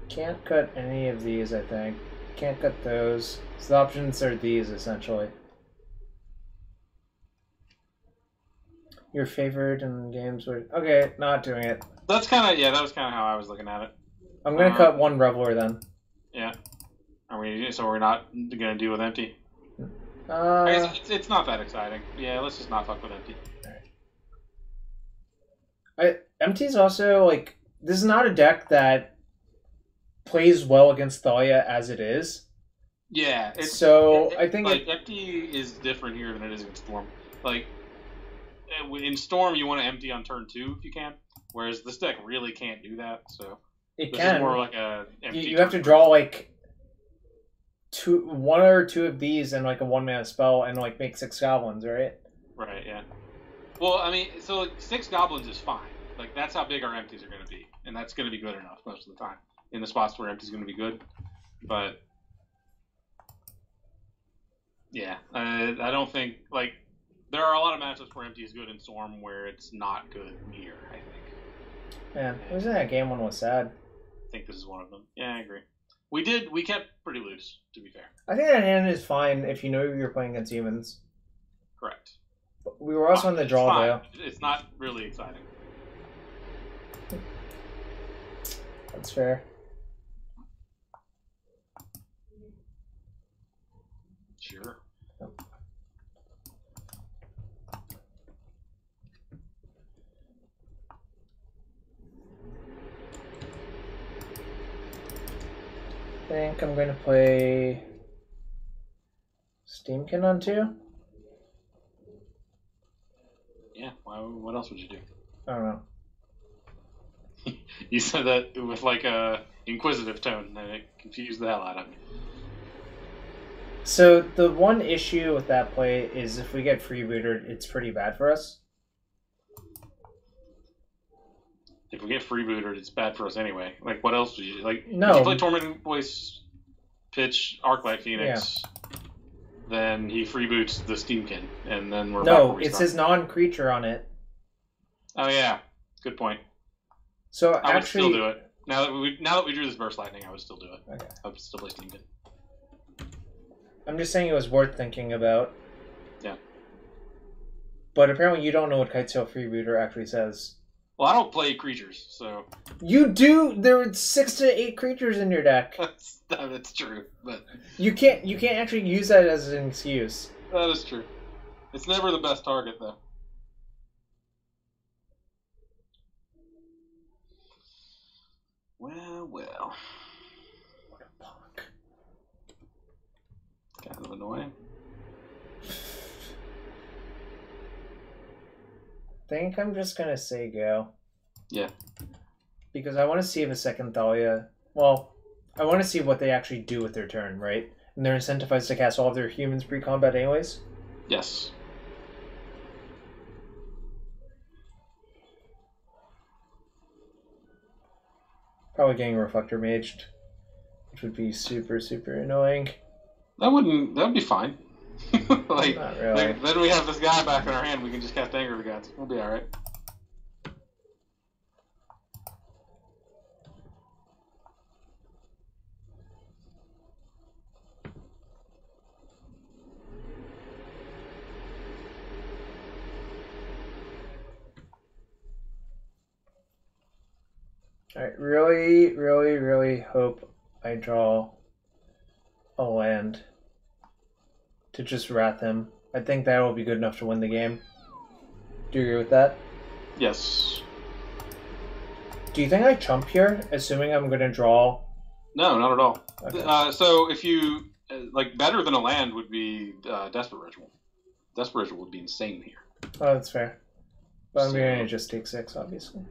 Can't cut any of these, I think. Can't cut those. So the options are these, essentially. Your favorite in games would... Okay, not doing it. That's kind of... Yeah, that was kind of how I was looking at it. I'm going to cut one Reveler then. Yeah. So we're not going to deal with empty? It's not that exciting. Yeah, let's just not fuck with empty. Empty's also, like... This is not a deck that plays well against Thalia as it is. Yeah. I think... Like, empty is different here than it is in Storm. Like, in Storm, you want to empty on turn 2 if you can. Whereas this deck really can't do that, so... It this can. is more like a empty you have to draw, like... one or two of these and like a 1-mana spell and like make 6 goblins, right? Right, yeah. Well, I mean, so like, 6 goblins is fine. Like, that's how big our empties are going to be. And that's going to be good enough most of the time. In the spots where empty's going to be good. But, yeah. I don't think, like, there are a lot of matchups where empty is good in Storm where it's not good here, I think. Man, losing that game one was sad. I think this is one of them. Yeah, I agree. We kept pretty loose, to be fair. I think that hand is fine if you know you're playing against humans. Correct. But we were also on the draw, though. It's not really exciting. That's fair. Sure. I think I'm going to play Steamkin on 2. Yeah, what else would you do? I don't know. You said that with like a inquisitive tone, and it confused the hell out of me. So the one issue with that play is if we get freebooted, it's pretty bad for us. If we get freebooted, it's bad for us anyway. Like, what else would you like? No. If you play Tormented Voice, pitch Arclight Phoenix, then he freeboots the Steamkin, and then we're back where we it's started. his non-creature on it. Oh yeah, good point. So I would actually, still do it. Now that we drew this Burst Lightning, I would still do it. Okay. I would still play Steamkin. I'm just saying it was worth thinking about. Yeah. But apparently you don't know what Kitesail Freebooter actually says. Well, I don't play creatures, so... You do! There are 6 to 8 creatures in your deck. That's true, but... You can't actually use that as an excuse. That is true. It's never the best target, though. Well. What a punk. Kind of annoying. I think I'm just gonna say go. Yeah. Because I want to see if a second Thalia... Well, I want to see what they actually do with their turn, right? And they're incentivized to cast all of their humans pre-combat anyways? Yes. Probably getting Reflector Maged, which would be super, super annoying. That would be fine. Like, not really. Then we have this guy back in our hand, we can just cast Anger of the Gods. We'll be alright. Alright, really, really, really hope I draw a land to just wrath him. I think that will be good enough to win the game. Do you agree with that? Yes. Do you think I chump here, assuming I'm going to draw? No, not at all. Okay. So if you like, better than a land would be Desperate Ritual. Desperate Ritual would be insane here. Oh, that's fair. But I'm So- going to just take 6, obviously.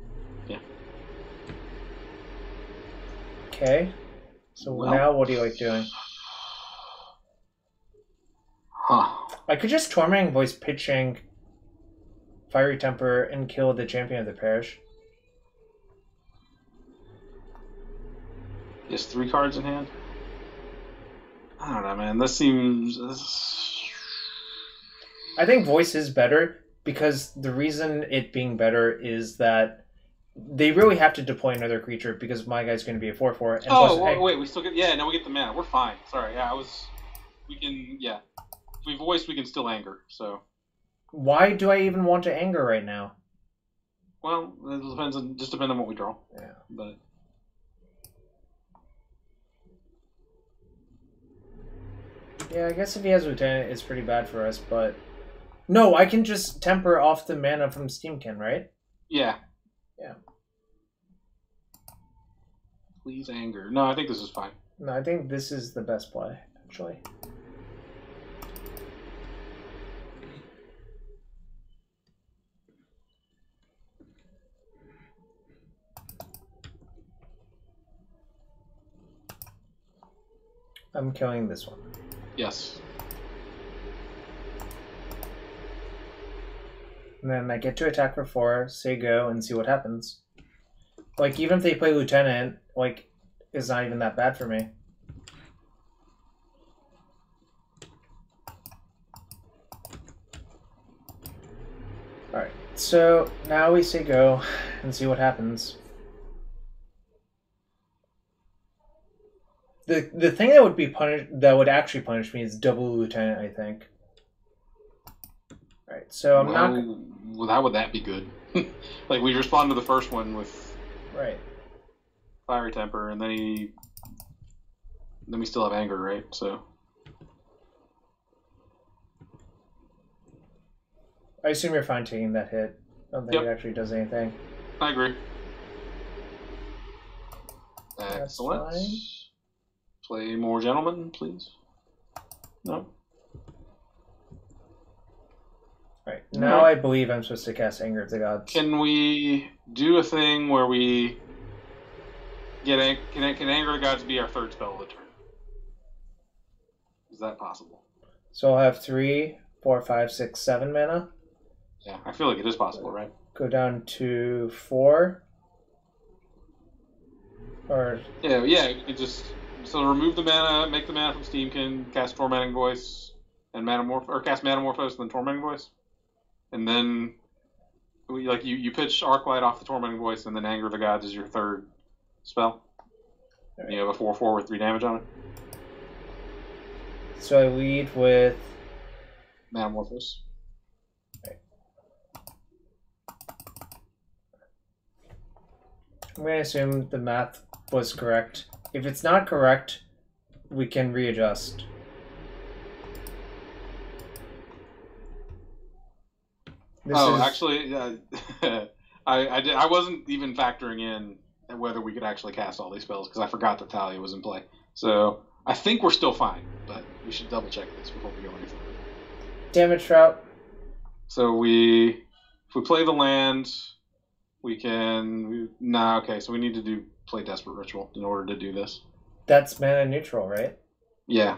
Yeah. Okay. So Well. now what do you like doing? Huh. I could just Tormenting Voice pitching Fiery Temper and kill the champion of the parish. He has 3 cards in hand. I don't know, man. This seems. I think Voice is better because the reason it being better is that they really have to deploy another creature because my guy's going to be a 4/4. And Oh, plus, wait, we still get. Yeah, now we get the mana. We're fine. Sorry, yeah, we can. Yeah, if we voice, we can still anger. So. why do I even want to anger right now? Well, it depends on what we draw. Yeah. But. Yeah, I guess if he has Lieutenant, it's pretty bad for us, but... No, I can just temper off the mana from Steamkin, right? Yeah. Yeah. Please anger. No, I think this is fine. No, I think this is the best play, actually. I'm killing this one. Yes. And then I get to attack for 4, say go, and see what happens. Like, even if they play Lieutenant, like, it's not even that bad for me. Alright, so now we say go and see what happens. The thing that would be actually punish me is double Lieutenant, I think. Alright, so I'm not... Well, how would that be good? Like, we respond to the first one with Right. Fiery Temper, and then we still have anger, right? So. I assume you're fine taking that hit. I don't think it actually does anything. I agree. That's Excellent. fine. Play more gentlemen, please. No. Right. Now I believe I'm supposed to cast Anger of the Gods. Can we do a thing where we can Anger of the Gods be our third spell of the turn? Is that possible? So I'll have 3, 4, 5, 6, 7 mana. Yeah, I feel like it is possible, right? Go down to 4. Or Yeah. It just remove the mana, make the mana from Steamkin, cast Tormenting Voice, and cast Metamorphose, and then Tormenting Voice, and then you pitch Arclight off the Tormenting Voice, and then Anger of the Gods is your third spell. Right. You have a 4/4 with 3 damage on it. So I lead with Metamorphose. Right. I'm going to assume the math was correct. If it's not correct, we can readjust. Actually, I wasn't even factoring in whether we could actually cast all these spells because I forgot that Talia was in play. So I think we're still fine, but we should double check this before we go any further. Damage route. So if we play the land, we can. Okay, so we need to play Desperate Ritual in order to do this. That's mana neutral, right? Yeah.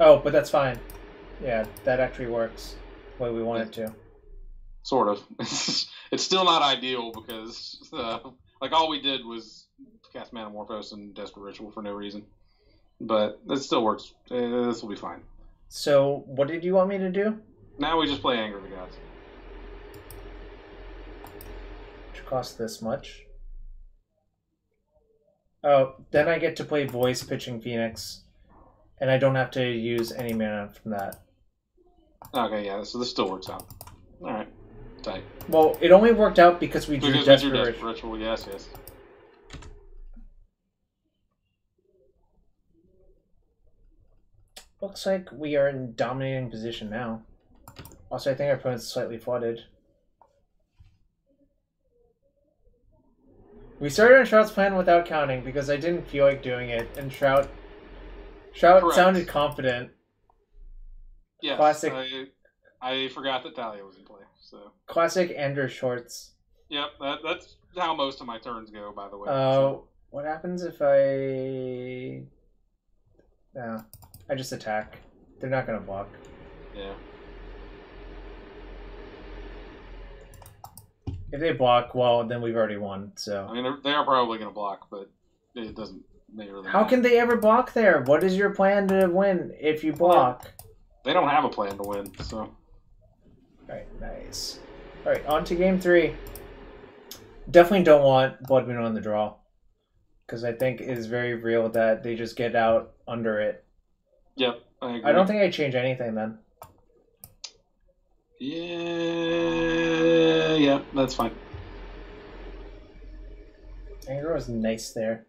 Oh, but that's fine. Yeah, that actually works the way we want it to. Sort of. It's still not ideal because, all we did was cast Metamorphose and Desperate Ritual for no reason. But it still works. This will be fine. So, what did you want me to do? Now we just play Anger of the Gods. Which costs this much. Oh, then I get to play Voice pitching Phoenix, and I don't have to use any mana from that. Okay, yeah, so this still works out. Alright, tight. Well, it only worked out because we drew Desperate Ritual. Yes. Looks like we are in dominating position now. Also, I think our opponent's slightly flooded. We started on Shroud's plan without counting because I didn't feel like doing it, and Shroud sounded confident. Yes, Classic. I forgot that Talia was in play. So classic Ender shorts. Yep, that's how most of my turns go. By the way. What happens if I? No, I just attack. They're not gonna block. Yeah. If they block, well, then we've already won. So I mean, they are probably gonna block, but it doesn't. How can they ever block there? What is your plan to win if you block? Well, they don't have a plan to win, so. Alright, nice. Alright, on to game 3. Definitely don't want Blood Moon on the draw. Because I think it is very real that they just get out under it. Yep, I agree. I don't think I change anything then. Yeah, that's fine. Anger was nice there.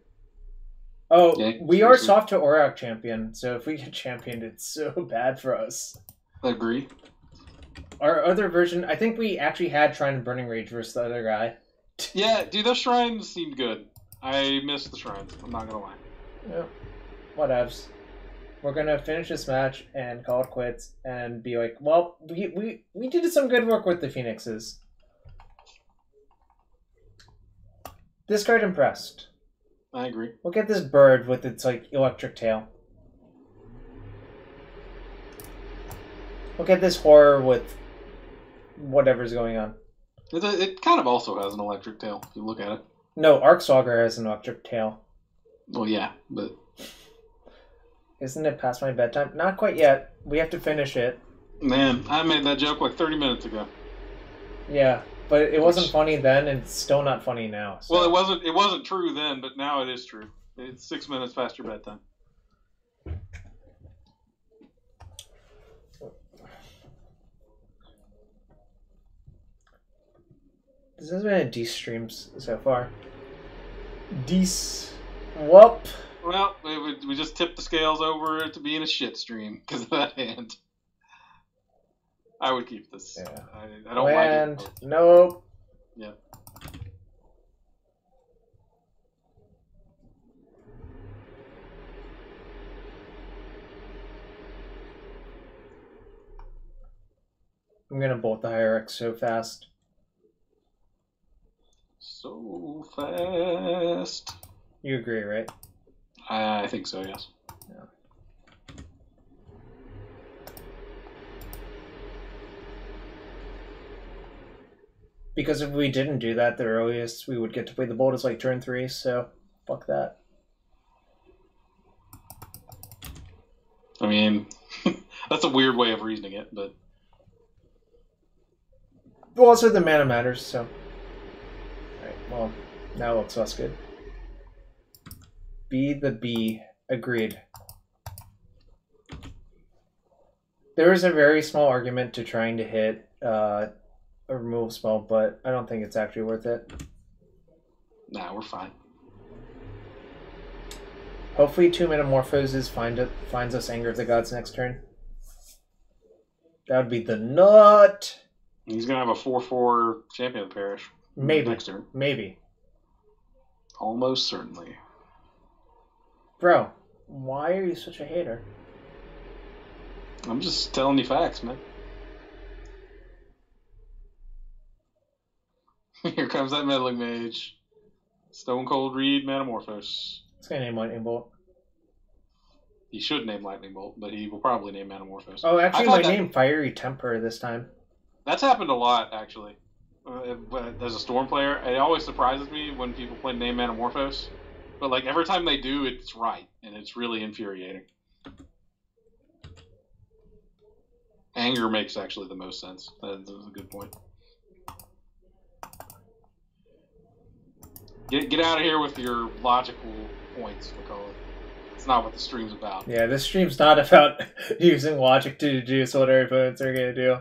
Oh, yeah, we are soft to Auroch champion, so if we get championed, it's so bad for us. Agree. Our other version, I think we actually had Shrine of Burning Rage versus the other guy. Yeah, dude, those shrines seemed good. I missed the shrines, I'm not gonna lie. Yeah, whatevs. We're gonna finish this match and call it quits and be like, well, we did some good work with the Phoenixes. This card impressed. I agree. Look at this bird with its like electric tail. Look at this horror with whatever's going on. It kind of also has an electric tail, if you look at it. No, Arcsauger has an electric tail. Well, yeah, but... Isn't it past my bedtime? Not quite yet. We have to finish it. Man, I made that joke like 30 minutes ago. Yeah, but it wasn't funny then, and it's still not funny now. So. Well, it wasn't true then, but now it is true. It's 6 minutes past your bedtime. This has been a decent stream so far. Whoop. Well, we just tipped the scales over to being a shit stream because of that hand. I would keep this. Yeah. I don't like it. Nope. Yep. I'm gonna bolt the Hierarch so fast. So fast. You agree, right? I think so, yes. Yeah. Because if we didn't do that, the earliest we would get to play the bolt is like turn 3, so fuck that. I mean, that's a weird way of reasoning it, but... Well, also the mana matters, so... Alright, well, now it looks less good. Be the bee. Agreed. There is a very small argument to trying to hit a removal spell, but I don't think it's actually worth it. Nah, we're fine. Hopefully 2 Metamorphoses finds us Anger of the Gods next turn. That would be the nut! He's going to have a 4/4 Champion of the Parish. Maybe. Next turn. Maybe. Almost certainly. Bro, why are you such a hater? I'm just telling you facts, man. Here comes that Meddling Mage. Stone Cold Reed Metamorphose. It's gonna name Lightning Bolt. He should name Lightning Bolt, but he will probably name Metamorphose. Oh, actually, my name Fiery Temper this time. That's happened a lot, actually. As a Storm player, it always surprises me when people play name Metamorphose. But like every time they do, it's right, and it's really infuriating. Anger makes actually the most sense. That's a good point. Get out of here with your logical points, we call it. It's not what the stream's about. Yeah, this stream's not about using logic to deduce what our opponents are gonna do.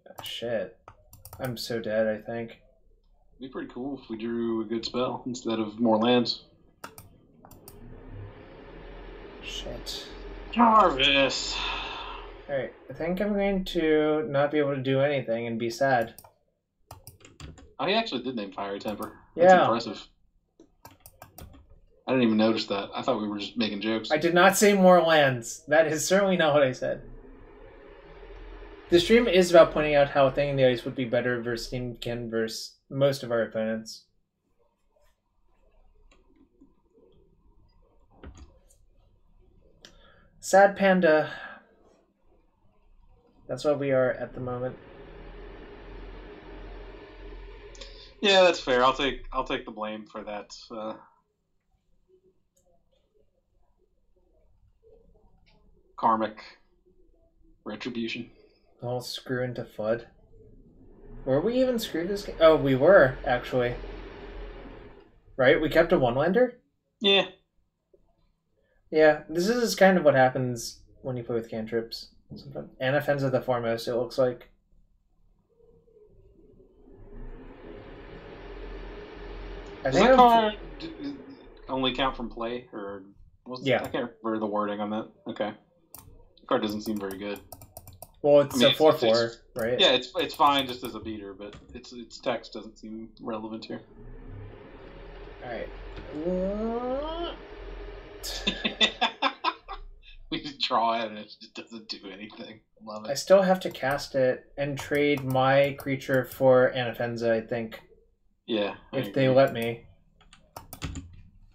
Oh, shit. I'm so dead, I think. It'd be pretty cool if we drew a good spell instead of more lands. Shit. Jarvis. Alright, I think I'm going to not be able to do anything and be sad. Oh, he actually did name Fiery Temper. That's Yeah. impressive. I didn't even notice that. I thought we were just making jokes. I did not say more lands. That is certainly not what I said. The stream is about pointing out how Thing in the Ice would be better versus Steamkin versus most of our opponents. Sad Panda. That's what we are at the moment. Yeah, that's fair. I'll take the blame for that. Karmic retribution. I'll screw into FUD. Were we even screwed this game? Oh, we were, actually. Right? We kept a one-lander? Yeah. Yeah, this is kind of what happens when you play with cantrips. Sometimes. Anafenza the foremost, it looks like. Does that card only count from play? Or yeah. I can't remember the wording on that. Okay. The card doesn't seem very good. Well, it's a 4/4, right? Yeah, it's fine just as a beater, but its text doesn't seem relevant here. Alright. We just draw it and it just doesn't do anything. Love it. I still have to cast it and trade my creature for Anafenza, I think. Yeah. If they let me.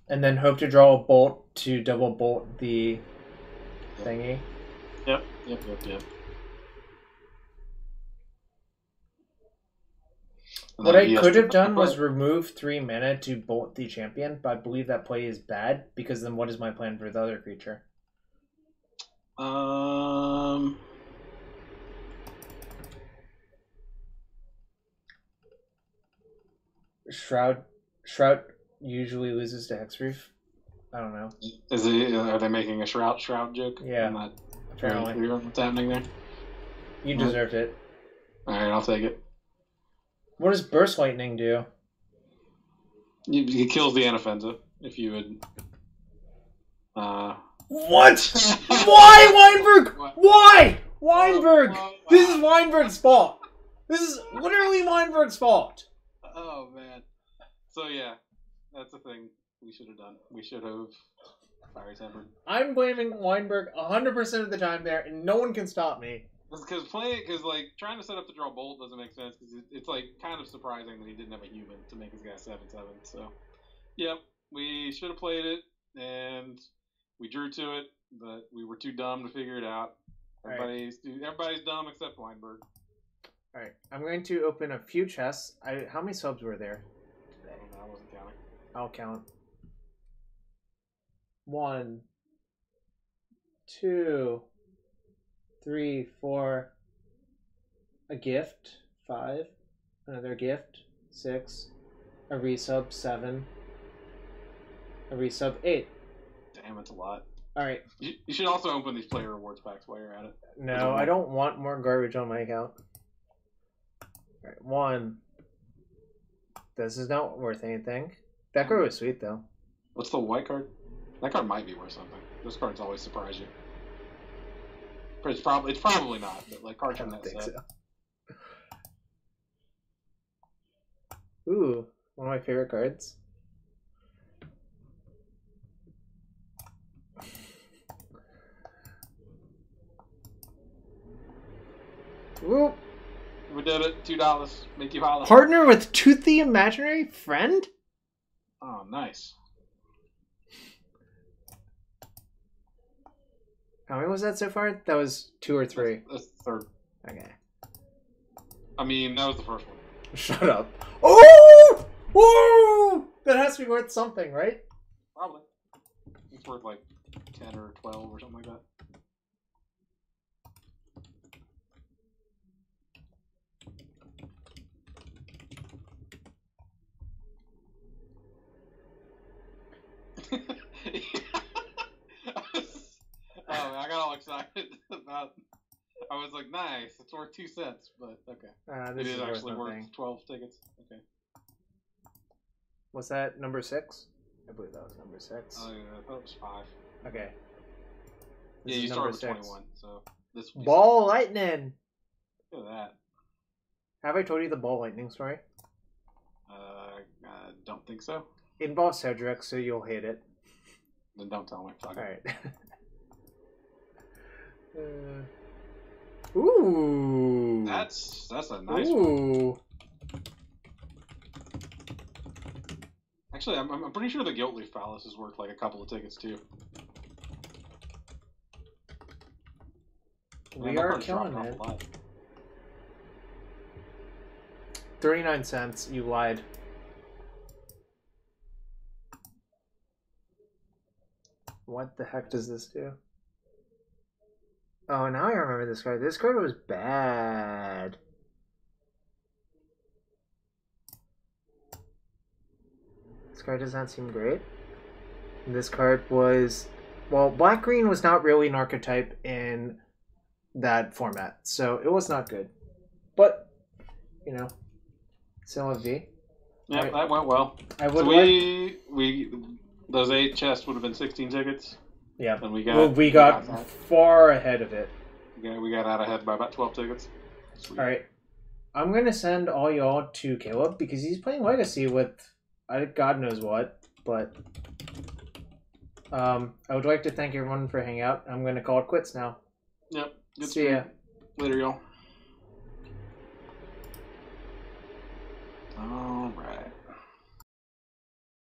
And then hope to draw a bolt to double bolt the thingy. Yep. What I could have done was remove 3 mana to bolt the champion, but I believe that play is bad, because then what is my plan for the other creature? Shroud usually loses to Hexproof. I don't know. Are they making a shroud joke? Yeah. I'm not apparently clear on what's happening there. You deserved it. Alright, I'll take it. What does Burst Lightning do? It kills the Anafenza if you would. What? Why, Weinberg? Why? Weinberg! This is Weinberg's fault. This is literally Weinberg's fault. Oh, man. So, yeah, that's the thing we should have done. We should have Fiery Tempered. I'm blaming Weinberg 100% of the time there, and no one can stop me. Because trying to set up the draw bolt doesn't make sense, because it's, like, kind of surprising that he didn't have a human to make his guy 7/7. So, yeah, we should have played it, and we drew to it, but we were too dumb to figure it out. Everybody's dumb except Weinberg. Alright, I'm going to open a few chests. How many subs were there? I don't know, I wasn't counting. I'll count. 1, 2, 3, 4. A gift. 5. Another gift. 6. A resub. 7. A resub. 8. Damn, that's a lot. Alright. You should also open these player rewards packs while you're at it. No, I don't want more garbage on my account. Alright, 1. This is not worth anything. That card was sweet, though. What's the white card? That card might be worth something. Those cards always surprise you. But it's probably not, but like cards from that set. So. Ooh, one of my favorite cards. Whoop. We did it. $2. Make you holler. Partner with Toothy Imaginary Friend? Oh, nice. How many was that so far? That was 2 or 3. That's the third. Okay. I mean, that was the first one. Shut up. Oh! Woo! That has to be worth something, right? Probably. It's worth like 10 or 12 or something like that. I got all excited about. I was like, nice, it's worth 2 cents, but okay. It is actually worth 12 tickets. Okay. Was that number 6? I believe that was number 6. Oh yeah, I thought it was 5. Okay. This Yeah, is you number started with 6. 21, so this will be Ball lightning. Look at that. Have I told you the ball lightning story? I don't think so. It involves Cedric, so you'll hate it. Then don't tell me. Fuck it. Alright. Ooh. That's a nice one. Ooh. Actually, I'm pretty sure the Guilt Leaf Phallus is worth like a couple of tickets too. We are killing it. 39 cents. You lied. What the heck does this do? Oh, now I remember this card. This card was bad. This card does not seem great. This card was... Well, black-green was not really an archetype in that format, so it was not good. But, you know, still a V. Yeah, that went well. I would those 8 chests would have been 16 tickets. Yeah. And we got far ahead of it. We got out ahead by about 12 tickets. Sweet. All right. I'm going to send all y'all to Caleb because he's playing Legacy with God knows what. But I would like to thank everyone for hanging out. I'm going to call it quits now. Yep. Good See ya. Later, y'all. All right.